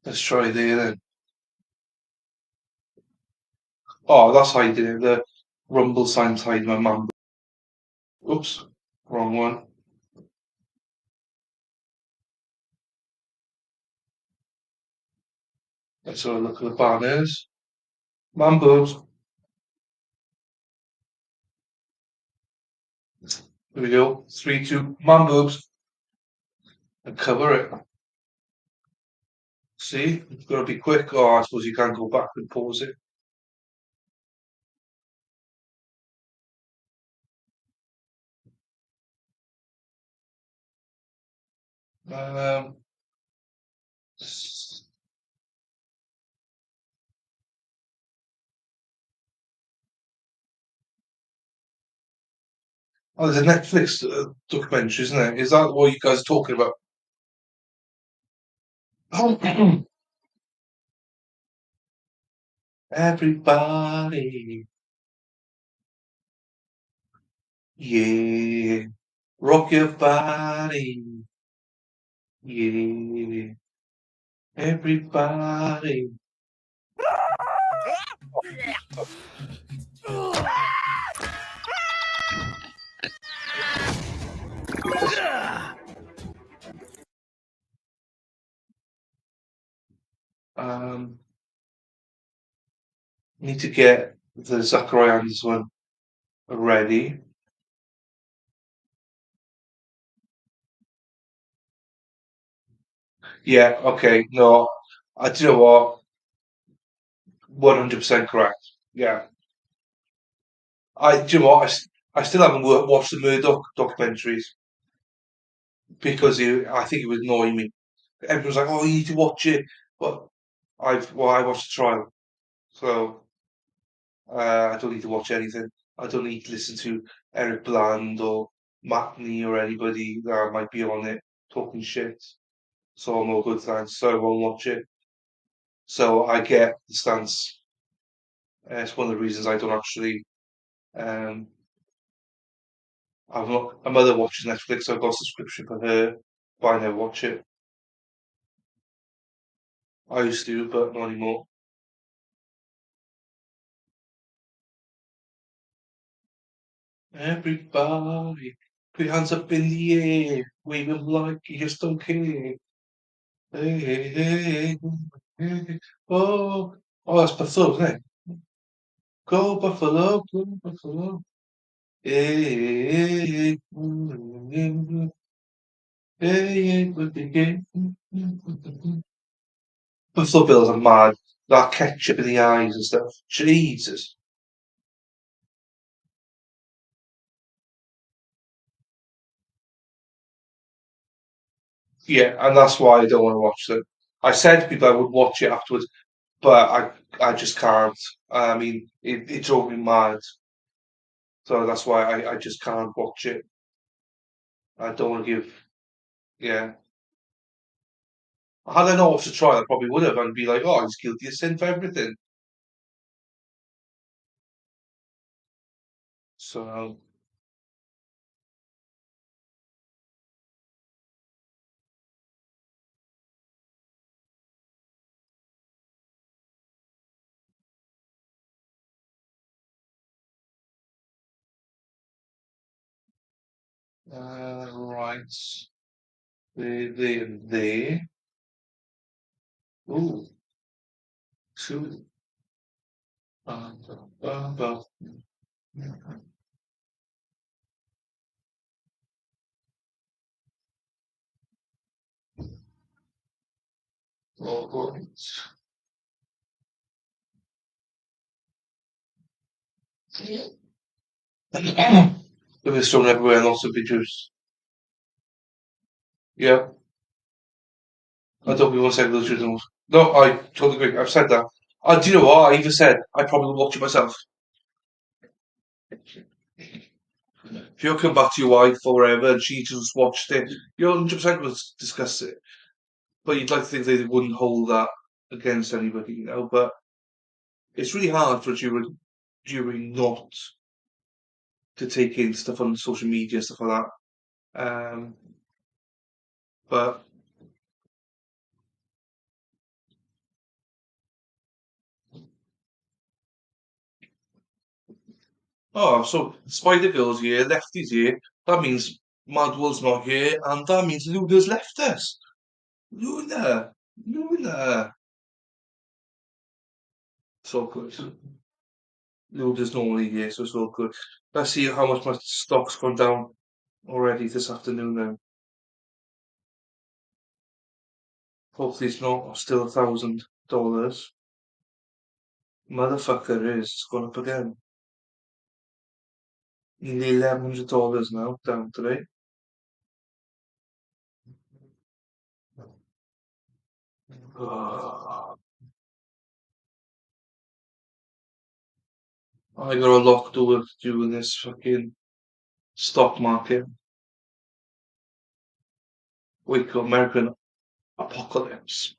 let's try there then. Oh, that's how you did it. The rumble sign's hiding my man. Oops, wrong one. Let's have a look at the banners. Man boobs. Here we go. 3, 2, man boobs. And cover it. See? You've got to be quick. Oh, I suppose you can't go back and pause it. Um, oh, there's a Netflix documentary, isn't there? Is that what you guys are talking about? Everybody, yeah, rock your body, yeah, everybody. Um, need to get the Zachariah one ready. Yeah, okay, no, I do you know what? 100% correct. Yeah, do you know what? I still haven't watched the Murdoch documentaries because I think it would annoy me. Everyone's like, "Oh, you need to watch it," but I watched the trial, so I don't need to watch anything. I don't need to listen to Eric Bland or Matney or anybody that might be on it talking shit. So I'm all good, thanks. So I won't watch it. So I get the stance. It's one of the reasons I don't actually. Um, I've not. My mother watches Netflix, so I've got a subscription for her, but I never watch it. I used to, but not anymore. Everybody, put your hands up in the air, wave them like you just don't care. Hey, hey, hey, hey, hey. Oh, oh, that's Buffalo, isn't it? Go Buffalo, go Buffalo. Hey, hey, hey, hey, hey, with the game. Buffalo Bills are mad. That ketchup in the eyes and stuff. Jesus. Yeah, and that's why I don't want to watch it. I said to people I would watch it afterwards, but I just can't. I mean, it drove me mad. So that's why I just can't watch it. I don't want to give, yeah. Had I not watched the trial, I probably would have. I'd be like, oh, he's guilty of sin for everything. So, right. There. Ooh, two. Well, all right. There is stone everywhere and lots of pictures. Yeah, I don't want to say those originals. No, I totally agree. I've said that. Do you know what? I even said I probably will watch it myself. If you come back to your wife or whatever and she just watched it, you 100% will discuss it. But you'd like to think they wouldn't hold that against anybody, you know. But it's really hard for a jury not to take in stuff on social media, stuff like that. But oh, so Spider Girl's here, Lefty's here. That means Madwell's not here, and that means Luna's left us. Luna, Luna. So good. Luna's normally here, so it's all good. Let's see how much my stock's gone down already this afternoon. Then hopefully it's not still $1,000. Motherfucker is. It's gone up again. Nearly $1,100 now down today. Ah, I got a lot to work to do in this fucking stock market. We call American apocalypse.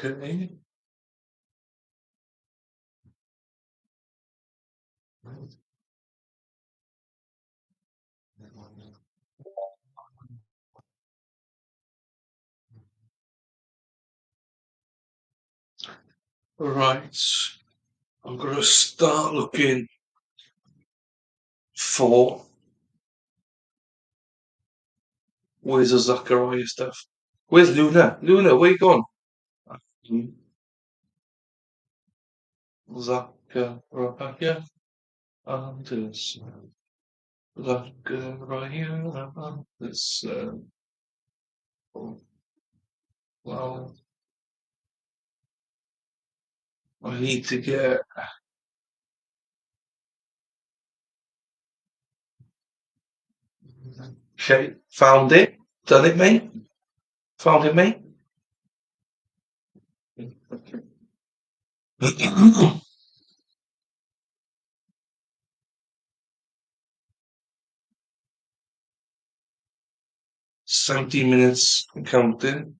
Okay. Right. I'm gonna start looking for where's the Zachariah stuff? Where's Luna? Luna, where you gone? Zachariah. This Zachariah. This well, I need to get. Okay, found it. Done it, mate. Found it, mate. 17 minutes and counting.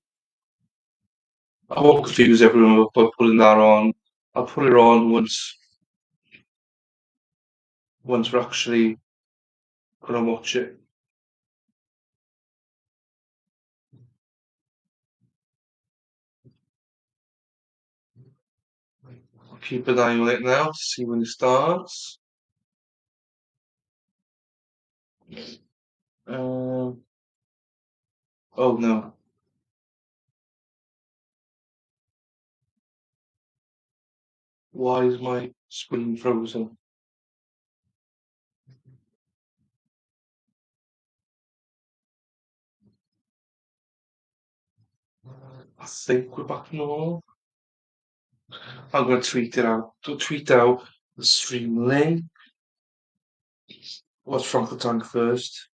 I won't confuse everyone by putting that on. I'll put it on once we're actually gonna watch it. I'll keep an eye on it now to see when it starts. Um, oh no. Why is my screen frozen? I think we're back normal. I'm gonna tweet it out. To tweet out the stream link. What's Frank the Tank first?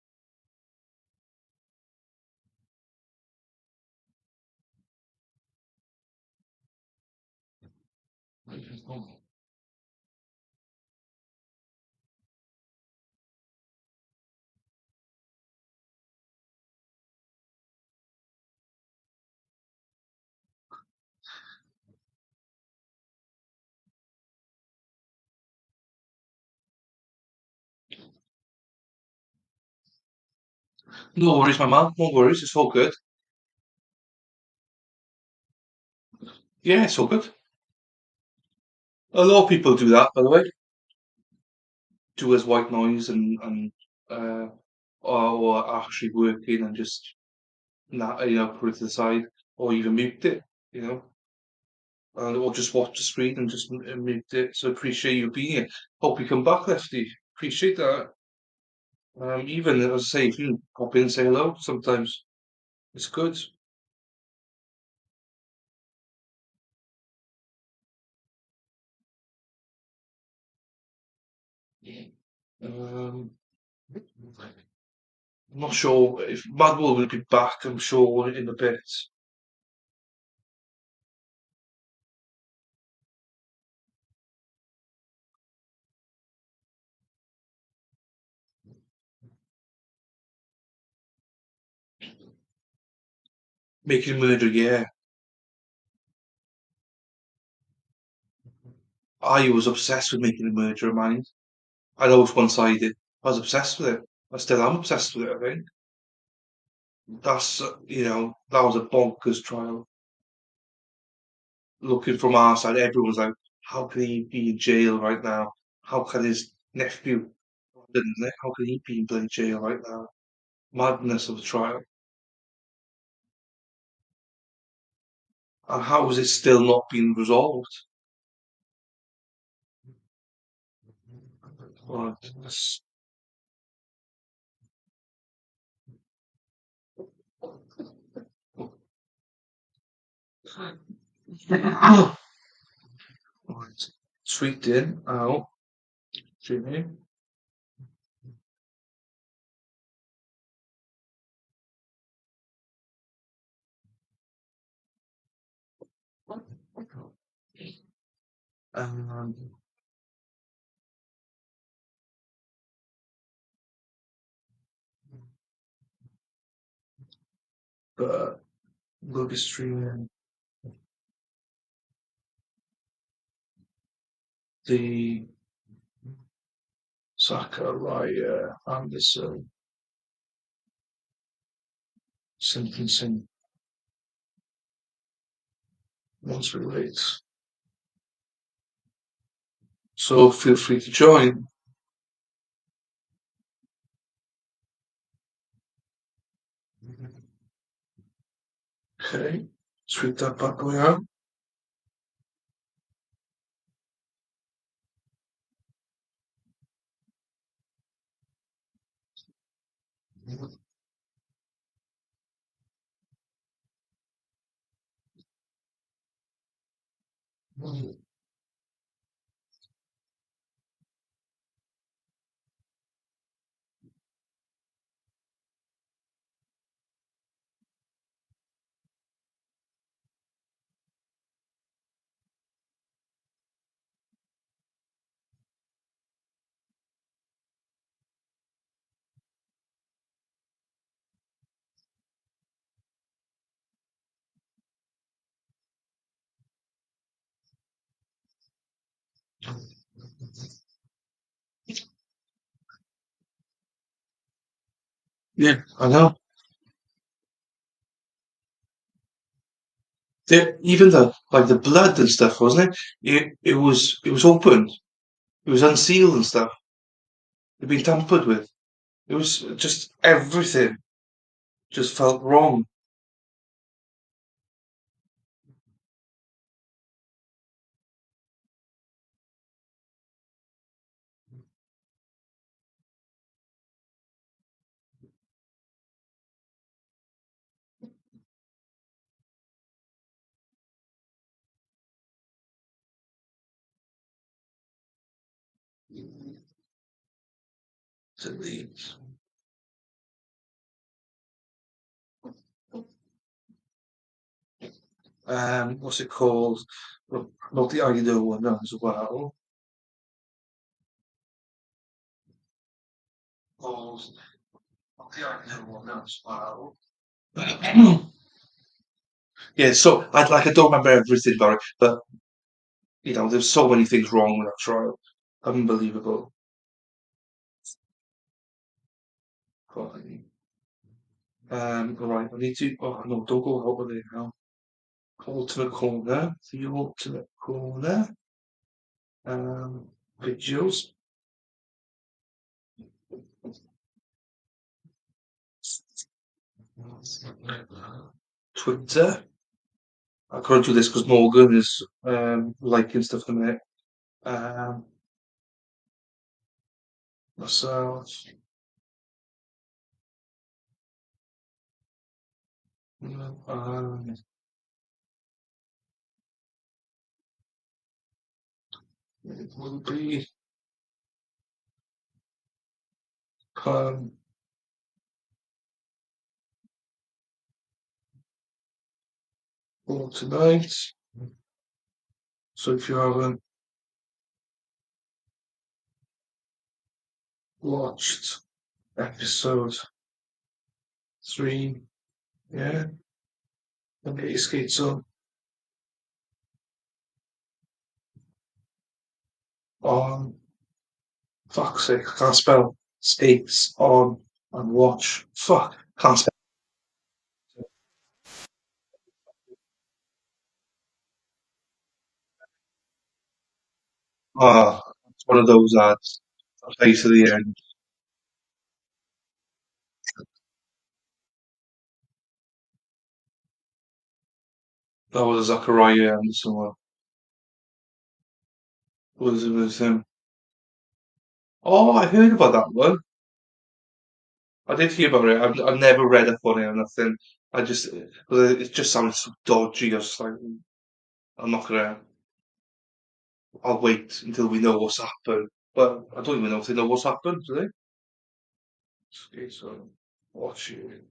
No worries, my man. No worries. It's all good. Yeah, it's all good. A lot of people do that, by the way. Do as white noise uh, or actually working and just not, put it to the side or even mute it, you know, or just watch the screen and just mute it. So appreciate you being here. Hope you come back, Lefty. Appreciate that. Even as I say, if you pop in and say hello, sometimes it's good. Um, I'm not sure if Madwell will be back. I'm sure in a bit. Making Murder, yeah. I was obsessed with Making a Murderer, mind. I know it's one-sided. I was obsessed with it. I still am obsessed with it, I think. That was a bonkers trial. Looking from our side, everyone's like, how can he be in jail right now? How can his nephew, how can he be in bloody jail right now? Madness of the trial. And how is it still not being resolved? Right. Right. Sweet din out. Jimmy. Um, but we'll be streaming the Zachariah Anderson sentencing once released. So feel free to join. Okay, sweep that bad boy out. Yeah, I know. Even the blood and stuff, wasn't it? It was open. It was unsealed and stuff. It'd been tampered with. It was just everything just felt wrong. Delete. What's it called? Not the Idaho one as well. Oh, not the Idaho one as well. Yeah, so I don't remember everything about it, but there's so many things wrong with that trial. Unbelievable. Fine. All right, I need to. Oh no, don't go out with it now. Alternate corner. The alternate corner. Um, Videos. Twitter. I can't do this because Morgan is liking stuff in it. Um, Myself. Um, it will be um, for tonight. So if you haven't watched episode 3, yeah, then get your skates on. Fuck's sake, I can't spell skates on and watch. Fuck, can't spell. Ah, it's one of those ads. Face of the end. That was a Zachariah Anderson one. Was it with him? Oh, I heard about that one. I did hear about it. I've never read up on it or nothing. I just, it just sounds so dodgy. I was like, I'm not gonna. I'll wait until we know what's happened. But I don't even know if they know what's happened, do they? Okay, so watch it.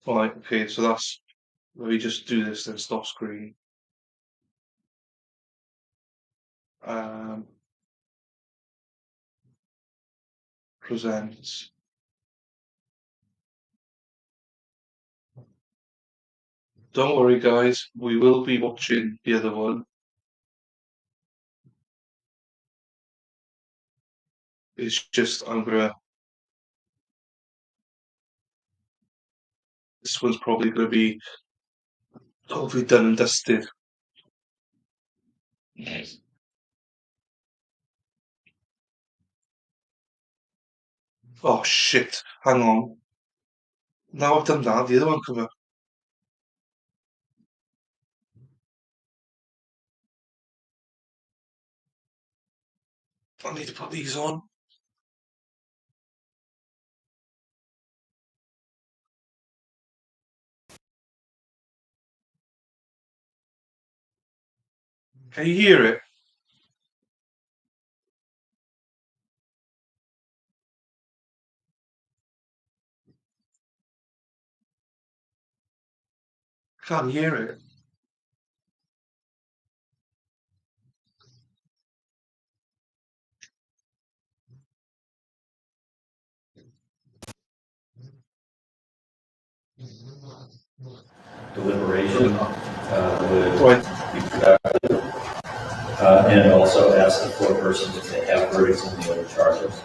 Right, okay, so that's. Let me just do this then. Stop screen. Um, Present. Don't worry, guys. We will be watching the other one. It's just I'm gonna. This one's probably gonna be hopefully done and dusted. Oh shit! Hang on. Now I've done that. The other one come up. I need to put these on. Can you hear it? I can't hear it. Deliberation Right. and also ask the court persons if they have verdicts on the other charges.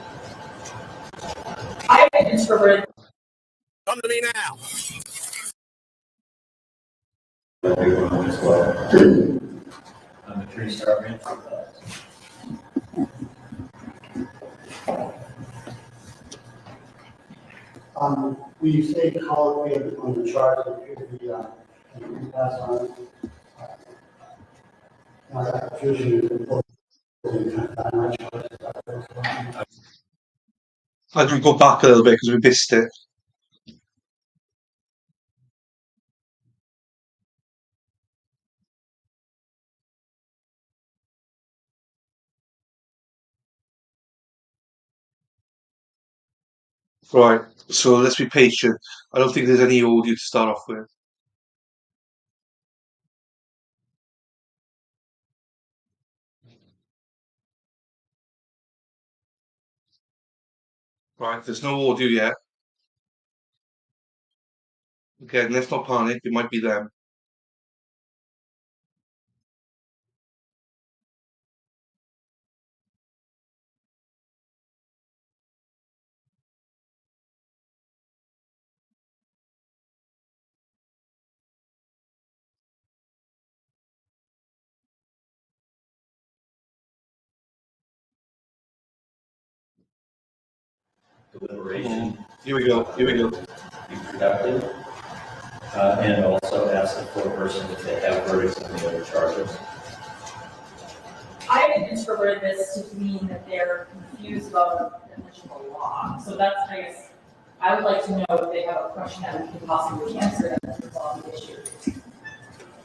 I have introverted. Come to me now. As well. Attorney Starman. We say colloquy on the chart that could be, pass on. That usually I can go back a little bit because we missed it. Right. So let's be patient. I don't think there's any audio to start off with. Right. There's no audio yet. Again, let's not panic. It might be them. Deliberation. Here we go. Here we go. Be productive. And also ask the foreperson if they have verdicts on the other charges. I had interpreted this to mean that they're confused about the applicable law. So that's, I guess, I would like to know if they have a question that we can possibly answer that would resolve the issue.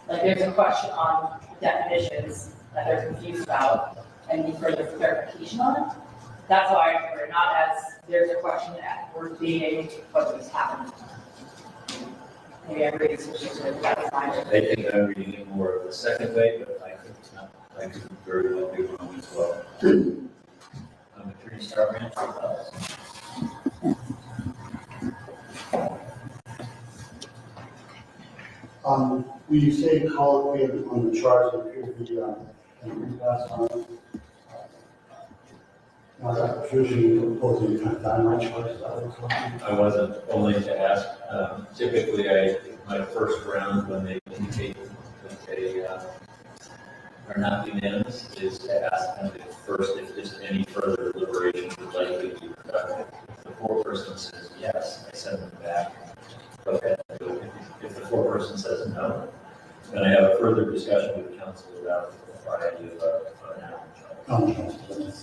Like there's a question on definitions that they're confused about and need further clarification on it. That's how I interpret it, not as there's a question that we're debating what was happening. Maybe I'm reading some things with that in mind. I think I'm reading it more of the second way, but I could very well be wrong as well. Attorney Starman, Will you say colloquy on the charge that appear to be, and repass on it? Now, that usually proposing kind of dynamite charges, that was something. I wasn't only to ask, typically my first round when they indicate that they are not unanimous is to ask them if first if just any further deliberation would likely be productive. If the foreperson says yes, I send them back. Okay. If the foreperson says no, then I have a further discussion with counsel about the variety of an charge.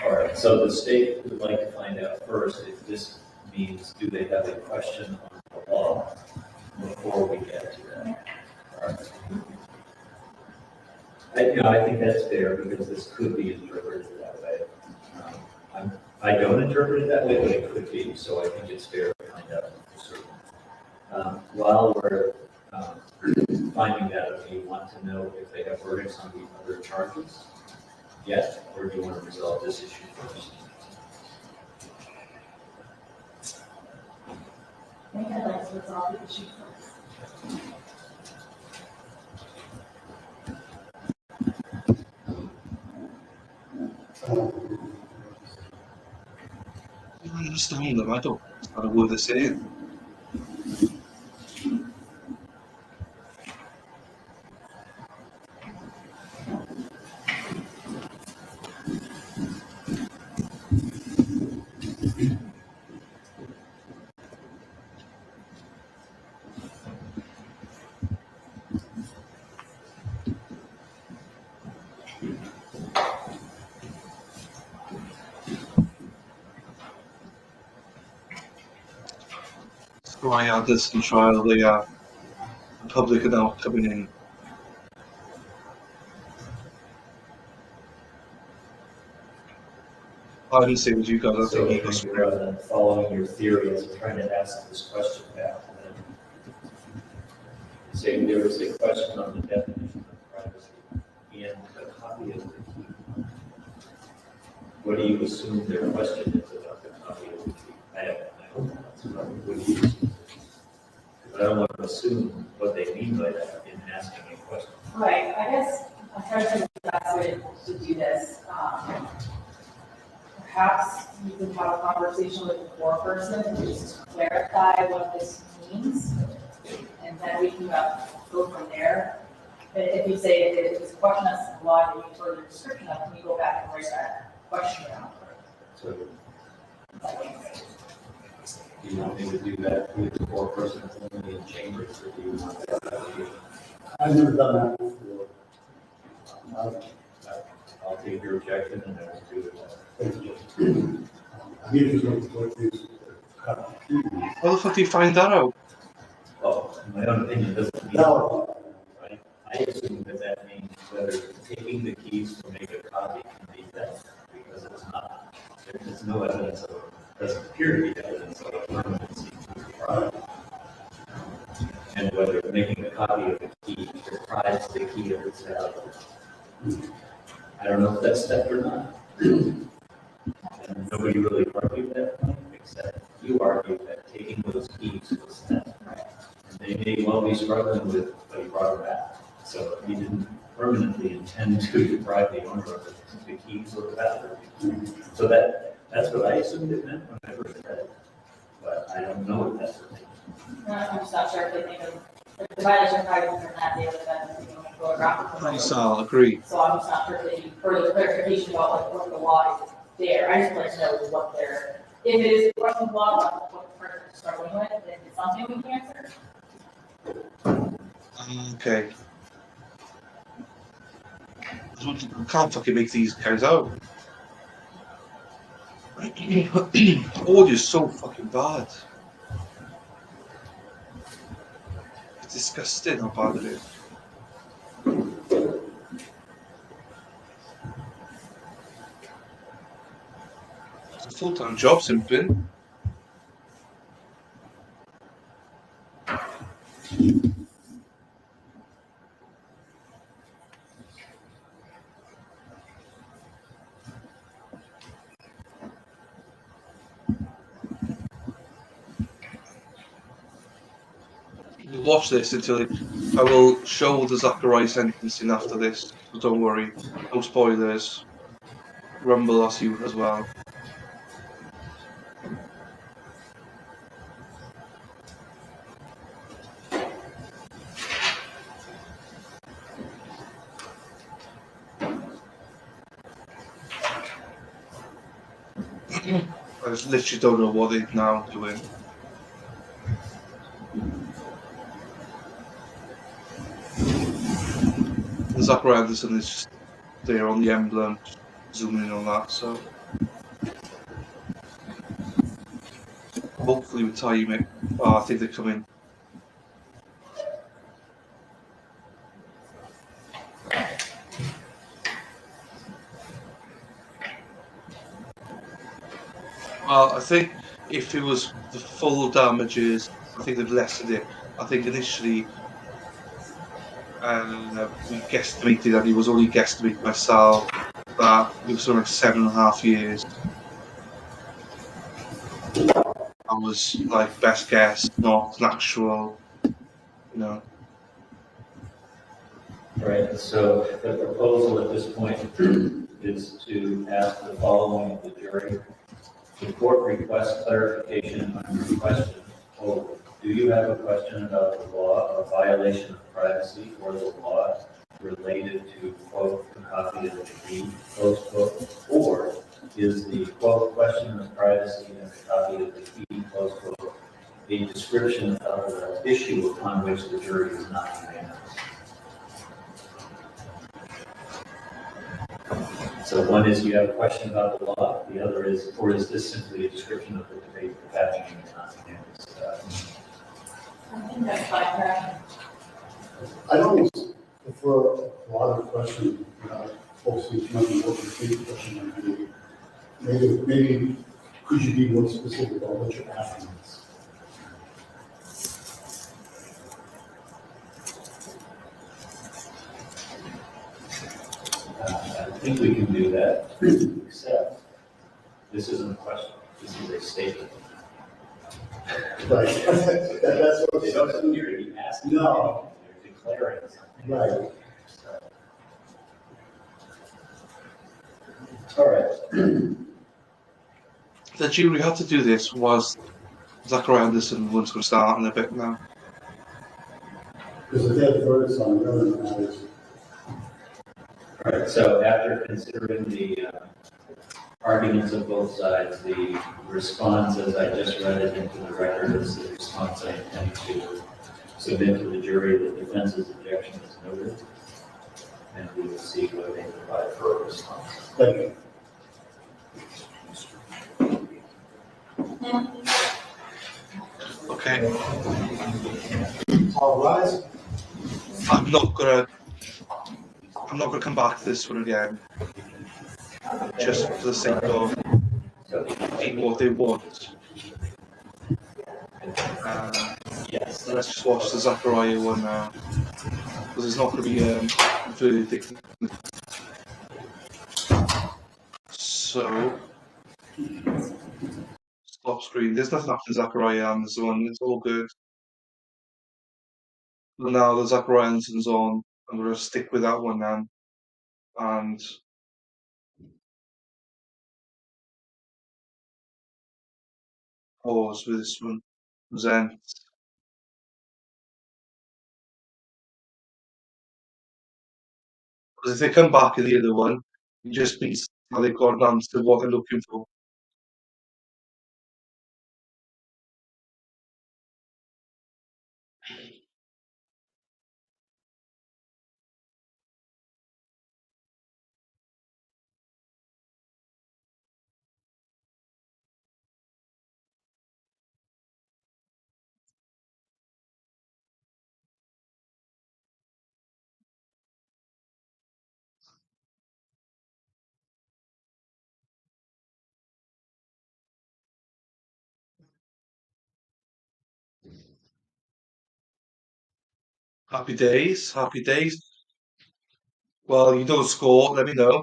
All right, so the state would like to find out first if this means do they have a question on the law before we get to that. All right. I think that's fair because this could be interpreted that way. I don't interpret it that way, but it could be, so I think it's fair to find out for certain. While we're finding that, do you want to know if they have verdicts on the other charges yet, or do you want to resolve this issue first? I think I'd like to resolve the issue first. I don't understand them. I don't know what they're saying. So I had this in trial. The public are now coming in. I didn't say what you guys. I So think maybe rather than following your theory as I'm trying to ask this question back to them, say there is a question on the definition of privacy and a copy of the key. What do you assume their question is about the copy of the key? I hope that's probably what you assume. But I don't want to assume what they mean by that in asking a question. Right, I guess I'm trying to think of the best way to do this. Perhaps you can have a conversation with the foreperson and just clarify what this means, and then we can go from there. If you say if it's a question that's in the law, you need further description of, can you go back and write that question down? So do you want me to do that with the foreperson only in chambers, or do you want that? I've never done that before. I'll take your objection and then we'll do it. I need to look these. How the fuck do you find that out? Well, in my own opinion, it doesn't mean, No. right? I assume that that means whether taking the keys to make a copy can be theft, because it's not, there's no evidence of, doesn't appear to be evidence of a permanency to the product. And whether making a copy of the key deprives the key of its value. I don't know if that's theft or not. And nobody really argued that point, except you argued that taking those keys was theft. They may well be struggling with, but he brought it back. So he didn't permanently intend to deprive the owner of the keys or the battery. So that's what I assumed it meant when I first read it. But I don't know what that's what it means. I'm just not sure if they think of, like, the violation probably from that, the other than, you know, photographic. Yes, I'll agree. So I'm just not sure if they need further clarification about like what the law is there. I just want to know what they're, if it is a question of law, what the person is struggling with, then it's something we can answer. Okay. I can't fucking make these guys out. Audio's so fucking bad. It's disgusting how bad it is. It's a full-time job, simply. Watch this until I will show the Zachariah sentencing after this. So don't worry, no spoilers. Rumble as you as well. I just literally don't know what they're now doing. Zachary Anderson is just there on the emblem, zooming in on that, so hopefully we time it. Oh, I think they're coming. Well, I think if it was the full damages, I think they've lessened it. I think initially we guesstimated, and he was only guesstimated myself, that it was around 7.5 years. I was like best guess, not an actual, you know. Right, so the proposal at this point is to ask the following of the jury. The court requests clarification on your question. Quote, do you have a question about the law of violation of privacy or the law related to, quote, a copy of the key, close quote, or is the, quote, question of privacy and the copy of the key, close quote, a description of the issue upon which the jury is not unanimous? So one is you have a question about the law, the other is, or is this simply a description of the debate that's happening in the non-unanimous? I think that's fine. I don't, for a lot of questions, folks who might be more complete question, maybe could you be more specific about what you're asking us? I think we can do that, except this isn't a question, this is a statement. Right. That's what They don't appear to be asking. No. They're declaring something. Right. All right. The jury had to do this was Zachary Anderson once going to start in a bit now. Because if they have verdicts on the other matters. All right, so after considering the arguments of both sides, the response, as I just read it into the record, is the response I intend to submit to the jury. The defense's objection is noted, and we will see what they provide for a response. Thank you. Okay. All rise. I'm not gonna I'm not going to come back to this one again, just for the sake of people what they want. Let's just watch the Zachariah one now, because there's not going to be a verdict. So, stop screen. There's nothing happening to Zachariah and this one. It's all good. But now the Zachariah Anderson's on. I'm going to stick with that one now. And pause with this one. Present. Because if they come back in the other one, it just means that they've got an answer to what they're looking for. Happy days, happy days. Well, you don't score, let me know.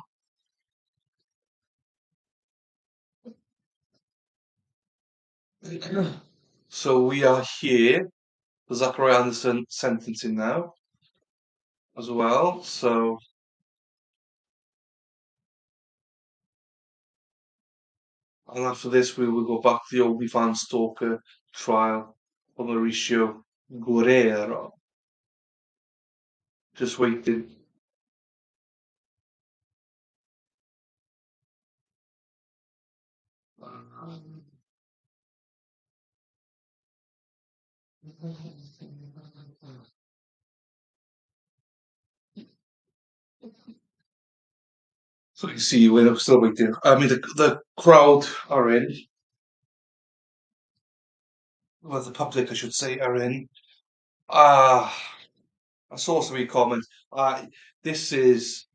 So we are here, the Zachariah Anderson sentencing now as well. So and after this, we will go back to the OnlyFans Stalker trial for Mauricio Guerrero. Just waiting. So you can see we're still waiting. I mean, the crowd are in. Well, the public, I should say, are in. Ah, I saw some comments. This is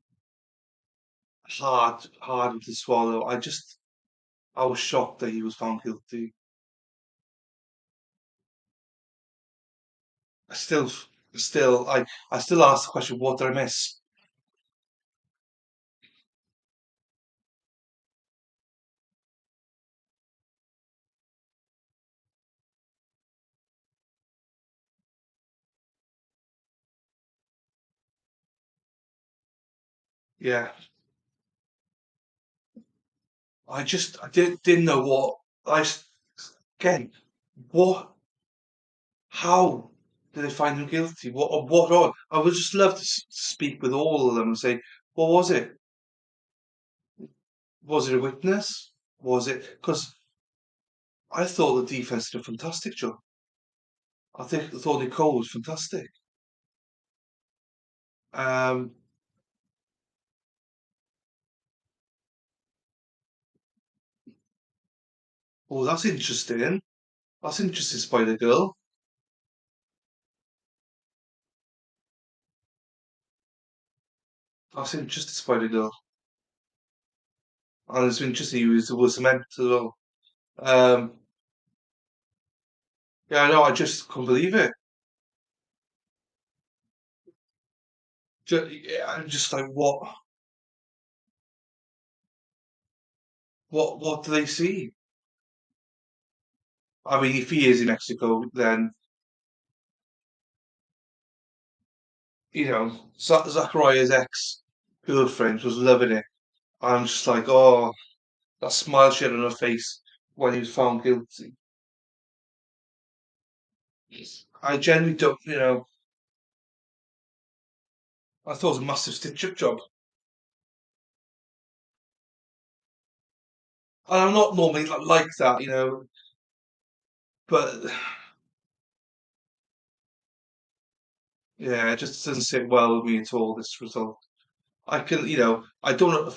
hard to swallow. I was shocked that he was found guilty. I still, I still ask the question, what did I miss? Yeah, I didn't know what again, what, how did they find him guilty? What on? I would just love to speak with all of them and say, what was it? Was it a witness? Was it? Because I thought the defense did a fantastic job. I thought Nicole was fantastic. Um, oh, that's interesting. That's interesting, Spider Girl. That's interesting, Spider Girl. And it's interesting he was meant as well. Um, yeah, no, I just couldn't believe it. Yeah, I'm just like, what do they see? I mean, if he is in Mexico, then Zachariah's ex-girlfriend was loving it. I'm just like, oh, that smile she had on her face when he was found guilty. I genuinely don't, I thought it was a massive stitch-up job. And I'm not normally like that, but yeah, it just doesn't sit well with me at all, this result. I don't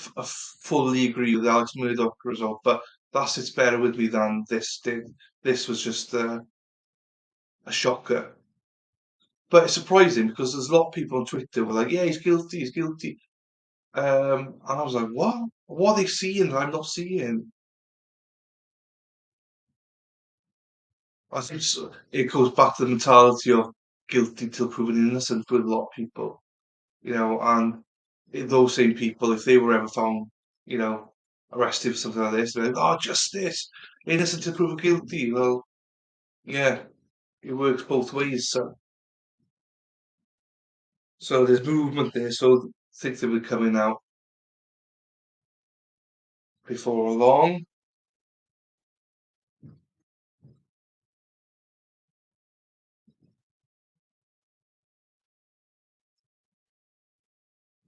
fully agree with the Alex Murdoch result, but that sits better with me than this did. This was just a shocker. But it's surprising because there's a lot of people on Twitter who were like, yeah, he's guilty, he's guilty. And I was like, what? What are they seeing that I'm not seeing? I think it goes back to the mentality of guilty till proven innocent with a lot of people, and those same people, if they were ever found, you know, arrested for something like this, they're like, oh, justice, innocent till proven guilty. Well, yeah, it works both ways. So there's movement there. So things will be coming out before long.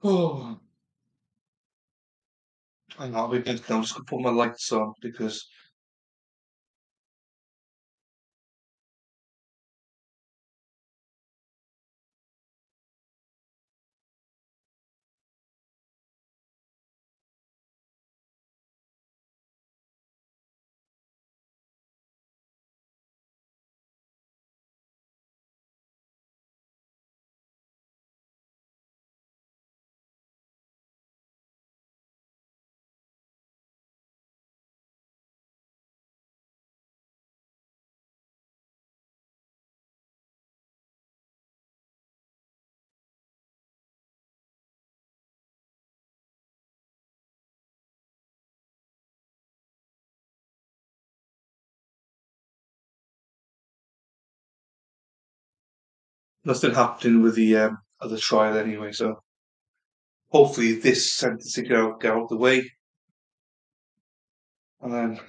Oh, I'm not a bit now. I'm just gonna put my lights on because nothing happening with the other trial anyway. So hopefully this sentencing get out of the way, and then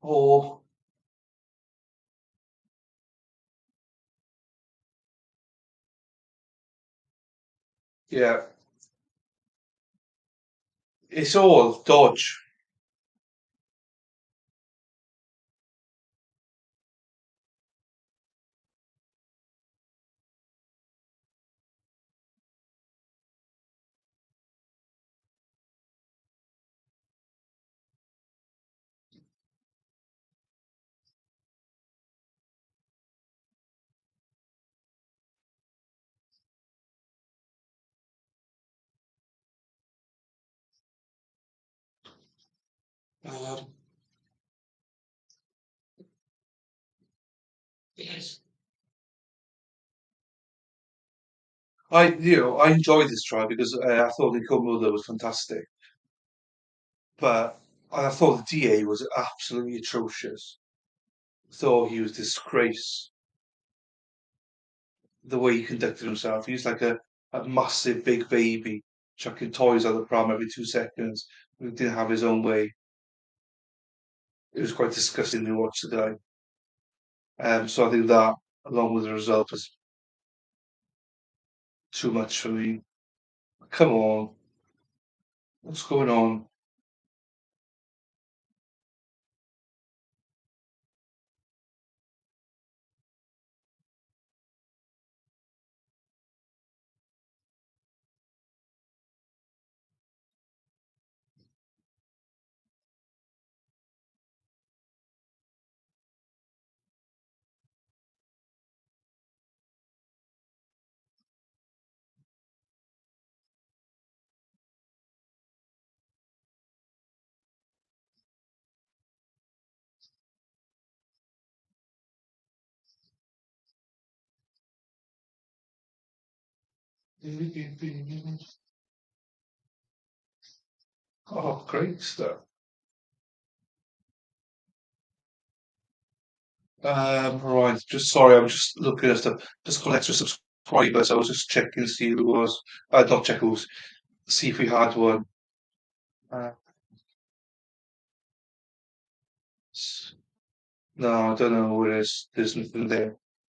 oh yeah, it's all dodge. Um, yes. I enjoyed this trial because I thought Nicole Mulder was fantastic, but I thought the DA was absolutely atrocious. Thought he was disgrace the way he conducted himself. He was like a massive big baby chucking toys out the pram every 2 seconds. He didn't have his own way. It was quite disgusting to watch the guy. So I think that, along with the result, was too much for me. Come on, what's going on? Oh, great stuff. Right, just sorry, I'm just looking at stuff. Just got extra subscribers. I was just checking to see who it was. Not check who it was. See if we had one. Uh, s- no, I don't know who it is. There's nothing there.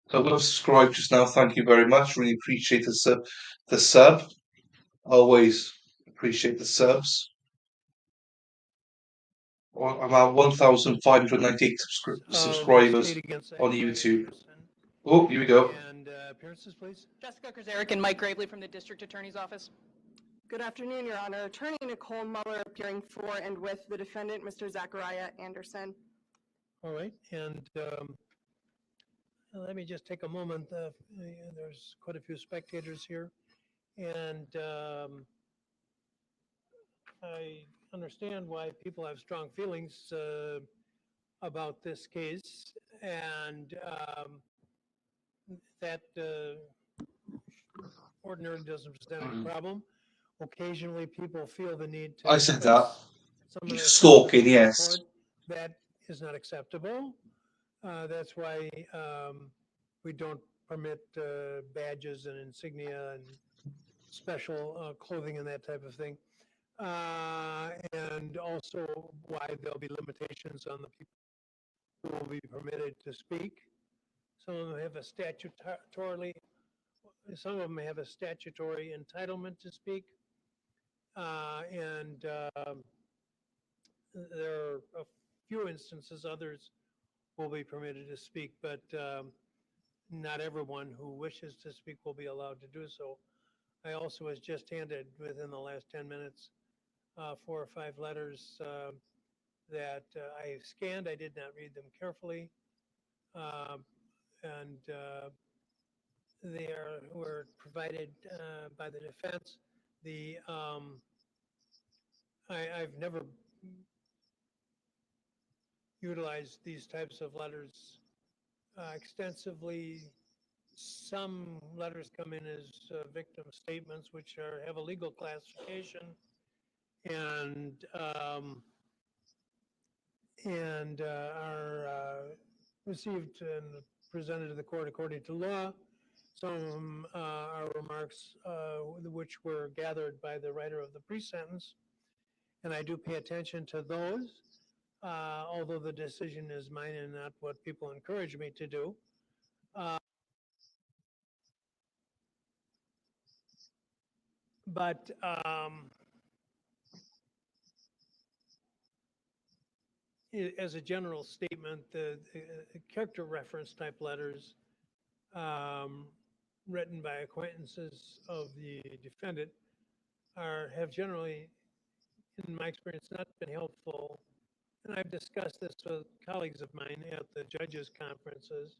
So I'm going to subscribe just now. Thank you very much. Really appreciate the sub. The sub. Always appreciate the subs. Well, I'm at 1,598 Of the subscribers state against on Zachariah YouTube. Anderson. Oh, here we go. And appearances, please. Jessica Krzarek and Mike Gravely from the District Attorney's Office. Good afternoon, Your Honor. Attorney Nicole Muller appearing for and with the defendant, Mr. Zachariah Anderson. All right, and let me just take a moment. There's quite a few spectators here, and I understand why people have strong feelings about this case, and that ordinarily doesn't present a problem. Occasionally, people feel the need to I said that. express some of their Stalking, sentiments in yes. court. That is not acceptable. That's why we don't permit badges and insignia and special clothing and that type of thing. And also why there'll be limitations on the people who will be permitted to speak. Some of them have a statutorily, some of them have a statutory entitlement to speak. And there are a few instances, others will be permitted to speak, but not everyone who wishes to speak will be allowed to do so. I also was just handed within the last 10 minutes 4 or 5 letters that I scanned. I did not read them carefully. And they were provided by the defense. I've never utilized these types of letters extensively. Some letters come in as victim statements, which have a legal classification, and are received and presented to the court according to law. Some of them are remarks which were gathered by the writer of the pre-sentence, and I do pay attention to those, although the decision is mine and not what people encourage me to do. But as a general statement, the character reference type letters written by acquaintances of the defendant have generally, in my experience, not been helpful. And I've discussed this with colleagues of mine at the judges' conferences,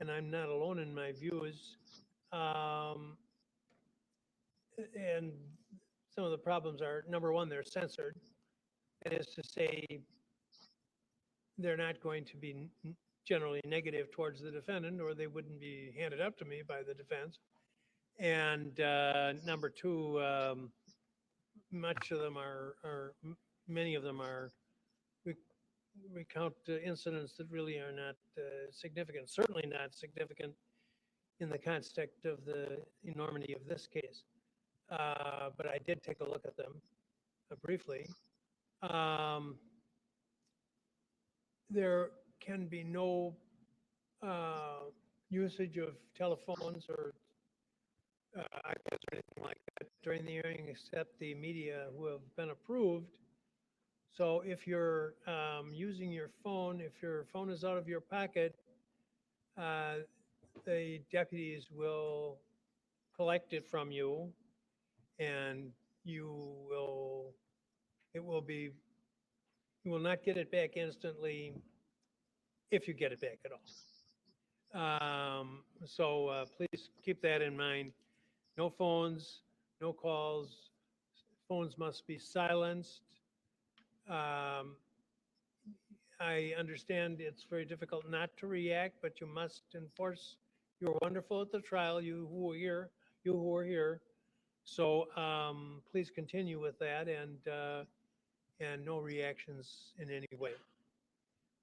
and I'm not alone in my views. And some of the problems are, number one, they're censored. That is to say, they're not going to be generally negative towards the defendant, or they wouldn't be handed up to me by the defense. And number two, much of them many of them are recount incidents that really are not significant, certainly not significant in the context of the enormity of this case. But I did take a look at them briefly. There can be no usage of telephones or iPads or anything like that during the hearing except the media who have been approved. So if you're using your phone, if your phone is out of your pocket, the deputies will collect it from you, and you will not get it back instantly if you get it back at all. So please keep that in mind. No phones, no calls. Phones must be silenced. I understand it's very difficult not to react, but you must enforce. You're wonderful at the trial. You who were here, few who are here. So please continue with that and no reactions in any way.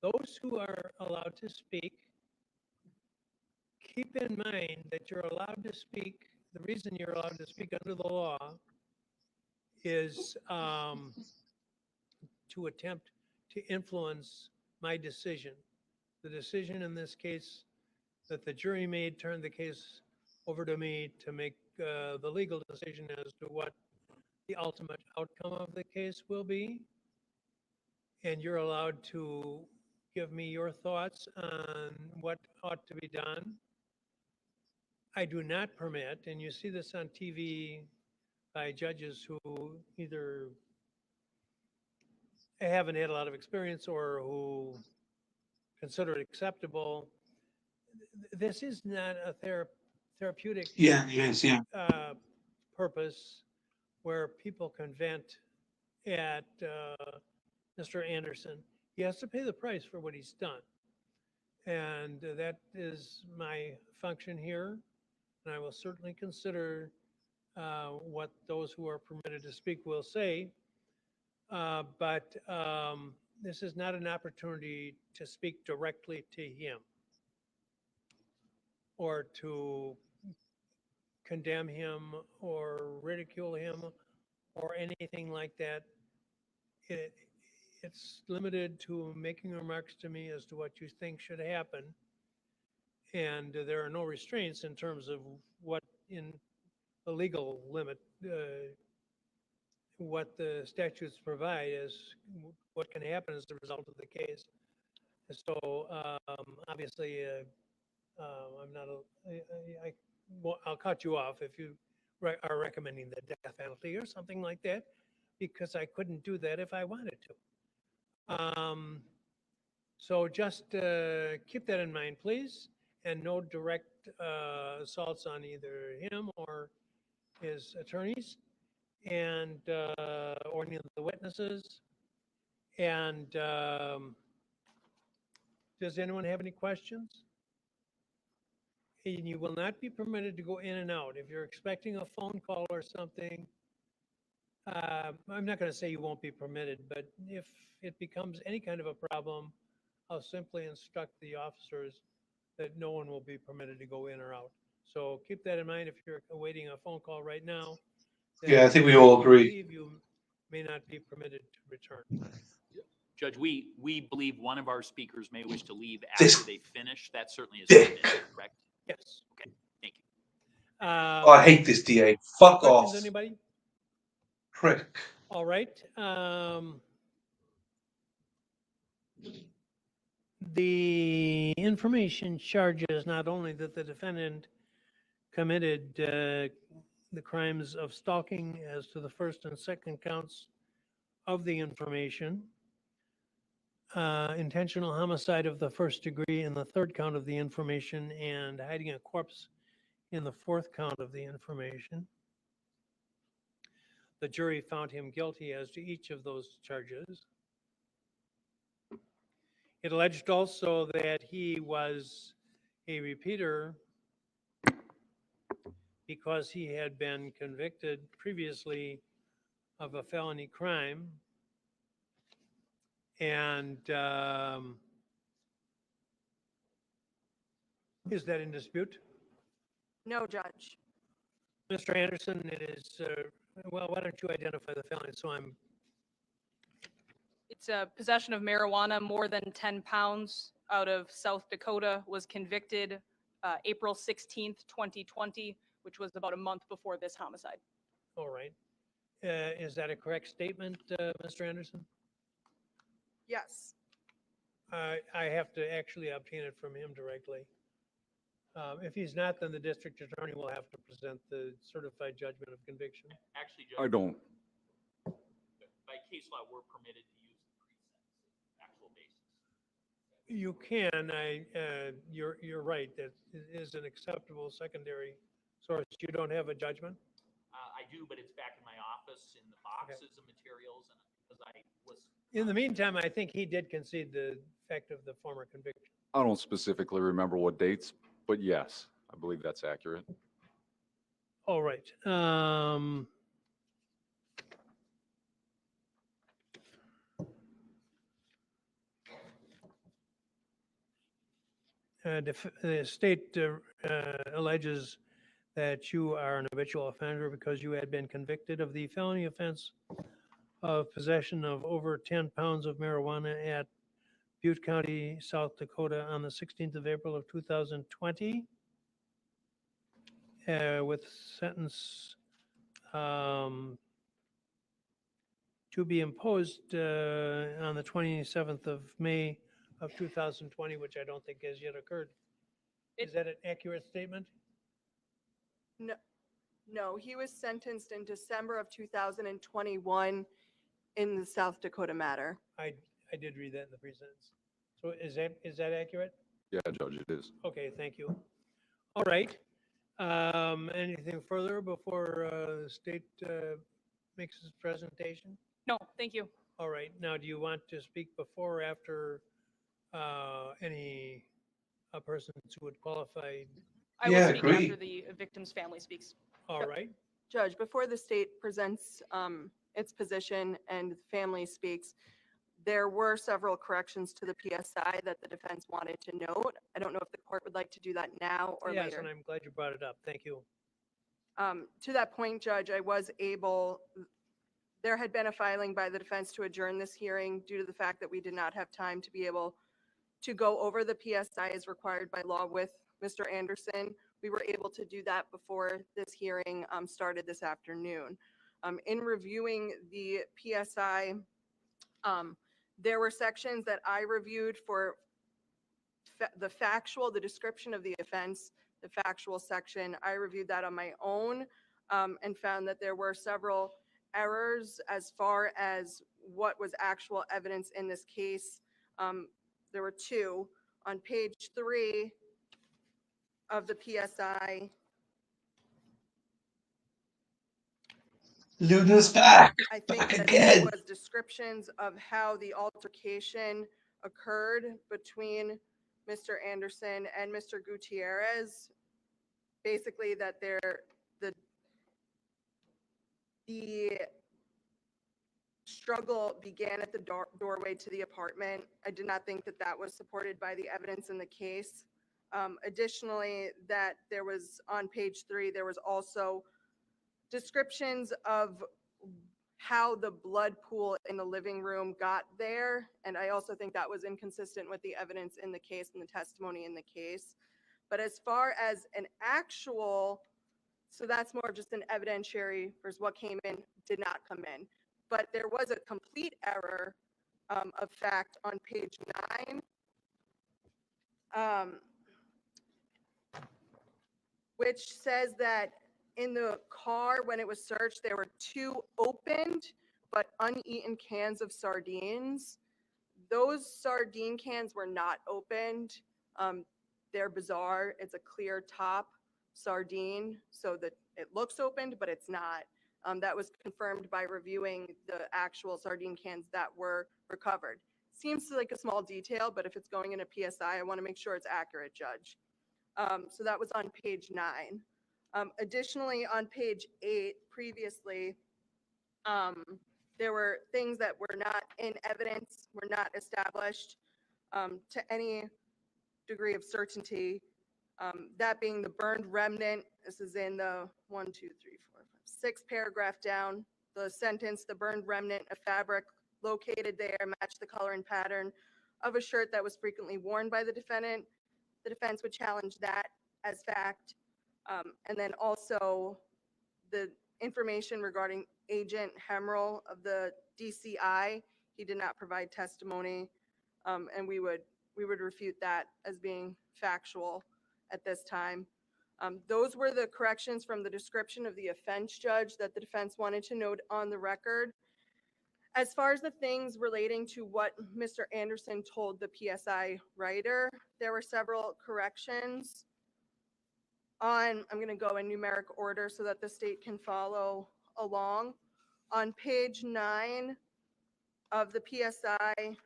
Those who are allowed to speak, keep in mind that you're allowed to speak. The reason you're allowed to speak under the law is to attempt to influence my decision. The decision in this case that the jury made turned the case over to me to make the legal decision as to what the ultimate outcome of the case will be. And you're allowed to give me your thoughts on what ought to be done. I do not permit, and you see this on TV by judges who either haven't had a lot of experience or who consider it acceptable. This is not a therapeutic Yeah, yes, yeah. purpose where people can vent at Mr. Anderson. He has to pay the price for what he's done. And that is my function here. And I will certainly consider what those who are permitted to speak will say. But this is not an opportunity to speak directly to him or to condemn him or ridicule him or anything like that. It's limited to making remarks to me as to what you think should happen. And there are no restraints in terms of what in the legal limit, what the statutes provide as what can happen as a result of the case. So obviously, I'm not I'll cut you off if you are recommending the death penalty or something like that, because I couldn't do that if I wanted to. So just keep that in mind, please, and no direct assaults on either him or his attorneys and or any of the witnesses. And does anyone have any questions? And you will not be permitted to go in and out. If you're expecting a phone call or something, I'm not going to say you won't be permitted, but if it becomes any kind of a problem, I'll simply instruct the officers that no one will be permitted to go in or out. So keep that in mind if you're awaiting a phone call right now. Yeah, I think we all agree. Leave, you may not be permitted to return. Judge, we believe one of our speakers may wish to leave This after they finish. That certainly is dick. correct. Yes. Okay, thank you. Oh, I hate this DA. Fuck Questions, off. anybody? Prick. All right. The information charges not only that the defendant committed the crimes of stalking as to the first and second counts of the information, intentional homicide of the first degree in the third count of the information, and hiding a corpse in the fourth count of the information. The jury found him guilty as to each of those charges. It alleged also that he was a repeater because he had been convicted previously of a felony crime. And is that in dispute? No, Judge. Mr. Anderson, it is, well, why don't you identify the felony so I'm It's a possession of marijuana more than 10 pounds out of South Dakota, was convicted April 16th, 2020, which was about a month before this homicide. all right. Is that a correct statement, Mr. Anderson? Yes. I have to actually obtain it from him directly. If he's not, then the district attorney will have to present the certified judgment of conviction. Actually, Judge, I don't. by case law, we're permitted to use the pre-sentence actual basis. You can. You're right. That is an acceptable secondary source. You don't have a judgment? I do, but it's back in my office in the boxes of materials, and because I was. In the meantime, I think he did concede the fact of the former conviction. I don't specifically remember what dates, but yes, I believe that's accurate. All right. The state alleges that you are an habitual offender because you had been convicted of the felony offense of possession of over 10 pounds of marijuana at Butte County, South Dakota on the 16th of April of 2020, with sentence to be imposed on the 27th of May of 2020, which I don't think has yet occurred. Is that an accurate statement? No, he was sentenced in December of 2021 in the South Dakota matter. I did read that in the pre-sentence. So is that accurate? Yeah, Judge, it is. Okay, thank you. All right. Anything further before the state makes its presentation? No, thank you. All right. Now, do you want to speak before or after a person who would qualify? I will speak after the victim's family speaks. All right. Judge, before the state presents its position and the family speaks, there were several corrections to the PSI that the defense wanted to note. I don't know if the court would like to do that now or yes, later. and I'm glad you brought it up. Thank you. To that point, Judge, there had been a filing by the defense to adjourn this hearing due to the fact that we did not have time to be able to go over the PSI as required by law with Mr. Anderson. We were able to do that before this hearing started this afternoon. In reviewing the PSI, there were sections that I reviewed for the description of the offense, the factual section. I reviewed that on my own and found that there were several errors as far as what was actual evidence in this case. There were two. On page 3 of the PSI, Luna's back. I think Back that again. there was descriptions of how the altercation occurred between Mr. Anderson and Mr. Gutierrez. Basically, that the struggle began at the doorway to the apartment. I did not think that that was supported by the evidence in the case. Additionally, that there was on page 3, there was also descriptions of how the blood pool in the living room got there. And I also think that was inconsistent with the evidence in the case and the testimony in the case. But as far as an actual, so that's more just an evidentiary versus what came in, did not come in. But there was a complete error of fact on page 9, which says that in the car, when it was searched, there were 2 opened but uneaten cans of sardines. Those sardine cans were not opened. They're bizarre. It's a clear top sardine, so that it looks opened, but it's not. That was confirmed by reviewing the actual sardine cans that were recovered. Seems like a small detail, but if it's going in a PSI, I want to make sure it's accurate, Judge. So that was on page 9. Additionally, on page 8, previously, there were things that were not in evidence, were not established to any degree of certainty. That being the burned remnant. This is in the 1, 2, 3, 4, 5, 6 paragraph down. The sentence, the burned remnant of fabric located there matched the color and pattern of a shirt that was frequently worn by the defendant. The defense would challenge that as fact. And then also the information regarding Agent Hemmerl of the DCI, he did not provide testimony, and we would refute that as being factual at this time. Those were the corrections from the description of the offense, Judge, that the defense wanted to note on the record. As far as the things relating to what Mr. Anderson told the PSI writer, there were several corrections. I'm going to go in numeric order so that the state can follow along. On page 9 of the PSI,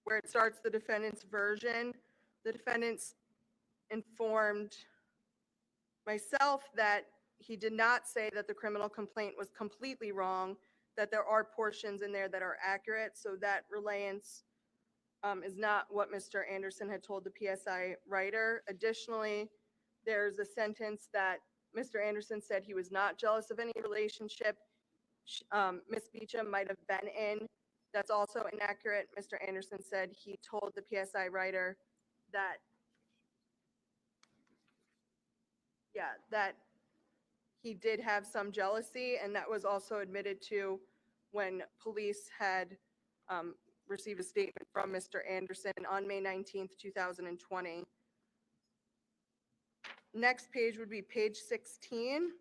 where it starts the defendant's version, The defendants informed myself that he did not say that the criminal complaint was completely wrong, that there are portions in there that are accurate, so that relayance is not what Mr. Anderson had told the PSI writer. Additionally, there's a sentence that Mr. Anderson said he was not jealous of any relationship Ms. Beecham might have been in. That's also inaccurate. Mr. Anderson said he told the PSI writer that, that he did have some jealousy, and that was also admitted to when police had received a statement from Mr. Anderson on May 19th, 2020. Next page would be page 16.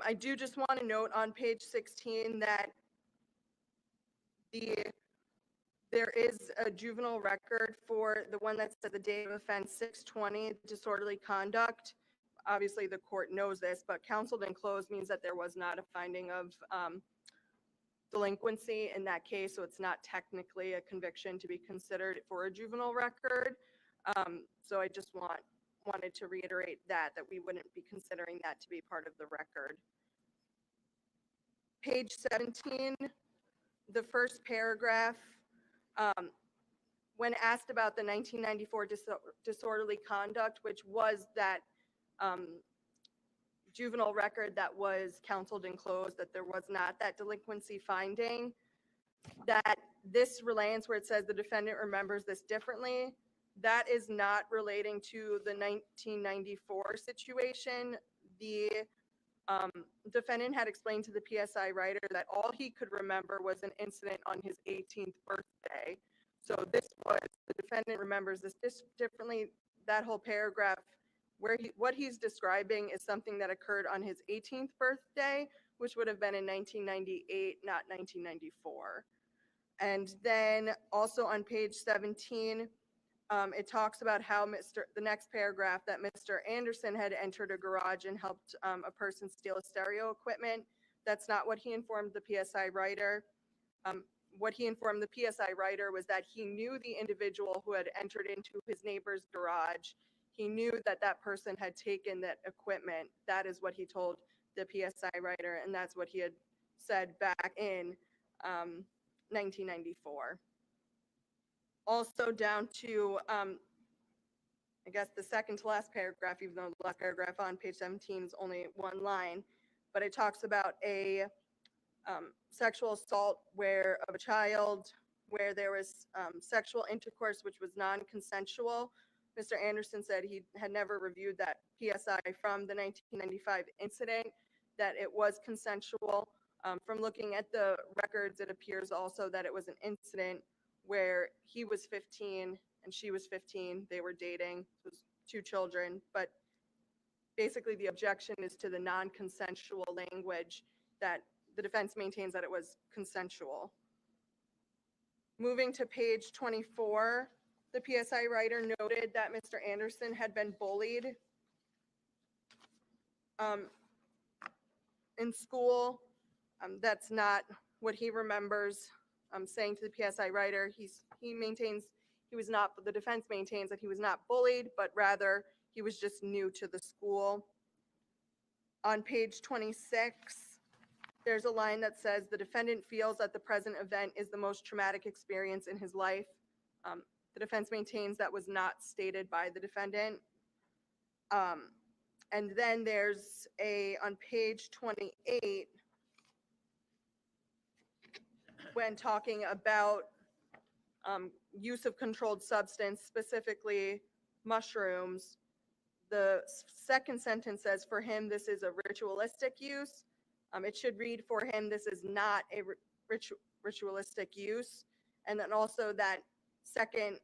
I do just want to note on page 16 that there is a juvenile record for the one that said the date of offense 6/20, disorderly conduct. Obviously, the court knows this, but counseled and closed means that there was not a finding of delinquency in that case, so it's not technically a conviction to be considered for a juvenile record. So I just wanted to reiterate that we wouldn't be considering that to be part of the record. Page 17, the first paragraph, when asked about the 1994 disorderly conduct, which was that juvenile record that was counseled and closed, that there was not that delinquency finding, that this reliance where it says the defendant remembers this differently, that is not relating to the 1994 situation. The defendant had explained to the PSI writer that all he could remember was an incident on his 18th birthday. So this was, the defendant remembers this differently. That whole paragraph, what he's describing is something that occurred on his 18th birthday, which would have been in 1998, not 1994. And then also on page 17, it talks about how the next paragraph, that Mr. Anderson had entered a garage and helped a person steal a stereo equipment. That's not what he informed the PSI writer. What he informed the PSI writer was that he knew the individual who had entered into his neighbor's garage. He knew that that person had taken that equipment. That is what he told the PSI writer, and that's what he had said back in 1994. Also down to, I guess, the second to last paragraph, even though the last paragraph on page 17 is only one line, but it talks about a sexual assault of a child where there was sexual intercourse which was non-consensual. Mr. Anderson said he had never reviewed that PSI from the 1995 incident, that it was consensual. From looking at the records, it appears also that it was an incident where he was 15 and she was 15. They were dating. It was two children. But basically the objection is to the non-consensual language, that the defense maintains that it was consensual. Moving to page 24, the PSI writer noted that Mr. Anderson had been bullied in school. That's not what he remembers saying to the PSI writer. He maintains he was not, the defense maintains that he was not bullied, but rather he was just new to the school. On page 26, there's a line that says the defendant feels that the present event is the most traumatic experience in his life. The defense maintains that was not stated by the defendant. And then there's on page 28, when talking about use of controlled substance, specifically mushrooms, the second sentence says, for him, this is a ritualistic use. It should read, for him, this is not a ritualistic use. And then also that second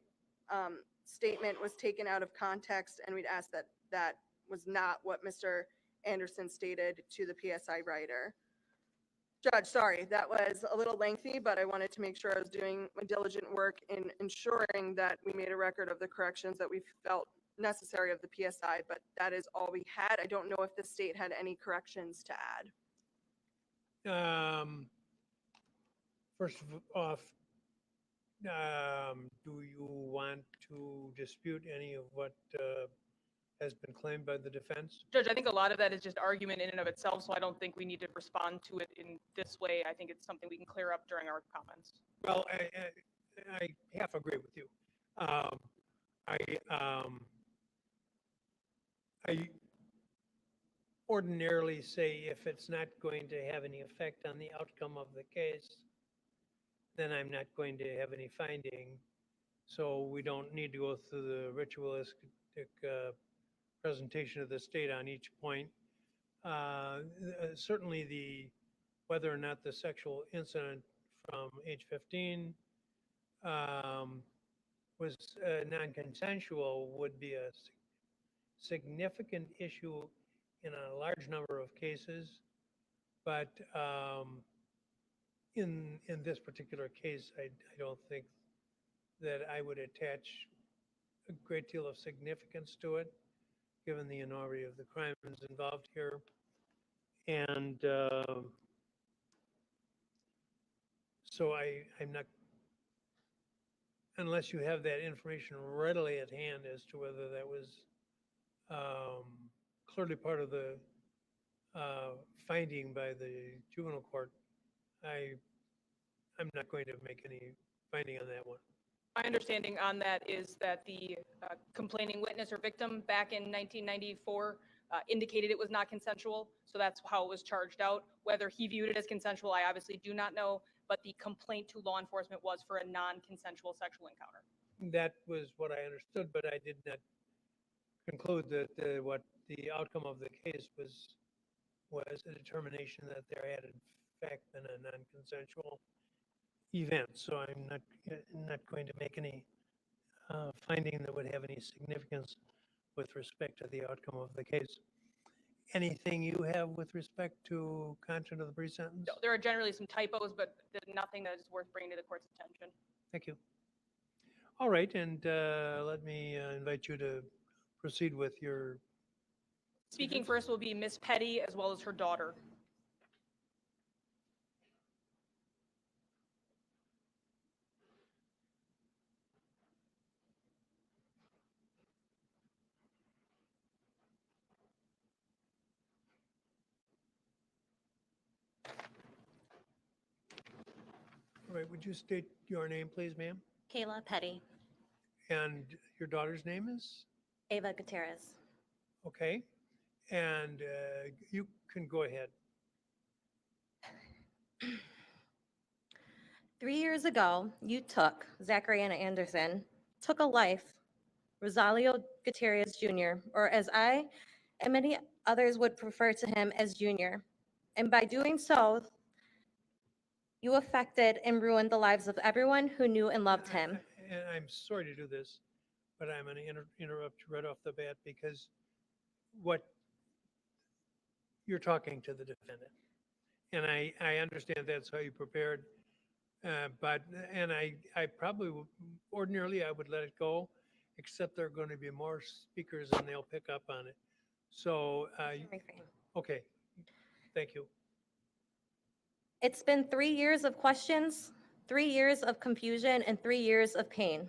statement was taken out of context, and we'd ask that that was not what Mr. Anderson stated to the PSI writer. Judge, sorry, that was a little lengthy, but I wanted to make sure I was doing my diligent work in ensuring that we made a record of the corrections that we felt necessary of the PSI, but that is all we had. I don't know if the state had any corrections to add. First off, Do you want to dispute any of what has been claimed by the defense? Judge, I think a lot of that is just argument in and of itself, so I don't think we need to respond to it in this way. I think it's something we can clear up during our comments. Well, I half agree with you. I I ordinarily say if it's not going to have any effect on the outcome of the case, then I'm not going to have any finding. So we don't need to go through the ritualistic presentation of the state on each point. Certainly whether or not the sexual incident from age 15 was non-consensual would be a significant issue in a large number of cases, but in this particular case, I don't think that I would attach a great deal of significance to it, given the enormity of the crimes involved here. And so I'm not, unless you have that information readily at hand as to whether that was clearly part of the finding by the juvenile court, I'm not going to make any finding on that one. My understanding on that is that the complaining witness or victim back in 1994 indicated it was not consensual, so that's how it was charged out. Whether he viewed it as consensual, I obviously do not know, but the complaint to law enforcement was for a non-consensual sexual encounter. That was what I understood, but I did not conclude that what the outcome of the case was a determination that there had in fact been a non-consensual event. So I'm not going to make any finding that would have any significance with respect to the outcome of the case. Anything you have with respect to content of the pre-sentence? No, there are generally some typos, but there's nothing that is worth bringing to the court's attention. Thank you. All right, and let me invite you to proceed with your... Speaking first will be Miss Petty as well as her daughter. All right, would you state your name, please, ma'am? Kayla Petty, And your daughter's name is? Ava Gutierrez. Okay, and you can go ahead. 3 years ago, you took Zachariana Anderson, took a life, Rosalio Gutierrez Jr., or as I and many others would prefer to him as Junior. And by doing so, you affected and ruined the lives of everyone who knew and loved him. And I'm sorry to do this, but I'm going to interrupt you right off the bat because what you're talking to the defendant. And I understand that's how you prepared, but I probably ordinarily I would let it go, except there are going to be more speakers and they'll pick up on it. So, okay, thank you. It's been 3 years of questions, 3 years of confusion, and 3 years of pain.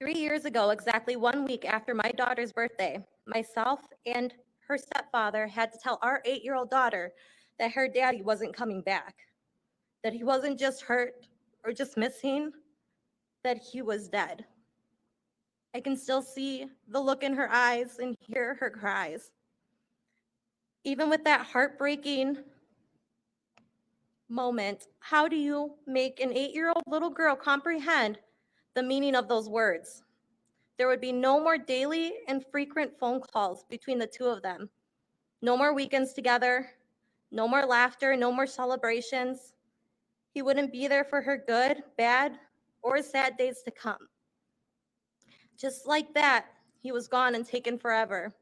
3 years ago, exactly 1 week after my daughter's birthday, myself and her stepfather had to tell our 8-year-old daughter that her daddy wasn't coming back, that he wasn't just hurt or just missing, that he was dead. I can still see the look in her eyes and hear her cries. Even with that heartbreaking moment, how do you make an 8-year-old little girl comprehend the meaning of those words? There would be no more daily and frequent phone calls between the two of them. No more weekends together, no more laughter, no more celebrations. He wouldn't be there for her good, bad, or sad days to come. Just like that, he was gone and taken forever.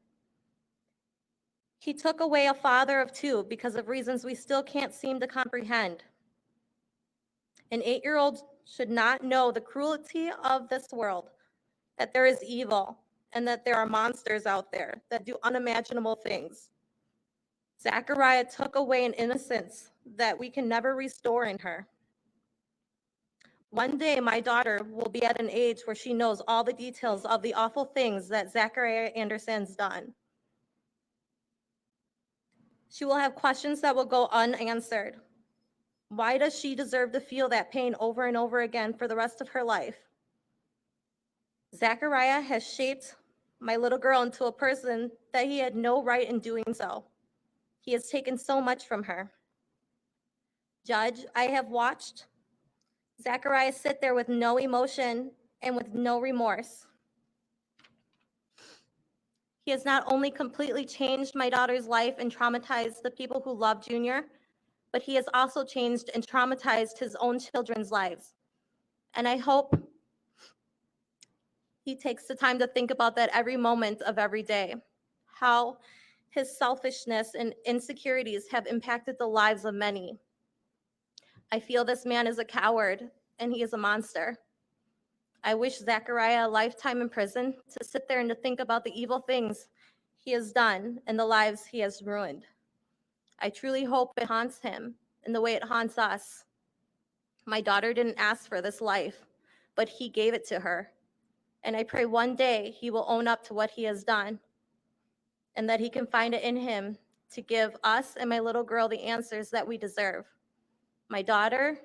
He took away a father of 2 because of reasons we still can't seem to comprehend. An 8-year-old should not know the cruelty of this world, that there is evil, and that there are monsters out there that do unimaginable things. Zachariah took away an innocence that we can never restore in her. One day, my daughter will be at an age where she knows all the details of the awful things that Zachariah Anderson's done. She will have questions that will go unanswered. Why does she deserve to feel that pain over and over again for the rest of her life? Zachariah has shaped my little girl into a person that he had no right in doing so. He has taken so much from her. Judge, I have watched Zachariah sit there with no emotion and with no remorse. He has not only completely changed my daughter's life and traumatized the people who love Junior, but he has also changed and traumatized his own children's lives. And I hope he takes the time to think about that every moment of every day, how his selfishness and insecurities have impacted the lives of many. I feel this man is a coward and he is a monster. I wish Zachariah a lifetime in prison to sit there and to think about the evil things he has done and the lives he has ruined. I truly hope it haunts him in the way it haunts us. My daughter didn't ask for this life, but he gave it to her. And I pray one day he will own up to what he has done and that he can find it in him to give us and my little girl the answers that we deserve. My daughter,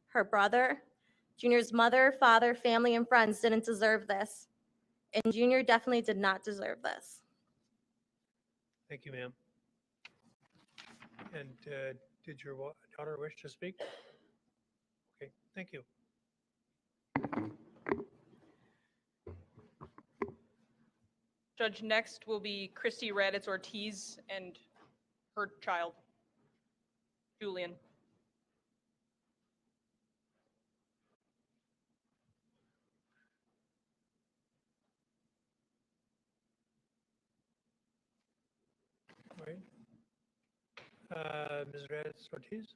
her brother, Junior's mother, father, family, and friends didn't deserve this. And Junior definitely did not deserve this. Thank you, ma'am. And did your daughter wish to speak? Okay, thank you. Judge, next will be Christy Raditz Ortiz and her child, Julian. All right. Ms. Raditz Ortiz?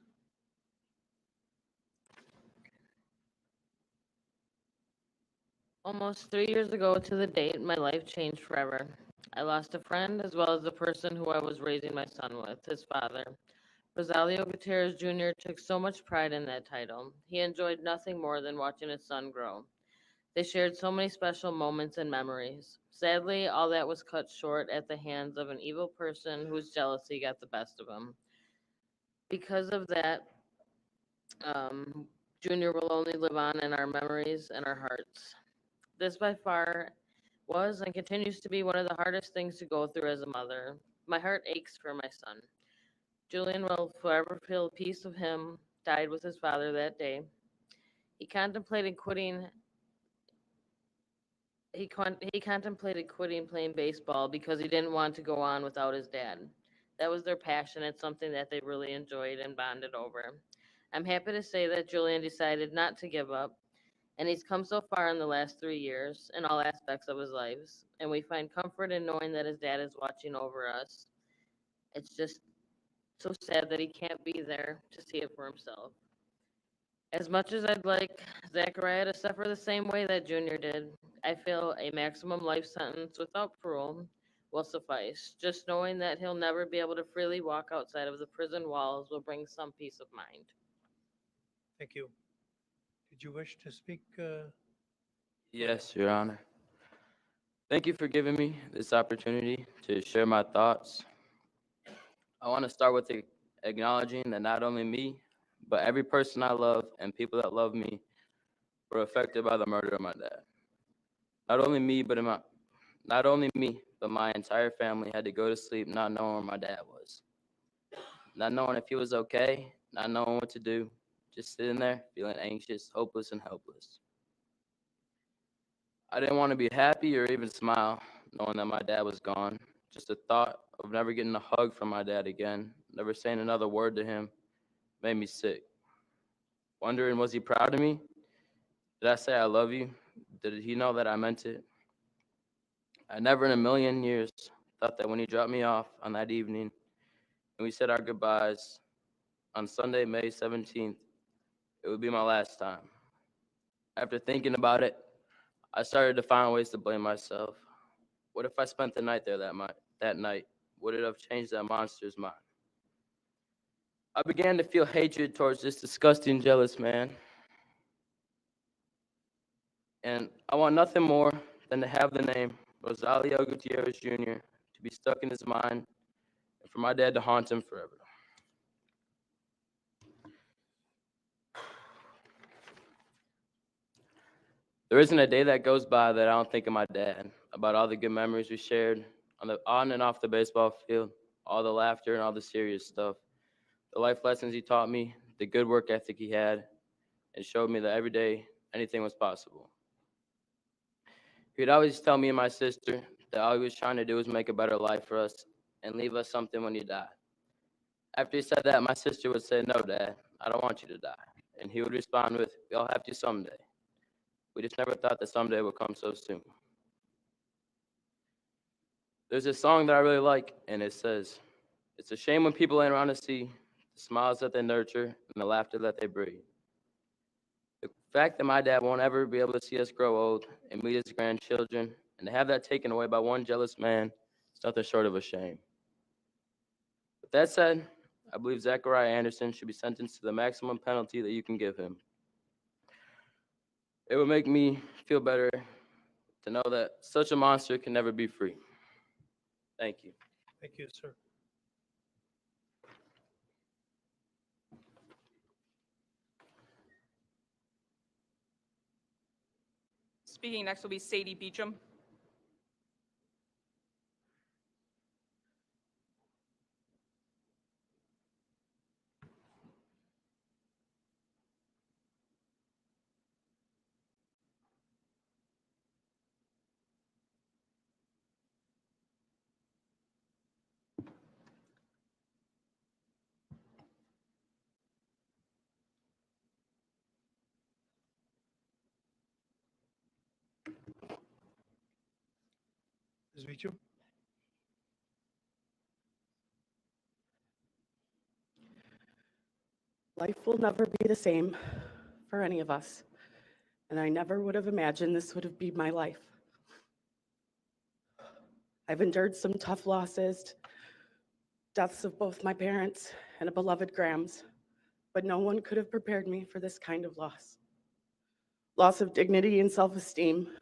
Almost 3 years ago to the date, my life changed forever. I lost a friend as well as the person who I was raising my son with, his father. Rosalio Gutierrez Jr. took so much pride in that title. He enjoyed nothing more than watching his son grow. They shared so many special moments and memories. Sadly, all that was cut short at the hands of an evil person whose jealousy got the best of him. Because of that, Junior will only live on in our memories and our hearts. This by far was and continues to be one of the hardest things to go through as a mother. My heart aches for my son. Julian will forever feel a piece of him died with his father that day. He contemplated quitting. He contemplated quitting playing baseball because he didn't want to go on without his dad. That was their passion. It's something that they really enjoyed and bonded over. I'm happy to say that Julian decided not to give up, and he's come so far in the last 3 years in all aspects of his lives. And we find comfort in knowing that his dad is watching over us. It's just so sad that he can't be there to see it for himself. As much as I'd like Zachariah to suffer the same way that Junior did, I feel a maximum life sentence without parole will suffice. Just knowing that he'll never be able to freely walk outside of the prison walls will bring some peace of mind. Thank you. Did you wish to speak? Yes, Your Honor. Thank you for giving me this opportunity to share my thoughts. I want to start with acknowledging that not only me, but every person I love and people that love me were affected by the murder of my dad. Not only me, but my entire family had to go to sleep not knowing where my dad was, not knowing if he was okay, not knowing what to do, just sitting there feeling anxious, hopeless, and helpless. I didn't want to be happy or even smile knowing that my dad was gone. Just the thought of never getting a hug from my dad again, never saying another word to him, made me sick. Wondering, was he proud of me? Did I say I love you? Did he know that I meant it? I never in a million years thought that when he dropped me off on that evening and we said our goodbyes on Sunday, May 17th, it would be my last time. After thinking about it, I started to find ways to blame myself. What if I spent the night there that night? Would it have changed that monster's mind? I began to feel hatred towards this disgusting, jealous man. And I want nothing more than to have the name Rosalio Gutierrez Jr. to be stuck in his mind and for my dad to haunt him forever. There isn't a day that goes by that I don't think of my dad, about all the good memories we shared on and off the baseball field, all the laughter and all the serious stuff, the life lessons he taught me, the good work ethic he had, and showed me that every day anything was possible. He'd always tell me and my sister that all he was trying to do was make a better life for us and leave us something when he died. After he said that, my sister would say, "No, Dad, I don't want you to die." And he would respond with, "We all have to someday." We just never thought that someday would come so soon. There's a song that I really like, and it says, "It's a shame when people ain't around to see the smiles that they nurture and the laughter that they breathe." The fact that my dad won't ever be able to see us grow old and meet his grandchildren and to have that taken away by one jealous man is nothing short of a shame. With that said, I believe Zachariah Anderson should be sentenced to the maximum penalty that you can give him. It would make me feel better to know that such a monster can never be free. Thank you. Thank you, sir. Speaking next will be Sadie Beecham. Ms. Beecham? Life will never be the same for any of us, and I never would have imagined this would have been my life. I've endured some tough losses, deaths of both my parents and a beloved Grams, but no one could have prepared me for this kind of loss. Loss of dignity and self-esteem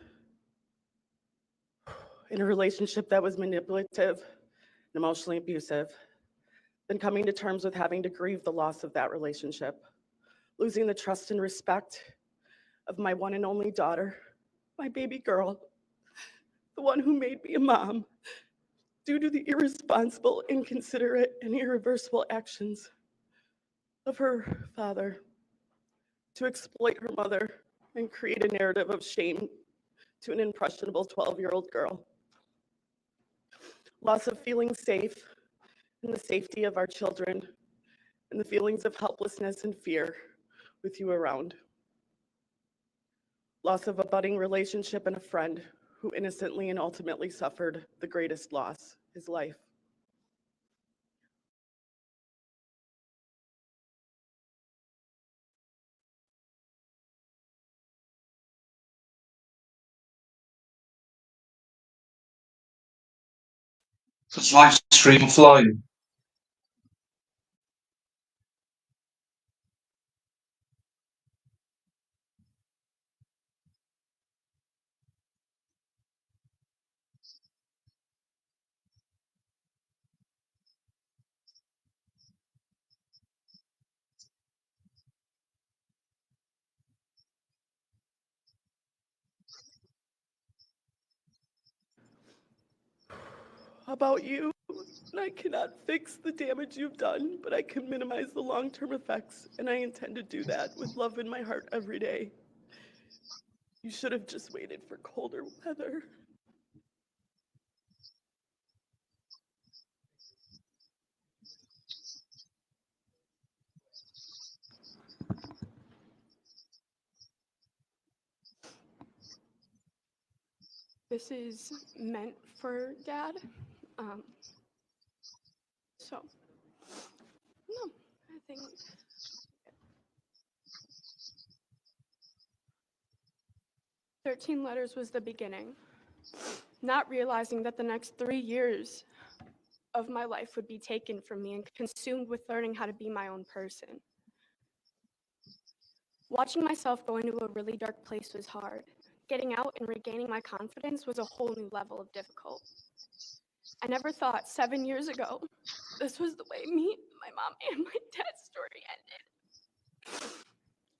in a relationship that was manipulative and emotionally abusive, then coming to terms with having to grieve the loss of that relationship, losing the trust and respect of my one and only daughter, my baby girl, the one who made me a mom, due to the irresponsible, inconsiderate, and irreversible actions of her father to exploit her mother and create a narrative of shame to an impressionable 12-year-old girl. Loss of feeling safe in the safety of our children and the feelings of helplessness and fear with you around. Loss of a budding relationship and a friend who innocently and ultimately suffered the greatest loss, his life. Does live stream flying? About you, and I cannot fix the damage you've done, but I can minimize the long-term effects, and I intend to do that with love in my heart every day. You should have just waited for colder weather. This is meant for Dad. So, no, I think. "13 letters was the beginning, not realizing that the next 3 years of my life would be taken from me and consumed with learning how to be my own person. Watching myself go into a really dark place was hard, Getting out and regaining my confidence was a whole new level of difficult. I never thought 7 years ago this was the way me, my mom, and my dad's story ended.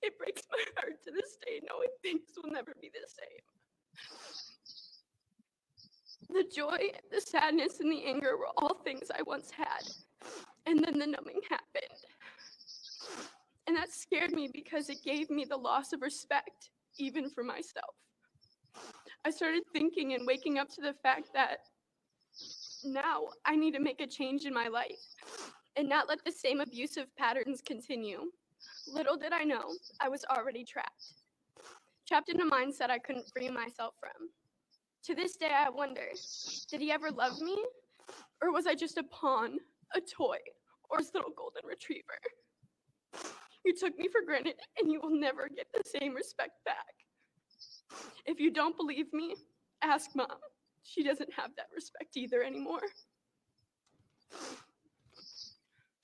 It breaks my heart to this day knowing things will never be the same. The joy, the sadness, and the anger were all things I once had. And then the numbing happened. And that scared me because it gave me the loss of respect, even for myself. I started thinking and waking up to the fact that now I need to make a change in my life and not let the same abusive patterns continue. Little did I know, I was already trapped in a mindset I couldn't free myself from. To this day, I wonder, did he ever love me? Or was I just a pawn, a toy, or his little golden retriever? You took me for granted, and you will never get the same respect back. If you don't believe me, ask Mom. She doesn't have that respect either anymore.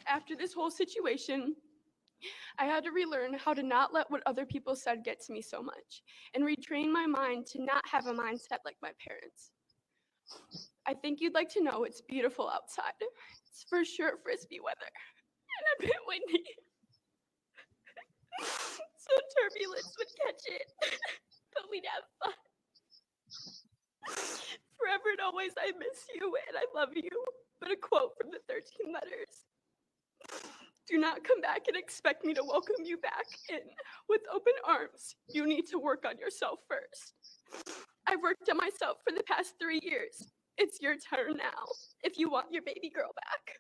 After this whole situation, I had to relearn how to not let what other people said get to me so much, and retrain my mind to not have a mindset like my parents. I think you'd like to know it's beautiful outside. It's for sure frisbee weather, and a bit windy. So turbulence would catch it, but we'd have fun. Forever and always, I miss you and I love you. But a quote from the 13 letters. Do not come back and expect me to welcome you back in with open arms. You need to work on yourself first. I've worked on myself for the past 3 years. It's your turn now, if you want your baby girl back.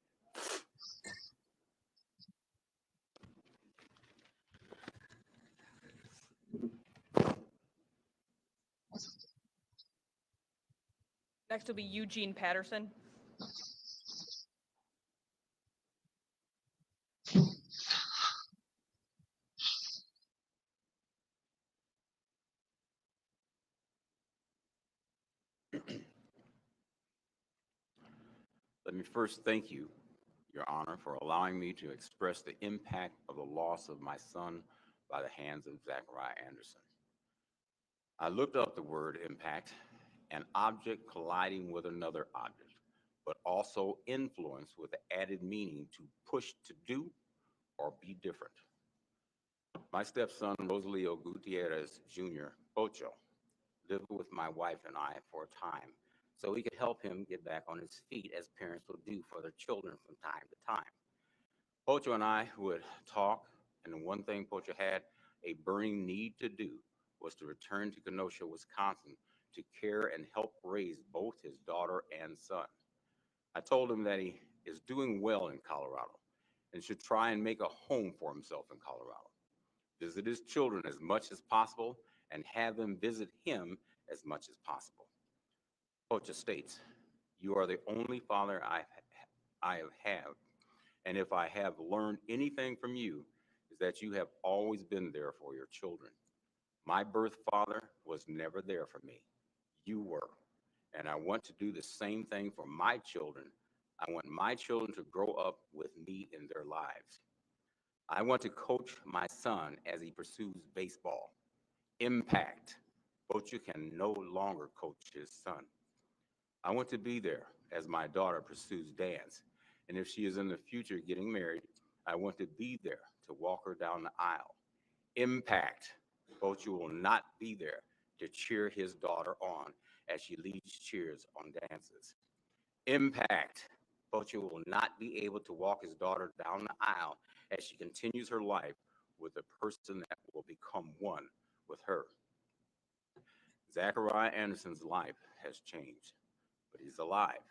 Next will be Eugene Patterson. Let me first thank you, Your Honor, for allowing me to express the impact of the loss of my son by the hands of Zachariah Anderson. I looked up the word impact, an object colliding with another object, but also influence with the added meaning to push to do or be different. My stepson, Rosalio Gutierrez Jr., Ocho, lived with my wife and I for a time so we could help him get back on his feet as parents will do for their children from time to time. Pocho and I would talk, and the one thing Pocho had a burning need to do was to return to Kenosha, Wisconsin to care and help raise both his daughter and son. I told him that he is doing well in Colorado and should try and make a home for himself in Colorado, visit his children as much as possible, and have them visit him as much as possible. Pocho states, "You are the only father I have, and if I have learned anything from you, is that you have always been there for your children. My birth father was never there for me. You were, and I want to do the same thing for my children. I want my children to grow up with me in their lives. I want to coach my son as he pursues baseball. Impact. Pocho can no longer coach his son. I want to be there as my daughter pursues dance, and if she is in the future getting married, I want to be there to walk her down the aisle. Impact. Pocho will not be there to cheer his daughter on as she leads cheers on dances. Impact. Pocho will not be able to walk his daughter down the aisle as she continues her life with a person that will become one with her. Zachariah Anderson's life has changed, but he's alive.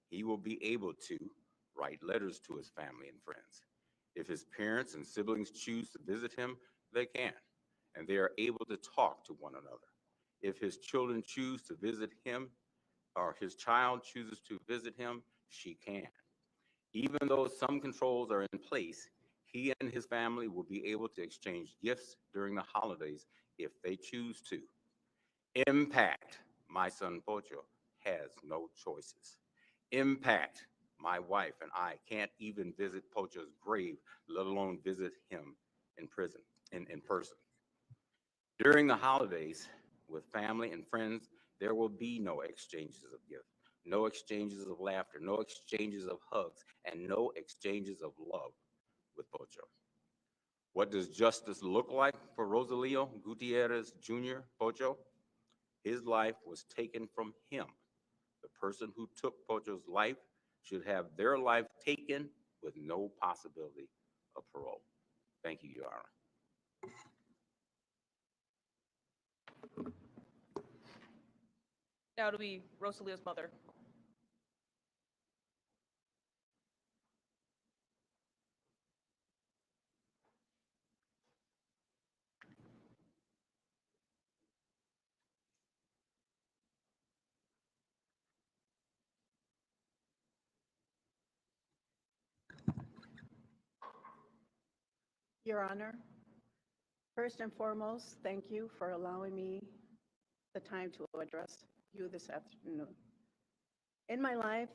He will be able to write letters to his family and friends. If his parents and siblings choose to visit him, they can, and they are able to talk to one another. If his children choose to visit him, or his child chooses to visit him, she can. Even though some controls are in place, he and his family will be able to exchange gifts during the holidays if they choose to. Impact. My son Pocho has no choices. Impact. My wife and I can't even visit Pocho's grave, let alone visit him in person. During the holidays, With family and friends, there will be no exchanges of gifts, no exchanges of laughter, no exchanges of hugs, and no exchanges of love with Pocho. What does justice look like for Rosalio Gutierrez Jr. Pocho? His life was taken from him. The person who took Pocho's life should have their life taken with no possibility of parole. Thank you, Your Honor. Now it'll be Rosalio's mother. Your Honor, first and foremost, thank you for allowing me the time to address you this afternoon. In my life,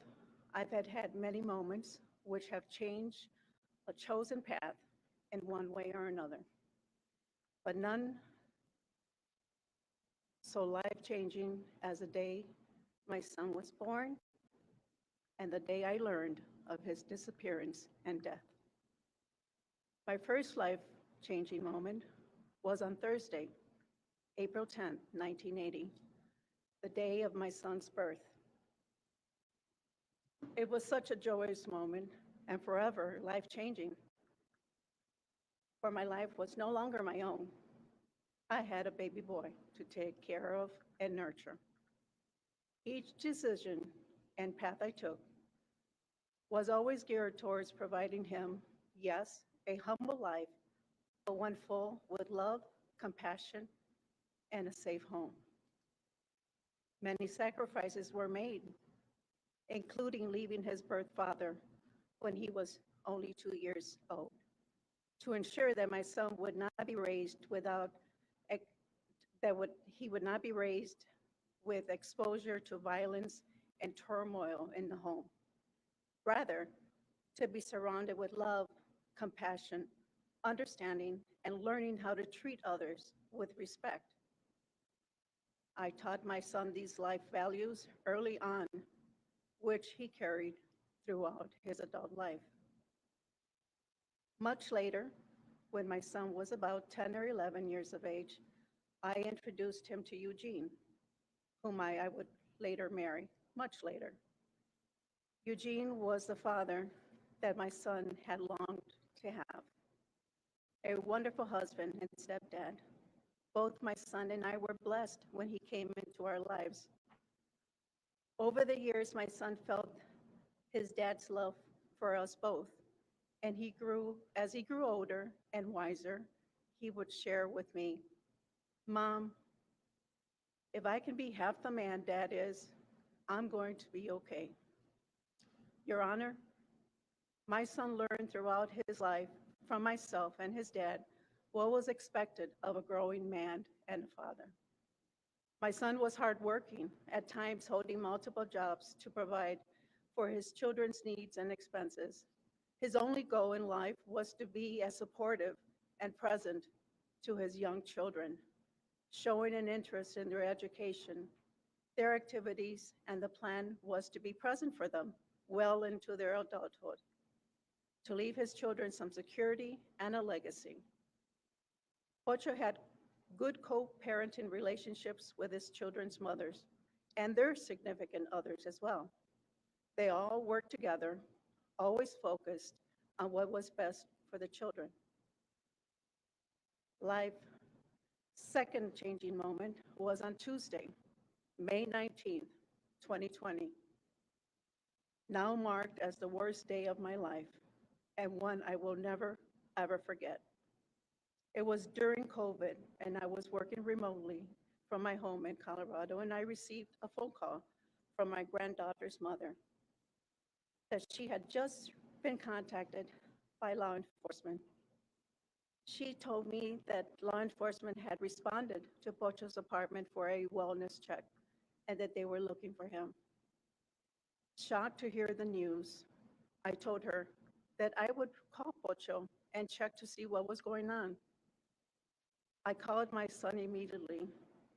I've had many moments which have changed a chosen path in one way or another, but none so life-changing as the day my son was born and the day I learned of his disappearance and death. My first life-changing moment was on Thursday, April 10th, 1980, the day of my son's birth. It was such a joyous moment and forever life-changing, for my life was no longer my own. I had a baby boy to take care of and nurture. Each decision and path I took was always geared towards providing him, yes, a humble life, but one full with love, compassion, and a safe home. Many sacrifices were made, including leaving his birth father when he was only 2 years old, to ensure that my son would not be raised without, he would not be raised with exposure to violence and turmoil in the home. Rather, to be surrounded with love, compassion, understanding, and learning how to treat others with respect. I taught my son these life values early on, which he carried throughout his adult life. Much later, when my son was about 10 or 11 years of age, I introduced him to Eugene, whom I would later marry, much later. Eugene was the father that my son had longed to have, a wonderful husband and stepdad. Both my son and I were blessed when he came into our lives. Over the years, my son felt his dad's love for us both, and as he grew older and wiser, he would share with me, "Mom, if I can be half the man Dad is, I'm going to be okay." Your Honor, my son learned throughout his life from myself and his dad what was expected of a growing man and a father. My son was hardworking, at times holding multiple jobs to provide for his children's needs and expenses. His only goal in life was to be as supportive and present to his young children, showing an interest in their education, their activities, and the plan was to be present for them well into their adulthood, to leave his children some security and a legacy. Pocho had good co-parenting relationships with his children's mothers and their significant others as well. They all worked together, always focused on what was best for the children. Life's second changing moment was on Tuesday, May 19th, 2020, now marked as the worst day of my life and one I will never, ever forget. It was during COVID, and I was working remotely from my home in Colorado, and I received a phone call from my granddaughter's mother that she had just been contacted by law enforcement. She told me that law enforcement had responded to Pocho's apartment for a wellness check and that they were looking for him. Shocked to hear the news, I told her that I would call Pocho and check to see what was going on. I called my son immediately,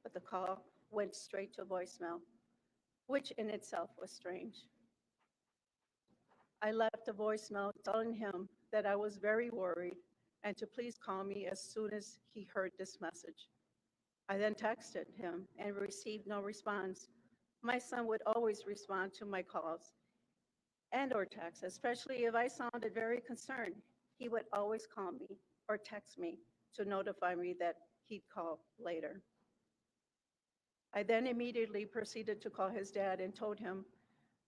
but the call went straight to voicemail, which in itself was strange. I left a voicemail telling him that I was very worried and to please call me as soon as he heard this message. I then texted him and received no response. My son would always respond to my calls and or texts, especially if I sounded very concerned. He would always call me or text me to notify me that he'd call later. I then immediately proceeded to call his dad and told him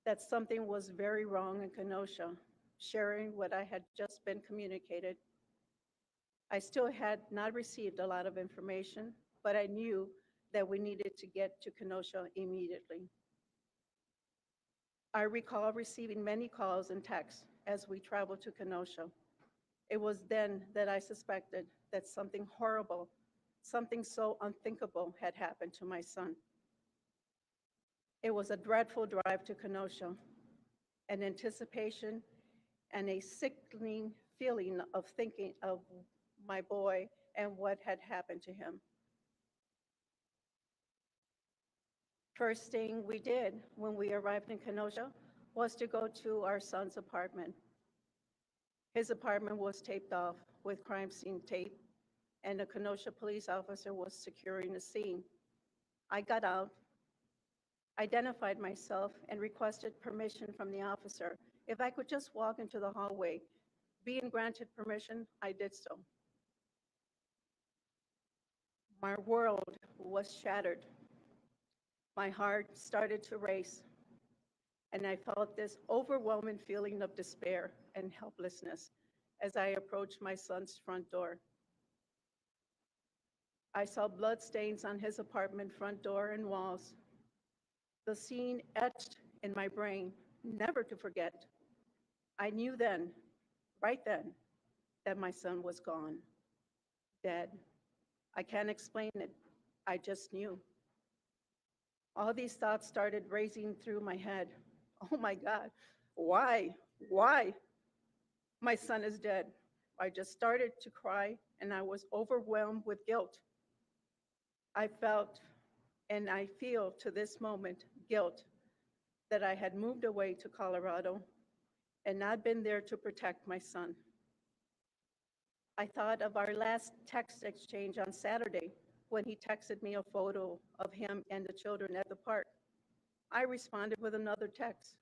that something was very wrong in Kenosha, sharing what I had just been communicated. I still had not received a lot of information, but I knew that we needed to get to Kenosha immediately. I recall receiving many calls and texts as we traveled to Kenosha. It was then that I suspected that something horrible, something so unthinkable had happened to my son. It was a dreadful drive to Kenosha, an anticipation and a sickening feeling of thinking of my boy and what had happened to him. First thing we did when we arrived in Kenosha was to go to our son's apartment. His apartment was taped off with crime scene tape, and a Kenosha police officer was securing the scene. I got out, identified myself, and requested permission from the officer if I could just walk into the hallway. Being granted permission, I did so. My world was shattered. My heart started to race, and I felt this overwhelming feeling of despair and helplessness as I approached my son's front door. I saw blood stains on his apartment front door and walls. The scene etched in my brain, never to forget. I knew then, right then, that my son was gone, dead. I can't explain it. I just knew. All these thoughts started racing through my head. Oh my God, why? Why? My son is dead. I just started to cry and I was overwhelmed with guilt. I felt and I feel to this moment guilt that I had moved away to Colorado and not been there to protect my son. I thought of our last text exchange on Saturday when he texted me a photo of him and the children at the park. I responded with another text,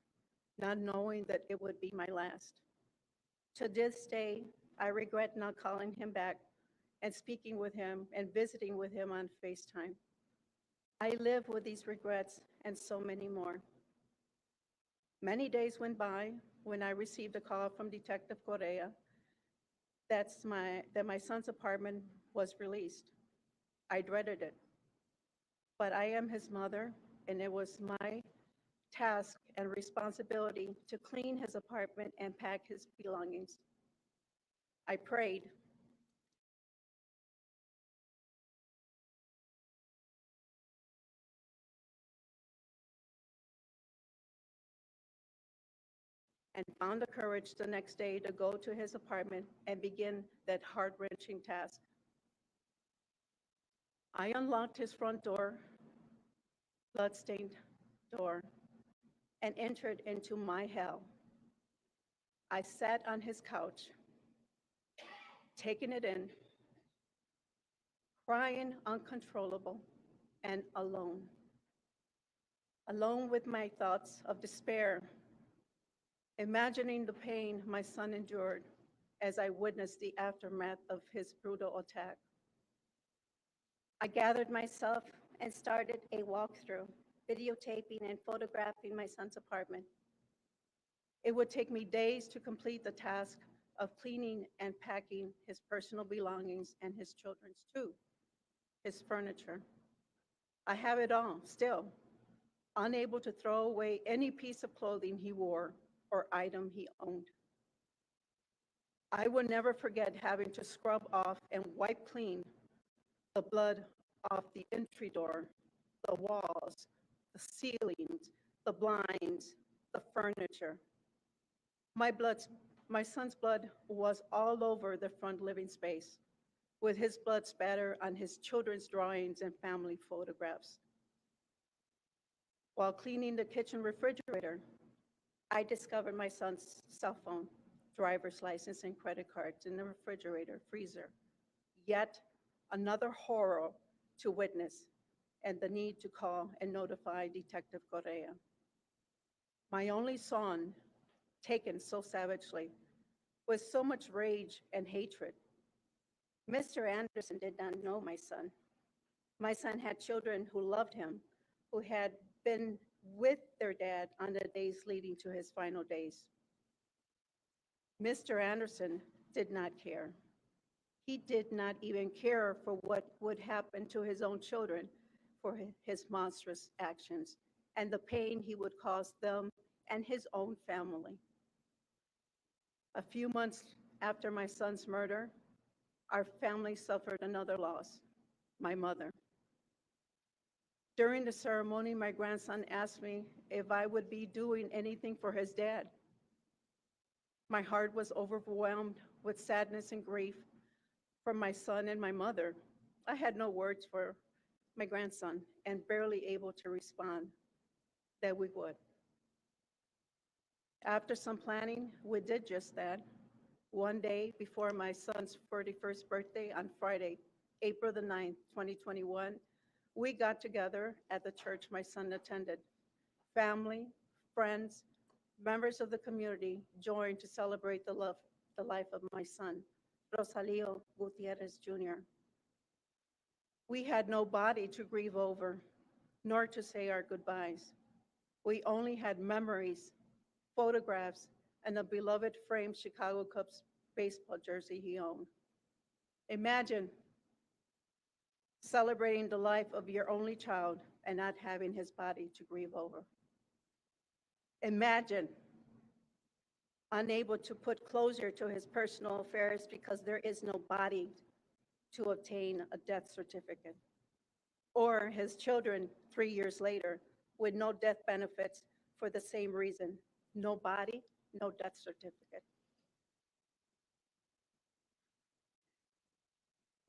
not knowing that it would be my last. To this day, I regret not calling him back and speaking with him and visiting with him on FaceTime. I live with these regrets and so many more. Many days went by when I received a call from Detective Correa that my son's apartment was released. I dreaded it, but I am his mother, and it was my task and responsibility to clean his apartment and pack his belongings. I prayed. And found the courage the next day to go to his apartment and begin that heart-wrenching task. I unlocked his front door, bloodstained door, and entered into my hell. I sat on his couch, taking it in, crying uncontrollable and alone. Alone with my thoughts of despair, imagining the pain my son endured as I witnessed the aftermath of his brutal attack. I gathered myself and started a walkthrough, videotaping and photographing my son's apartment. It would take me days to complete the task of cleaning and packing his personal belongings and his children's too, his furniture. I have it all still, unable to throw away any piece of clothing he wore or item he owned. I will never forget having to scrub off and wipe clean the blood off the entry door, the walls, the ceilings, the blinds, the furniture. My son's blood was all over the front living space. with his blood spatter on his children's drawings and family photographs. While cleaning the kitchen refrigerator, I discovered my son's cell phone, driver's license, and credit cards in the refrigerator freezer. Yet another horror to witness, and the need to call and notify Detective Correa. My only son, taken so savagely, with so much rage and hatred. Mr. Anderson did not know my son. My son had children who loved him, who had been with their dad on the days leading to his final days. Mr. Anderson did not care. He did not even care for what would happen to his own children for his monstrous actions and the pain he would cause them and his own family. A few months after my son's murder, our family suffered another loss, my mother. During the ceremony, my grandson asked me if I would be doing anything for his dad. My heart was overwhelmed with sadness and grief for my son and my mother. I had no words for my grandson and barely able to respond that we would. After some planning, we did just that. One day before my son's 41st birthday on Friday, April the 9th, 2021, we got together at the church my son attended. Family, friends, members of the community joined to celebrate the life of my son, Rosalio Gutierrez Jr. We had no body to grieve over, nor to say our goodbyes. We only had memories, photographs, and a beloved framed Chicago Cubs baseball jersey he owned. Imagine celebrating the life of your only child and not having his body to grieve over. Imagine unable to put closure to his personal affairs because there is no body to obtain a death certificate. Or his children 3 years later with no death benefits for the same reason, no body, no death certificate.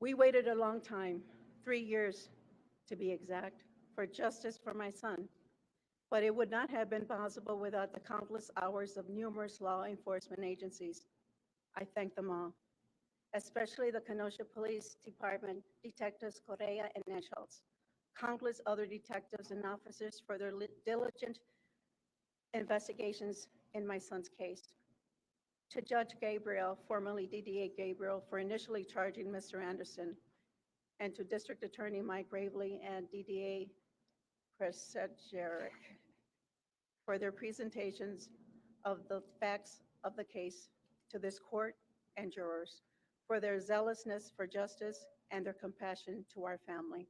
We waited a long time, 3 years to be exact, for justice for my son. But it would not have been possible without the countless hours of numerous law enforcement agencies. I thank them all, especially the Kenosha Police Department Detectives Correa and Eschaltz, countless other detectives and officers for their diligent investigations in my son's case. To Judge Gabriel, formerly DDA Gabriel, for initially charging Mr. Anderson, and to District Attorney Mike Gravely and DDA Chris Jarek for their presentations of the facts of the case to this court and jurors, for their zealousness for justice and their compassion to our family.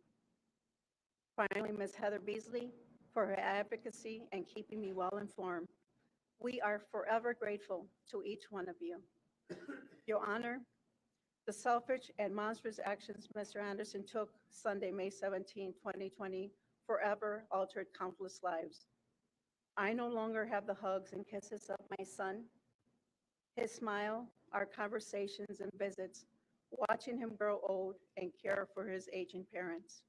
Finally, Ms. Heather Beasley for her advocacy and keeping me well informed. We are forever grateful to each one of you. Your Honor, the selfish and monstrous actions Mr. Anderson took Sunday, May 17, 2020, forever altered countless lives. I no longer have the hugs and kisses of my son, his smile, our conversations and visits, watching him grow old and care for his aging parents.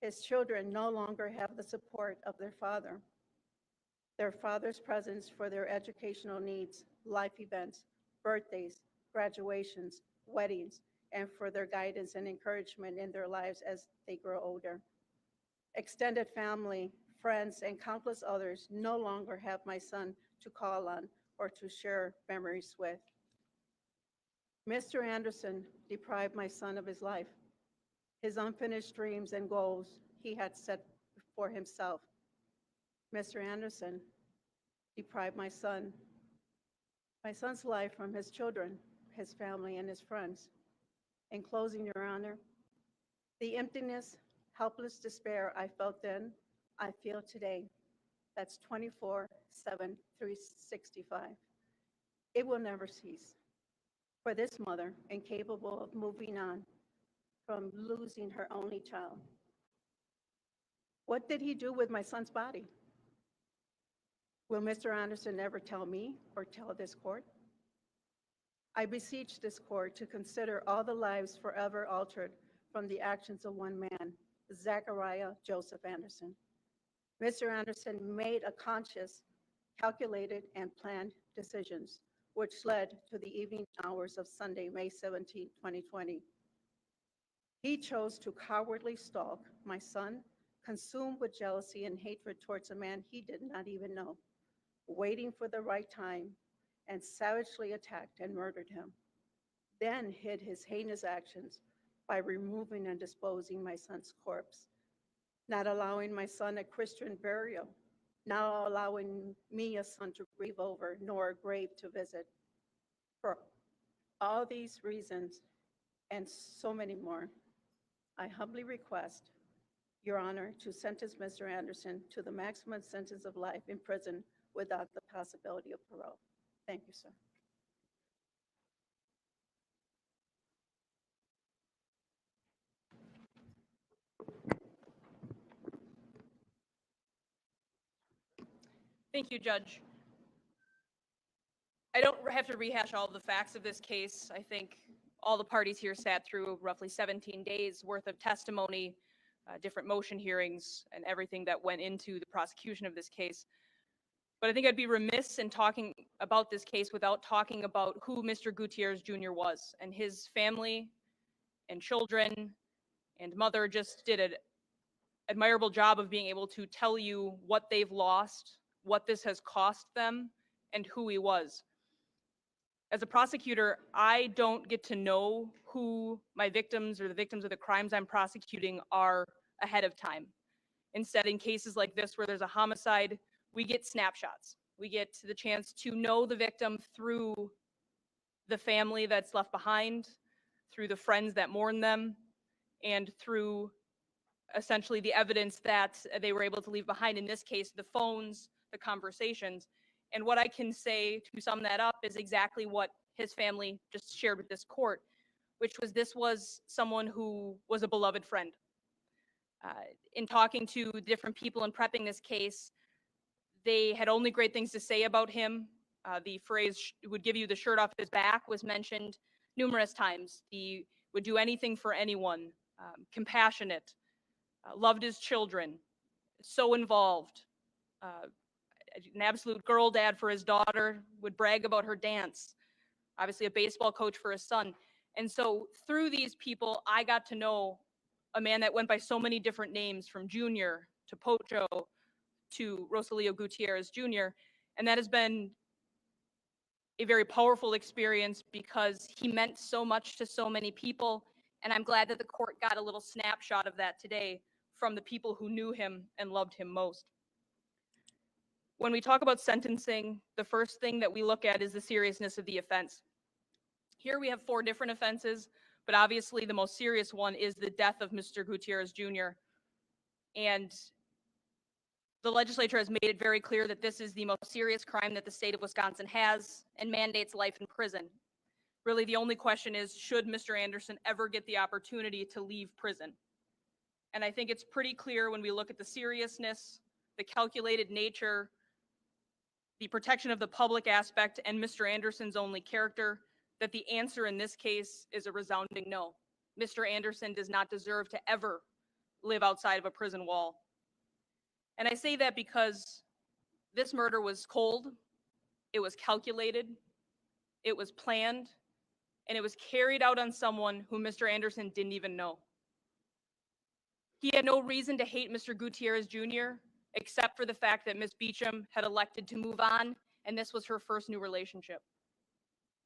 His children no longer have the support of their father's presence for their educational needs, life events, birthdays, graduations, weddings, and for their guidance and encouragement in their lives as they grow older. Extended family, friends, and countless others no longer have my son to call on or to share memories with. Mr. Anderson deprived my son of his life, his unfinished dreams and goals he had set for himself. Mr. Anderson deprived my son's life from his children, his family, and his friends. In closing, Your Honor, the emptiness, helpless despair I felt then, I feel today. That's 24/7, 365. It will never cease. For this mother, incapable of moving on from losing her only child. What did he do with my son's body? Will Mr. Anderson ever tell me or tell this court? I beseech this court to consider all the lives forever altered from the actions of one man, Zachariah Joseph Anderson. Mr. Anderson made a conscious, calculated, and planned decisions, which led to the evening hours of Sunday, May 17, 2020. He chose to cowardly stalk my son, consumed with jealousy and hatred towards a man he did not even know, waiting for the right time, and savagely attacked and murdered him. Then hid his heinous actions by removing and disposing my son's corpse, not allowing my son a Christian burial, not allowing me a son to grieve over, nor a grave to visit. For all these reasons and so many more, I humbly request Your Honor to sentence Mr. Anderson to the maximum sentence of life in prison without the possibility of parole. Thank you, sir. Thank you, Judge. I don't have to rehash all of the facts of this case. I think all the parties here sat through roughly 17 days worth of testimony, different motion hearings, and everything that went into the prosecution of this case. But I think I'd be remiss in talking about this case without talking about who Mr. Gutierrez Jr. was. And his family and children and mother just did an admirable job of being able to tell you what they've lost, what this has cost them, and who he was. As a prosecutor, I don't get to know who my victims or the victims of the crimes I'm prosecuting are ahead of time. Instead, in cases like this where there's a homicide, we get snapshots. We get the chance to know the victim through the family that's left behind, through the friends that mourn them, and through essentially the evidence that they were able to leave behind. In this case, the phones, the conversations. And what I can say to sum that up is exactly what his family just shared with this court, which was this was someone who was a beloved friend. In talking to different people and prepping this case, they had only great things to say about him. The phrase would give you the shirt off his back was mentioned numerous times. He would do anything for anyone, compassionate, loved his children, so involved, an absolute girl dad for his daughter, would brag about her dance, obviously a baseball coach for his son. And so through these people, I got to know a man that went by so many different names, from Junior to Pocho to Rosalio Gutierrez Jr. And that has been a very powerful experience because he meant so much to so many people. And I'm glad that the court got a little snapshot of that today from the people who knew him and loved him most. When we talk about sentencing, the first thing that we look at is the seriousness of the offense. Here we have 4 different offenses, but obviously the most serious one is the death of Mr. Gutierrez Jr. And the legislature has made it very clear that this is the most serious crime that the state of Wisconsin has and mandates life in prison. Really, the only question is, should Mr. Anderson ever get the opportunity to leave prison? And I think it's pretty clear when we look at the seriousness, the calculated nature, the protection of the public aspect, and Mr. Anderson's only character, that the answer in this case is a resounding no. Mr. Anderson does not deserve to ever live outside of a prison wall. And I say that because this murder was cold, it was calculated, it was planned, and it was carried out on someone who Mr. Anderson didn't even know. He had no reason to hate Mr. Gutierrez Jr., except for the fact that Ms. Beecham had elected to move on, and this was her first new relationship.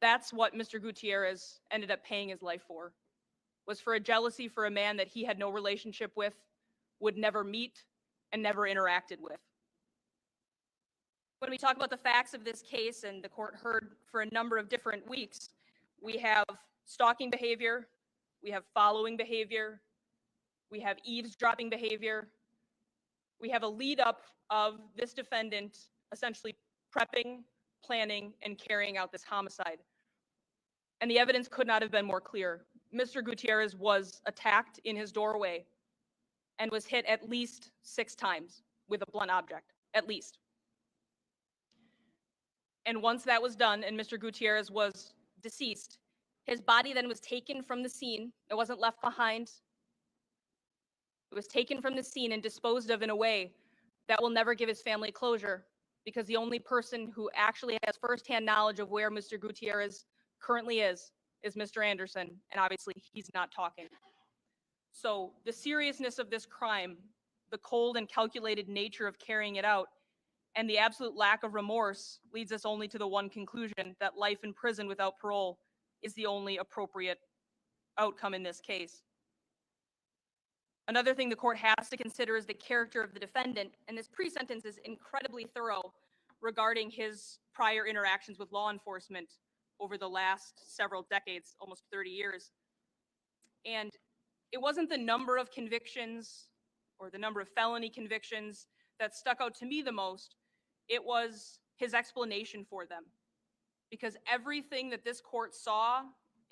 That's what Mr. Gutierrez ended up paying his life for, was for a jealousy for a man that he had no relationship with, would never meet, and never interacted with. When we talk about the facts of this case, and the court heard for a number of different weeks, we have stalking behavior, we have following behavior, we have eavesdropping behavior, we have a lead up of this defendant essentially prepping, planning, and carrying out this homicide. And the evidence could not have been more clear. Mr. Gutierrez was attacked in his doorway and was hit at least 6 times with a blunt object, at least. And once that was done and Mr. Gutierrez was deceased. His body then was taken from the scene. It wasn't left behind. It was taken from the scene and disposed of in a way that will never give his family closure, because the only person who actually has firsthand knowledge of where Mr. Gutierrez currently is Mr. Anderson, and obviously he's not talking. So the seriousness of this crime, the cold and calculated nature of carrying it out, and the absolute lack of remorse leads us only to the one conclusion that life in prison without parole is the only appropriate outcome in this case. Another thing the court has to consider is the character of the defendant, and this pre-sentence is incredibly thorough regarding his prior interactions with law enforcement over the last several decades, almost 30 years. And it wasn't the number of convictions or the number of felony convictions that stuck out to me the most. It was his explanation for them. Because everything that this court saw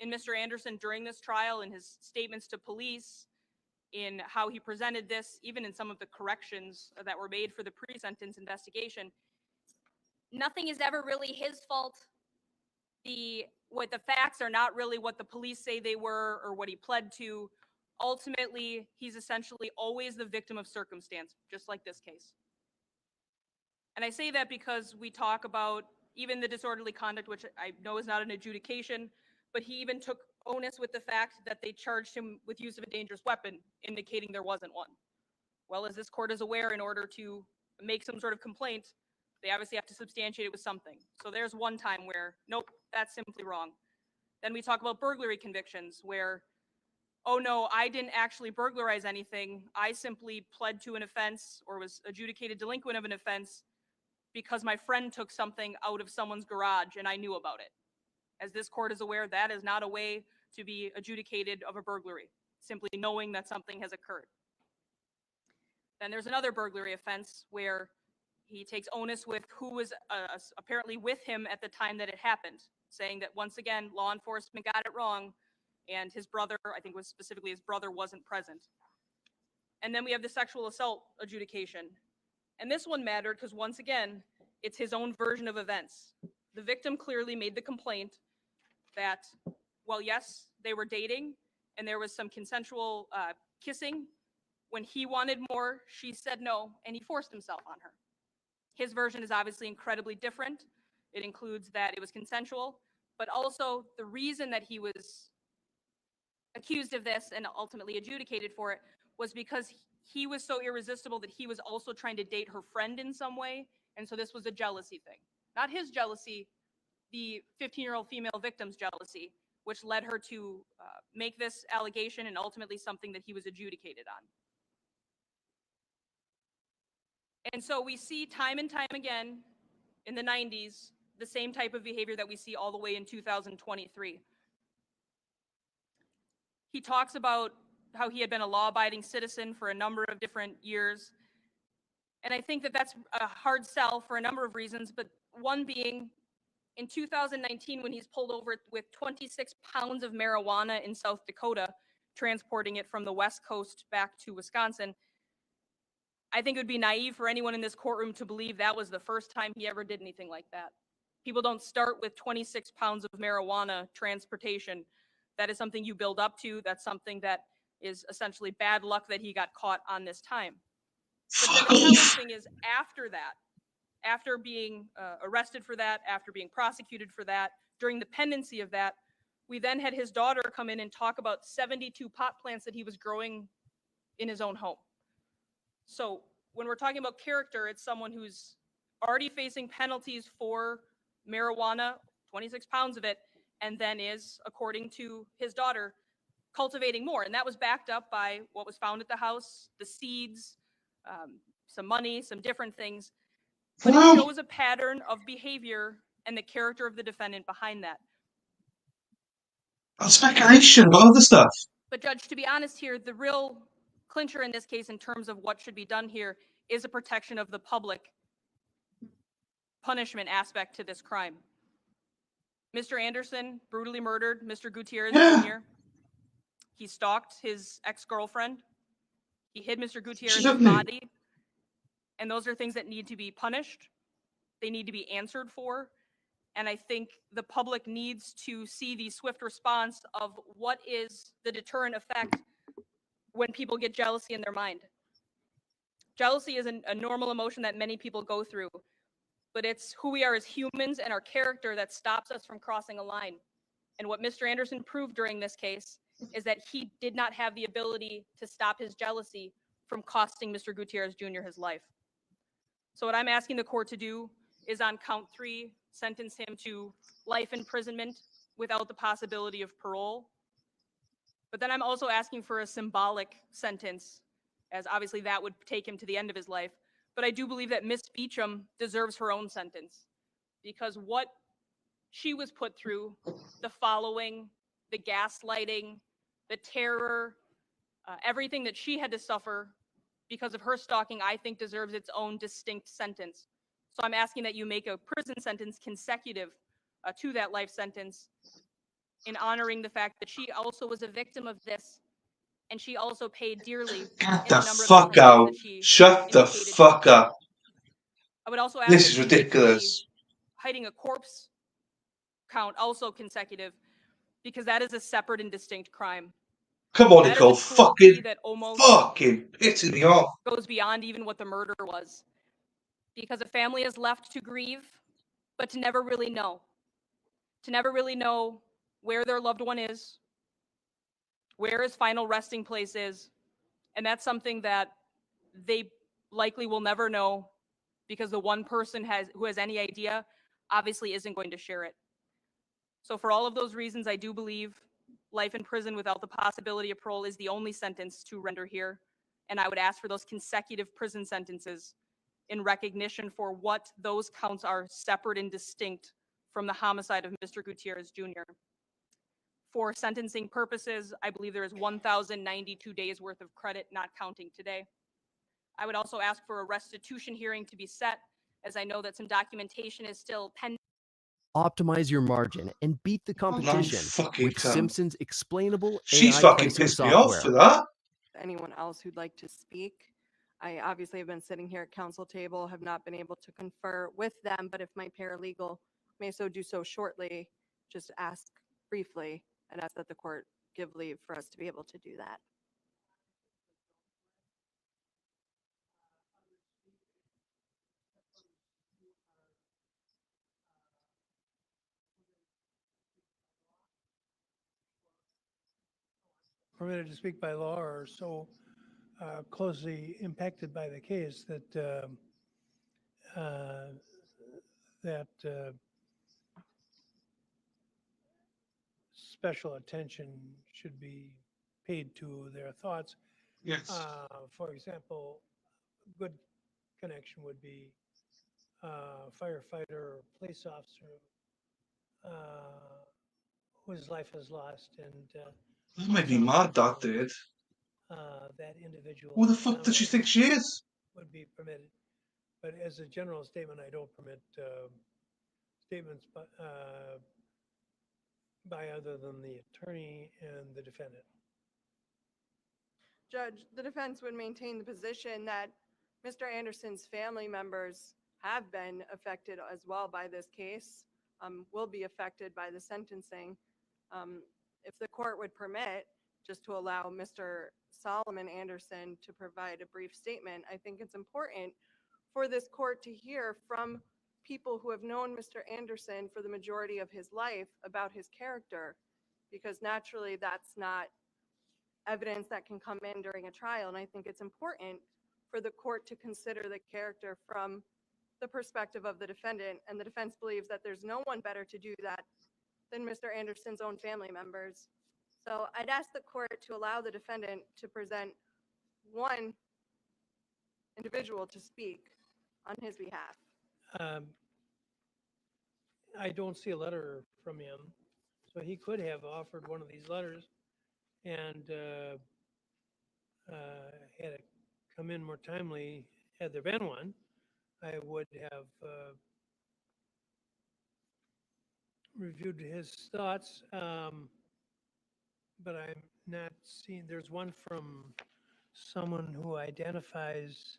in Mr. Anderson during this trial, in his statements to police, in how he presented this, even in some of the corrections that were made for the pre-sentence investigation, nothing is ever really his fault. The facts are not really what the police say they were or what he pled to. Ultimately, he's essentially always the victim of circumstance, just like this case. And I say that because we talk about even the disorderly conduct, which I know is not an adjudication, but he even took onus with the fact that they charged him with use of a dangerous weapon, indicating there wasn't one. Well, as this court is aware, in order to make some sort of complaint, they obviously have to substantiate it with something. So there's one time where, nope, that's simply wrong. Then we talk about burglary convictions where, oh no, I didn't actually burglarize anything. I simply pled to an offense or was adjudicated delinquent of an offense because my friend took something out of someone's garage and I knew about it. As this court is aware, that is not a way to be adjudicated of a burglary, simply knowing that something has occurred. Then there's another burglary offense where he takes onus with who was apparently with him at the time that it happened, saying that once again, law enforcement got it wrong and his brother, I think was specifically his brother, wasn't present. And then we have the sexual assault adjudication. And this one mattered because once again, it's his own version of events. The victim clearly made the complaint that, well, yes, they were dating and there was some consensual kissing. When he wanted more, she said no, and he forced himself on her. His version is obviously incredibly different. It includes that it was consensual, but also the reason that he was accused of this and ultimately adjudicated for it was because he was so irresistible that he was also trying to date her friend in some way, and so this was a jealousy thing. Not his jealousy, the 15-year-old female victim's jealousy, which led her to make this allegation and ultimately something that he was adjudicated on. And so we see time and time again in the 90s, the same type of behavior that we see all the way in 2023. He talks about how he had been a law-abiding citizen for a number of different years. And I think that that's a hard sell for a number of reasons, but one being in 2019, when he's pulled over with 26 pounds of marijuana in South Dakota, transporting it from the West Coast back to Wisconsin, I think it would be naive for anyone in this courtroom to believe that was the first time he ever did anything like that. People don't start with 26 pounds of marijuana transportation. That is something you build up to. That's something that is essentially bad luck that he got caught on this time. But then the telling thing is after that, after being arrested for that, after being prosecuted for that, during the pendency of that, we then had his daughter come in and talk about 72 pot plants that he was growing in his own home. So when we're talking about character, it's someone who's already facing penalties for marijuana, 26 pounds of it, and then is, according to his daughter, cultivating more. And that was backed up by what was found at the house, the seeds, some money, some different things. But it shows a pattern of behavior and the character of the defendant behind that. Speculation about other stuff. But Judge, to be honest here, the real clincher in this case in terms of what should be done here is a protection of the public punishment aspect to this crime. Mr. Anderson brutally murdered Mr. Gutierrez Jr. He stalked his ex-girlfriend. He hid Mr. Gutierrez's body. And those are things that need to be punished. They need to be answered for. And I think the public needs to see the swift response of what is the deterrent effect when people get jealousy in their mind. Jealousy is a normal emotion that many people go through, but it's who we are as humans and our character that stops us from crossing a line. And what Mr. Anderson proved during this case is that he did not have the ability to stop his jealousy from costing Mr. Gutierrez Jr. his life. So what I'm asking the court to do is on count 3, sentence him to life imprisonment without the possibility of parole. But then I'm also asking for a symbolic sentence, as obviously that would take him to the end of his life. But I do believe that Miss Beecham deserves her own sentence, because what she was put through, the following, the gaslighting, the terror, everything that she had to suffer because of her stalking, I think deserves its own distinct sentence. So I'm asking that you make a prison sentence consecutive to that life sentence, in honoring the fact that she also was a victim of this, and she also paid dearly Get in the a number of the fuck crimes out. that she Shut the indicated. fuck up. I would also ask This that is you make the ridiculous. hiding a corpse count also consecutive, because that is a separate and distinct crime. Come on, That is Nicole. a cruelty that almost Fucking pissing me off. goes beyond even what the murder was. Because a family is left to grieve, but to never really know. To never really know where their loved one is, where his final resting place is. And that's something that they likely will never know, because the one person who has any idea obviously isn't going to share it. So for all of those reasons, I do believe life in prison without the possibility of parole is the only sentence to render here. And I would ask for those consecutive prison sentences in recognition for what those counts are, separate and distinct from the homicide of Mr. Gutierrez Jr. For sentencing purposes, I believe there is 1,092 days worth of credit, not counting today. I would also ask for a restitution hearing to be set, as I know that some documentation is still pending. Optimize your margin and beat the competition fucking with cunt. Simpson's explainable She's AI fucking pricing pissed me off software. for that. Anyone else who'd like to speak? I obviously have been sitting here at council table, have not been able to confer with them, but if my paralegal may so do so shortly, just ask briefly and ask that the court give leave for us to be able to do that. Permitted to speak by law are so closely impacted by the case that special attention should be paid to their thoughts. Yes. For example, good connection would be firefighter or police officer whose life is lost, and That made me mad, that did. that individual. Who the fuck does she think she is? Would be permitted, but as a general statement, I don't permit statements by other than the attorney and the defendant. Judge, the defense would maintain the position that Mr. Anderson's family members have been affected as well by this case, will be affected by the sentencing. If the court would permit, just to allow Mr. Solomon Anderson to provide a brief statement, I think it's important for this court to hear from people who have known Mr. Anderson for the majority of his life about his character, because naturally that's not evidence that can come in during a trial. And I think it's important for the court to consider the character from the perspective of the defendant. And the defense believes that there's no one better to do that than Mr. Anderson's own family members. So I'd ask the court to allow the defendant to present one individual to speak on his behalf. I don't see a letter from him, so he could have offered one of these letters and had it come in more timely. Had there been one, I would have reviewed his thoughts, but I'm not seeing. There's one from someone who identifies.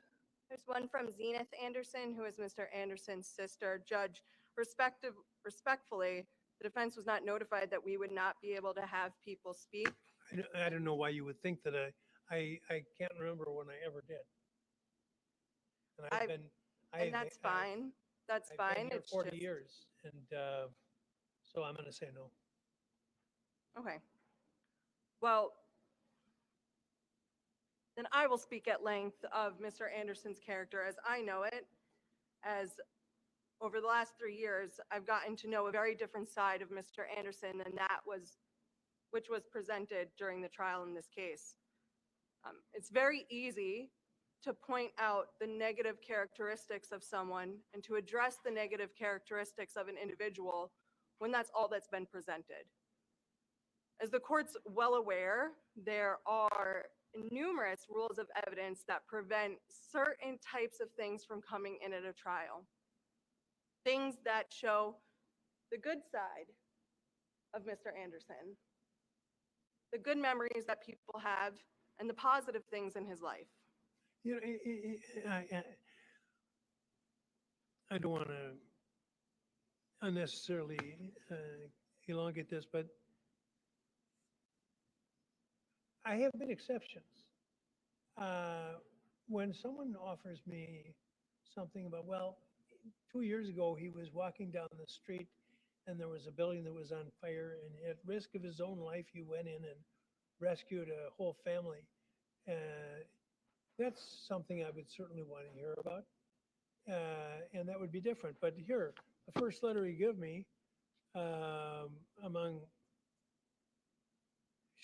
There's one from Zenith Anderson, who is Mr. Anderson's sister. Judge, Respectfully, the defense was not notified that we would not be able to have people speak. I don't know why you would think that I can't remember when I ever did. And And that's fine. That's I've fine. been here It's 40 just, years, and so I'm going to say no. okay. Well, then I will speak at length of Mr. Anderson's character as I know it. As over the last 3 years, I've gotten to know a very different side of Mr. Anderson than which was presented during the trial in this case. It's very easy to point out the negative characteristics of someone and to address the negative characteristics of an individual when that's all that's been presented. As the court's well aware, there are numerous rules of evidence that prevent certain types of things from coming in at a trial. Things that show the good side of Mr. Anderson, the good memories that people have, and the positive things in his life. You know, I don't want to unnecessarily elongate this, but I have been exceptions. When someone offers me something about, well, 2 years ago he was walking down the street and there was a building that was on fire, and at risk of his own life he went in and rescued a whole family. That's something I would certainly want to hear about, and that would be different. But here, the first letter he gave me,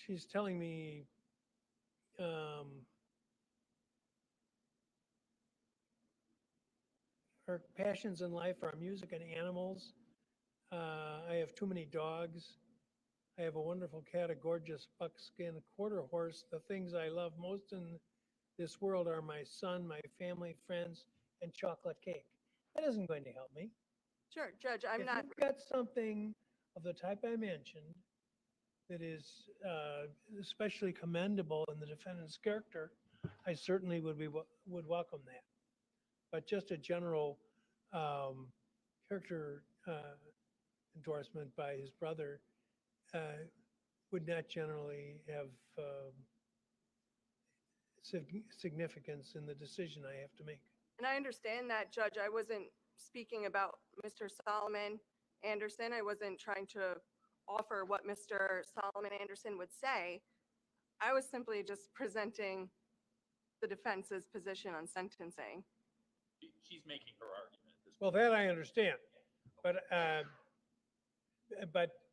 she's telling me her passions in life are music and animals. I have too many dogs. I have a wonderful cat, a gorgeous buckskin quarter horse. The things I love most in this world are my son, my family, friends, and chocolate cake. That isn't going to help me. Sure, Judge, I'm If not. you've got something of the type I mentioned that is especially commendable in the defendant's character, I certainly would welcome that. But just a general character endorsement by his brother would not generally have significance in the decision I have to make. And I understand that, Judge. I wasn't speaking about Mr. Solomon Anderson. I wasn't trying to offer what Mr. Solomon Anderson would say. I was simply just presenting the defense's position on sentencing. She's making her argument at this Well, that I understand, but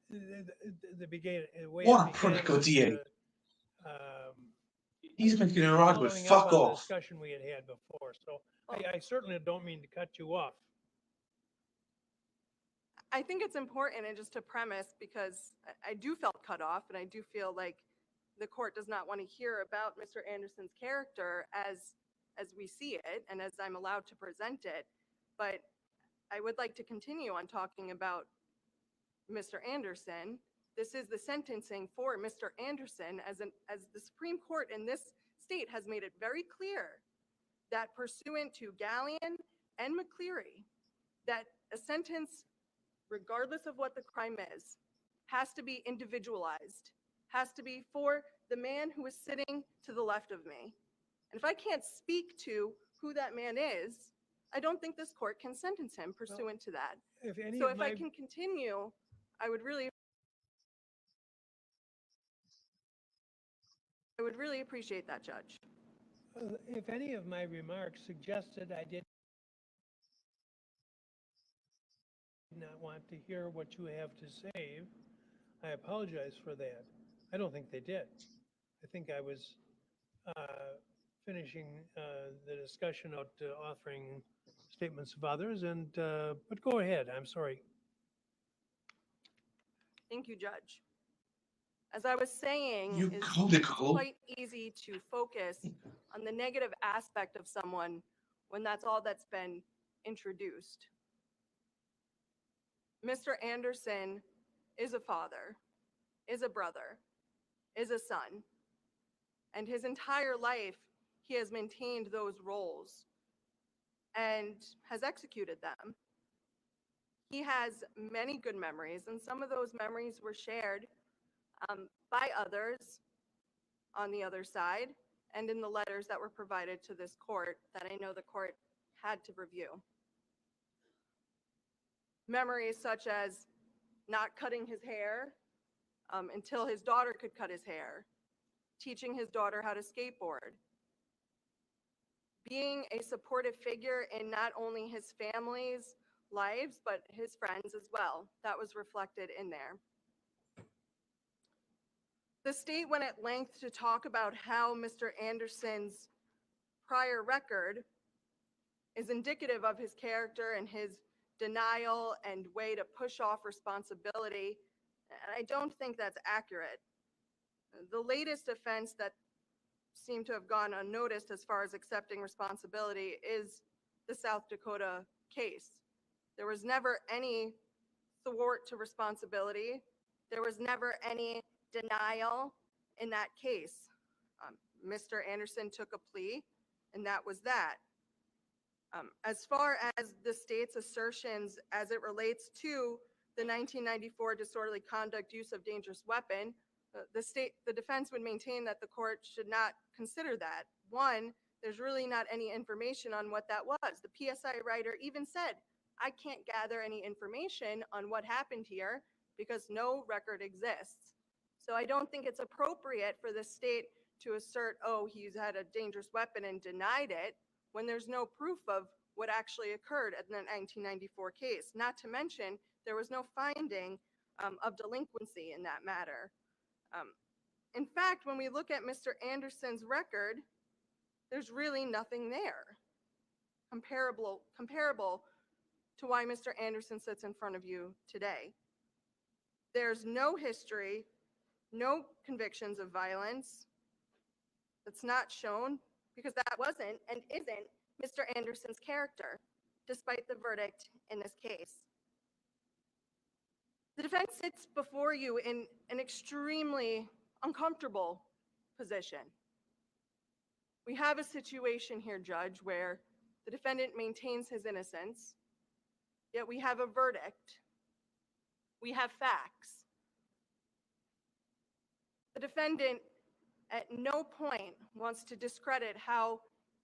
the beginning, the way What a it prick began of was, DA. He's making an argument. following Fuck up on the off. discussion we had before. So I certainly don't mean to cut you off. I think it's important, and just to premise, because I do felt cut off, and I do feel like the court does not want to hear about Mr. Anderson's character as we see it and as I'm allowed to present it. But I would like to continue on talking about Mr. Anderson. This is the sentencing for Mr. Anderson, as the Supreme Court in this state has made it very clear that pursuant to Gallion and McCleary, that a sentence, regardless of what the crime is, has to be individualized, has to be for the man who is sitting to the left of me. And if I can't speak to who that man is, I don't think this court can sentence him pursuant to that. So if I can continue, I would really appreciate that, Judge. If any of my remarks suggested I did not want to hear what you have to say, I apologize for that. I don't think they did. I think I was finishing the discussion out offering statements of others, and but go ahead. I'm sorry. Thank you, Judge. As I was saying, You it's comical. quite easy to focus on the negative aspect of someone when that's all that's been introduced. Mr. Anderson is a father, is a brother, is a son, and his entire life he has maintained those roles and has executed them. he has many good memories, and some of those memories were shared by others on the other side and in the letters that were provided to this court that I know the court had to review. Memories such as not cutting his hair until his daughter could cut his hair, teaching his daughter how to skateboard, being a supportive figure in not only his family's lives, but his friends as well. That was reflected in there. The state went at length to talk about how Mr. Anderson's prior record is indicative of his character and his denial and way to push off responsibility. And I don't think that's accurate. The latest offense that seemed to have gone unnoticed as far as accepting responsibility is the South Dakota case. There was never any thwart to responsibility. There was never any denial in that case. Mr. Anderson took a plea, and that was that. As far as the state's assertions as it relates to the 1994 disorderly conduct use of dangerous weapon, the defense would maintain that the court should not consider that. One, there's really not any information on what that was. The PSI writer even said, I can't gather any information on what happened here because no record exists. So I don't think it's appropriate for the state to assert, oh, he's had a dangerous weapon and denied it, when there's no proof of what actually occurred in the 1994 case. Not to mention, there was no finding of delinquency in that matter. In fact, when we look at Mr. Anderson's record, there's really nothing there comparable to why Mr. Anderson sits in front of you today. There's no history, no convictions of violence. That's not shown because that wasn't and isn't Mr. Anderson's character, despite the verdict in this case. The defense sits before you in an extremely uncomfortable position. We have a situation here, Judge, where the defendant maintains his innocence, yet we have a verdict. We have facts. The defendant at no point wants to discredit how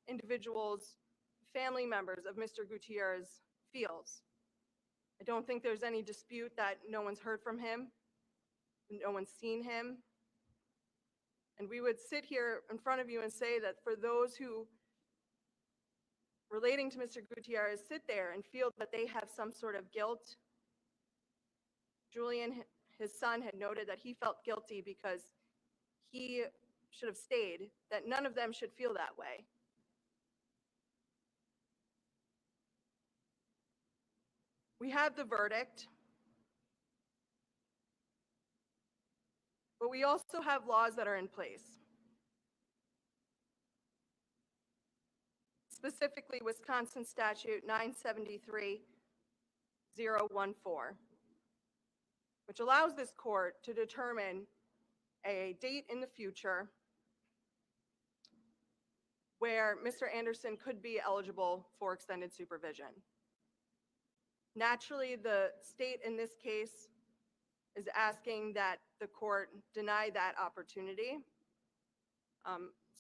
individuals, family members of Mr. Gutierrez feels. I don't think there's any dispute that no one's heard from him, no one's seen him. And we would sit here in front of you and say that for those who, relating to Mr. Gutierrez, sit there and feel that they have some sort of guilt. Julian, his son, had noted that he felt guilty because he should have stayed, that none of them should feel that way. We have the verdict, but we also have laws that are in place. Specifically, Wisconsin Statute 973-014, which allows this court to determine a date in the future where Mr. Anderson could be eligible for extended supervision. Naturally, the state in this case is asking that the court deny that opportunity.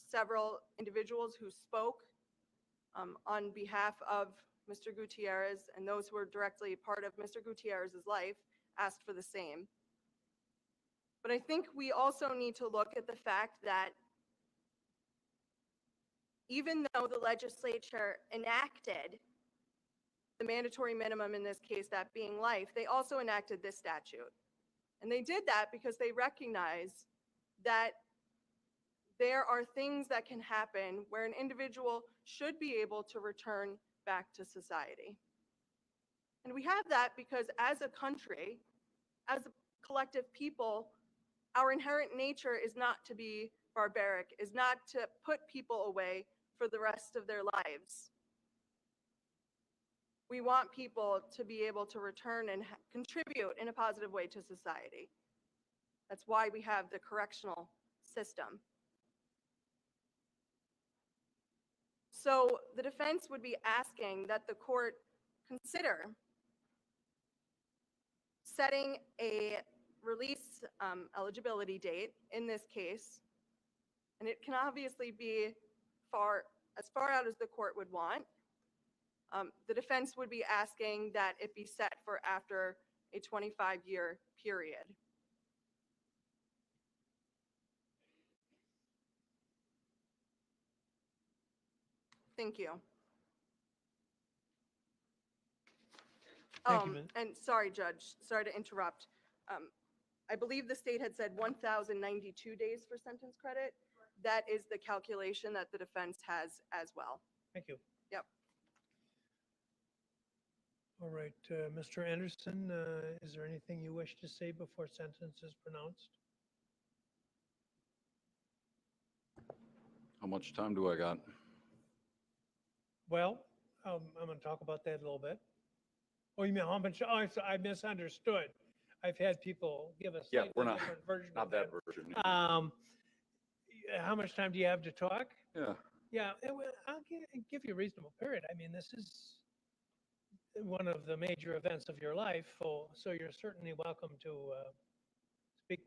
Several individuals who spoke on behalf of Mr. Gutierrez and those who were directly part of Mr. Gutierrez's life asked for the same. But I think we also need to look at the fact that even though the legislature enacted the mandatory minimum in this case, that being life, they also enacted this statute. And they did that because they recognize that there are things that can happen where an individual should be able to return back to society. And we have that because as a country, as a collective people, our inherent nature is not to be barbaric, is not to put people away for the rest of their lives. We want people to be able to return and contribute in a positive way to society. That's why we have the correctional system. So the defense would be asking that the court consider setting a release eligibility date in this case, and it can obviously be as far out as the court would want. The defense would be asking that it be set for after a 25-year period. Thank you. Thank you, Min. And sorry, Judge, sorry to interrupt. I believe the state had said 1,092 days for sentence credit. That is the calculation that the defense has as well. Thank you. Yep. All right, Mr. Anderson, is there anything you wish to say before sentence is pronounced? How much time do I got? Well, I'm going to talk about that a little bit. Oh, you mean how much? Oh, I misunderstood. I've had people give us Yeah, we're not, different version not of that version. How much time do you have to talk? Yeah. Yeah, I'll give you a reasonable period. I mean, this is one of the major events of your life, so you're certainly welcome to speak.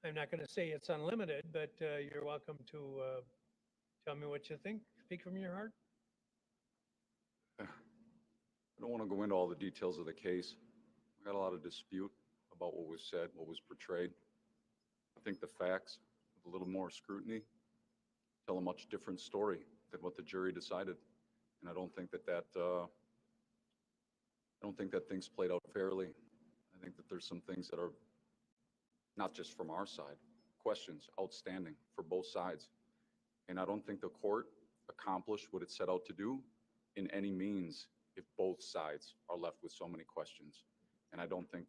I'm not going to say it's unlimited, but you're welcome to tell me what you think. Speak from your heart. I don't want to go into all the details of the case. I got a lot of dispute about what was said, what was portrayed. I think the facts, with a little more scrutiny, tell a much different story than what the jury decided. And I don't think that things played out fairly. I think that there's some things that are not just from our side, questions outstanding for both sides. And I don't think the court accomplished what it set out to do in any means if both sides are left with so many questions. And I don't think,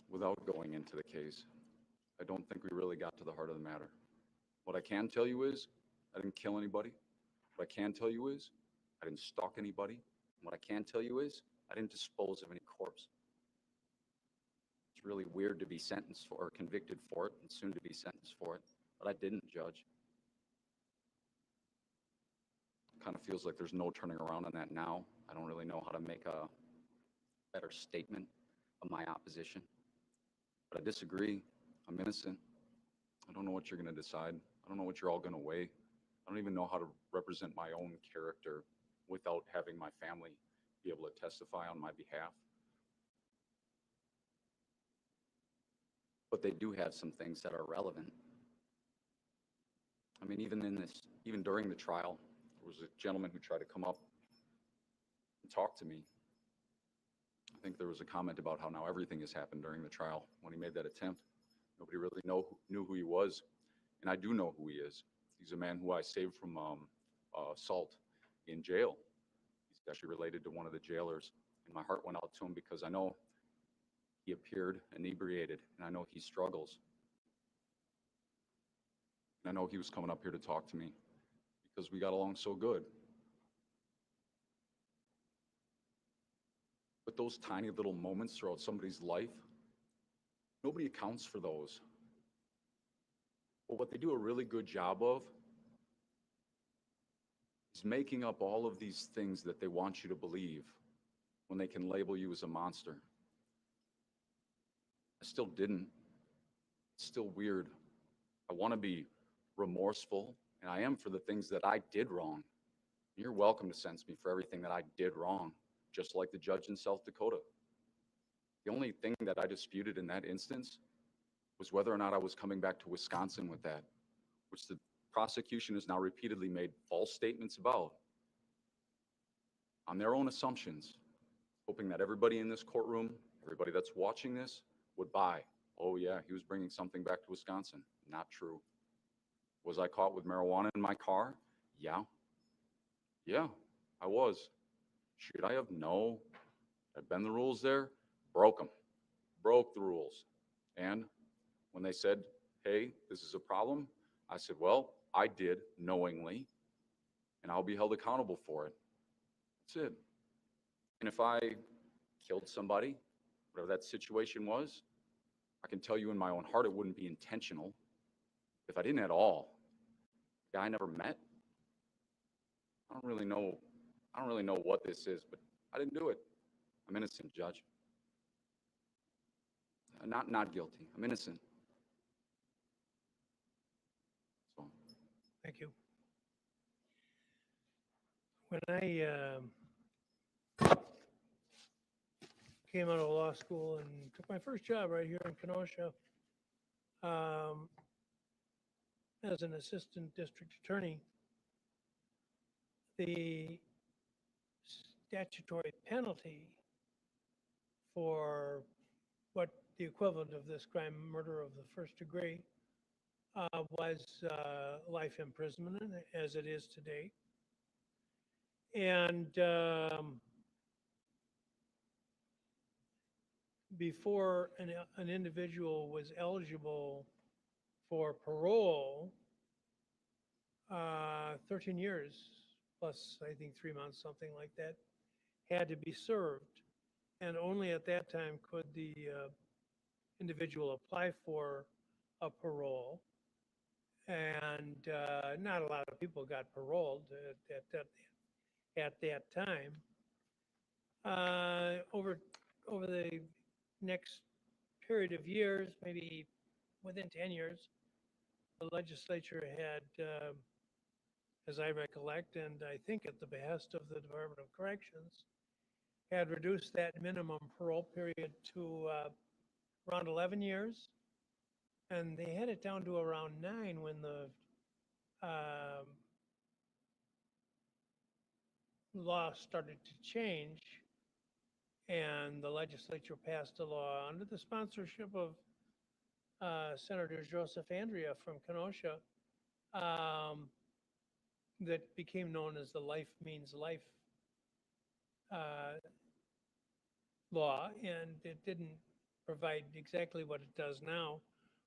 without going into the case, I don't think we really got to the heart of the matter. What I can tell you is I didn't kill anybody. What I can tell you is I didn't stalk anybody. And what I can tell you is I didn't dispose of any corpse. It's really weird to be sentenced for or convicted for it and soon to be sentenced for it, but I didn't, Judge. Kind of feels like there's no turning around on that now. I don't really know how to make a better statement of my opposition, but I disagree. I'm innocent. I don't know what you're going to decide. I don't know what you're all going to weigh. I don't even know how to represent my own character without having my family be able to testify on my behalf. But they do have some things that are relevant. I mean, even during the trial, there was a gentleman who tried to come up and talk to me. I think there was a comment about how now everything has happened during the trial. When he made that attempt, nobody really knew who he was. And I do know who he is. He's a man who I saved from assault in jail. He's actually related to one of the jailers. And my heart went out to him because I know he appeared inebriated, and I know he struggles. And I know he was coming up here to talk to me because we got along so good. But those tiny little moments throughout somebody's life, nobody accounts for those. But what they do a really good job of is making up all of these things that they want you to believe when they can label you as a monster. I still didn't. It's still weird. I want to be remorseful, and I am for the things that I did wrong. You're welcome to sentence me for everything that I did wrong, just like the judge in South Dakota. The only thing that I disputed in that instance was whether or not I was coming back to Wisconsin with that, which the prosecution has now repeatedly made false statements about on their own assumptions, hoping that everybody in this courtroom, everybody that's watching this, would buy, oh yeah, he was bringing something back to Wisconsin. Not true. Was I caught with marijuana in my car? Yeah. Yeah, I was. Should I have? No. I've been the rules there, broke them. Broke the rules. And when they said, hey, this is a problem, I said, well, I did knowingly, and I'll be held accountable for it. That's it. And if I killed somebody, whatever that situation was, I can tell you in my own heart it wouldn't be intentional. If I didn't at all, the guy I never met, I don't really know I don't really know what this is, but I didn't do it. I'm innocent, Judge. Not guilty. I'm innocent. So, Thank you. When I came out of law school and took my first job right here in Kenosha as an assistant district attorney, the statutory penalty for what the equivalent of this crime, murder of the first degree, was life imprisonment, as it is today. And before an individual was eligible for parole, 13 years plus, I think, 3 months, something like that, had to be served. And only at that time could the individual apply for a parole. And not a lot of people got paroled at that time. Over the next period of years, maybe within 10 years, the legislature had, as I recollect, and I think at the behest of the Department of Corrections, had reduced that minimum parole period to around 11 years. And they had it down to around 9 when the law started to change and the legislature passed a law under the sponsorship of Senator Joseph Andrea from Kenosha that became known as the Life Means Life law, and it didn't provide exactly what it does now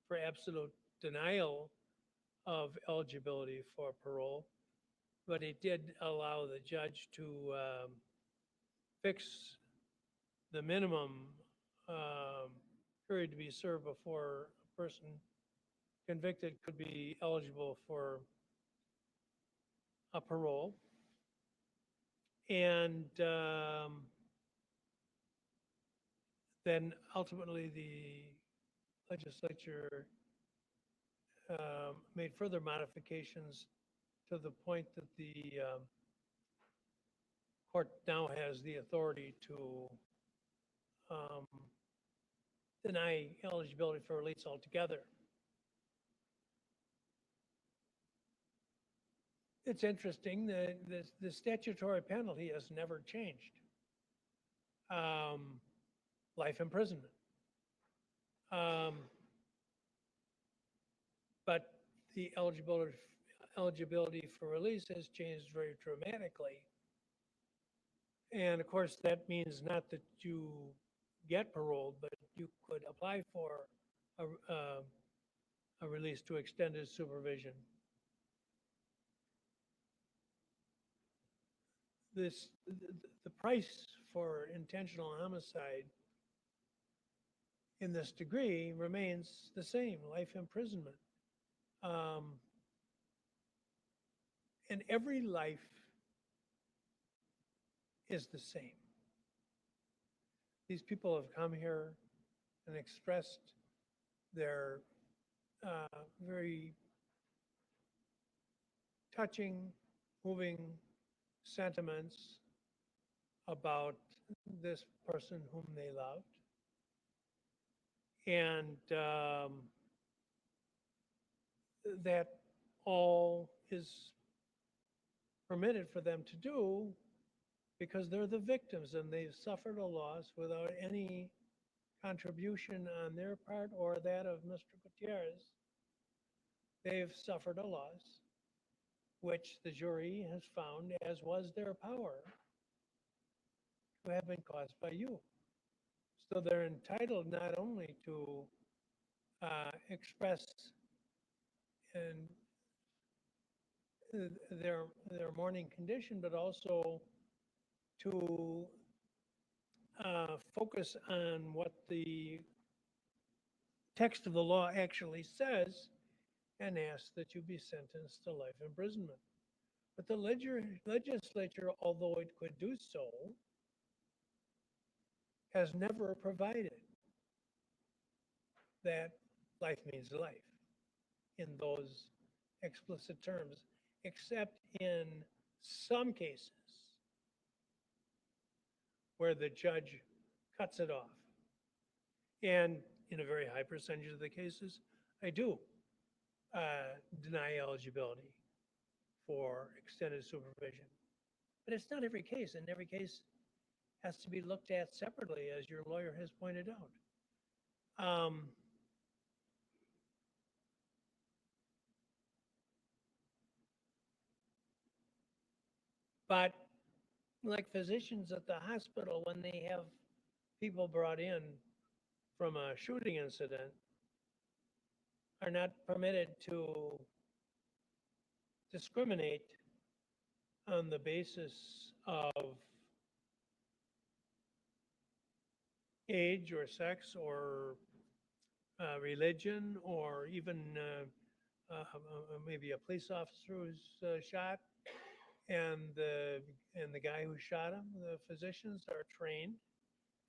for absolute denial of eligibility for parole, but it did allow the judge to fix the minimum period to be served before a person convicted could be eligible for a parole. And then ultimately the legislature made further modifications to the point that the court now has the authority to deny eligibility for release altogether. It's interesting that the statutory penalty has never changed. Life imprisonment. But the eligibility for release has changed very dramatically. And of course, that means not that you get paroled, but you could apply for a release to extended supervision. The price for intentional homicide in this degree remains the same, life imprisonment. And every life is the same. These people have come here and expressed their very touching, moving sentiments about this person whom they loved. And that all is permitted for them to do because they're the victims and they've suffered a loss without any contribution on their part or that of Mr. Gutierrez. They've suffered a loss, which the jury has found, as was their power, to have been caused by you. So they're entitled not only to express and their mourning condition, but also to focus on what the text of the law actually says and ask that you be sentenced to life imprisonment. But the legislature, although it could do so, has never provided that life means life in those explicit terms, except in some cases where the judge cuts it off. And in a very high percentage of the cases, I do deny eligibility for extended supervision. But it's not every case, and every case has to be looked at separately, as your lawyer has pointed out. But like physicians at the hospital, when they have people brought in from a shooting incident, are not permitted to discriminate on the basis of age or sex or religion, or even maybe a police officer who's shot, and the guy who shot him. The physicians are trained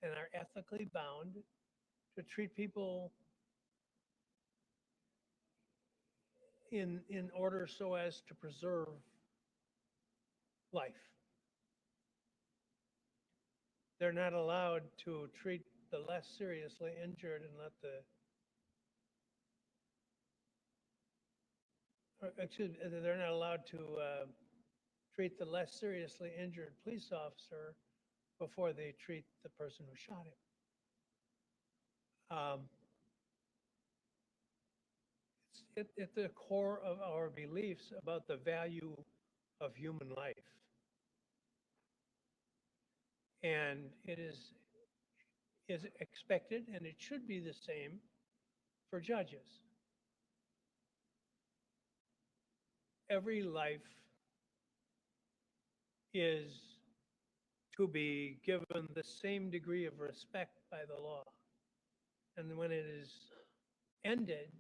and are ethically bound to treat people in order so as to preserve life. They're not allowed to treat the less seriously injured and let they're not allowed to treat the less seriously injured police officer before they treat the person who shot him. It's at the core of our beliefs about the value of human life. And it is expected, and it should be the same for judges. Every life is to be given the same degree of respect by the law. And when it is ended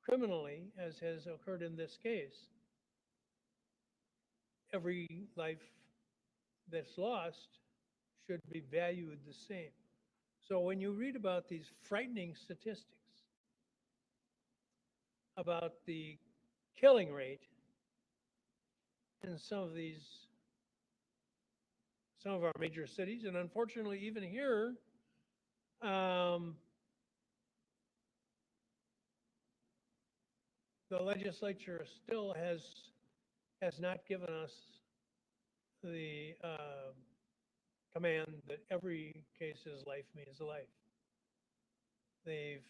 criminally, as has occurred in this case, every life that's lost should be valued the same. So when you read about these frightening statistics about the killing rate in some of our major cities, and unfortunately even here, the legislature still has not given us the command that every case's life means life. They've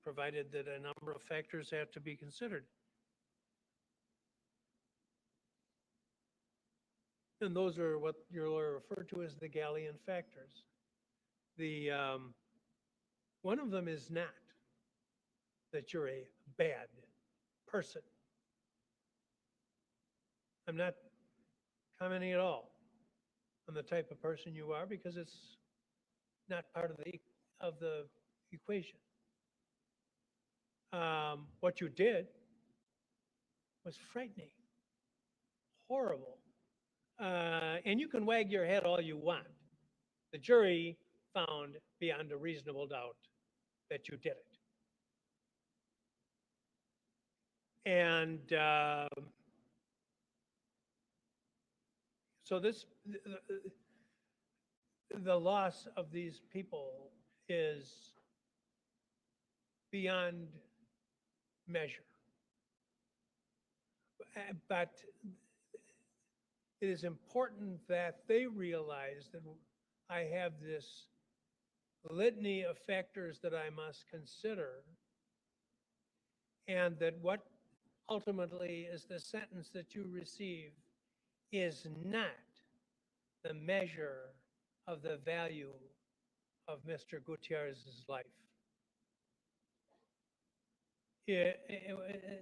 provided that a number of factors have to be considered. And those are what your lawyer referred to as the Galleon factors. One of them is not that you're a bad person. I'm not commenting at all on the type of person you are, because it's not part of the equation. What you did was frightening, horrible. And you can wag your head all you want. The jury found beyond a reasonable doubt that you did it. And so the loss of these people is beyond measure. But it is important that they realize that I have this litany of factors that I must consider, and that what ultimately is the sentence that you receive is not the measure of the value of Mr. Gutierrez's life.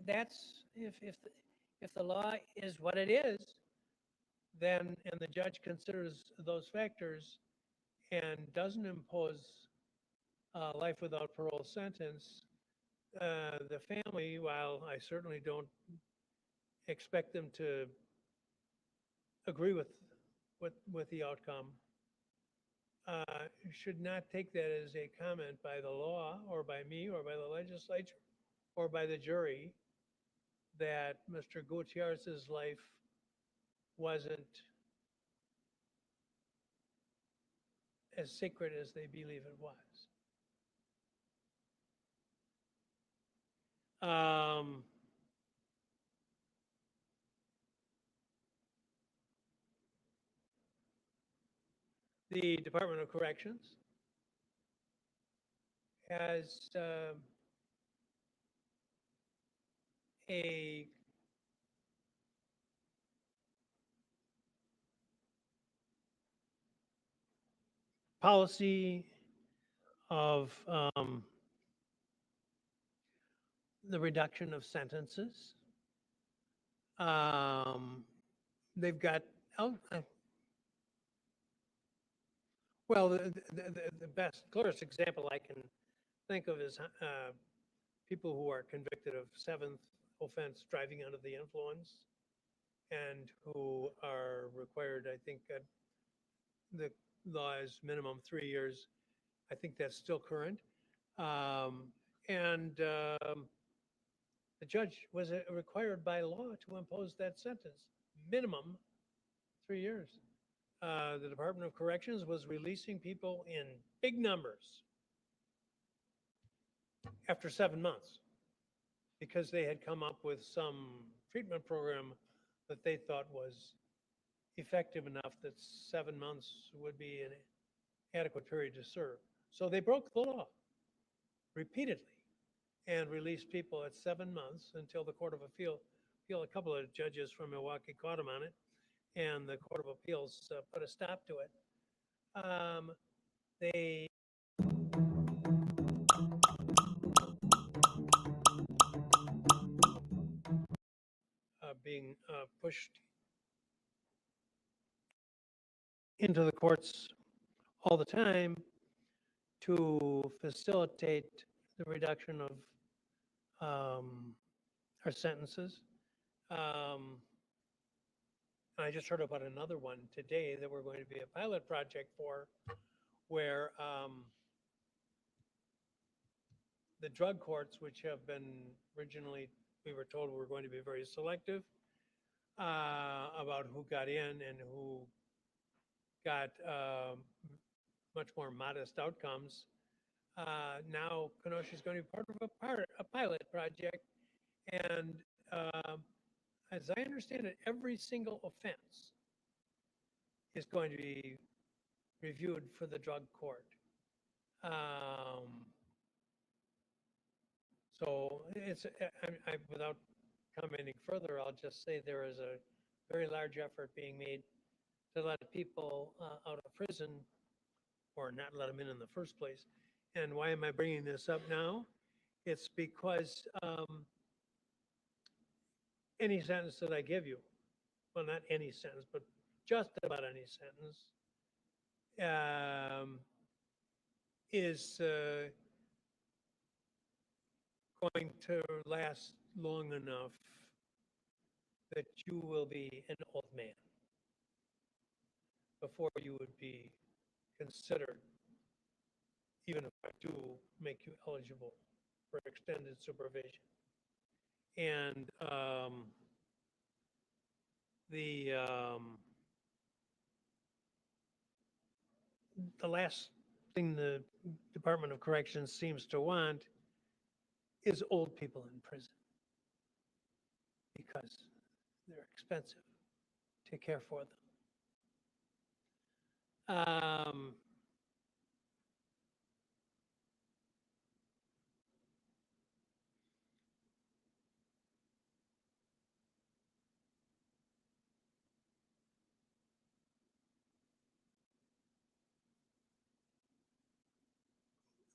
That's if the law is what it is, then, and the judge considers those factors and doesn't impose a life without parole sentence, the family, while I certainly don't expect them to agree with the outcome, you should not take that as a comment by the law or by me or by the legislature or by the jury that Mr. Gutierrez's life wasn't as sacred as they believe it was. The Department of Corrections has a policy of the reduction of sentences. They've got, well, the best, clearest example I can think of is people who are convicted of seventh offense driving under the influence and who are required, I think, the law is minimum 3 years. I think that's still current. The judge was required by law to impose that sentence, minimum 3 years. The Department of Corrections was releasing people in big numbers after 7 months because they had come up with some treatment program that they thought was effective enough that 7 months would be an adequate period to serve. So they broke the law repeatedly and released people at 7 months until the Court of Appeal, a couple of judges from Milwaukee caught them on it, and the Court of Appeals put a stop to it. They being pushed into the courts all the time to facilitate the reduction of our sentences. I just heard about another one today that we're going to be a pilot project for, where the drug courts, which have been originally, we were told were going to be very selective about who got in and who got much more modest outcomes. Now Kenosha is going to be part of a pilot project, and as I understand it, every single offense is going to be reviewed for the drug court. So it's, without commenting further, I'll just say there is a very large effort being made to let people out of prison, or not let them in the first place. And why am I bringing this up now? It's because any sentence that I give you, well, not any sentence, but just about any sentence, is going to last long enough that you will be an old man before you would be considered, even if I do make you eligible for extended supervision. And the last thing the Department of Corrections seems to want is old people in prison, because they're expensive to care for them.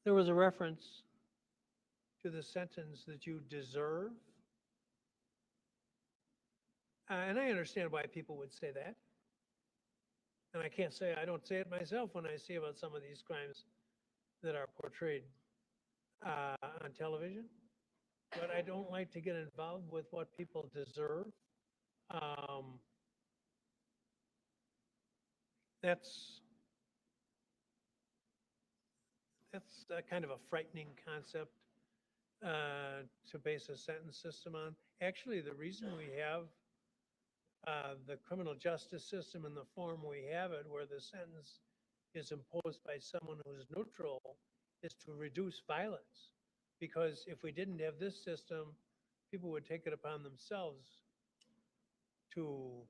There was a reference to the sentence that you deserve. And I understand why people would say that. And I can't say, I don't say it myself when I see about some of these crimes that are portrayed on television. But I don't like to get involved with what people deserve. that's a kind of a frightening concept to base a sentence system on. Actually, the reason we have the criminal justice system in the form we have it, where the sentence is imposed by someone who is neutral, is to reduce violence. Because if we didn't have this system, people would take it upon themselves to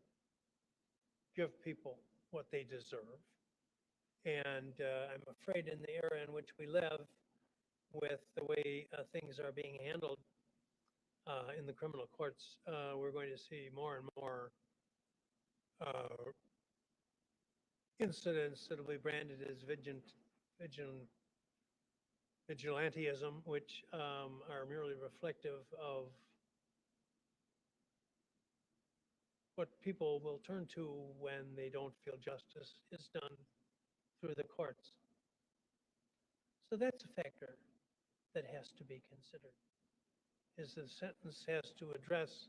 give people what they deserve. And I'm afraid in the era in which we live, with the way things are being handled in the criminal courts, we're going to see more and more incidents that will be branded as vigilantism, which are merely reflective of what people will turn to when they don't feel justice is done through the courts. So that's a factor that has to be considered, is the sentence has to address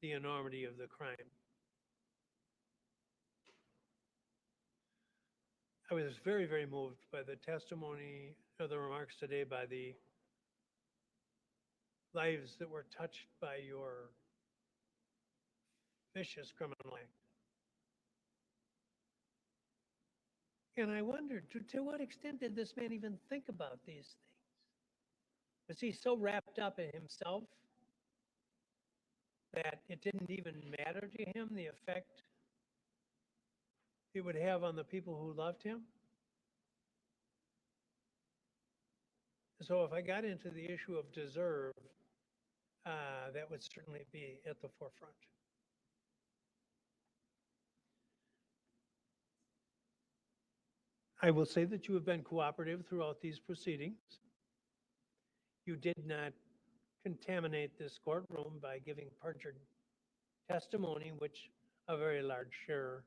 the enormity of the crime. I was very, very moved by the testimony or the remarks today by the lives that were touched by your vicious criminal act. And I wondered, to what extent did this man even think about these things? Was he so wrapped up in himself that it didn't even matter to him the effect it would have on the people who loved him? So if I got into the issue of deserve, that would certainly be at the forefront. I will say that you have been cooperative throughout these proceedings. You did not contaminate this courtroom by giving perjured testimony, which a very large share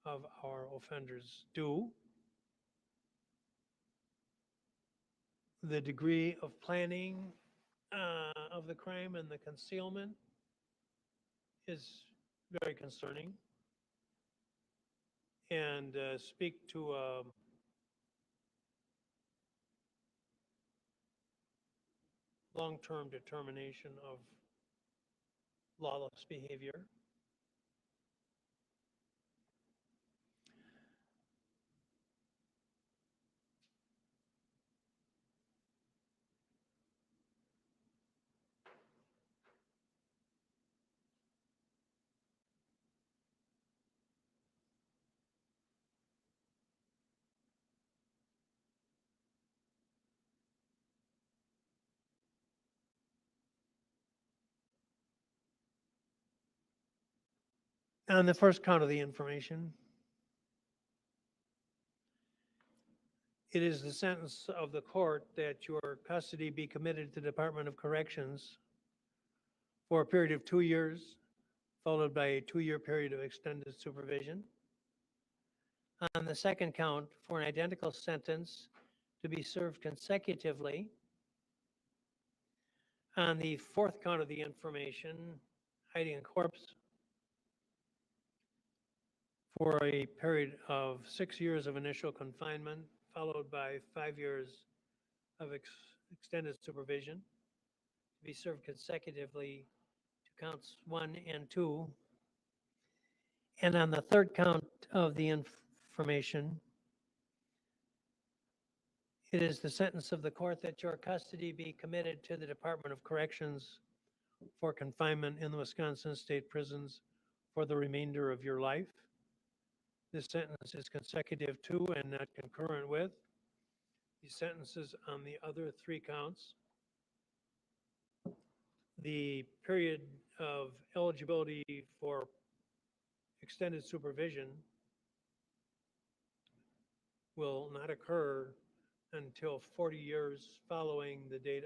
of our offenders do. The degree of planning of the crime and the concealment is very concerning, and speak to long-term determination of lawless behavior. On the first count of the information, it is the sentence of the court that your custody be committed to the Department of Corrections for a period of 2 years, followed by a 2-year period of extended supervision. On the second count, for an identical sentence to be served consecutively. On the fourth count of the information, hiding a corpse, for a period of 6 years of initial confinement, followed by 5 years of extended supervision, to be served consecutively to counts 1 and 2. And on the third count of the information, it is the sentence of the court that your custody be committed to the Department of Corrections for confinement in the Wisconsin State Prisons for the remainder of your life. This sentence is consecutive to and not concurrent with the sentences on the other 3 counts. The period of eligibility for extended supervision will not occur until 40 years following the date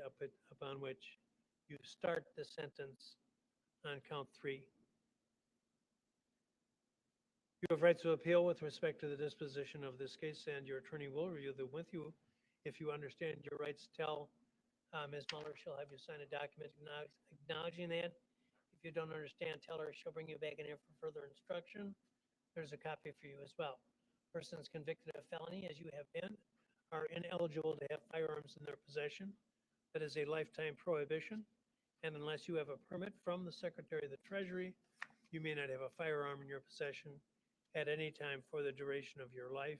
upon which you start the sentence on count 3. You have rights of appeal with respect to the disposition of this case, and your attorney will review them with you. If you understand your rights, tell Ms. Muller. She'll have you sign a document acknowledging that. If you don't understand, tell her she'll bring you back in here for further instruction. There's a copy for you as well. Persons convicted of felony, as you have been, are ineligible to have firearms in their possession. That is a lifetime prohibition. And unless you have a permit from the Secretary of the Treasury, you may not have a firearm in your possession at any time for the duration of your life.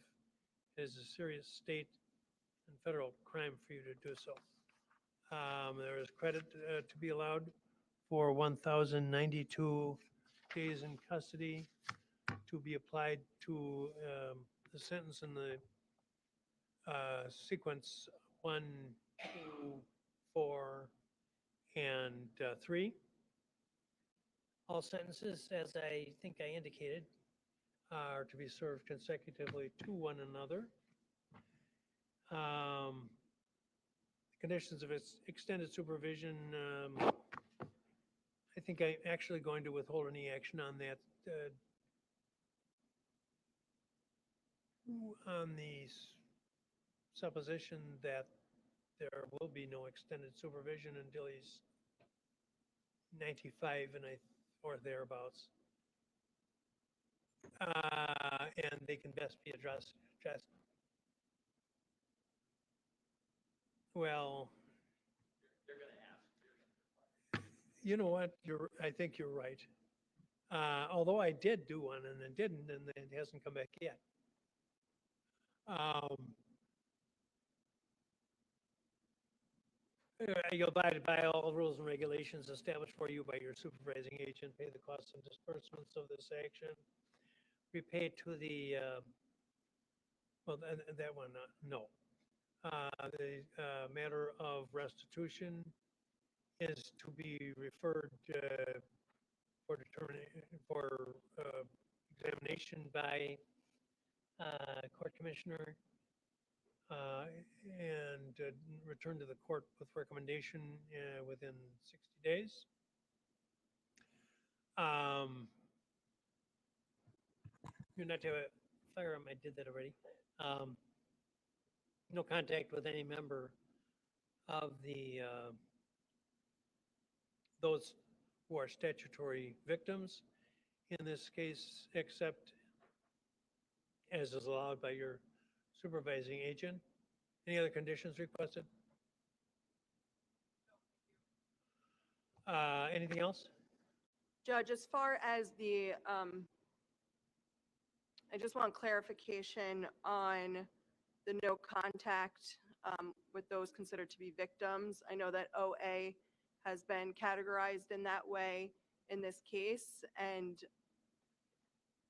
It is a serious state and federal crime for you to do so. There is credit to be allowed for 1,092 days in custody to be applied to the sentence in the sequence 1, 2, 4, and 3. All sentences, as I think I indicated, are to be served consecutively to one another. Conditions of its extended supervision, I think I'm actually going to withhold any action on that on the supposition that there will be no extended supervision until he's 95 or thereabouts. And they can best be addressed. Well, you know what? I think you're right. Although I did do one and it didn't, and it hasn't come back yet. You'll abide by all rules and regulations established for you by your supervising agent, pay the costs and disbursements of this action, repay to the, well, that one, no. The matter of restitution is to be referred for determination, for examination by court commissioner and return to the court with recommendation within 60 days. You're not to have a firearm, I did that already. No contact with any member of the those who are statutory victims in this case, except as is allowed by your supervising agent. Any other conditions requested? Anything else? Judge, as far as the, I just want clarification on the no contact with those considered to be victims. I know that OA has been categorized in that way in this case, and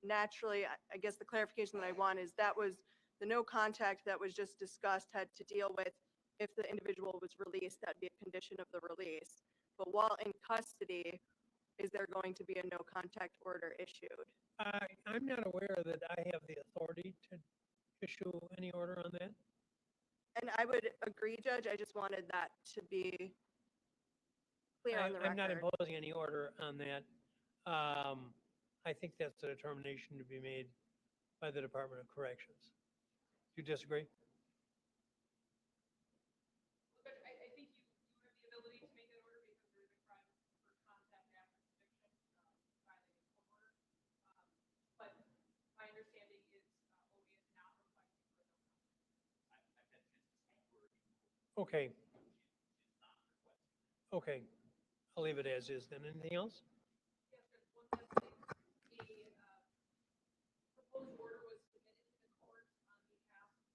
naturally, I guess the clarification that I want is that was the no contact that was just discussed had to deal with if the individual was released, that'd be a condition of the release. But while in custody, is there going to be a no contact order issued? I'm not aware that I have the authority to issue any order on that. And I would agree, Judge. I just wanted that to be clear on the record. I'm not imposing any order on that. I think that's a determination to be made by the Department of Corrections. Do you disagree? But I think you have the ability to make an order because there is a crime for contact after conviction, violating a court order. But my understanding is OA is not requesting for no contact. Okay. Okay. I'll leave it as is then. Anything else? Yes, there's one last thing. The proposed order was submitted to the court on behalf of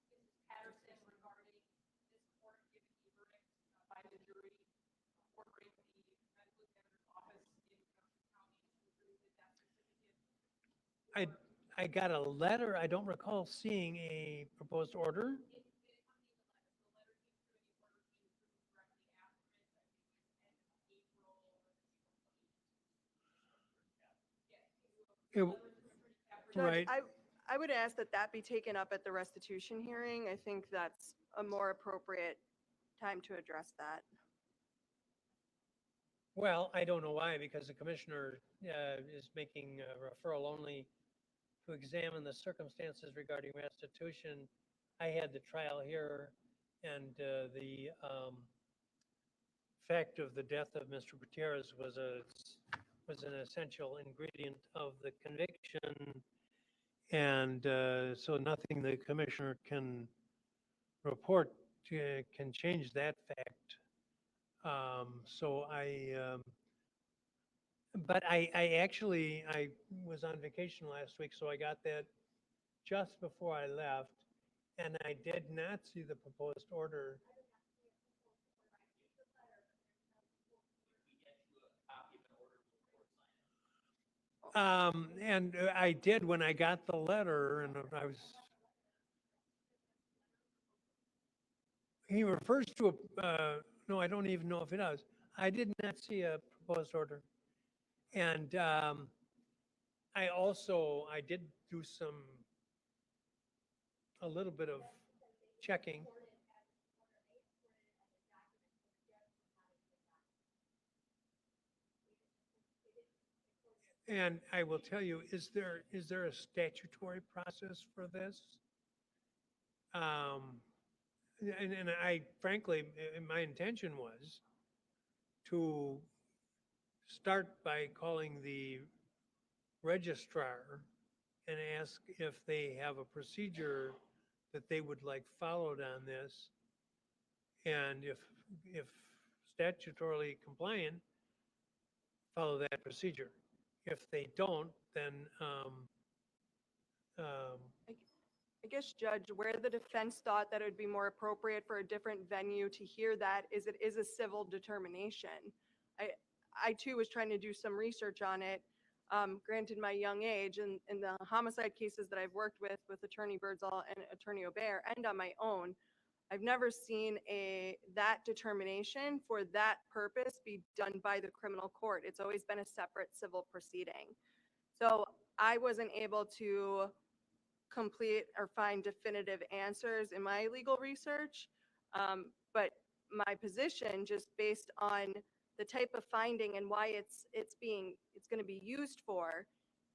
Mrs. Patterson regarding this court giving the verdict by the jury, ordering the medical examiner's office in Hampshire County to approve the death certificate. I got a letter. I don't recall seeing a proposed order. Judge, Right. I would ask that that be taken up at the restitution hearing. I think that's a more appropriate time to address that. Well, I don't know why, because the commissioner is making a referral only to examine the circumstances regarding restitution. I had the trial here, and the fact of the death of Mr. Gutierrez was an essential ingredient of the conviction, And so nothing the commissioner can report can change that fact. So but I actually, I was on vacation last week, so I got that just before I left, and I did not see the proposed order. And I did when I got the letter, and I was, he refers to a, no, I don't even know if it does. I did not see a proposed order. And I did do a little bit of checking. And I will tell you, is there a statutory process for this? And I frankly, my intention was to start by calling the registrar and ask if they have a procedure that they would like followed on this. And if statutorily compliant, follow that procedure. If they don't, then I guess, Judge, where the defense thought that it would be more appropriate for a different venue to hear that is it is a civil determination. I too was trying to do some research on it. Granted my young age and in the homicide cases that I've worked with Attorney Birdsall and Attorney Aubert and on my own, I've never seen that determination for that purpose be done by the criminal court. It's always been a separate civil proceeding. So I wasn't able to complete or find definitive answers in my legal research. But my position, just based on the type of finding and why it's going to be used for,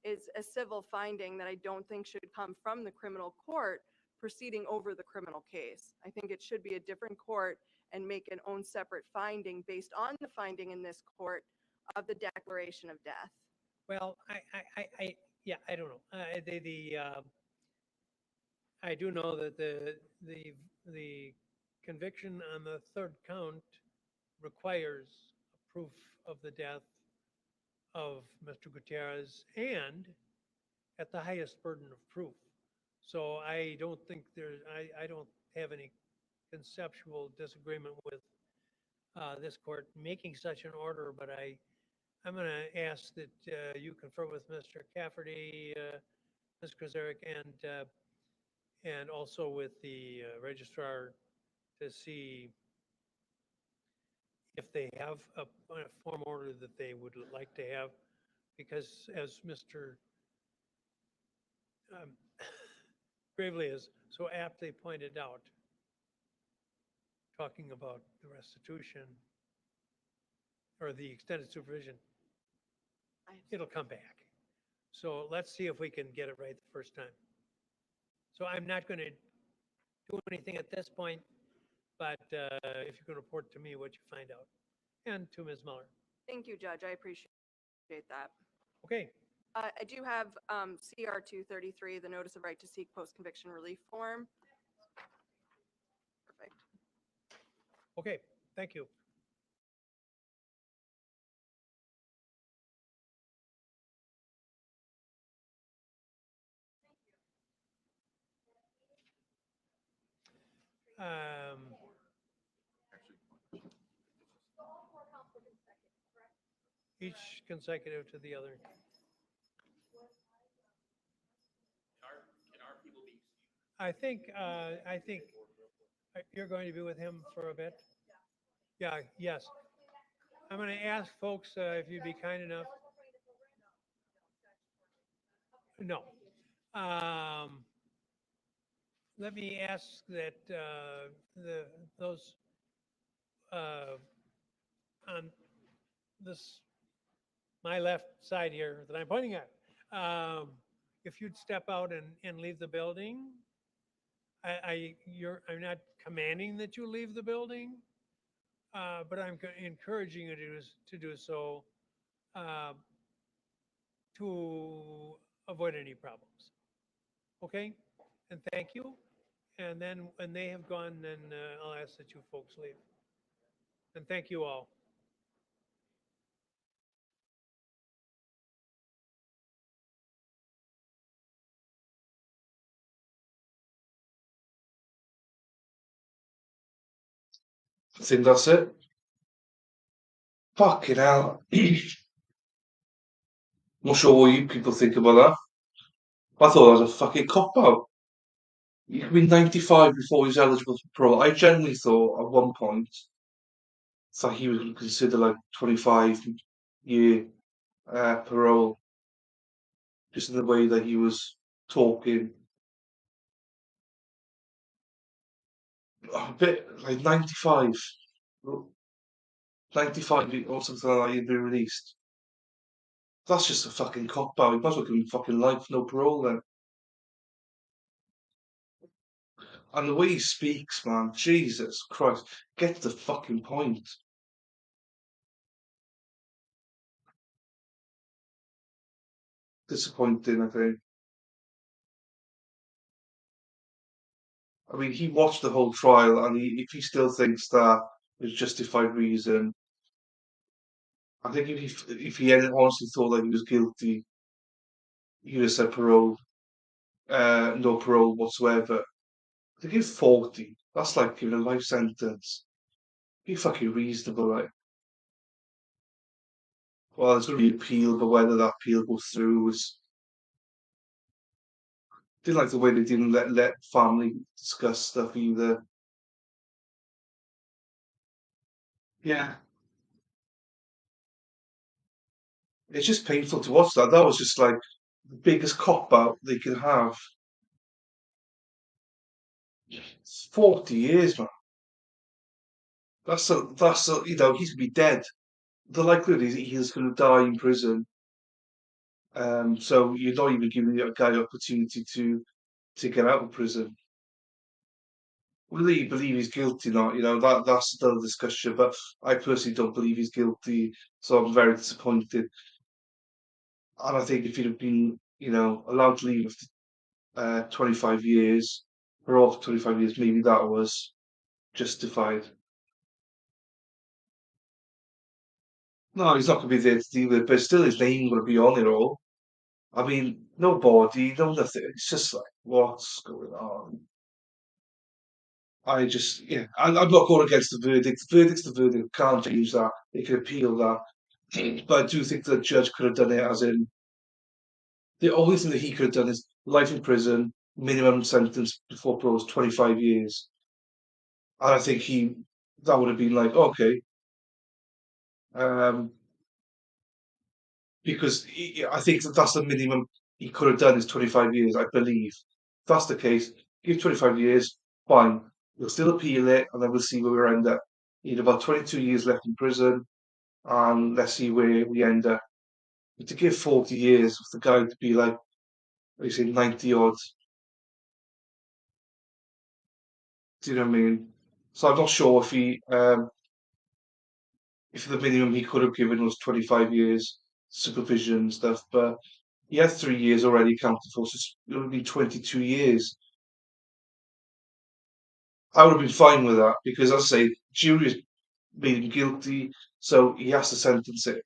is a civil finding that I don't think should come from the criminal court proceeding over the criminal case. I think it should be a different court and make an own separate finding based on the finding in this court of the declaration of death. well, yeah, I don't know. I do know that the conviction on the third count requires a proof of the death of Mr. Gutierrez and at the highest burden of proof. So I don't think I don't have any conceptual disagreement with this court making such an order, but I'm going to ask that you confer with Mr. Cafferty, Ms. Krasaric, and also with the registrar to see if they have a form order that they would like to have, because as Mr. Gravely has so aptly pointed out, talking about the restitution or the extended supervision, it'll come back. So let's see if we can get it right the first time. So I'm not going to do anything at this point, but if you can report to me what you find out, and to Ms. Muller. Thank you, Judge. I appreciate that. Okay. I do have CR 233, the Notice of Right to Seek Post-Conviction Relief Form. Perfect. Okay, thank you. Each consecutive to the other. I think you're going to be with him for a bit. Yeah, yes. I'm going to ask folks if you'd be kind enough. No. Let me ask that those on this my left side here that I'm pointing at, if you'd step out and leave the building. I'm not commanding that you leave the building, but I'm encouraging you to do so to avoid any problems. Okay? And thank you. And then when they have gone, then I'll ask that you folks leave. And thank you all. I think that's it. Fucking hell. Not sure what you people think about that. I thought that was a fucking cop out. You can be 95 before he's eligible for parole. I genuinely thought at one point that he was going to consider like 25-year parole, just in the way that he was talking. A bit like 95. 95 or something like that, you'd be released. That's just a fucking cop out. You might as well give him fucking life, no parole then. And the way he speaks, man, Jesus Christ, get to the fucking point. Disappointing, I think. I mean, he watched the whole trial, and if he still thinks that there's justified reason, I think if he had honestly thought that he was guilty, he would have said parole, no parole whatsoever. To give 40, that's like giving a life sentence. Be fucking reasonable, right? Well, there's going to be appeal, but whether that appeal goes through is. Didn't like the way they didn't let family discuss stuff either. Yeah, it's just painful to watch that. That was just like the biggest cop out they could have. 40 years, man. That's a, he's gonna be dead. The likelihood is he's gonna die in prison. So you're not even giving the guy opportunity to get out of prison. Whether you believe he's guilty or not, that's another discussion. But I personally don't believe he's guilty, so I'm very disappointed. And I think if he'd have been, allowed to leave after 25 years, or after 25 years, maybe that was justified. No, he's not going to be there to deal with it, but still his name going to be on it all. I mean, no body, no nothing. It's just like, what's going on? Yeah, I'm not going against the verdict. The verdict's the verdict. Can't change that. They can appeal that. But I do think the judge could have done it as in the only thing that he could have done is life in prison, minimum sentence before parole is 25 years. And I think that would have been like, okay, um, because I think that's the minimum he could have done is 25 years, I believe. If that's the case, give 25 years, fine. We'll still appeal it, and then we'll see where we end up. He had about 22 years left in prison, and let's see where we end up. But to give 40 years for the guy to be like, what you say, 90 odd, do you know what I mean? So I'm not sure if the minimum he could have given was 25 years supervision and stuff, but he had 3 years already accounted for, so it would be 22 years. I would have been fine with that because, as I say, jury has made him guilty, so he has to sentence it.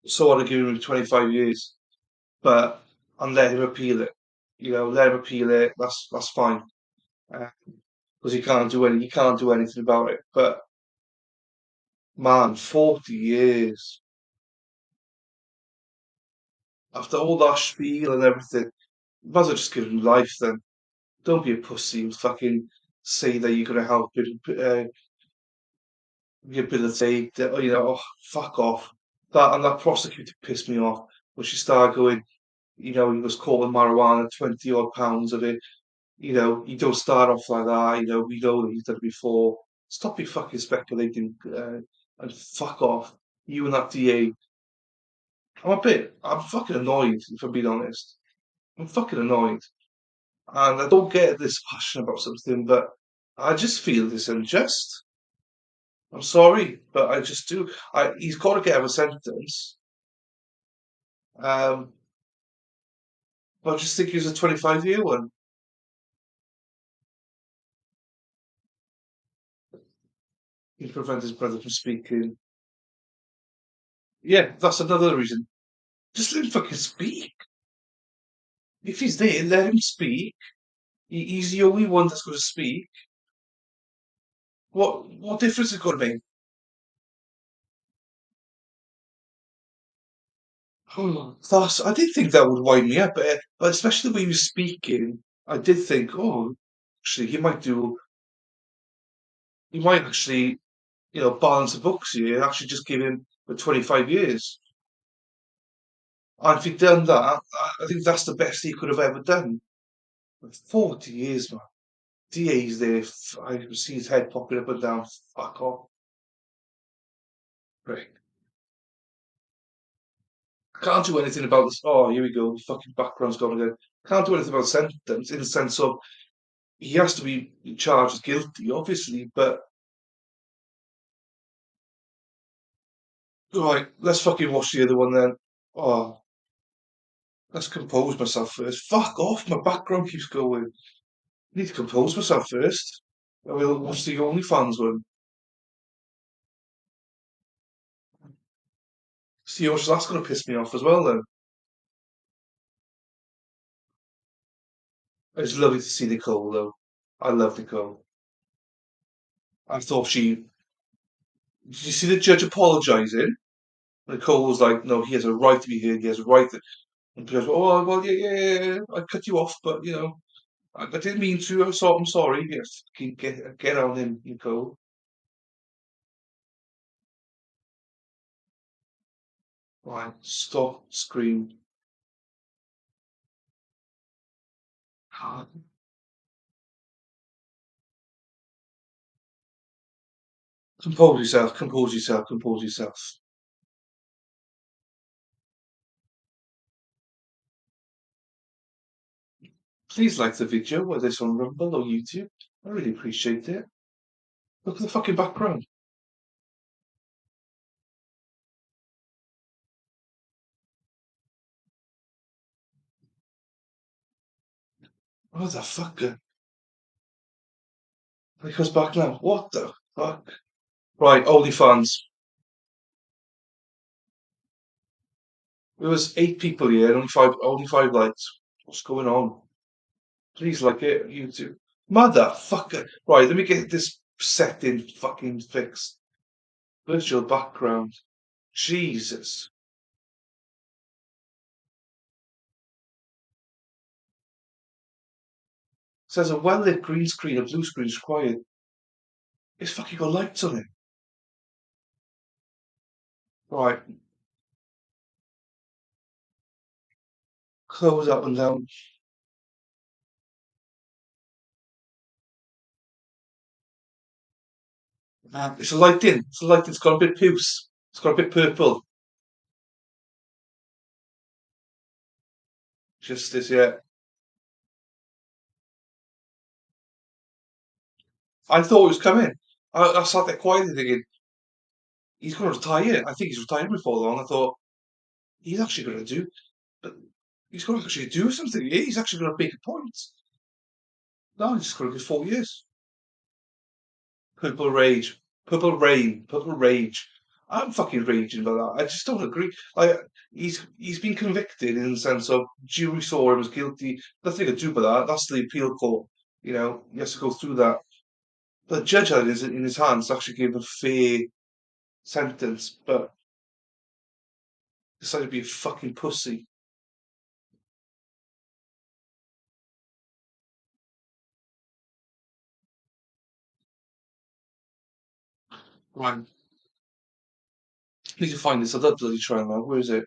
So I'd have given him 25 years, but and let him appeal it. Let him appeal it. That's fine because he can't do anything about it. But man, 40 years after all that spiel and everything, might as well just give him life then. Don't be a pussy and fucking say that you're going to help it, rehabilitate. Oh, fuck off. That prosecutor pissed me off when she started going. He was caught with marijuana, 20 odd pounds of it. You don't start off like that. We know that he's done it before. Stop your fucking speculating and fuck off. You and that DA. I'm fucking annoyed, if I'm being honest. I'm fucking annoyed. And I don't get this passion about something, but I just feel this unjust. I'm sorry, but I just do. He's got to get out of a sentence. Um, But I just think it was a 25-year one. He prevented his brother from speaking. Yeah, that's another reason. Just let him fucking speak. If he's there, let him speak. He's the only one that's going to speak. What difference is it going to make? I did think that would wind me up, but especially the way he was speaking, I did think, oh, actually, he might actually, balance the books here and actually just give him the 25 years. And if he'd done that, I think that's the best he could have ever done. 40 years, man. DA's there. I can see his head popping up and down. Fuck off. Right. Can't do anything about this. Oh, here we go. The fucking background's gone again. Can't do anything about the sentence in the sense of he has to be charged as guilty, obviously, but right, let's fucking watch the other one then. Oh, let's compose myself first. Fuck off, my background keeps going. I need to compose myself first. I will watch the OnlyFans one. See how much that's going to piss me off as well then. It's lovely to see Nicole though. I love Nicole. I thought did you see the judge apologising? Nicole was like, no, he has a right to be here, he has a right to, and the judge, oh, well, yeah, I cut you off, but, I didn't mean to, I'm sorry, yes, get on him, Nicole. Right, stop, scream. Compose yourself, compose yourself, compose yourself. Please like the video, whether it's on Rumble or YouTube. I really appreciate it. Look at the fucking background. What the fuck? He comes back now. What the fuck? Right, OnlyFans. There was 8 people here, and only five likes. What's going on? Please like it, YouTube. Motherfucker. Right, let me get this setting fucking fixed. Virtual background. Jesus. Says a well-lit green screen, a blue screen is required. It's fucking got lights on it. Right. Close up and down. It's a lighting. It's a lighting. It's got a bit puce. It's got a bit purple. Just this, yeah. I thought it was coming. I sat there quietly thinking, he's going to retire. I think he's retiring before long. I thought, he's actually going to do, but he's going to actually do something. Yeah, he's actually going to make a point. No, he's just going to get 4 years. Purple Rage. Purple Rain. Purple Rage. I'm fucking raging about that. I just don't agree. Like he's been convicted in the sense of jury saw him as guilty. Nothing to do with that. That's the appeal court. He has to go through that. The judge had it in his hands to actually give a fair sentence, but decided to be a fucking pussy. Right. Need to find this other bloody trial. Where is it?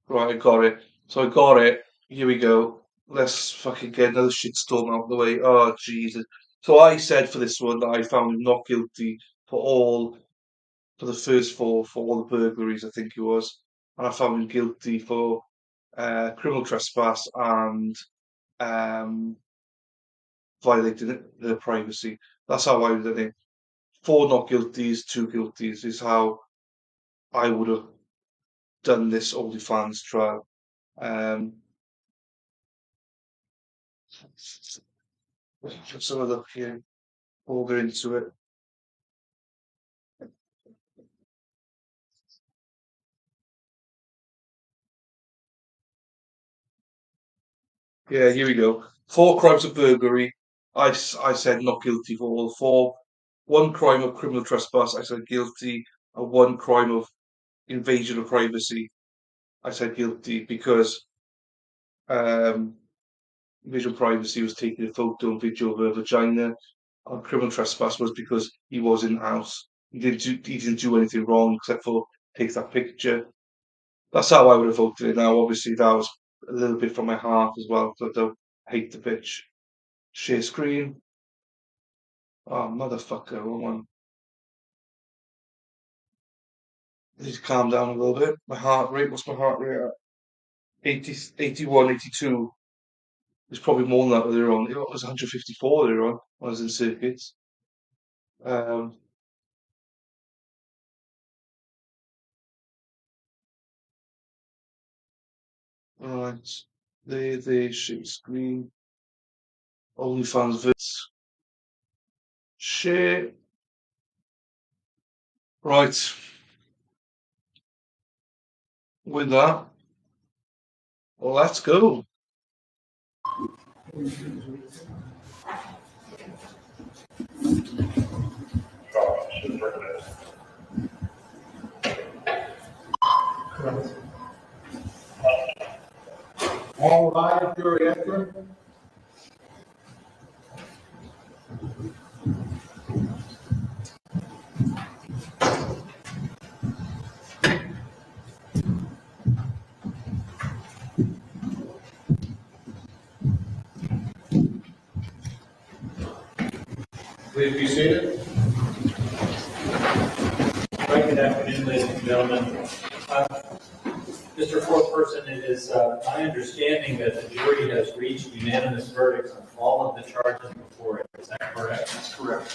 Right, I got it. So I got it. Here we go. Let's fucking get another shitstorm out of the way. Oh, Jesus. So I said for this one that I found him not guilty for the first four, for all the burglaries, I think it was. And I found him guilty for criminal trespass and um, violating their privacy. That's how I did it. 4 not guilties, 2 guilties is how I would have done this OnlyFans trial. Let's have a look here. We'll go into it. Yeah, here we go. 4 crimes of burglary. I said not guilty for all 4. 1 crime of criminal trespass. I said guilty. And 1 crime of invasion of privacy. I said guilty because invasion of privacy was taking a photo and video of her vagina. And criminal trespass was because he was in the house. He didn't do anything wrong except for take that picture. That's how I would have voted it now. Obviously, that was a little bit from my heart as well, because I don't hate the bitch. Share screen. Oh, motherfucker. Wrong one. Need to calm down a little bit. My heart rate, what's my heart rate at? 80, 81, 82. It's probably more than that earlier on. It was 154 earlier on when I was in circuits. Right. There, share screen. OnlyFans vids. Share. Right. With that, let's go. All rise, jury enter. Please be seated. Right, good afternoon, ladies and gentlemen. Mr. Foreperson, it is my understanding that the jury has reached unanimous verdicts on all of the charges before it. Is that correct? That's correct.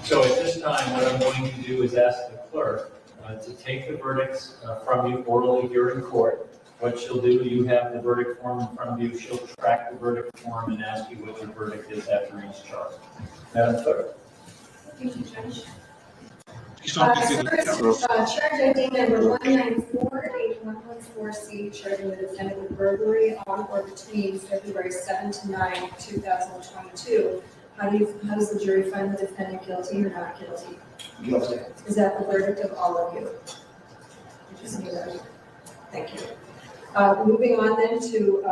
So at this time, what I'm going to do is ask the clerk to take the verdicts from you orally here in court. What she'll do, you have the verdict form in front of you. She'll track the verdict form and ask you what your verdict is after each charge. Madam Clerk. Thank you, Judge. First, charge ID number 1948114C, charging the defendant with burglary on or between February 7 to 9, 2022. How does the jury find the defendant guilty or not guilty? Guilty. Is that the verdict of all of you? Just need that. Thank you. Moving on then to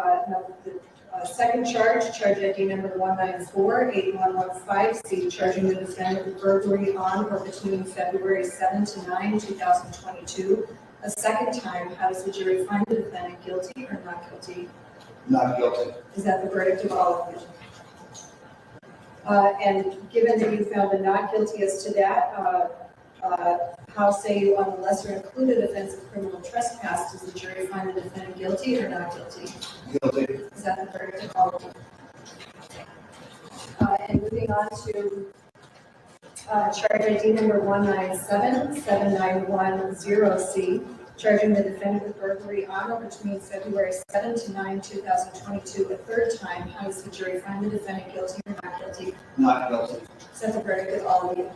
the second charge ID number 1948115C, charging the defendant with burglary on or between February 7 to 9, 2022. A second time, how does the jury find the defendant guilty or not guilty? Not guilty. Is that the verdict of all of you? And given that you found a not guilty as to that, how say you on the lesser included offense of criminal trespass? Does the jury find the defendant guilty or not guilty? Guilty. Is that the verdict of all of you? And moving on to charge ID number 1977910C, charging the defendant with burglary on or between February 7 to 9, 2022, a third time. How does the jury find the defendant guilty or not guilty? Not guilty. Is that the verdict of all of you?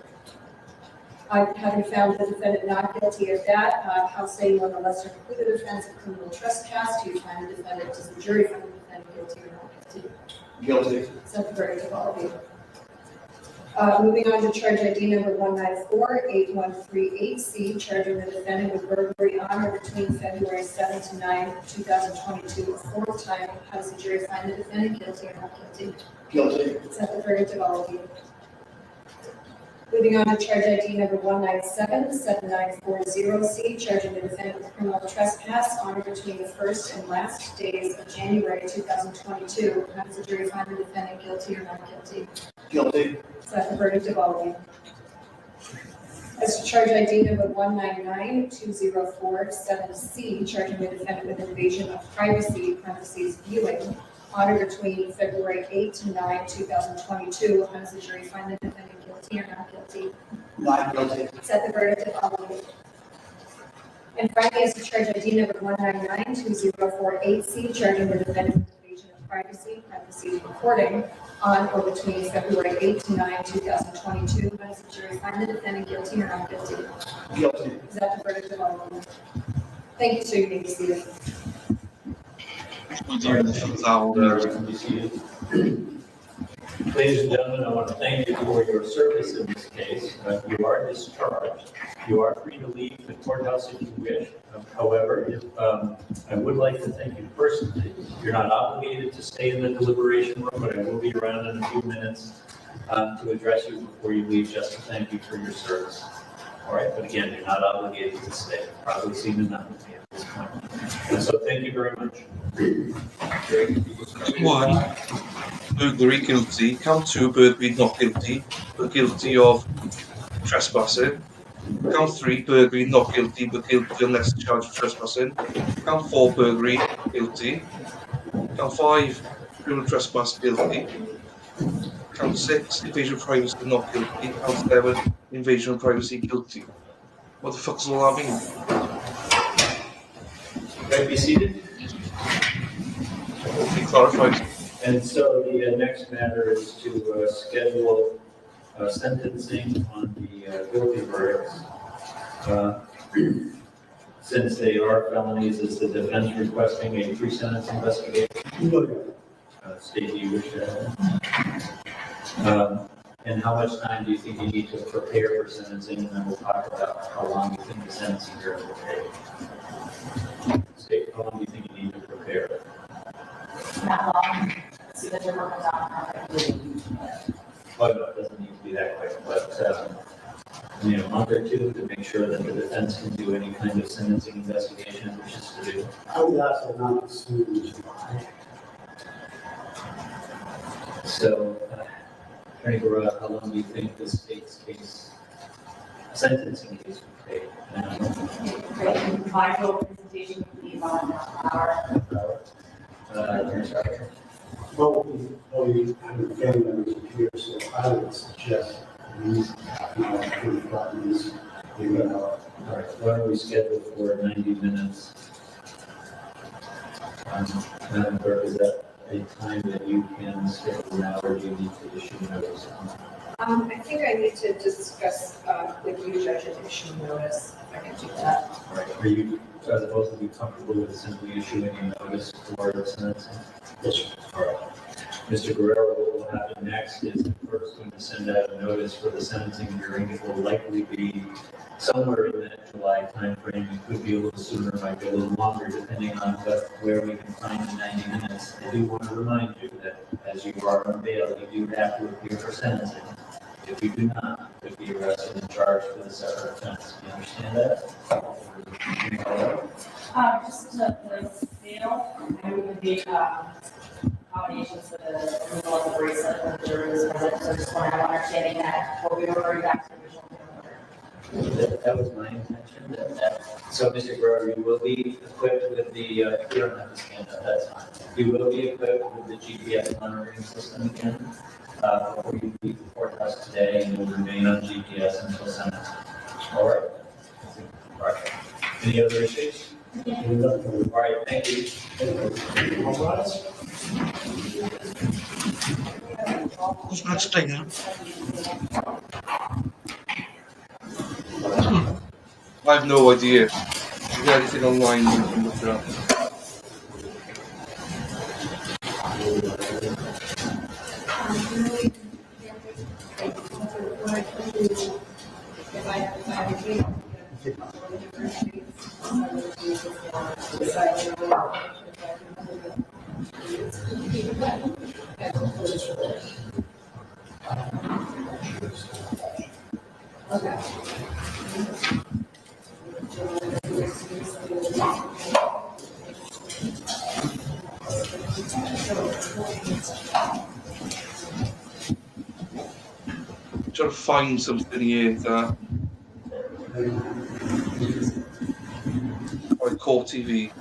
Having found the defendant not guilty of that, how say you on the lesser included offense of criminal trespass? Do you find the defendant, does the jury find the defendant guilty or not guilty? Guilty. Is that the verdict of all of you? Moving on to charge ID number 1948138C, charging the defendant with burglary on or between February 7 to 9, 2022, a fourth time. How does the jury find the defendant guilty or not guilty? Guilty. Is that the verdict of all of you? Moving on to charge ID number 1977940C, charging the defendant with criminal trespass on or between the first and last days of January 2022. How does the jury find the defendant guilty or not guilty? Guilty. Is that the verdict of all of you? As to charge ID number 1992047C, charging the defendant with invasion of privacy premises viewing on or between February 8 to 9, 2022. How does the jury find the defendant guilty or not guilty? Not guilty. Is that the verdict of all of you? And finally, as to charge ID number 1992048C, charging the defendant with invasion of privacy, parentheses, recording on or between February 8 to 9, 2022. How does the jury find the defendant guilty or not guilty? Guilty. Is that the verdict of all of them? Thank you, sir. You may be seated. Ladies and gentlemen, I want to thank you for your service in this case. You are discharged. You are free to leave the courthouse if you wish. However, I would like to thank you personally. You're not obligated to stay in the deliberation room, but I will be around in a few minutes to address you before you leave, just to thank you for your service. All right, but again, you're not obligated to stay. Probably seen enough of me at this point. And so thank you very much. One, burglary guilty. Count two, burglary not guilty, but guilty of trespassing. Count three, burglary not guilty, but guilty unless charged with trespassing. Count four, burglary guilty. Count five, criminal trespass guilty. Count six, invasion of privacy not guilty. Count seven, invasion of privacy guilty. What the fuck does all that mean? Right, be seated. Be clarified. And so the next matter is to schedule sentencing on the guilty verdicts. Since they are felonies, is the defense requesting a pre-sentence investigation? State, do you wish to have? And how much time do you think you need to prepare for sentencing? And then we'll talk about how long you think the sentencing hearing will take. State, how long do you think you need to prepare? Not long. Signature comes out. Well, no, it doesn't need to be that quick, but, a month or two to make sure that the defense can do any kind of sentencing investigation it wishes to do. I would ask that not as soon as July. So, Attorney Guerrero, how long do you think the state's case, sentencing case would take? My whole presentation would be about an hour. Well, we have a family members here, so I would suggest at least half an hour, 45 minutes, leave it out. All right, why don't we schedule for 90 minutes? Madam Clerk, is that a time that you can schedule now, or do you need to issue notice? I think I need to discuss with you, Judge, and issue notice. If I can do that. All right, are you, as both of you, comfortable with simply issuing a notice for sentencing? Yes. All right. Mr. Guerrero, what will happen next is the clerk's going to send out a notice for the sentencing hearing. It will likely be somewhere in that July timeframe. It could be a little sooner, might be a little longer, depending on where we can find the 90 minutes. I do want to remind you that as you are on bail, you do have to appear for sentencing. If you do not, you could be arrested and charged with a separate offense. You understand that? Just to bail, I would be accommodations for the removal of the bracelet when the jury was present. So just want to have understanding that what we were already back to the original order. That was my intention. So, Mr. Guerrero, you will be equipped with the, you don't have to stand up, that's fine. You will be equipped with the GPS monitoring system again before you leave the courthouse today, and you'll remain on GPS until sentencing. All right? All right. Any other issues? All right, thank you. Who's not staying? I have no idea. Is there anything online you can look it up? Okay. Trying to find something here that I call TV.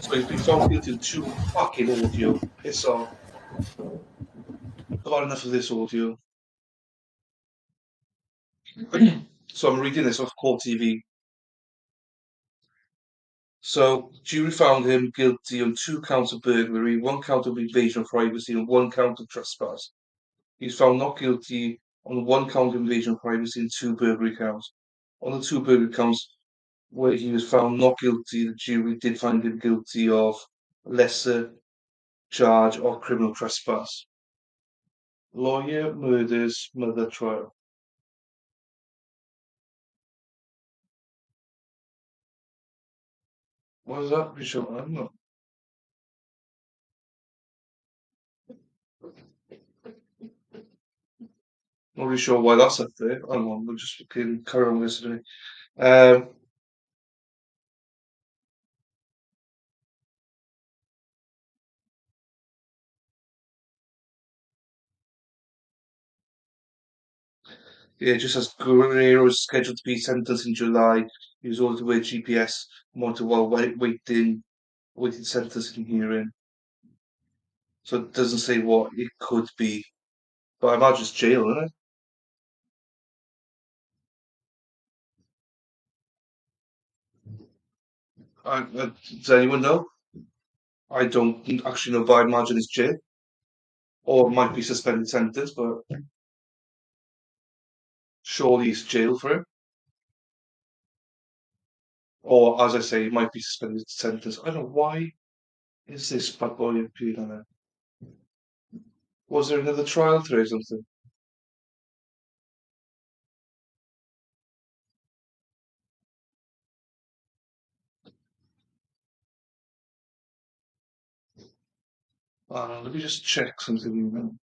So he's been found guilty of 2 fucking audio. Piss off. I've got enough of this audio. So I'm reading this off Court TV. So, jury found him guilty on 2 counts of burglary, 1 count of invasion of privacy, and 1 count of trespass. He's found not guilty on 1 count of invasion of privacy and 2 burglary counts. On the 2 burglary counts where he was found not guilty, the jury did find him guilty of lesser charge of criminal trespass. Lawyer murders mother trial. What is that? I don't know. Not really sure why that's up there. I don't know. We'll just fucking carry on listening. Um, yeah, it just says Guerrero is scheduled to be sentenced in July. He was ordered to wear GPS monitor while waiting sentencing hearing. So it doesn't say what it could be, but I imagine it's jail, isn't it? Does anyone know? I don't actually know, but I imagine it's jail, or it might be suspended sentence, but surely it's jail for him. Or, as I say, it might be suspended sentence. I don't know why is this bad boy appeared on it. Was there another trial today or something? Let me just check something.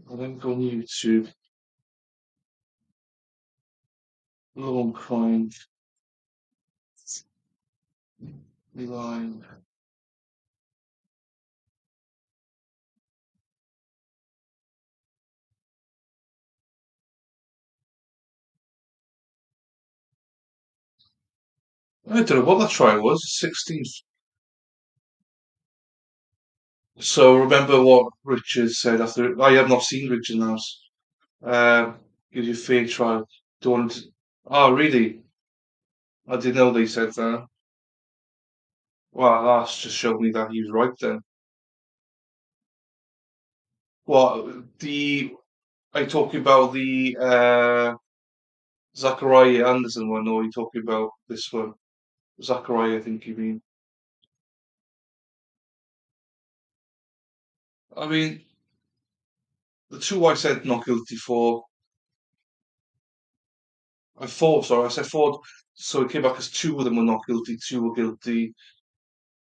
I'll then go on YouTube. Long crime line. I don't know what that trial was. 16th. So remember what Richard said after. I have not seen Richard House. Gives you a fair trial. Don't. Oh, really? I didn't know they said that. Well, that's just showed me that he was right then. What the? Are you talking about the Zachariah Anderson one, or are you talking about this one? Zachariah, I think you mean. I mean, the two I said not guilty for. I thought, sorry, I said four. So it came back as 2 of them were not guilty, 2 were guilty,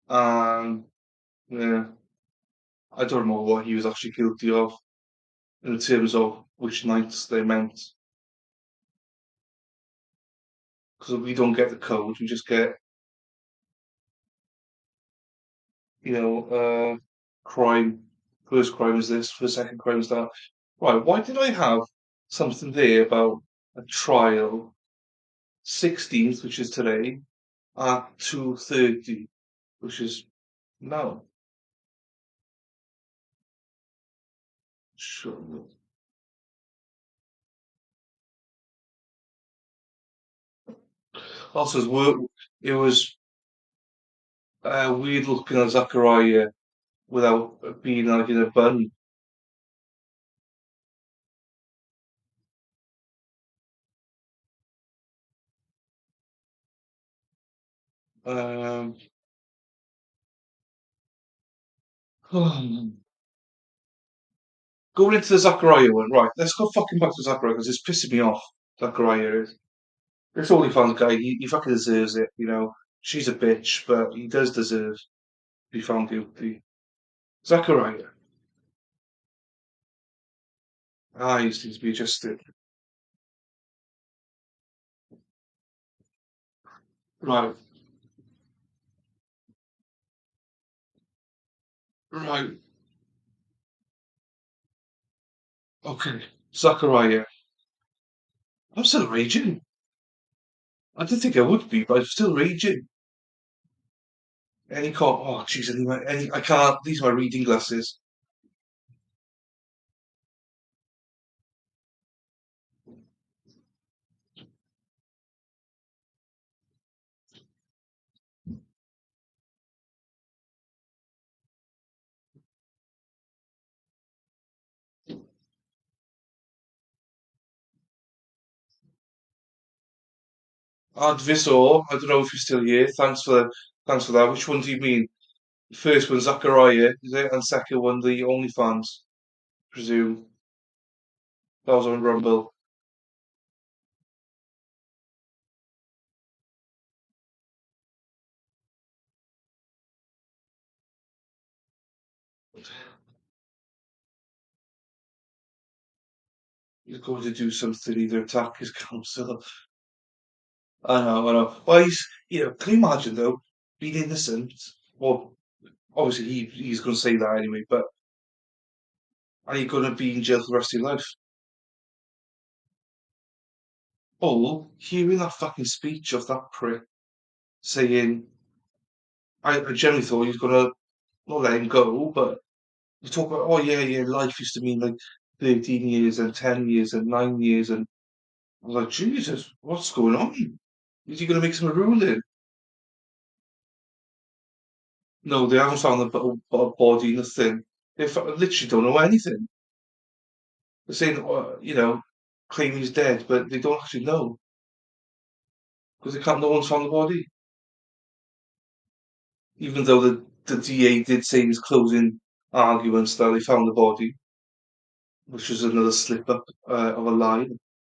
and yeah, I don't know what he was actually guilty of in terms of which nights they meant, because we don't get the code, we just get, crime. First crime is this, first second crime is that. Right, why did I have something there about a trial 16th, which is today, at 2:30, which is now. Sure. Also, it was weird looking at Zachariah without being like in a bun. Um, Going into the Zachariah one, right? Let's go fucking back to Zachariah because it's pissing me off. Zachariah is. This OnlyFans guy, he fucking deserves it. She's a bitch, but he does deserve to be found guilty. Zachariah, he needs to be adjusted. Right, right, okay. Zachariah, I'm still raging. I didn't think I would be, but I'm still raging. Any cop? Oh, jeez, I can't. These are my reading glasses. Advisor, I don't know if you're still here. Thanks for that. Which one do you mean? The first one, Zachariah, is it? And second one, the OnlyFans, presume. That was on Rumble. He's going to do something, either attack his counsel. I know. Well, can you imagine though, being innocent? Well, obviously he's going to say that anyway, but are you going to be in jail for the rest of your life? Or hearing that fucking speech of that prick saying, I generally thought he was going to not let him go, but you talk about, oh yeah, life used to mean like 13 years and 10 years and 9 years, and I was like, Jesus, what's going on? Is he going to make some ruling? No, they haven't found the body, nothing. Literally don't know anything. They're saying, claim he's dead, but they don't actually know because no one's found the body. Even though the DA did say in his closing arguments that they found the body, which was another slip up of a lie,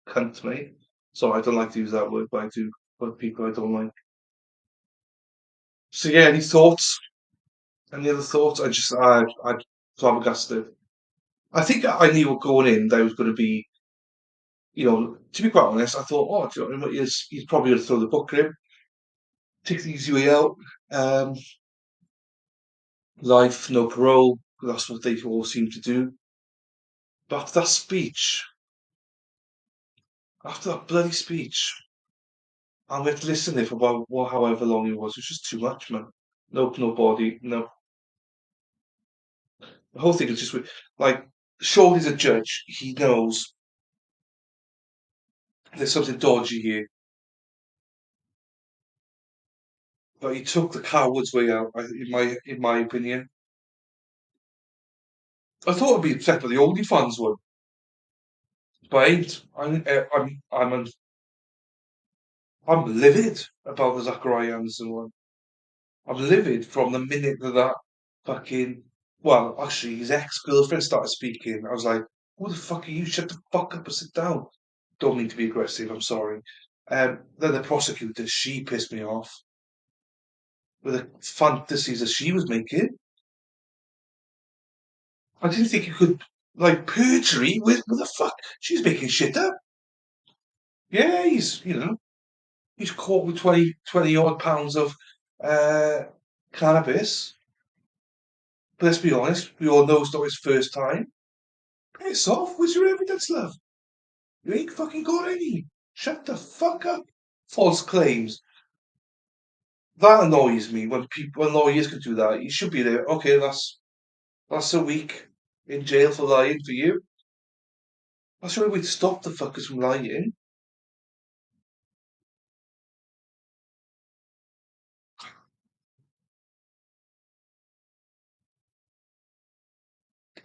cunt, mate. So I don't like to use that word, but I do for people I don't like. So yeah, any thoughts? Any other thoughts? I flabbergasted. I think I knew going in that it was going to be, to be quite honest, I thought, oh, do you know what, he's probably going to throw the book at him, take the easy way out. Um, Life, no parole. That's what they all seem to do. But after that bloody speech, and we had to listen to it for about however long it was just too much, man. Nope, no body, no. The whole thing is just like, sure, he's a judge. He knows there's something dodgy here, but he took the coward's way out. In my opinion, I thought I'd be upset with the OnlyFans one, but I ain't. I'm livid about the Zachariah Anderson one. I'm livid from the minute that fucking, well, actually, his ex-girlfriend started speaking. I was like, who the fuck are you? Shut the fuck up and sit down. Don't mean to be aggressive, I'm sorry. Then the prosecutor, she pissed me off with the fantasies that she was making. I didn't think you could, like, perjury with the fuck. She's making shit up. Yeah, he's caught with 20 odd pounds of uh, cannabis. But let's be honest, we all know it's not his first time. Piss off. Where's your evidence, love? You ain't fucking got any. Shut the fuck up. False claims. That annoys me when lawyers can do that. You should be there. Okay, that's a week in jail for lying for you. That's the only way to stop the fuckers from lying.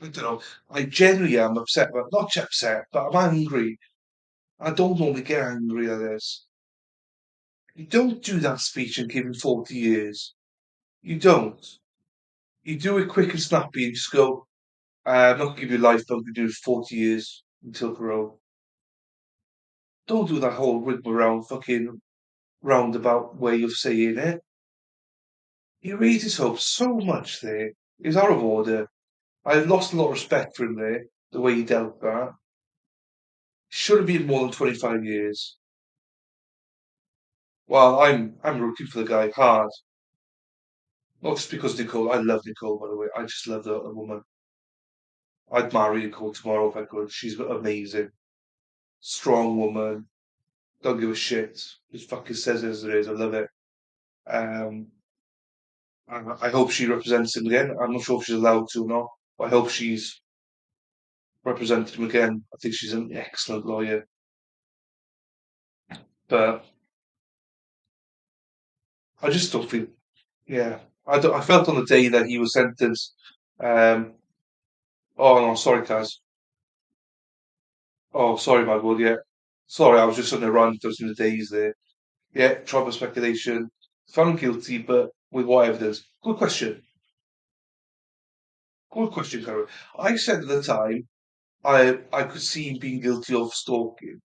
I don't know. I genuinely am upset, but not upset, but I'm angry. I don't normally get angry at this. You don't do that speech and give him 40 years. You don't. You do it quick and snappy and just go, I'm not going to give you life, but I'm going to do 40 years until parole. Don't do that whole rigmarole fucking roundabout way of saying it. He raised his hopes so much there. He was out of order. I lost a lot of respect for him there, the way he dealt with that. Should have been more than 25 years. Well, I'm rooting for the guy hard. Not just because Nicole, I love Nicole, by the way. I just love the woman. I'd marry Nicole tomorrow if I could. She's amazing. Strong woman. don't give a shit. Just fucking says it as it is. I love it. Um, I hope she represents him again. I'm not sure if she's allowed to or not, but I hope she's represented him again. I think she's an excellent lawyer. But I just don't feel, yeah. I felt on the day that he was sentenced. Um, oh no, sorry, Kaz. Oh, sorry, my lord. Yeah, sorry, I was just on a rant. I was in the days there. Yeah, trial by speculation. Found guilty, but with what evidence? Good question. Good question, Karen. I said at the time I could see him being guilty of stalking.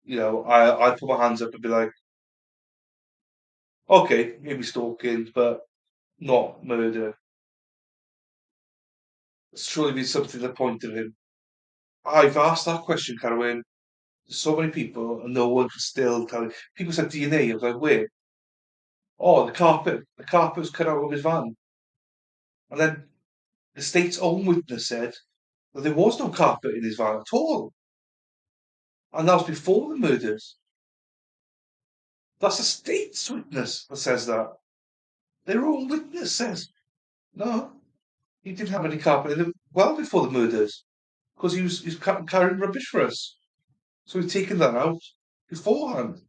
I put my hands up and be like, okay, maybe stalking, but not murder. It's surely been something that pointed him. I've asked that question, Carwyn. So many people, and no one can still tell me. People said DNA. I was like, where? Oh, the carpet. The carpet was cut out of his van. And then the state's own witness said that there was no carpet in his van at all. And that was before the murders. That's the state's witness that says that. Their own witness says, no, he didn't have any carpet in him well before the murders. Because he was carrying rubbish for us. So he's taken that out beforehand.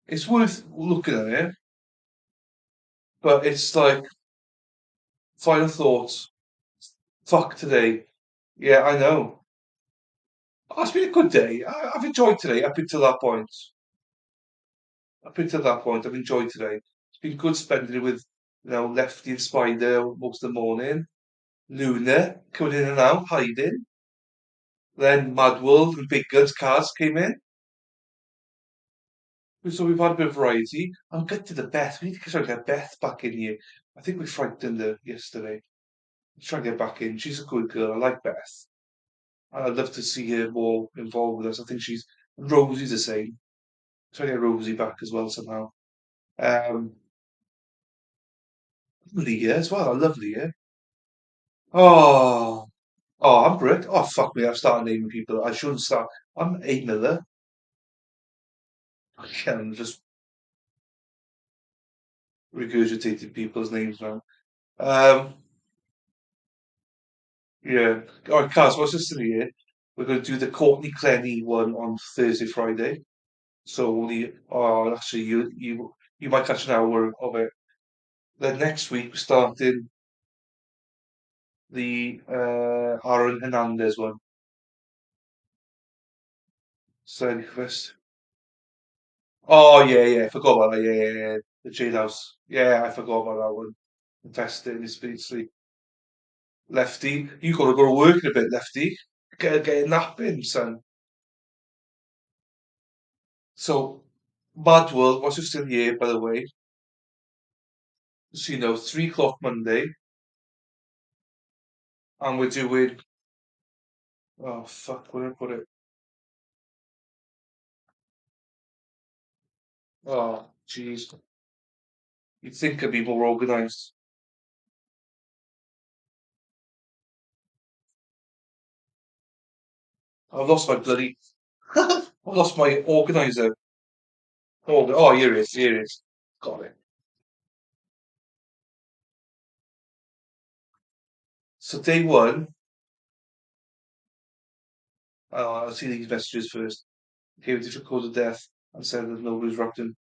It's worth looking at it, but it's like final thoughts. Fuck today. Yeah, I know. Oh, it's been a good day. I've enjoyed today up until that point. Up until that point, I've enjoyed today. It's been good spending it with, Lefty and Spider most of the morning. Luna coming in and out, hiding. Then Mad World and Big Guns cars came in. So we've had a bit of variety. I'm gutted the Beth. We need to try and get Beth back in here. I think we frightened her yesterday. Let's try and get back in. She's a good girl. I like Beth. I'd love to see her more involved with us. I think Rosie's the same. Try and get Rosie back as well somehow. Um, Leah as well. I love Leah. Oh, I'm Brit. Oh, fuck me. I've started naming people. I shouldn't start. I'm A. Miller. I can just regurgitating people's names now. Um, yeah. All right, Kaz, what's this in here? We're going to do the Courtney Clenny one on Thursday, Friday. So actually, you might catch an hour of it. Then next week we're starting the Aaron Hernandez one. So first. Oh yeah, I forgot about that. Yeah. The jailhouse. Yeah, I forgot about that one. Testing is basically Lefty. You got to go to work in a bit, Lefty. Get a nap in, son. So, Mad World, what's just in here, by the way? So, 3 o'clock Monday, and we're doing. Oh, fuck, where did I put it? Oh, jeez. You'd think I'd be more organised. I've lost my bloody. I've lost my organiser. Oh, here it is. Got it. So, day one, I'll see these messages first. Gave a different cause of death and said that nobody's wrapped in.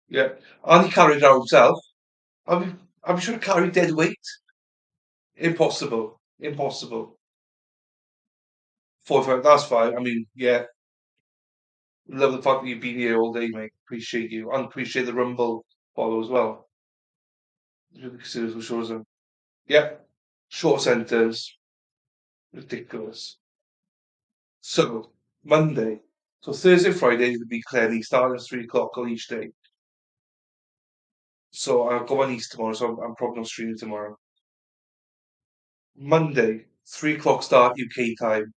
Yeah. And he carried it out himself. I'm sure to carry dead weight. Impossible. Impossible. 45, that's fine. I mean, yeah. Love the fact that you've been here all day, mate. Appreciate you. And appreciate the Rumble follow as well. Really consider for sure. So. Yeah. Short sentence. Ridiculous. So, Monday. So Thursday, Friday would be clearly starting at 3 o'clock on each day. So I've got my niece tomorrow, so I'm probably not streaming tomorrow. Monday, 3 o'clock start UK time,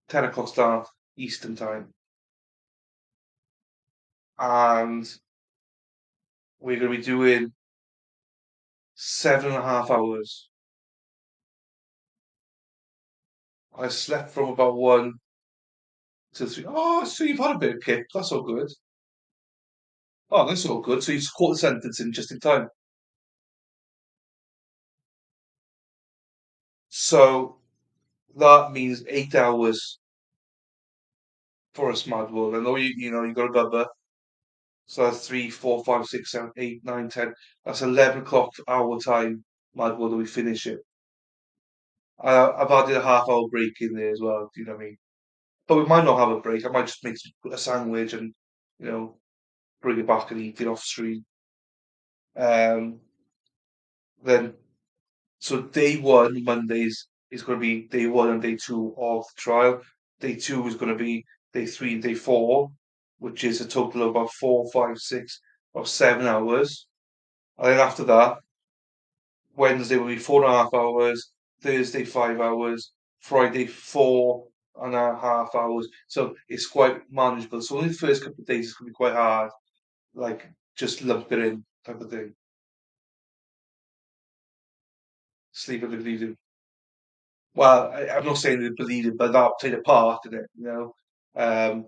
10 o'clock start Eastern time. And we're going to be doing 7.5 hours. I slept from about 1 to 3. Oh, so you've had a bit of kip. That's all good. Oh, that's all good. So you caught the sentence in just in time. So that means 8 hours for a smart world. I know you got a bubba. So that's 3, 4, 5, 6, 7, 8, 9, 10. That's 11 o'clock our time, Mad World, that we finish it. I've added a half-hour break in there as well. Do you know what I mean? But we might not have a break. I might just make a sandwich and you know bring it back and eat it off stream. Um, then so day one Mondays is going to be day one and day two of the trial. Day two is going to be day three and day four, which is a total of about 4, 5, 6, or 7 hours. And then after that, Wednesday will be 4.5 hours, Thursday 5 hours, Friday 4.5 hours. So it's quite manageable. So only the first couple of days is going to be quite hard, like just lump it in type of thing. Sleep and believe it. Well, I'm not saying they believe it, but that played a part in it. Um,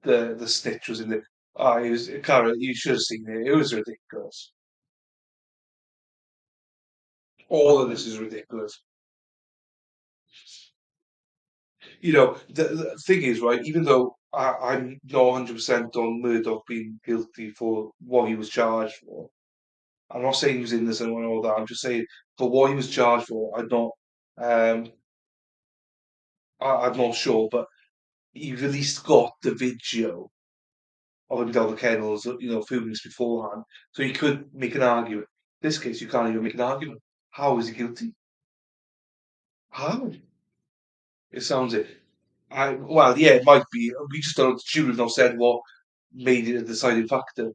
the snitch was in it. Oh, it was Cara. You should have seen it. It was ridiculous. All of this is ridiculous. The thing is, right, even though I'm not 100% on Murdoch being guilty for what he was charged for, I'm not saying he was innocent and all that. I'm just saying for what he was charged for, um, I'm not sure, but you've at least got the video of him down the kennels, filming this beforehand, so you could make an argument. In this case, you can't even make an argument. How is he guilty? How? It sounds it. Well, yeah, it might be. We just don't. The jury have not said what made it a deciding factor.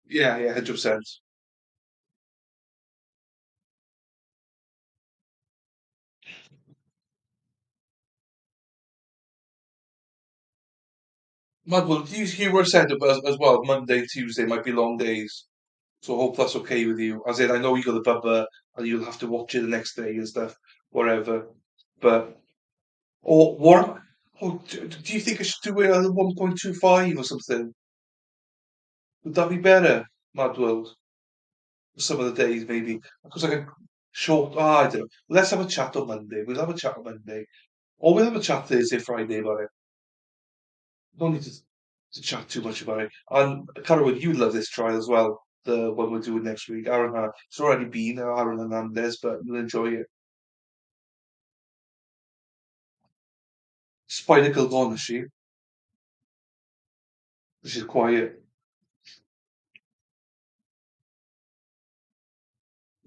Yeah, yeah, 100%. Well, you were said as well. Monday, Tuesday might be long days, so I hope that's okay with you. As in, I know you got the bubba and you'll have to watch it the next day and stuff, whatever. But or what? Oh, do you think I should do it at 1.25 or something? Would that be better, Mad World? Some of the days maybe because like a short. I don't know. Let's have a chat on Monday. We'll have a chat on Monday, or we'll have a chat Thursday, Friday about it. No need to chat too much about it. And Caroline, you love this trial as well. The one we're doing next week. Aaron, it's already been Aaron Hernandez, but you'll enjoy it. Spider gone, is she? She's quiet.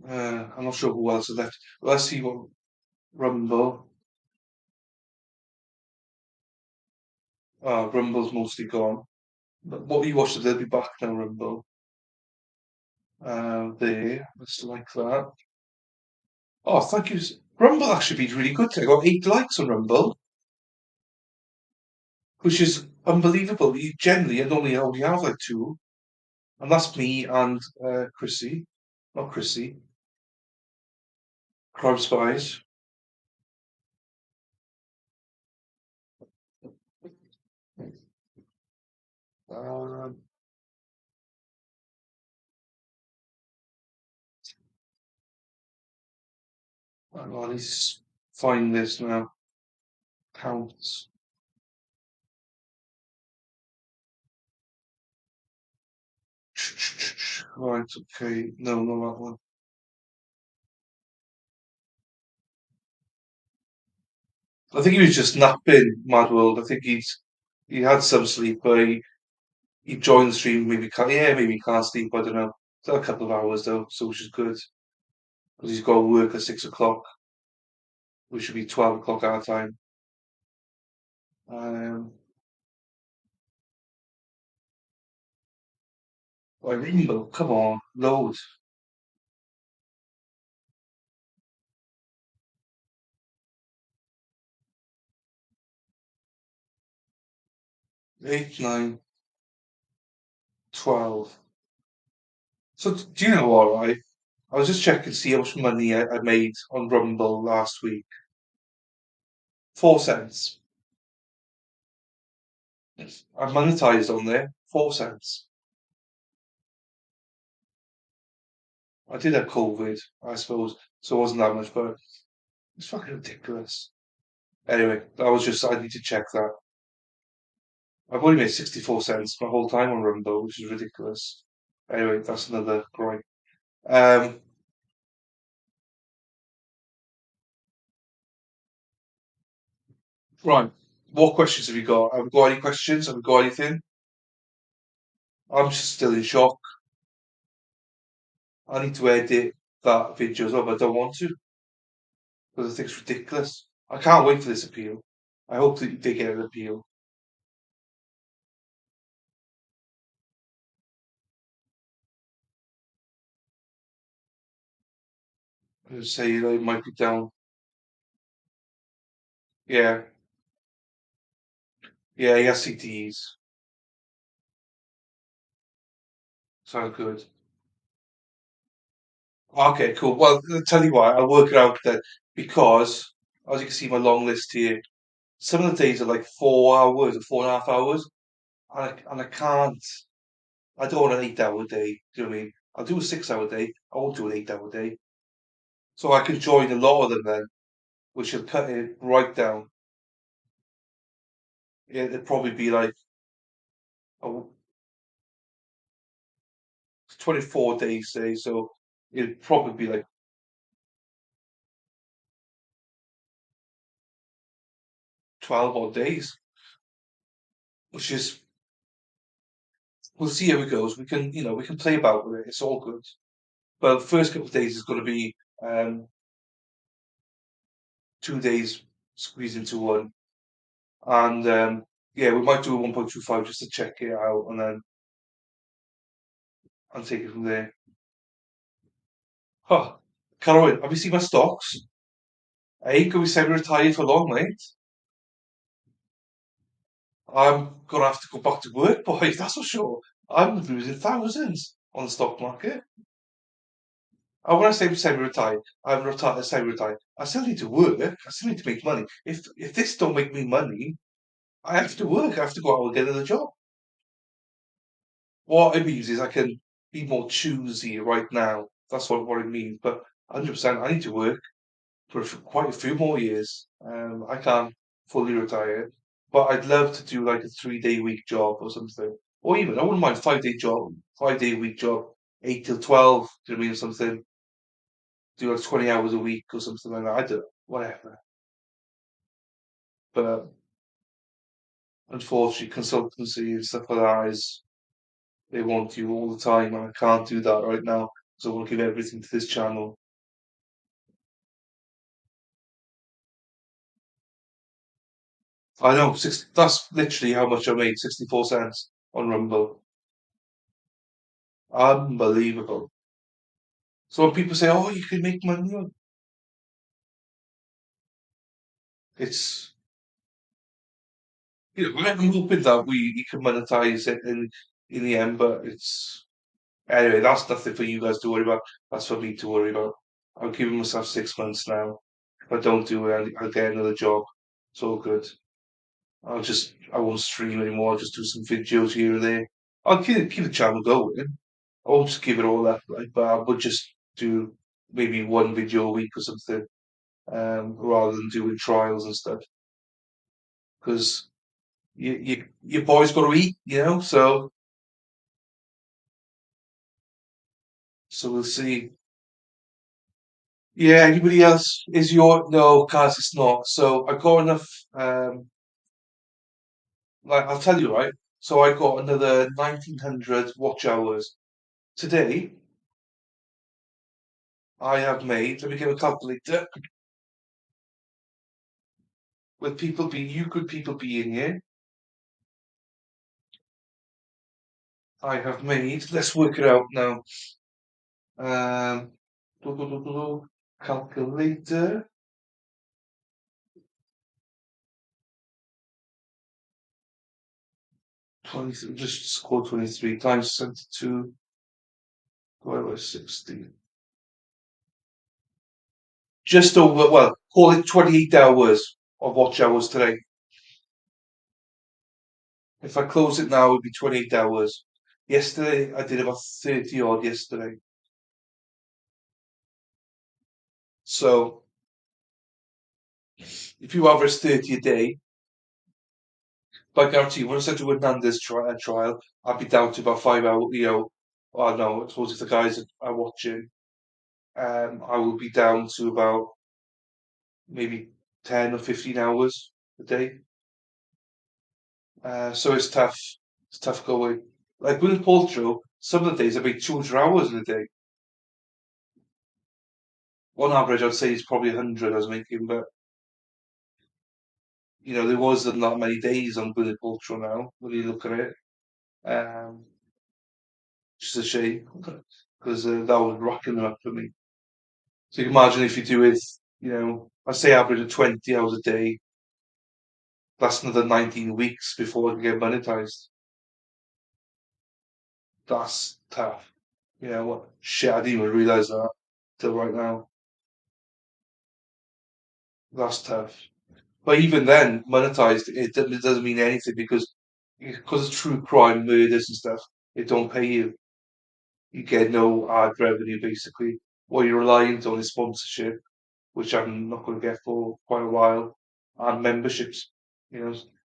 I'm not sure who else is left. Let's see what Rumble. Rumble's mostly gone. But what you watched, they'll be back now, Rumble. There, just like that. Oh, thank you. Rumble actually been really good today. I got 8 likes on Rumble, which is unbelievable. You generally only have like two, and that's me and Chrissy, not Chrissy, Crime Spies. Um, hang on, let's find this now. Counts. Right, okay. No, not that one. I think he was just napping, Mad World. I think he had some sleep, but he joined the stream. Maybe he can't sleep. I don't know. It's a couple of hours though, so which is good because he's got to work at 6 o'clock, which should be 12 o'clock our time. Um, Rainbow, come on, load. 8, 9, 12. So do you know what, right? I was just checking to see how much money I made on Rumble last week. 4 cents. I monetized on there. 4 cents. I did have COVID, I suppose, so it wasn't that much, but it's fucking ridiculous. Anyway, I need to check that. I've only made 64 cents my whole time on Rumble, which is ridiculous. Anyway, that's another gripe. Um, right. What questions have you got? Have we got any questions? Have we got anything? I'm just still in shock. I need to edit that video as well, but I don't want to because I think it's ridiculous. I can't wait for this appeal. I hope that they get an appeal. I say it might be down. Yeah, yeah, he has CTEs. Sounds good. Okay, cool. Well, I'll tell you what, I'll work it out then because, as you can see, my long list here, some of the days are like 4 hours or 4.5 hours, and I can't. I don't want an 8 hour day. Do you know what I mean? I'll do a 6 hour day. I won't do an 8 hour day. So I can join a lot of them then, which will cut it right down. It'd probably be like a 24 days, say, so it'd probably be like 12 odd days, which is, we'll see how it goes. We can play about with it. It's all good. But the first couple of days is going to be 2 days squeezed into one. And yeah, we might do a 1.25 just to check it out and then I'll take it from there. Huh. Caroline, have you seen my stocks? I ain't going to be semi-retired for long, mate. I'm gonna have to go back to work, boys, that's for sure. I'm losing thousands on the stock market. And when I say semi-retired, I'm retired, semi-retired. I still need to work. I still need to make money. If this don't make me money, I have to work. I have to go out and get another job. What it means is I can be more choosy right now. That's what it means. But 100%, I need to work for quite a few more years. I can't fully retire, but I'd love to do like a 3 day week job or something. Or even, I wouldn't mind 5 day job, 5 day week job, 8 till 12, do you know what I mean? Something, do like 20 hours a week or something like that. I don't know, whatever. But unfortunately, consultancy and stuff like that is, they want you all the time, and I can't do that right now. So I want to give everything to this channel. I know, that's literally how much I made, 64 cents on Rumble. Unbelievable. So when people say, "Oh, you can make money on," it's, I'm hoping that we can monetize it in the end, but it's, anyway, that's nothing for you guys to worry about. That's for me to worry about. I'm giving myself 6 months now. If I don't do it, I'll get another job. It's all good. I won't stream anymore. I'll just do some videos here and there. I'll keep the channel going. I won't just give it all up, right? But I would just do maybe one video a week or something, rather than doing trials and stuff. Because your boy's got to eat, so we'll see. Yeah, anybody else is your no, cars it's not. So I got enough. Like I'll tell you, right. So I got another 1900 watch hours today. I have made. Let me get a calculator. With people being you good people being here, I have made. Let's work it out now. Um, calculator. 23. Just score 23 times 72. divided by 60. Just over, well, call it 28 hours of watch hours today. If I close it now, it'd be 28 hours. Yesterday, I did about 30 odd yesterday. So, if you average 30 a day, but I guarantee you, once I do a Nando's trial, I'll be down to about 5 hours, I don't know, I suppose if the guys are watching, I will be down to about maybe 10 or 15 hours a day. So it's tough. It's tough going. Like with Paltrow, some of the days I make 200 hours in a day. On average, I'd say it's probably 100 I was making, but there wasn't that many days on Gwynedd Paltrow now when you look at it. Um, Which is a shame because that was rocking them up for me. So you can imagine if you do it, I say average of 20 hours a day, that's another 19 weeks before I can get monetized. That's tough. What? Shit, I didn't even realize that till right now. That's tough. But even then, monetized, it doesn't mean anything because of true crime, murders and stuff, it don't pay you. You get no ad revenue basically. What you're reliant on is sponsorship, which I'm not going to get for quite a while, and memberships.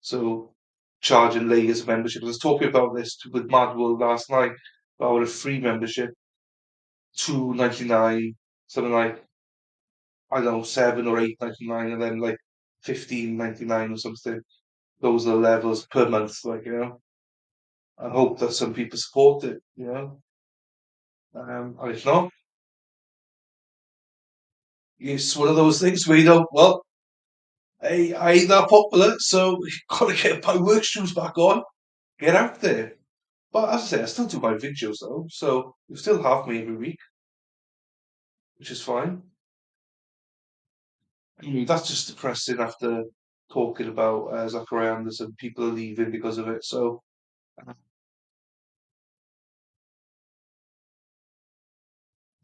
So charging layers of memberships. I was talking about this with Mad World last night about a free membership, $2.99, something like I don't know, $7 or $8.99, and then like $15.99 or something. Those are the levels per month, I hope that some people support it. And if not, it's one of those things where well, hey, I ain't that popular, so gotta get my work shoes back on, get out there. But as I say, I still do my videos though, so you still have me every week, which is fine. That's just depressing after talking about Zachary Anderson. People are leaving because of it. So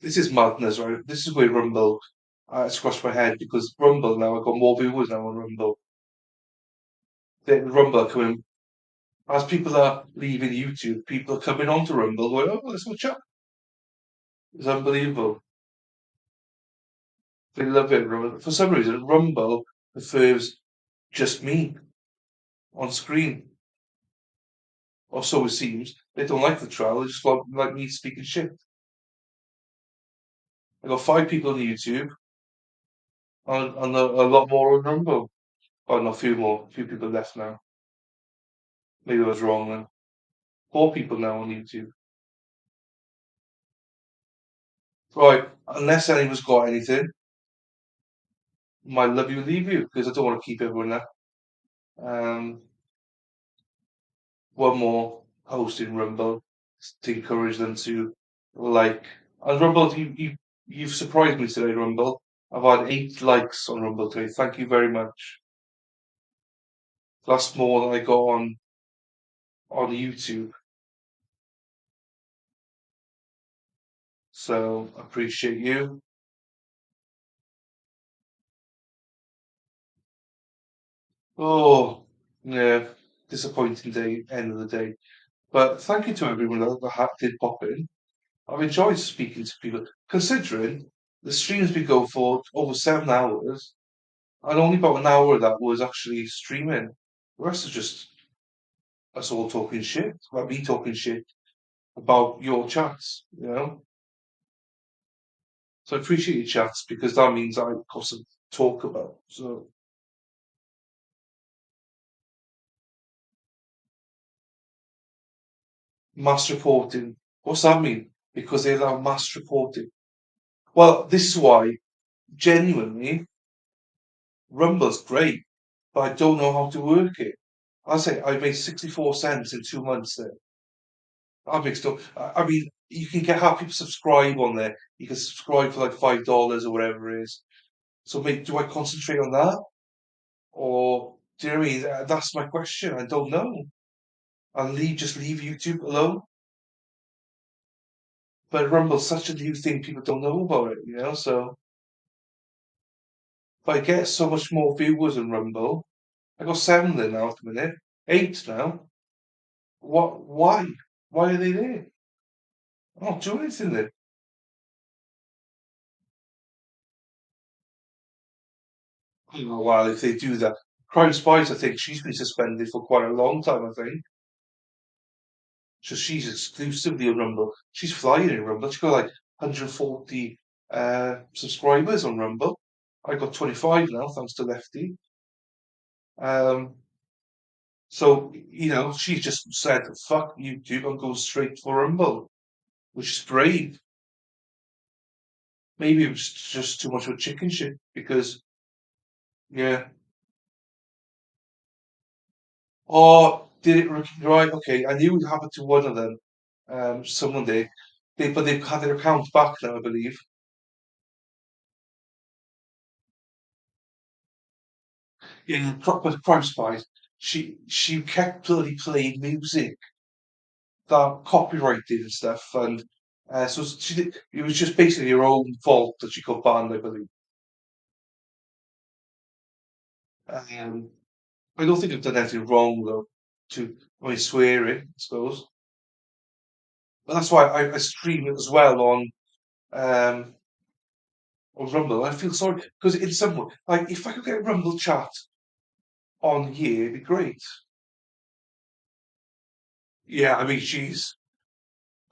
this is madness, right? This is where Rumble scratched my head because Rumble now, I've got more viewers now on Rumble. The Rumble are coming, as people are leaving YouTube, people are coming onto Rumble going, oh, let's watch out. It's unbelievable. They love it. For some reason, Rumble prefers just me on screen. Or so it seems. They don't like the trial, they just like me speaking shit. I got 5 people on YouTube and a lot more on Rumble. Oh, no, a few more. A few people left now. Maybe I was wrong then. 4 people now on YouTube. Right, unless anyone's got anything, might love you, leave you, because I don't want to keep everyone there. One more post in Rumble to encourage them to like. And Rumble, you've surprised me today, Rumble. I've had 8 likes on Rumble today. Thank you very much. That's more than I got on YouTube. So appreciate you. Oh, yeah, disappointing day, end of the day. But thank you to everyone that did pop in. I've enjoyed speaking to people, considering the streams we go for over 7 hours, and only about an hour of that was actually streaming. The rest is just us all talking shit, about me talking shit about your chats. So I appreciate your chats because that means I've got some to talk about. So mass reporting, what's that mean? Because they allow mass reporting. Well, this is why, genuinely, Rumble's great, but I don't know how to work it. I say I made 64 cents in 2 months there. That makes no. I mean, you can get have people subscribe on there. You can subscribe for like $5 or whatever it is. So, mate, do I concentrate on that, or do you know what I mean? That's my question. I don't know. I'll just leave YouTube alone. But Rumble's such a new thing, people don't know about it, so if I get so much more viewers in Rumble, I got 7 there now at the minute, 8 now. Why? Why are they there? I'm not doing anything there. Oh, well, if they do that, Crime Spies, I think she's been suspended for quite a long time, I think. So she's exclusively on Rumble. She's flying in Rumble. She's got like 140 subscribers on Rumble. I got 25 now, thanks to Lefty. Um, so, she just said, fuck YouTube, I'm going straight for Rumble, which is brave. Maybe it was just too much of a chicken shit because, yeah. Oh, did it right? Okay, I knew it happened to one of them. Someone did. But they've had their account back now, I believe. In proper Crime Spies, she kept bloody playing music that copyrighted and stuff, and so she did. It was just basically her own fault that she got banned, I believe. Um, I don't think I've done anything wrong though. I mean, swearing, I suppose. But that's why I stream it as well um, on Rumble. I feel sorry because in some way, like if I could get Rumble chat on here, it'd be great. Yeah, I mean,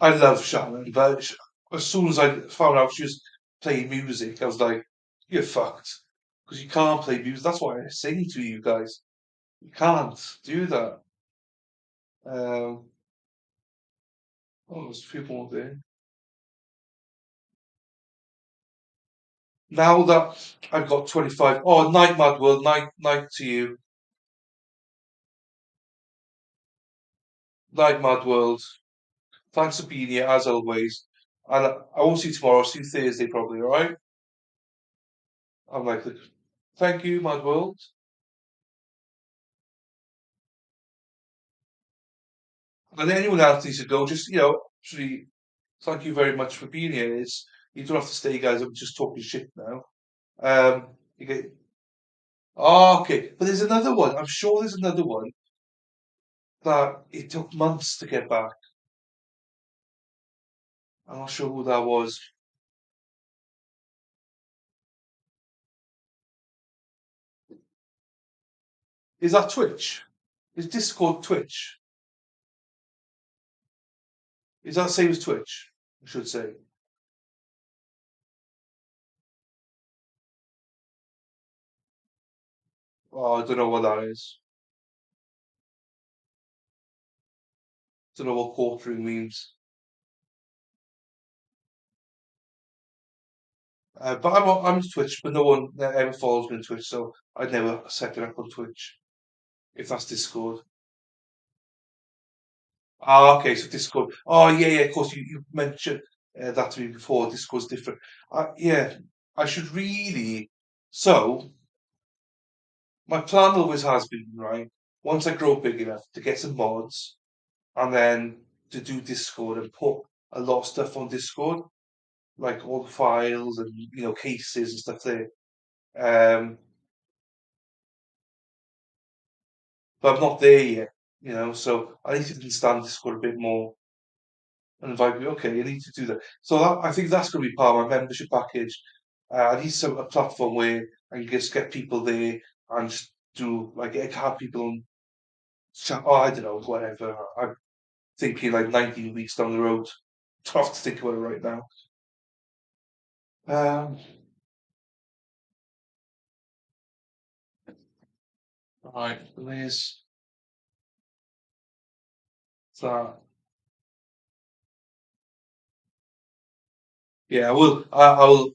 I love Shannon, but as soon as I found out she was playing music, I was like, you're fucked. Because you can't play music. That's why I sing to you guys. You can't do that. Um, there's a few more there. Now that I've got 25, oh, night, Mad World, night to you. Night, Mad World. Thanks for being here, as always. And I won't see you tomorrow, I'll see you Thursday probably, alright? I'm like, thank you, Mad World. And anyone else needs to go, just, actually, thank you very much for being here. You don't have to stay, guys. I'm just talking shit now. You get, oh, okay, but there's another one. I'm sure there's another one that it took months to get back. I'm not sure who that was. Is that Twitch? Is Discord Twitch? Is that the same as Twitch? I should say. Oh, I don't know what that is. Don't know what quartering means. But I'm on Twitch, but no one ever follows me on Twitch, so I'd never set it up on Twitch. If that's Discord. Ah, okay, so Discord. Oh, yeah, yeah, of course, you mentioned that to me before. Discord's different. Yeah, I should really. So, my plan always has been, right, once I grow big enough to get some mods and then to do Discord and put a lot of stuff on Discord, like all the files and, cases and stuff there. Um, but I'm not there yet, so I need to understand Discord a bit more and invite me. Okay, I need to do that. So I think that's going to be part of my membership package. I need a platform where I can just get people there and just do like have people on chat. Oh, I don't know, whatever. I'm thinking like 19 weeks down the road. Tough to think about it right now. Um, right, there's that. Yeah, I will.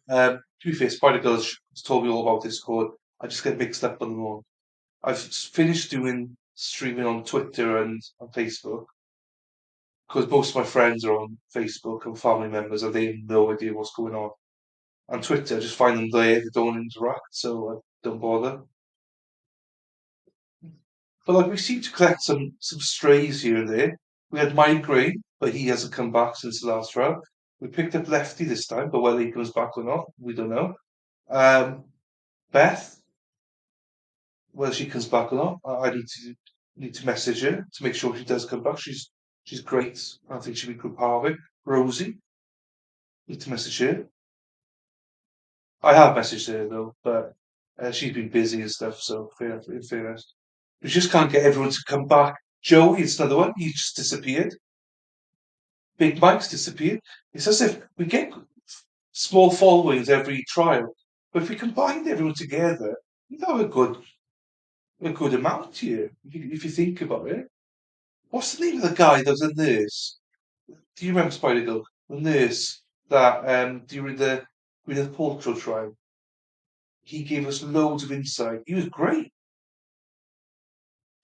To be fair, Spider Girl has told me all about Discord. I just get mixed up on them all. I've finished doing streaming on Twitter and on Facebook because most of my friends are on Facebook and family members, and they have no idea what's going on. On Twitter, I just find them there, they don't interact, so I don't bother. But like we seem to collect some strays here and there. We had Migraine, but he hasn't come back since the last round. We picked up Lefty this time, but whether he comes back or not, we don't know. Beth, whether she comes back or not, I need to message her to make sure she does come back. She's great. I think she'll be a good part of it. Rosie, need to message her. I have messaged her though, but she's been busy and stuff. So in fairness, we just can't get everyone to come back. Joey, it's another one. He just disappeared. Big Mike's disappeared. It's as if we get small followings every trial, but if we combined everyone together, we'd have a good amount here. If you think about it, what's the name of the guy that was a nurse? Do you remember Spider Girl? The nurse that during the Gwyneth Paltrow trial, he gave us loads of insight. He was great.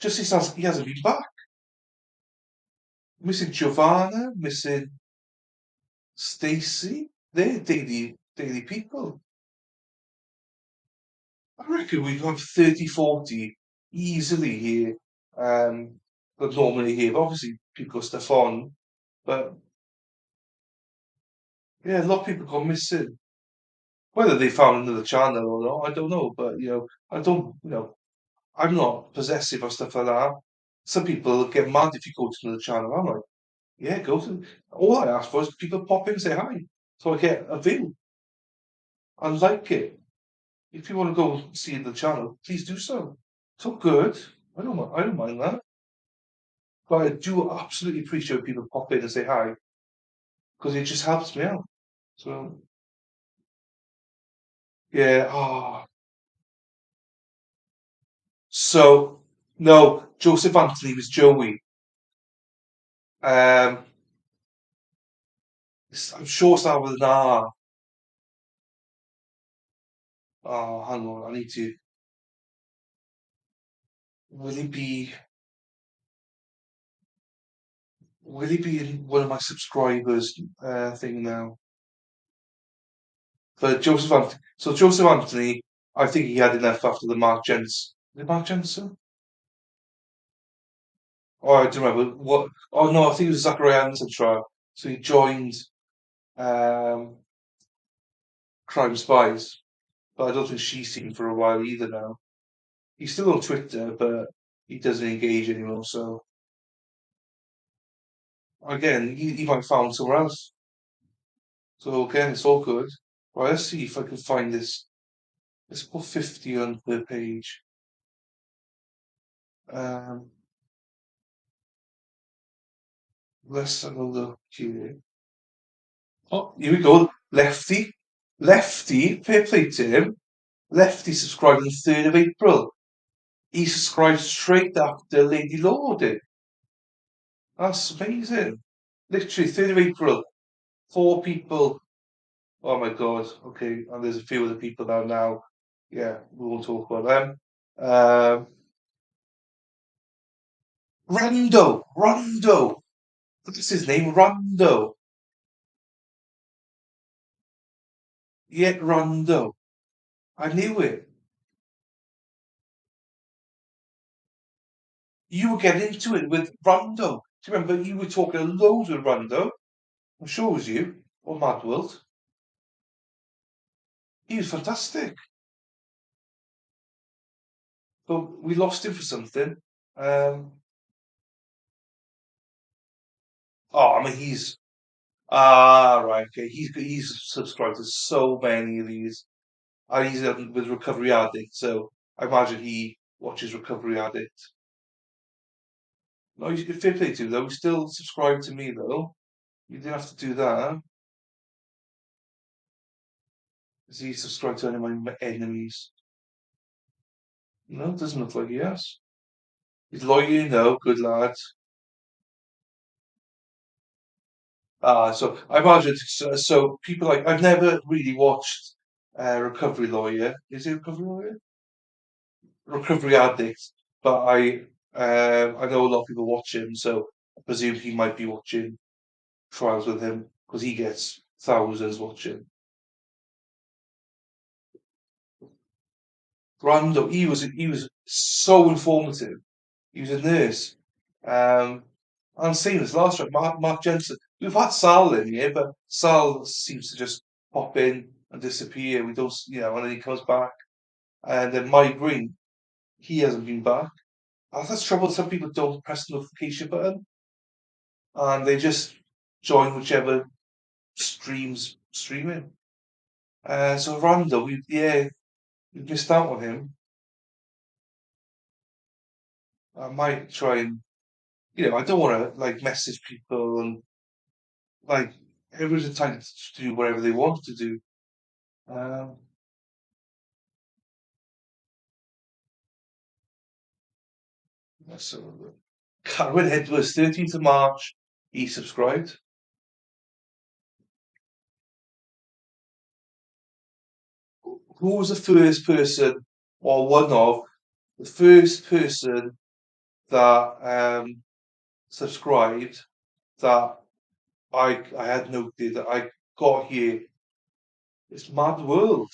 Just he hasn't been back. Missing Giovanna, missing Stacy. They're daily people. I reckon we have 30, 40 easily here. But normally here, but obviously people got stuff on. But yeah, a lot of people gone missing. Whether they found another channel or not, I don't know. But I don't. I'm not possessive of stuff like that. Some people get mad if you go to another channel. I'm like, yeah, go to. All I ask for is people pop in and say hi, so I get a view. I like it. If you want to go see the channel, please do so. It's all good. I don't mind that. But I do absolutely appreciate when people pop in and say hi because it just helps me out. So yeah. So no, Joseph Anthony was Joey. I'm sure it's not with an R. Oh, hang on. I need to. Will he be? Will he be in one of my subscribers thing now? For Joseph Anthony. So Joseph Anthony, I think he had enough after the Mark Jensen. The Mark Jensen? Oh, I don't remember what. Oh no, I think it was Zachariah Anderson trial. So he joined um, Crime Spies, but I don't think she's seen him for a while either now. He's still on Twitter, but he doesn't engage anymore. So again, he might found somewhere else. So again, it's all good. Right, let's see if I can find this. Let's put 50 on per page. Let's have a look here. Oh, here we go. Lefty. Lefty, fair play to him. Lefty subscribed on the 3rd of April. He subscribed straight after Lady Law did. That's amazing. Literally, 3rd of April. 4 people. Oh my god. Okay, and there's a few other people now. Yeah, we won't talk about them. Rondo. What's his name? Rondo. Yeah, Rondo. I knew it. You were getting into it with Rondo. Do you remember you were talking loads with Rondo? I'm sure it was you or Mad World. He was fantastic. But we lost him for something. I mean he's right, okay. He's subscribed to so many of these. And he's with Recovery Addict, so I imagine he watches Recovery Addict. No, he's fair play to though. He's still subscribed to me though. You didn't have to do that. Is he subscribed to any of my enemies? No, it doesn't look like he has. He's loyal, no, good lad. So I imagine so people like I've never really watched Recovery Lawyer. Is he Recovery Lawyer? Recovery Addict, but I know a lot of people watch him, so I presume he might be watching trials with him because he gets thousands watching. Brando, he was so informative. He was a nurse. And same as last time, Mark Jensen. We've had Sal in here, but Sal seems to just pop in and disappear. We don't, and then he comes back. And then Migraine, he hasn't been back. That's the trouble. Some people don't press the notification button, and they just join whichever streaming. So Rando, we missed out on him. I might try and, I don't want to like message people and like everyone's entitled to do whatever they want to do. Um, so Carwyn Edwards, 13th of March, he subscribed. Who was the first person, or one of the first person that subscribed that I had noted that I got here? It's Mad World.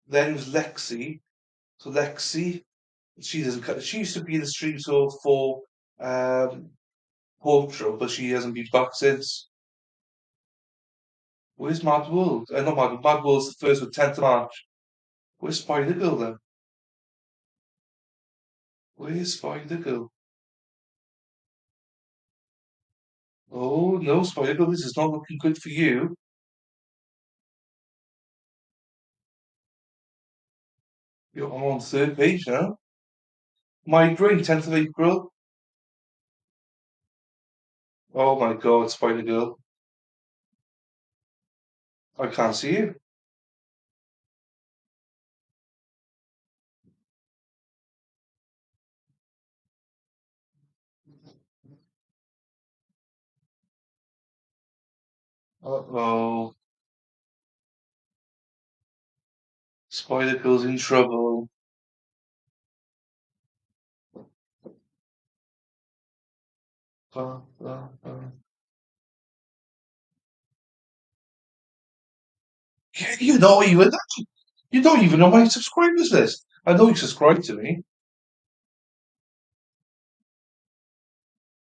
Then it was Lexi. So Lexi, she doesn't cut. She used to be in the stream for Paw Patrol, but she hasn't been back since. Where's Mad World? Not Mad World. Mad World's the first one, 10th of March. Where's Spider Girl then? Where's Spider Girl? Oh no, Spider Girl, this is not looking good for you. I'm on third page now. Migraine, 10th of April. Oh my god, Spider Girl. I can't see you. Uh-oh. Spider Girl's in trouble. Yeah, you don't even know my subscribers list. I know you subscribe to me.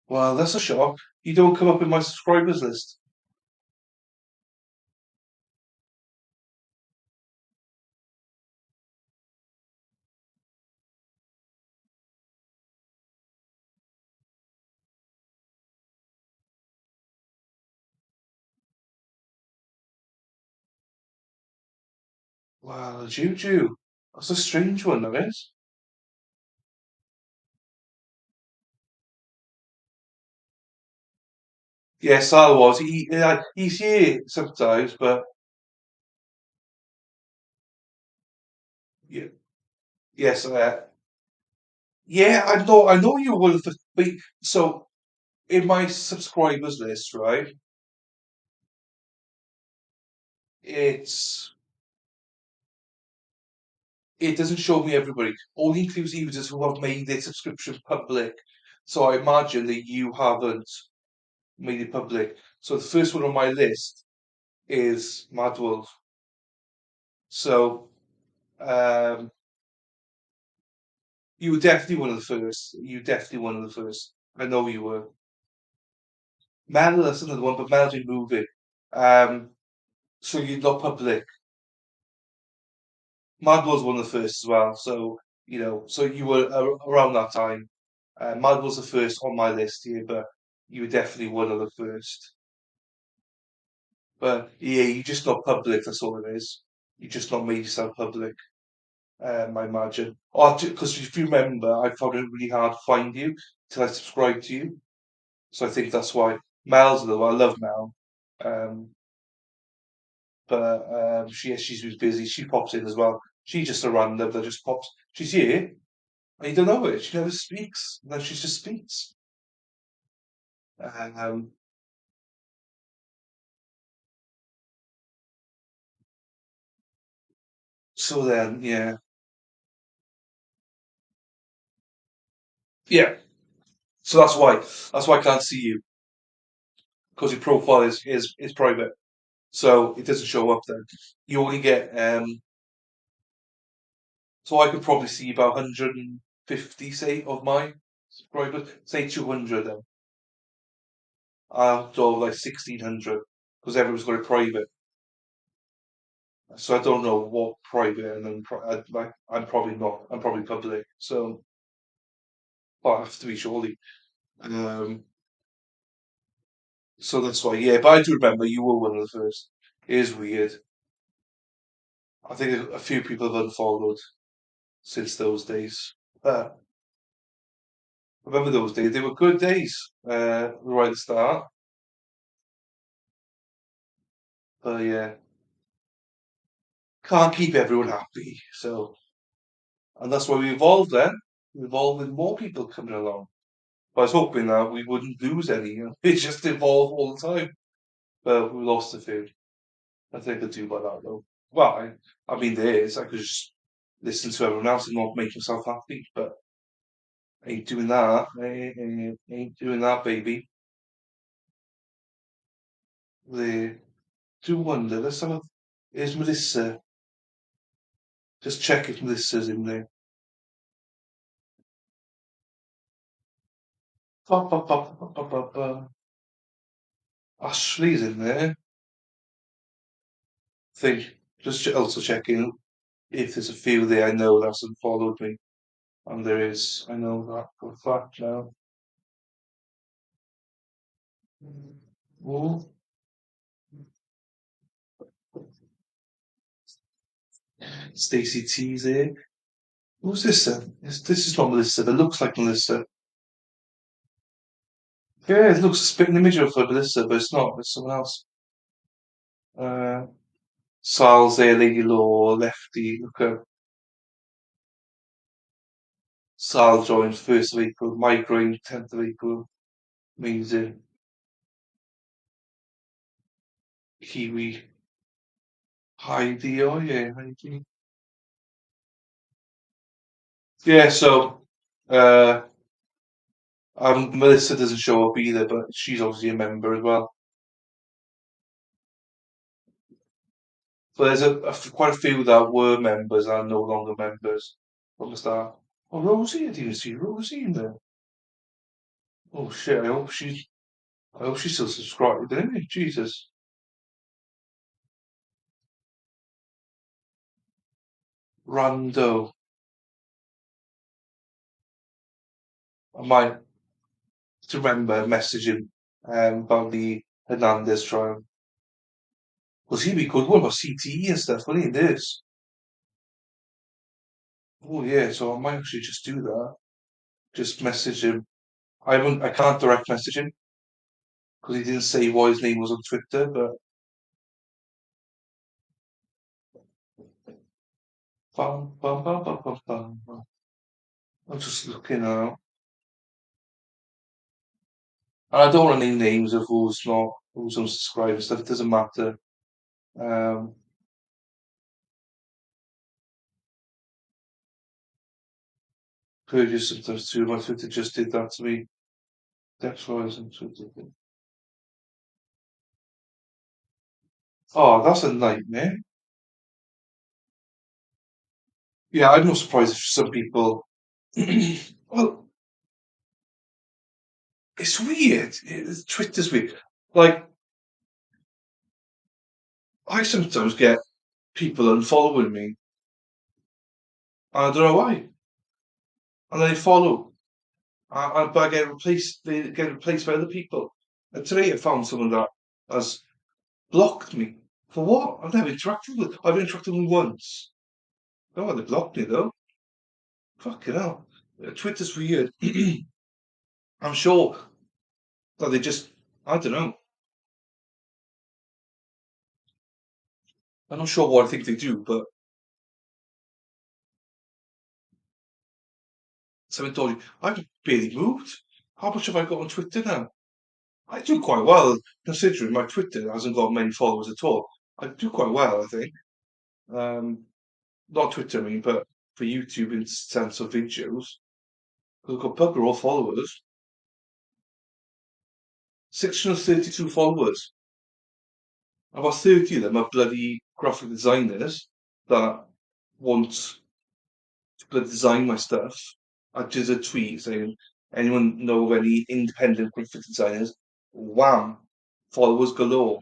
Well, that's a shock. You don't come up in my subscribers list. Wow, Juju. That's a strange one, that is. Yes, I was. He's here sometimes, but yeah, yes, yeah, I know you will. But so in my subscribers list, right? It's it doesn't show me everybody. Only includes users who have made their subscription public. So I imagine that you haven't made it public. So the first one on my list is Mad World. So um, you were definitely one of the first. You were definitely one of the first. I know you were. Mel, that's another one, but Mel's been moving. Um, so you're not public. Mad was one of the first as well. So so you were around that time. Mad was the first on my list here, but you were definitely one of the first. But yeah, you're just not public. That's all it is. You just not made yourself public. I imagine. Because if you remember, I found it really hard to find you till I subscribed to you. So I think that's why. Mel's the one. I love Mel. Um, but she's been busy. She pops in as well. She's just a random that just pops. She's here, and you don't know it. She never speaks. No, she just speaks. Um, so then, yeah. So that's why I can't see you because your profile is private. So it doesn't show up then. You only get so I could probably see about 150, say, of my subscribers. Say 200 then. out of like 1,600 because everyone's got it private. So I don't know what private and then I'm probably not. I'm probably public. So well, I have to be surely. Um, so that's why, yeah. But I do remember you were one of the first. It is weird. I think a few people have unfollowed since those days. But I remember those days. They were good days. Right at the start. But yeah, can't keep everyone happy. So, and that's why we evolved then. We evolved with more people coming along. But I was hoping that we wouldn't lose any. It just evolved all the time. But we lost a few. I think I do by that though. Well, I mean, there is. I could just listen to everyone else and not make myself happy. But I ain't doing that. Ain't doing that, baby. They do wonder. Let's have a. Is Melissa? Just check if Melissa's in there. Ba, ba, ba, ba, ba, ba, ba. Ashley's in there. Think also checking if there's a few there I know that hasn't followed me. And there is. I know that for a fact now. Oh, Stacey T's here. Who's this then? This is not Melissa, but looks like Melissa. Yeah, it looks a spitting image of Melissa, but it's not. It's someone else. Uh, Sal's there, Lady Law, Lefty. Look at Sal joined 1st of April, Migraine 10th of April. Amazing. Kiwi. Heidi, oh yeah, Heidi. Yeah, so uh, Melissa doesn't show up either, but she's obviously a member as well. So there's quite a few that were members and are no longer members from the start. Oh, Rosie, I didn't even see Rosie in there. Oh shit! I hope she's still subscribed. Anyway, Jesus, Rando. I might to remember messaging about the Hernandez trial. Was he be good one about CTE and stuff? Wasn't he this? Oh yeah, so I might actually just do that. Just message him. I can't direct message him because he didn't say what his name was on Twitter, but bum. I'm just looking now. And I don't want to name names of who's unsubscribed and stuff. It doesn't matter. Um, Purges sometimes too. My Twitter just did that to me. That's why I was on Twitter. Oh, that's a nightmare. Yeah, I'm not surprised if some people. Well, it's weird. Twitter's weird. Like, I sometimes get people unfollowing me. I don't know why. And they follow. But I get replaced. They get replaced by other people. And today I found someone that has blocked me. For what? I've never interacted with. I've interacted with them once. Oh, they blocked me though. Fucking hell. Twitter's weird. I'm sure that they just. I don't know. I'm not sure what I think they do, but someone told you I've barely moved. How much have I got on Twitter now? I do quite well, considering my Twitter hasn't got many followers at all. I do quite well, I think. Not Twitter, I mean, but for YouTube in sense of videos. I've got bugger all followers. 632 followers. About 30 of them are bloody graphic designers that want to bloody design my stuff. I did a tweet saying, anyone know of any independent graphic designers? Wham, followers galore.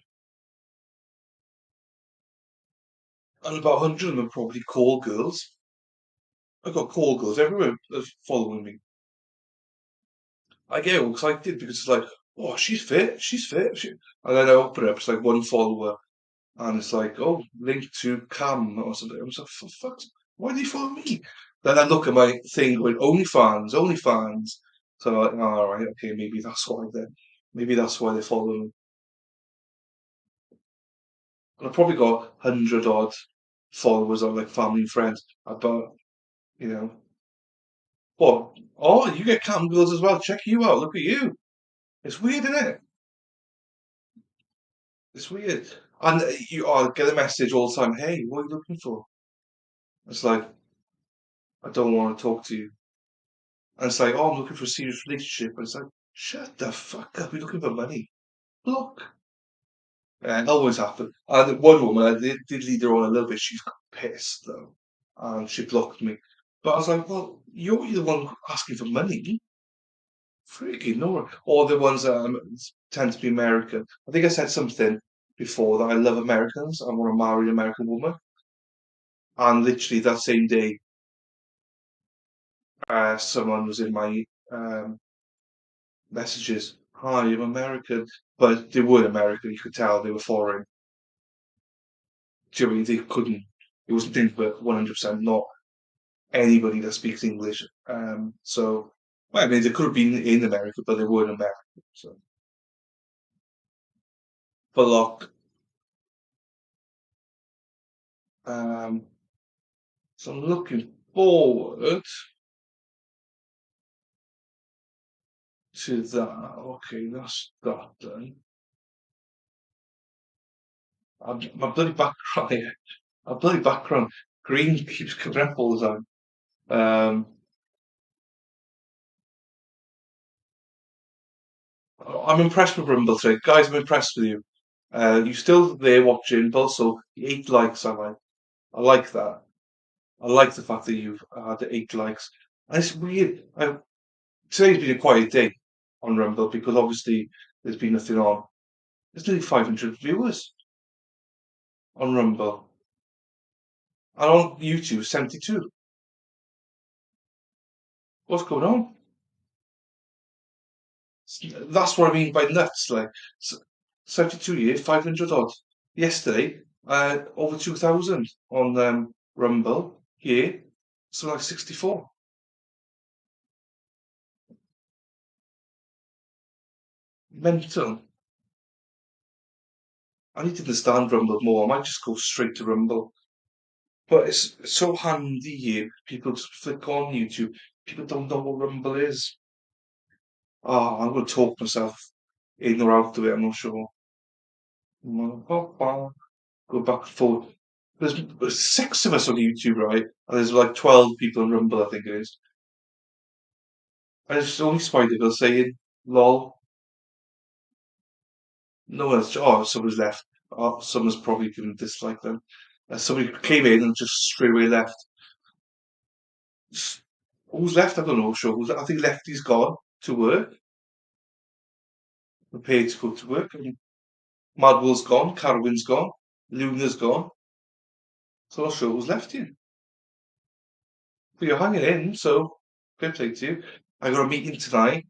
And about 100 of them are probably call girls. I've got call girls everywhere that's following me. I get all excited because it's like, oh, she's fit, she's fit. And then I open it up, it's like one follower, and it's like, oh, link to Cam or something. I was like, for fuck's, why do you follow me? Then I look at my thing going, OnlyFans, OnlyFans. So I'm like, all right, okay, maybe that's why then. Maybe that's why they follow me. And I've probably got 100 odd followers on like family and friends. About, you know, what? Oh, you get cam girls as well. Check you out. Look at you. It's weird, isn't it? It's weird. And I get a message all the time. Hey, what are you looking for? It's like, I don't want to talk to you. And it's like, oh, I'm looking for a serious relationship. And it's like, shut the fuck up. You're looking for money. Look. And it always happen. And one woman, I did lead her on a little bit. She's got pissed though. And she blocked me. But I was like, well, you're the one asking for money. Freaking no. Or the ones that tend to be American. I think I said something before that I love Americans. I want to marry an American woman. And literally that same day, someone was in my messages. Hi, I'm American. But they weren't American. You could tell they were foreign. Do you know what I mean? They couldn't. It wasn't things but 100% not anybody that speaks English. So, well, I mean, they could have been in America, but they weren't American. So, but look, um, so I'm looking forward to that. Okay, that's that done. My bloody background, my bloody background green keeps coming up all the time. I'm impressed with Rumble today, guys. I'm impressed with you. You still there watching, but also 8 likes. I like that. I like the fact that you've had 8 likes. And it's weird. Today's been a quiet day on Rumble because obviously there's been nothing on. There's nearly 500 viewers on Rumble. And on YouTube, 72. What's going on? That's what I mean by nuts. Like 72 years, 500 odd. Yesterday, over 2,000 on Rumble. Here, so like 64. Mental. I need to understand Rumble more. I might just go straight to Rumble. But it's so handy here. People just flick on YouTube. People don't know what Rumble is. Oh, I'm going to talk myself in or out of it. I'm not sure. Go back and forth. There's 6 of us on YouTube, right? And there's like 12 people on Rumble, I think it is. And it's only Spider Girl saying, lol. No one's, oh, someone's left. Oh, someone's probably given a dislike then. Somebody came in and just straight away left. Who's left? I don't know. Sure. I think Lefty's gone to work. Prepared to go to work. And Madwell's gone. Carwyn's gone. Luna's gone. So I'm not sure who's left here. But you're hanging in, so fair play to you. I got a meeting tonight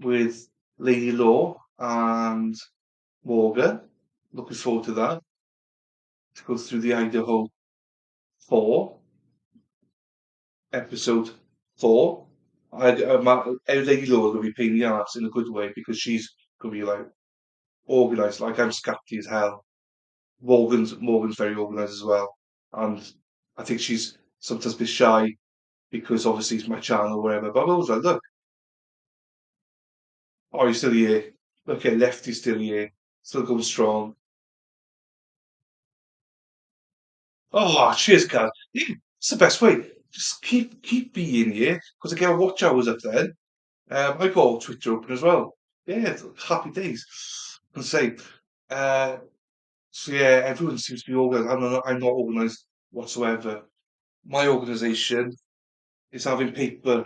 with Lady Law and Morgan. Looking forward to that. To go through the Idaho 4, episode 4. Lady Law will be paying the arse in a good way because she's going to be like organised. Like I'm scatty as hell. Morgan's very organised as well, and I think she's sometimes a bit shy because obviously it's my channel or whatever. But I was like, look, oh, you're still here. Okay, Lefty's still here, still going strong. Oh, cheers, Cal. Yeah, it's the best way. Just keep being here because I get a watch hours up then. I got Twitter open as well. Yeah, happy days. And say, uh, so yeah, everyone seems to be organised. I'm not organised whatsoever. My organisation is having paper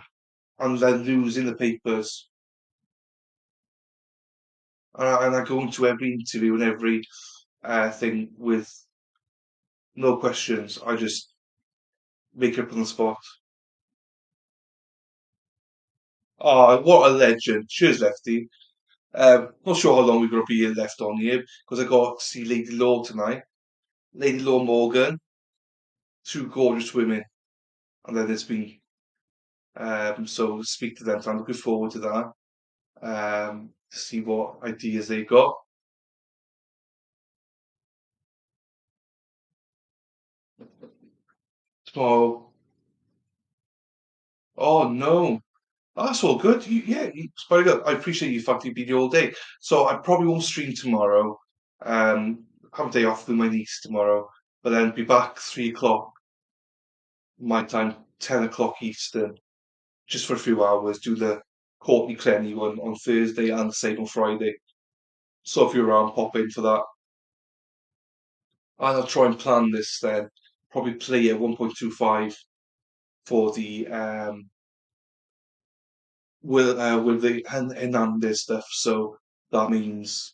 and then losing the papers. And I go into every interview and every thing with no questions. I just make it up on the spot. Oh, what a legend. Cheers, Lefty. Not sure how long we're going to be left on here because I got to see Lady Law tonight. Lady Law Morgan, two gorgeous women. And then there's me. So speak to them. So I'm looking forward to that. To see what ideas they got. Tomorrow. Oh no. Oh, that's all good. It's very good. I appreciate you fucking being here all day. So I probably won't stream tomorrow. Have a day off with my niece tomorrow, but then be back 3 o'clock my time, 10 o'clock Eastern, just for a few hours. Do the Courtney Clenny one on Thursday and the same on Friday. So if you're around, pop in for that. And I'll try and plan this then. Probably play at 1.25 for the with the Hernandez stuff. So that means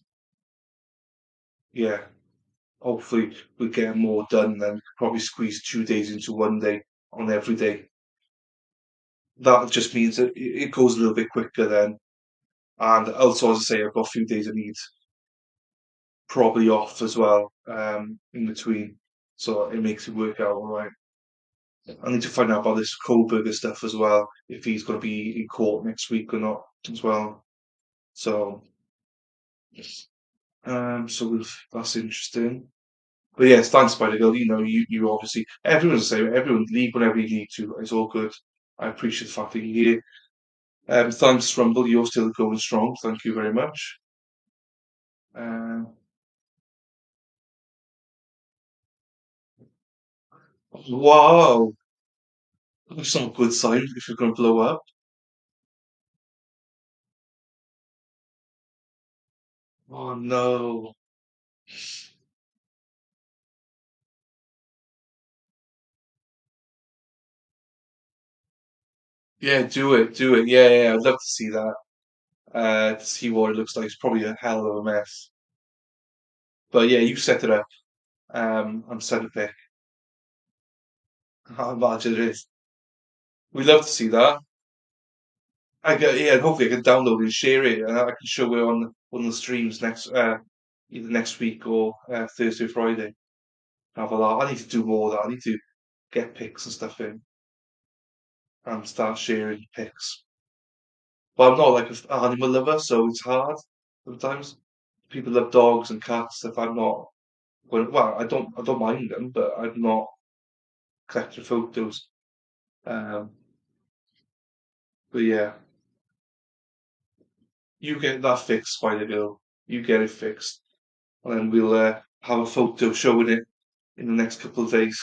yeah, hopefully we'll get more done then. Probably squeeze 2 days into one day on every day. That just means that it goes a little bit quicker then. And also, as I say, I've got a few days I need probably off as well in between. So it makes it work out all right. I need to find out about this Kohlberger stuff as well, if he's going to be in court next week or not as well. So, that's interesting. But yes, thanks, Spider Girl. You obviously everyone's the same. Everyone leave whenever you need to. It's all good. I appreciate the fact that you're here. Thanks, Rumble. You're still going strong. Thank you very much. Um, wow, that's not a good sign if you're going to blow up. Oh no. Yeah, do it, do it. Yeah, I'd love to see that. To see what it looks like. It's probably a hell of a mess. But yeah, you set it up. I'm set a pick. I imagine it is. We'd love to see that. And hopefully I can download and share it, and I can show it on one of the streams either next week or Thursday, Friday. Have a lot. I need to do more of that. I need to get pics and stuff in and start sharing pics. But I'm not like an animal lover, so it's hard sometimes. People love dogs and cats stuff. I'm not. Well, I don't mind them, but I'm not collecting photos. Um, but yeah, you get that fixed, Spider Girl. You get it fixed, and then we'll have a photo showing it in the next couple of days.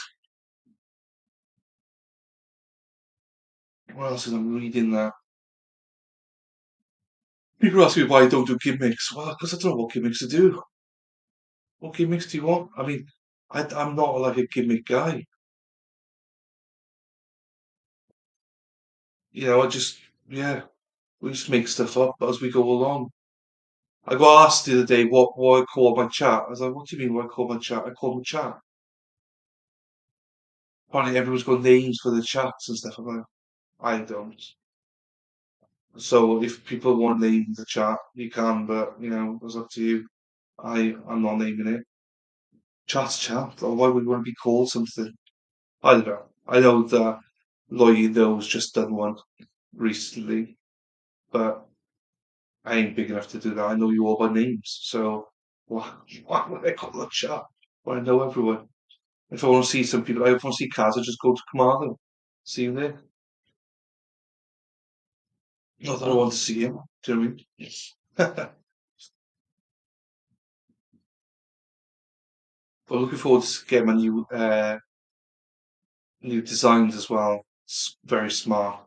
What else is I'm reading that? People ask me why I don't do gimmicks. Well, because I don't know what gimmicks to do. What gimmicks do you want? I mean, I'm not like a gimmick guy. I just, yeah, we just make stuff up as we go along. I got asked the other day what I call my chat. I was like, what do you mean what I call my chat? I call my chat. Apparently everyone's got names for the chats and stuff. I'm like, I don't. So if people want to name the chat, you can, but it's up to you. I'm not naming it. Chat's chat. Or why would you want to be called something? I don't know. I know that Lloyd though's just done one recently, but I ain't big enough to do that. I know you all by names, so why would I call a chat? When I know everyone. If I want to see some people, if I want to see Kaz, I just go to Commando. See him there. Not that I want to see him. Do you know what I mean? Yes. But looking forward to getting my new designs as well. It's very smart.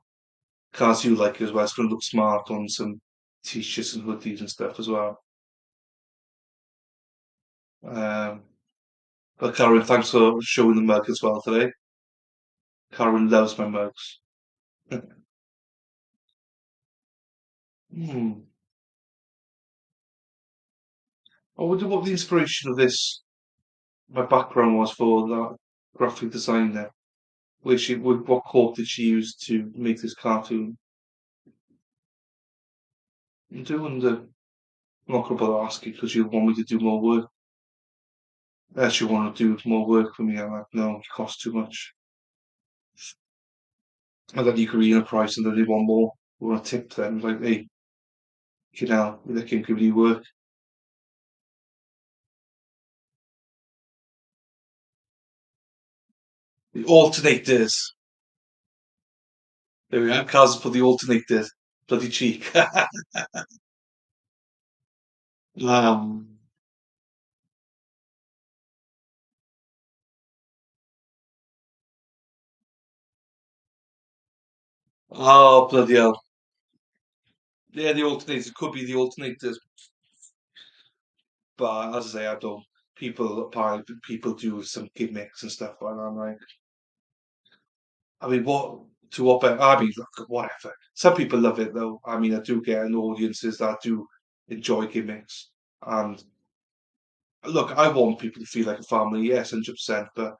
Kaz, you like it as well. It's going to look smart on some t-shirts and hoodies and stuff as well. Um, but Karen, thanks for showing the mug as well today. Karen loves my mugs. Hmm. I wonder what the inspiration of this, my background was for that graphic design there. What quote did she use to make this cartoon? I do wonder. I'm not going to bother asking because you want me to do more work. She want to do more work for me. I'm like, no, it costs too much. And then you agree on a price and then they want more. We want a tip then. Like, hey, you know, they can give you work. The alternators. There we go. Cars for the alternators. Bloody cheek. um, oh, bloody hell. Yeah, the alternators could be the alternators, but as I say, I don't. Apparently, people do some gimmicks and stuff like that. I'm like, I mean, I mean, look, whatever. Some people love it though. I mean, I do get an audiences that do enjoy gimmicks. And look, I want people to feel like a family, yes, 100%. But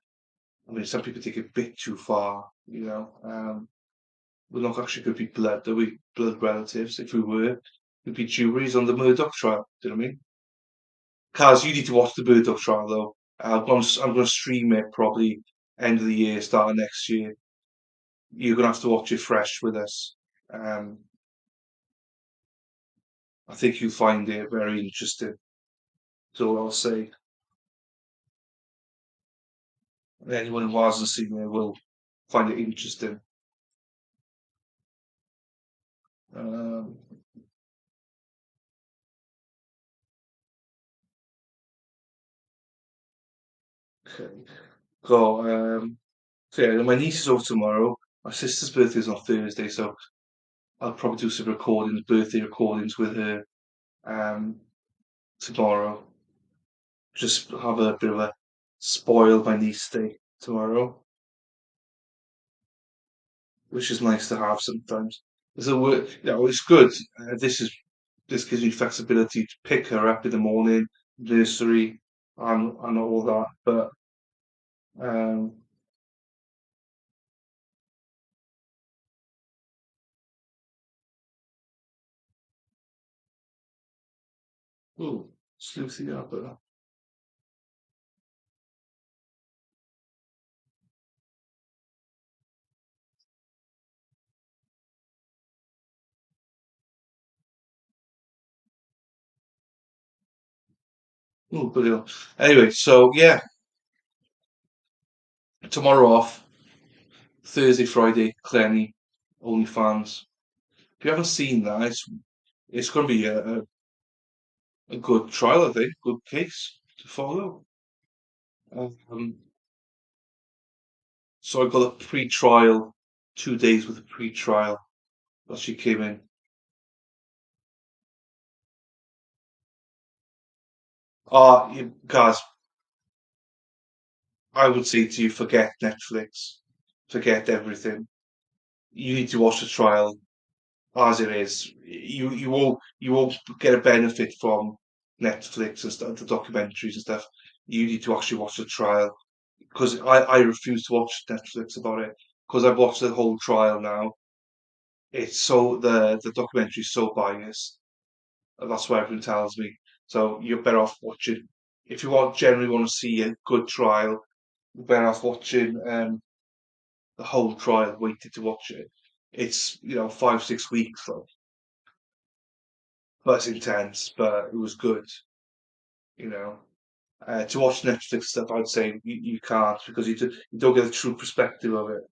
I mean, some people take it a bit too far, you know. We're not actually going to be blood, are we? Blood relatives. If we were, we'd be juries on the Murdoch trial. Do you know what I mean? Kaz, you need to watch the Murdoch trial though. I'm going to stream it probably end of the year, start of next year. You're going to have to watch it fresh with us. Um, I think you'll find it very interesting. So I'll say anyone who hasn't seen it will find it interesting. Um, okay. So, so yeah, my niece is over tomorrow. My sister's birthday is on Thursday, so I'll probably do some birthday recordings with her tomorrow. Just have a bit of a spoil my niece day tomorrow, which is nice to have sometimes. There's a work, it's good. This gives me flexibility to pick her up in the morning, nursery, and all that. But um, oh, sleuthy up. Oh, brilliant. Anyway, so yeah, tomorrow off. Thursday, Friday, Clenny, OnlyFans. If you haven't seen that, it's going to be a good trial, I think, good case to follow. Um, so I got a pre-trial, 2 days with a pre-trial that she came in. You guys, I would say to you, forget Netflix, forget everything. You need to watch the trial as it is. You won't get a benefit from Netflix and stuff, the documentaries and stuff. You need to actually watch the trial because I refuse to watch Netflix about it because I've watched the whole trial now. It's so the documentary is so biased. And that's what everyone tells me. So you're better off watching. If you generally want to see a good trial, you're better off watching the whole trial, waiting to watch it. It's 5 6 weeks, like, but it's intense, but it was good. You know, to watch Netflix stuff, I'd say you can't because you don't get a true perspective of it.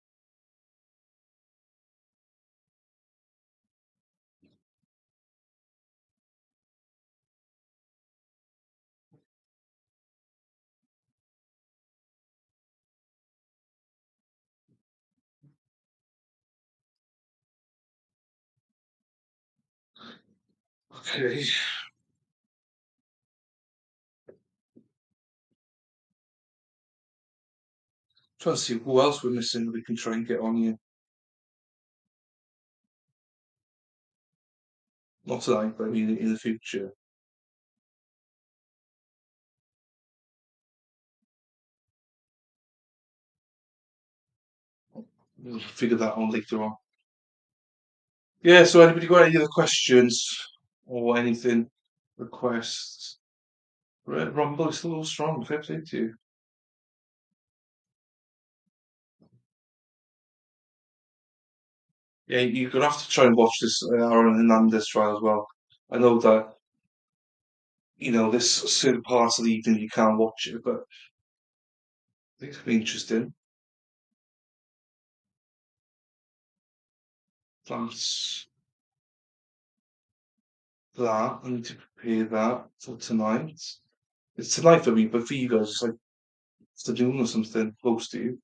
Okay. Trying to see who else we're missing we can try and get on here. Not tonight, but I mean in the future. We'll figure that out later on. Yeah, so anybody got any other questions or anything, requests? Rumble is still strong, fair play to you. Yeah, you're gonna have to try and watch this Aaron Hernandez trial as well. I know that, there's certain parts of the evening you can't watch it, but I think it'll be interesting. That's that. I need to prepare that for tonight. It's tonight for me, but for you guys, it's like afternoon or something close to you.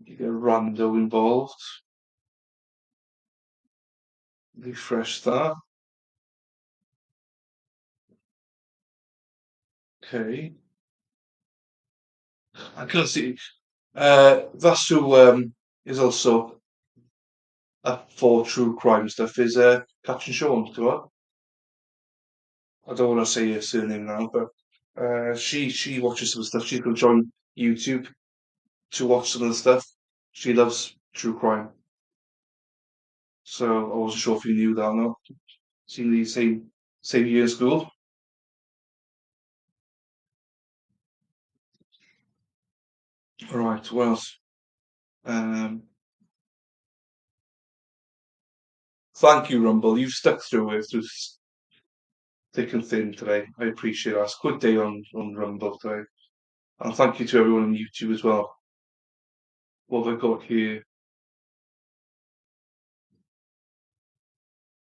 You get rando involved. Refresh that. Okay. I can see. That's who is also up for true crime stuff. Is Captain Sean to her? I don't want to say her surname now, but she watches some stuff. She's going to join YouTube to watch some of the stuff. She loves true crime, so I wasn't sure if you knew that or not. Seen the same year in school. All right, what else? Um, Thank you, Rumble. You've stuck through it through thick and thin today. I appreciate that. It's a good day on Rumble today. And thank you to everyone on YouTube as well. What have I got here?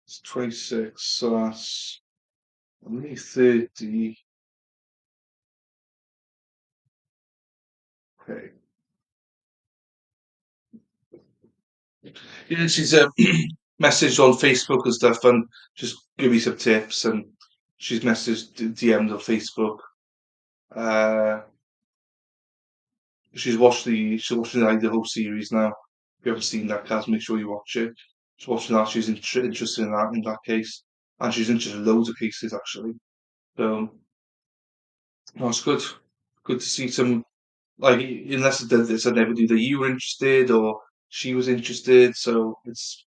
It's 26, so that's only 30. Okay. Yeah, she's messaged on Facebook and stuff and just give me some tips, and she's messaged DM'd on Facebook. She's watching the whole series now. If you haven't seen that, Kaz, make sure you watch it. She's watching that. She's interested in that case, and she's interested in loads of cases actually. So no, it's good. Good to see some, like, unless it's I never knew that you were interested or she was interested. So it's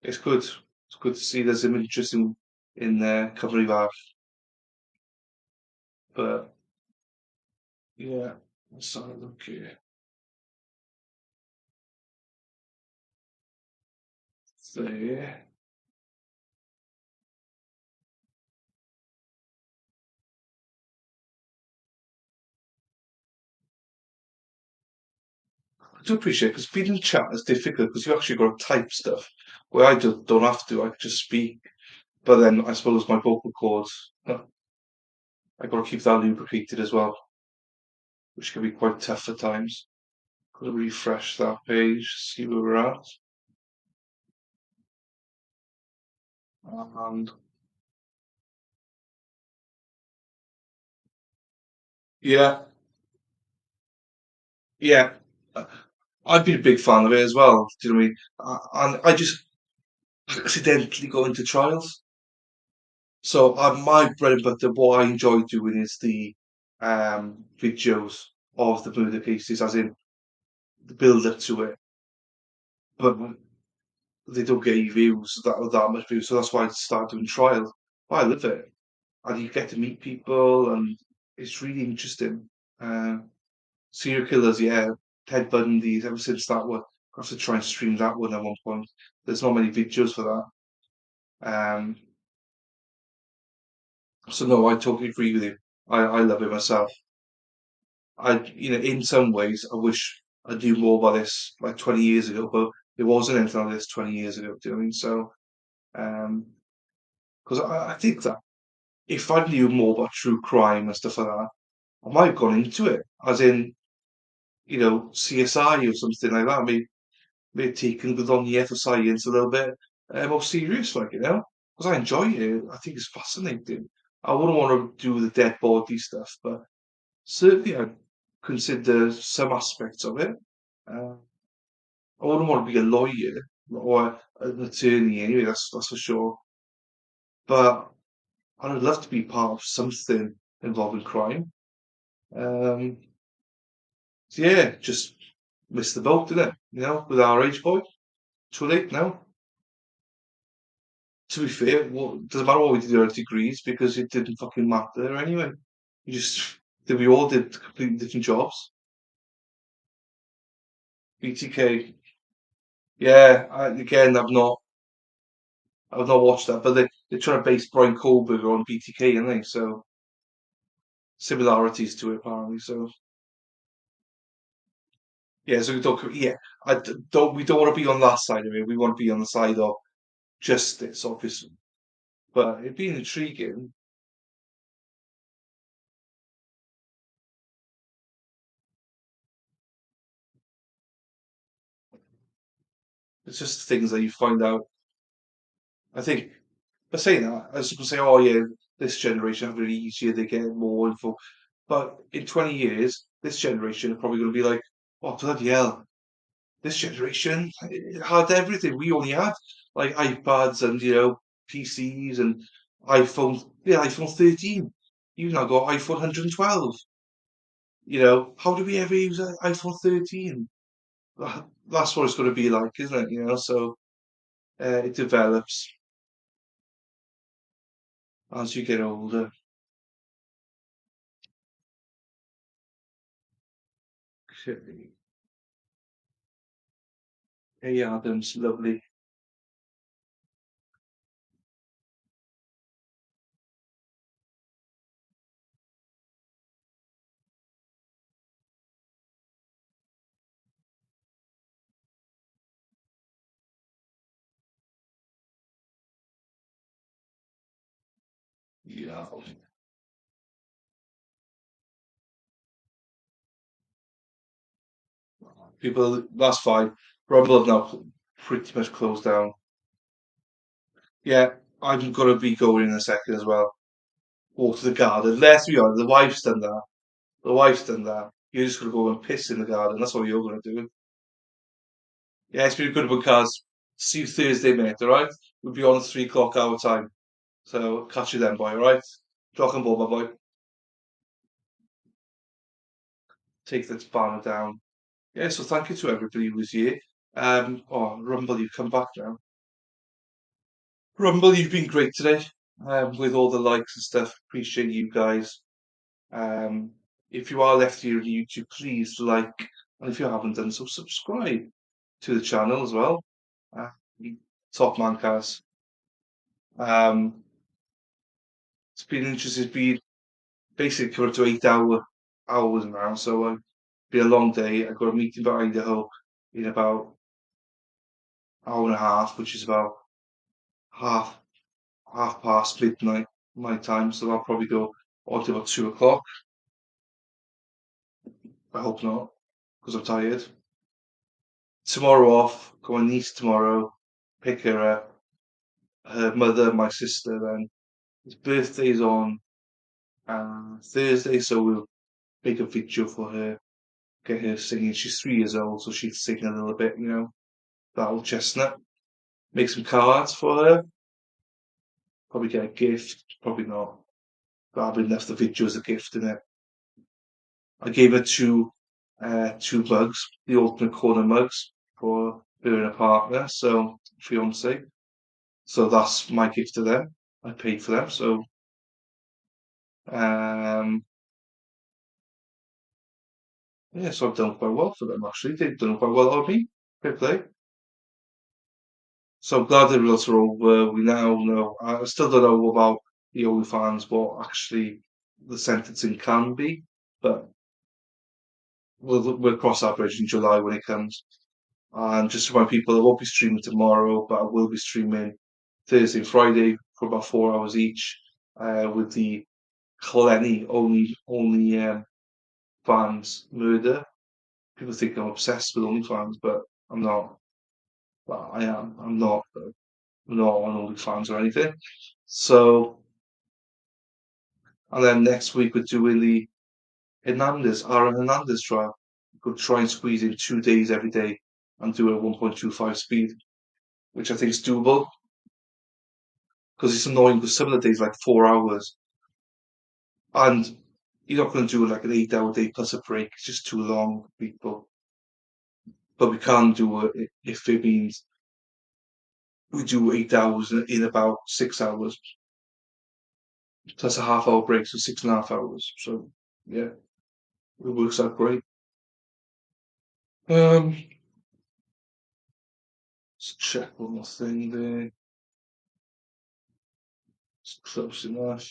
good. It's good to see there's some interest in covering that. But yeah, let's have a look here. There. I do appreciate, because being in chat is difficult because you actually got to type stuff where I don't have to. I can just speak. But then I suppose my vocal cords, I got to keep that lubricated as well, which can be quite tough at times. Got to refresh that page, see where we're at. And yeah, yeah, I've been a big fan of it as well. Do you know what I mean? And I just accidentally got into trials. So my bread and butter, what I enjoy doing is the videos of the murder cases, as in the build up to it. But they don't get any views, that much views. So that's why I started doing trials. I love it, and you get to meet people, and it's really interesting. Serial killers, yeah, Ted Bundy. Ever since that one, I have to try and stream that one at one point. There's not many videos for that. So no, I totally agree with you. I love it myself. In some ways, I wish I knew more about this like 20 years ago, but there wasn't anything like this 20 years ago. Do you know what I mean? So, because I think that if I knew more about true crime and stuff like that, I might have gone into it, as in, CSI or something like that. Maybe taken with on the ethical science a little bit more serious, like, because I enjoy it. I think it's fascinating. I wouldn't want to do the dead body stuff, but certainly I'd consider some aspects of it. Uh, I wouldn't want to be a lawyer or an attorney anyway, that's for sure. But I would love to be part of something involving crime. So yeah, just missed the boat, didn't it? You know, with our age boy. Too late now. To be fair, doesn't matter what we did with our degrees because it didn't fucking matter anyway. We all did completely different jobs. BTK, yeah. I've not watched that, but they're trying to base Brian Kohlberger on BTK, aren't they? So similarities to it apparently. So yeah, so we don't. Yeah, don't. We don't want to be on that side of it. We want to be on the side of justice, obviously. But it'd be intriguing. It's just things that you find out. I think, but saying that, I was going to say, oh yeah, this generation have it easier, they get more info. But in 20 years, this generation are probably going to be like, oh bloody hell, this generation had everything. We only had like iPads and PCs and iPhone. Yeah, iPhone 13. You've now got iPhone 112. How do we ever use an iPhone 13? That's what it's going to be like, isn't it? So it develops as you get older. Okay. Hey Adams, lovely. Yeah. People, that's fine. Rumble have now pretty much closed down. Yeah, I'm gonna be going in a second as well. Walk to the garden. Let's be honest, the wife's done that. The wife's done that. You're just gonna go and piss in the garden. That's what you're gonna do. Yeah, it's been a good one, Kaz. See you Thursday, mate, alright? We'll be on at 3 o'clock our time. So catch you then, boy, alright? Rock and ball, my boy. Take this banner down. Yeah, so thank you to everybody who was here. Rumble, you've come back now. Rumble, you've been great today. With all the likes and stuff. Appreciate you guys. If you are left here on YouTube, please like, and if you haven't done so, subscribe to the channel as well. Uh, Top man, Kaz. It's been interesting. It's been basically coming up to 8 hours now, so it's been a long day. I've got a meeting by Idaho in about hour and a half, which is about half past midnight my time. So I'll probably go on to about 2 o'clock. I hope not, because I'm tired. Tomorrow off. Got my niece tomorrow. Pick her up. Her mother, my sister. Then his birthday's on Thursday, so we'll make a video for her. Get her singing. She's 3 years old, so she'll sing a little bit. That old chestnut. Make some cards for her. Probably get a gift. Probably not. But I've been left the video as a gift in it. I gave her two mugs, the ultimate corner mugs for her and her partner, so fiance. So that's my gift to them. I paid for them, so yeah, so I've done quite well for them actually. They've done quite well on me. Fair play. So I'm glad the results are over. We now know. I still don't know about the OnlyFans, what actually the sentencing can be, but we'll cross that bridge in July when it comes. And just to remind people, I won't be streaming tomorrow, but I will be streaming Thursday and Friday for about 4 hours each, with the Clenny only fans murder. People think I'm obsessed with OnlyFans, but I'm not. Well, I am. I'm not. I'm not on OnlyFans or anything. So, and then next week we're doing the Aaron Hernandez trial. We'll try and squeeze in 2 days every day and do it at 1.25 speed, which I think is doable. Because it's annoying because some of the days like 4 hours, and you're not going to do like an 8 hour day plus a break. It's just too long, people. but we can do it if it means we do 8 hours in about 6 hours. That's a half-hour break, so 6.5 hours. So yeah, it works out great. Let's check one more thing there. It's close enough.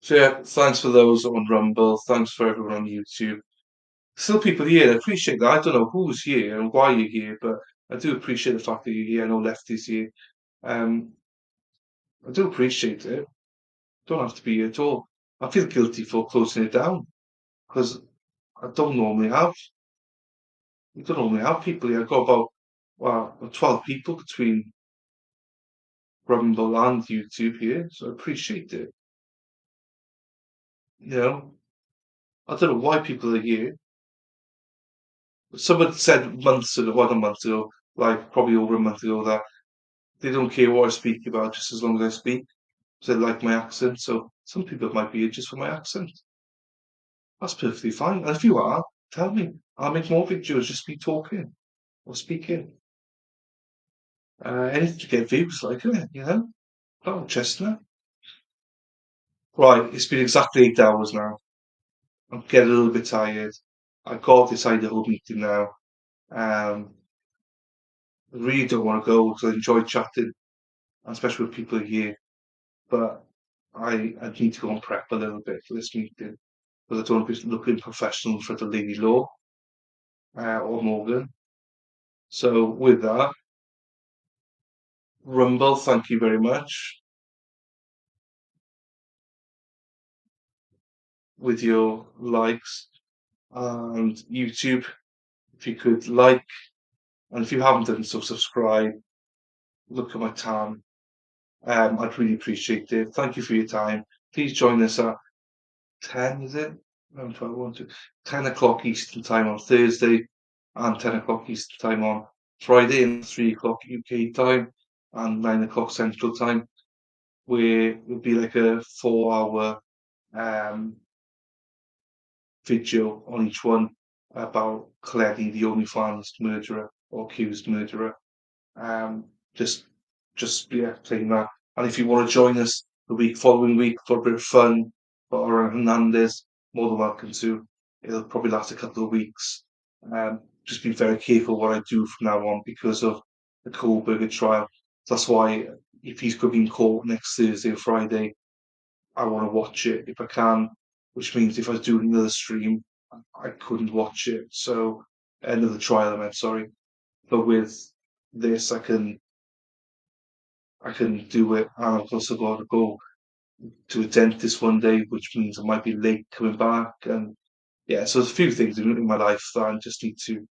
So yeah, thanks for those on Rumble. Thanks for everyone on YouTube. Still people here. I appreciate that. I don't know who's here and why you're here, but I do appreciate the fact that you're here. I know Lefty's here. I do appreciate it. Don't have to be here at all. I feel guilty for closing it down because I don't normally have. We don't normally have people here. I've got about 12 people between Rumble and YouTube here, so I appreciate it. You know, I don't know why people are here. Someone said months ago, well, not a month ago, like probably over a month ago, that they don't care what I speak about just as long as I speak. So they like my accent. So some people might be here just for my accent. That's perfectly fine. And if you are, tell me. I'll make more videos, just me talking or speaking. Anything to get views, like it, you know? Oh, chestnut. Right, it's been exactly 8 hours now. I'm getting a little bit tired. I've got this Idaho meeting now. I really don't want to go because I enjoy chatting, especially with people here. But I need to go and prep a little bit for this meeting because I don't want to be looking professional for the Lady Law or Morgan. So with that, Rumble, thank you very much. With your likes, and YouTube, if you could like, and if you haven't done so, subscribe. Look at my time. I'd really appreciate it. Thank you for your time. Please join us at 10, is it? 11, 12, 1, 2, 10 o'clock Eastern Time on Thursday, and 10 o'clock Eastern Time on Friday, and 3 o'clock UK time, and 9 o'clock Central Time, where it'll be like a 4-hour video on each one about Clenny, the OnlyFans murderer or accused murderer. Just yeah, playing that. And if you want to join us the following week for a bit of fun, or Hernandez, more than welcome to. It'll probably last a couple of weeks. Just be very careful what I do from now on because of the Kohlberger trial. That's why if he's going to be in court next Thursday or Friday, I want to watch it if I can, which means if I was doing another stream, I couldn't watch it. So another trial, I meant, sorry. But with this, I can do it, and I've also got to go to a dentist one day, which means I might be late coming back. And yeah, so there's a few things in my life that I just need to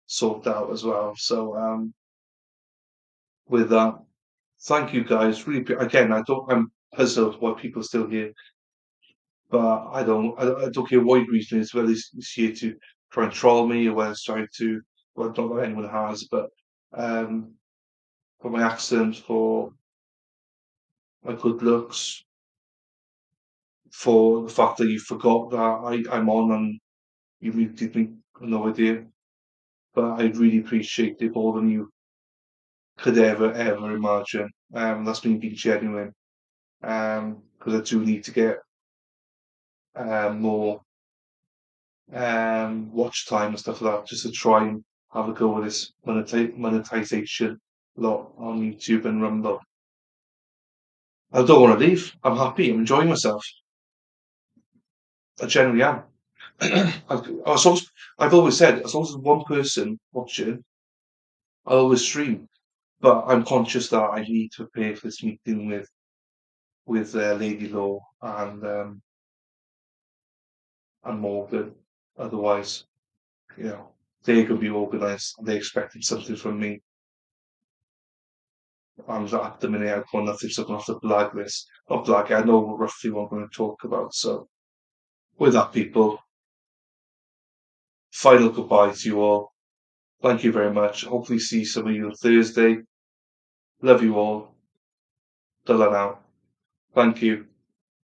sort out as well. So with that, thank you guys. Really, again, I'm puzzled why people are still here. But I don't care what your reason is, whether it's here to try and troll me or whether it's trying to, well, not that anyone has, but for my accent, for my good looks, for the fact that you forgot that I'm on and you muted me, no idea. But I really appreciate it more than you could ever imagine. That's me being genuine. Because I do need to get more watch time and stuff like that, just to try and have a go with this monetization lot on YouTube and Rumble. I don't want to leave. I'm happy. I'm enjoying myself. I generally am. I've always said, as long as there's one person watching, I'll always stream. But I'm conscious that I need to prepare for this meeting with Lady Law and Morgan. Otherwise, they're going to be organised. They're expecting something from me. And at the minute, I've got nothing, so I'm going to have to blag this. Not blag, I know roughly what I'm going to talk about. So, with that, people, final goodbye to you all. Thank you very much. Hopefully, see some of you on Thursday. Love you all. Done now. Thank you.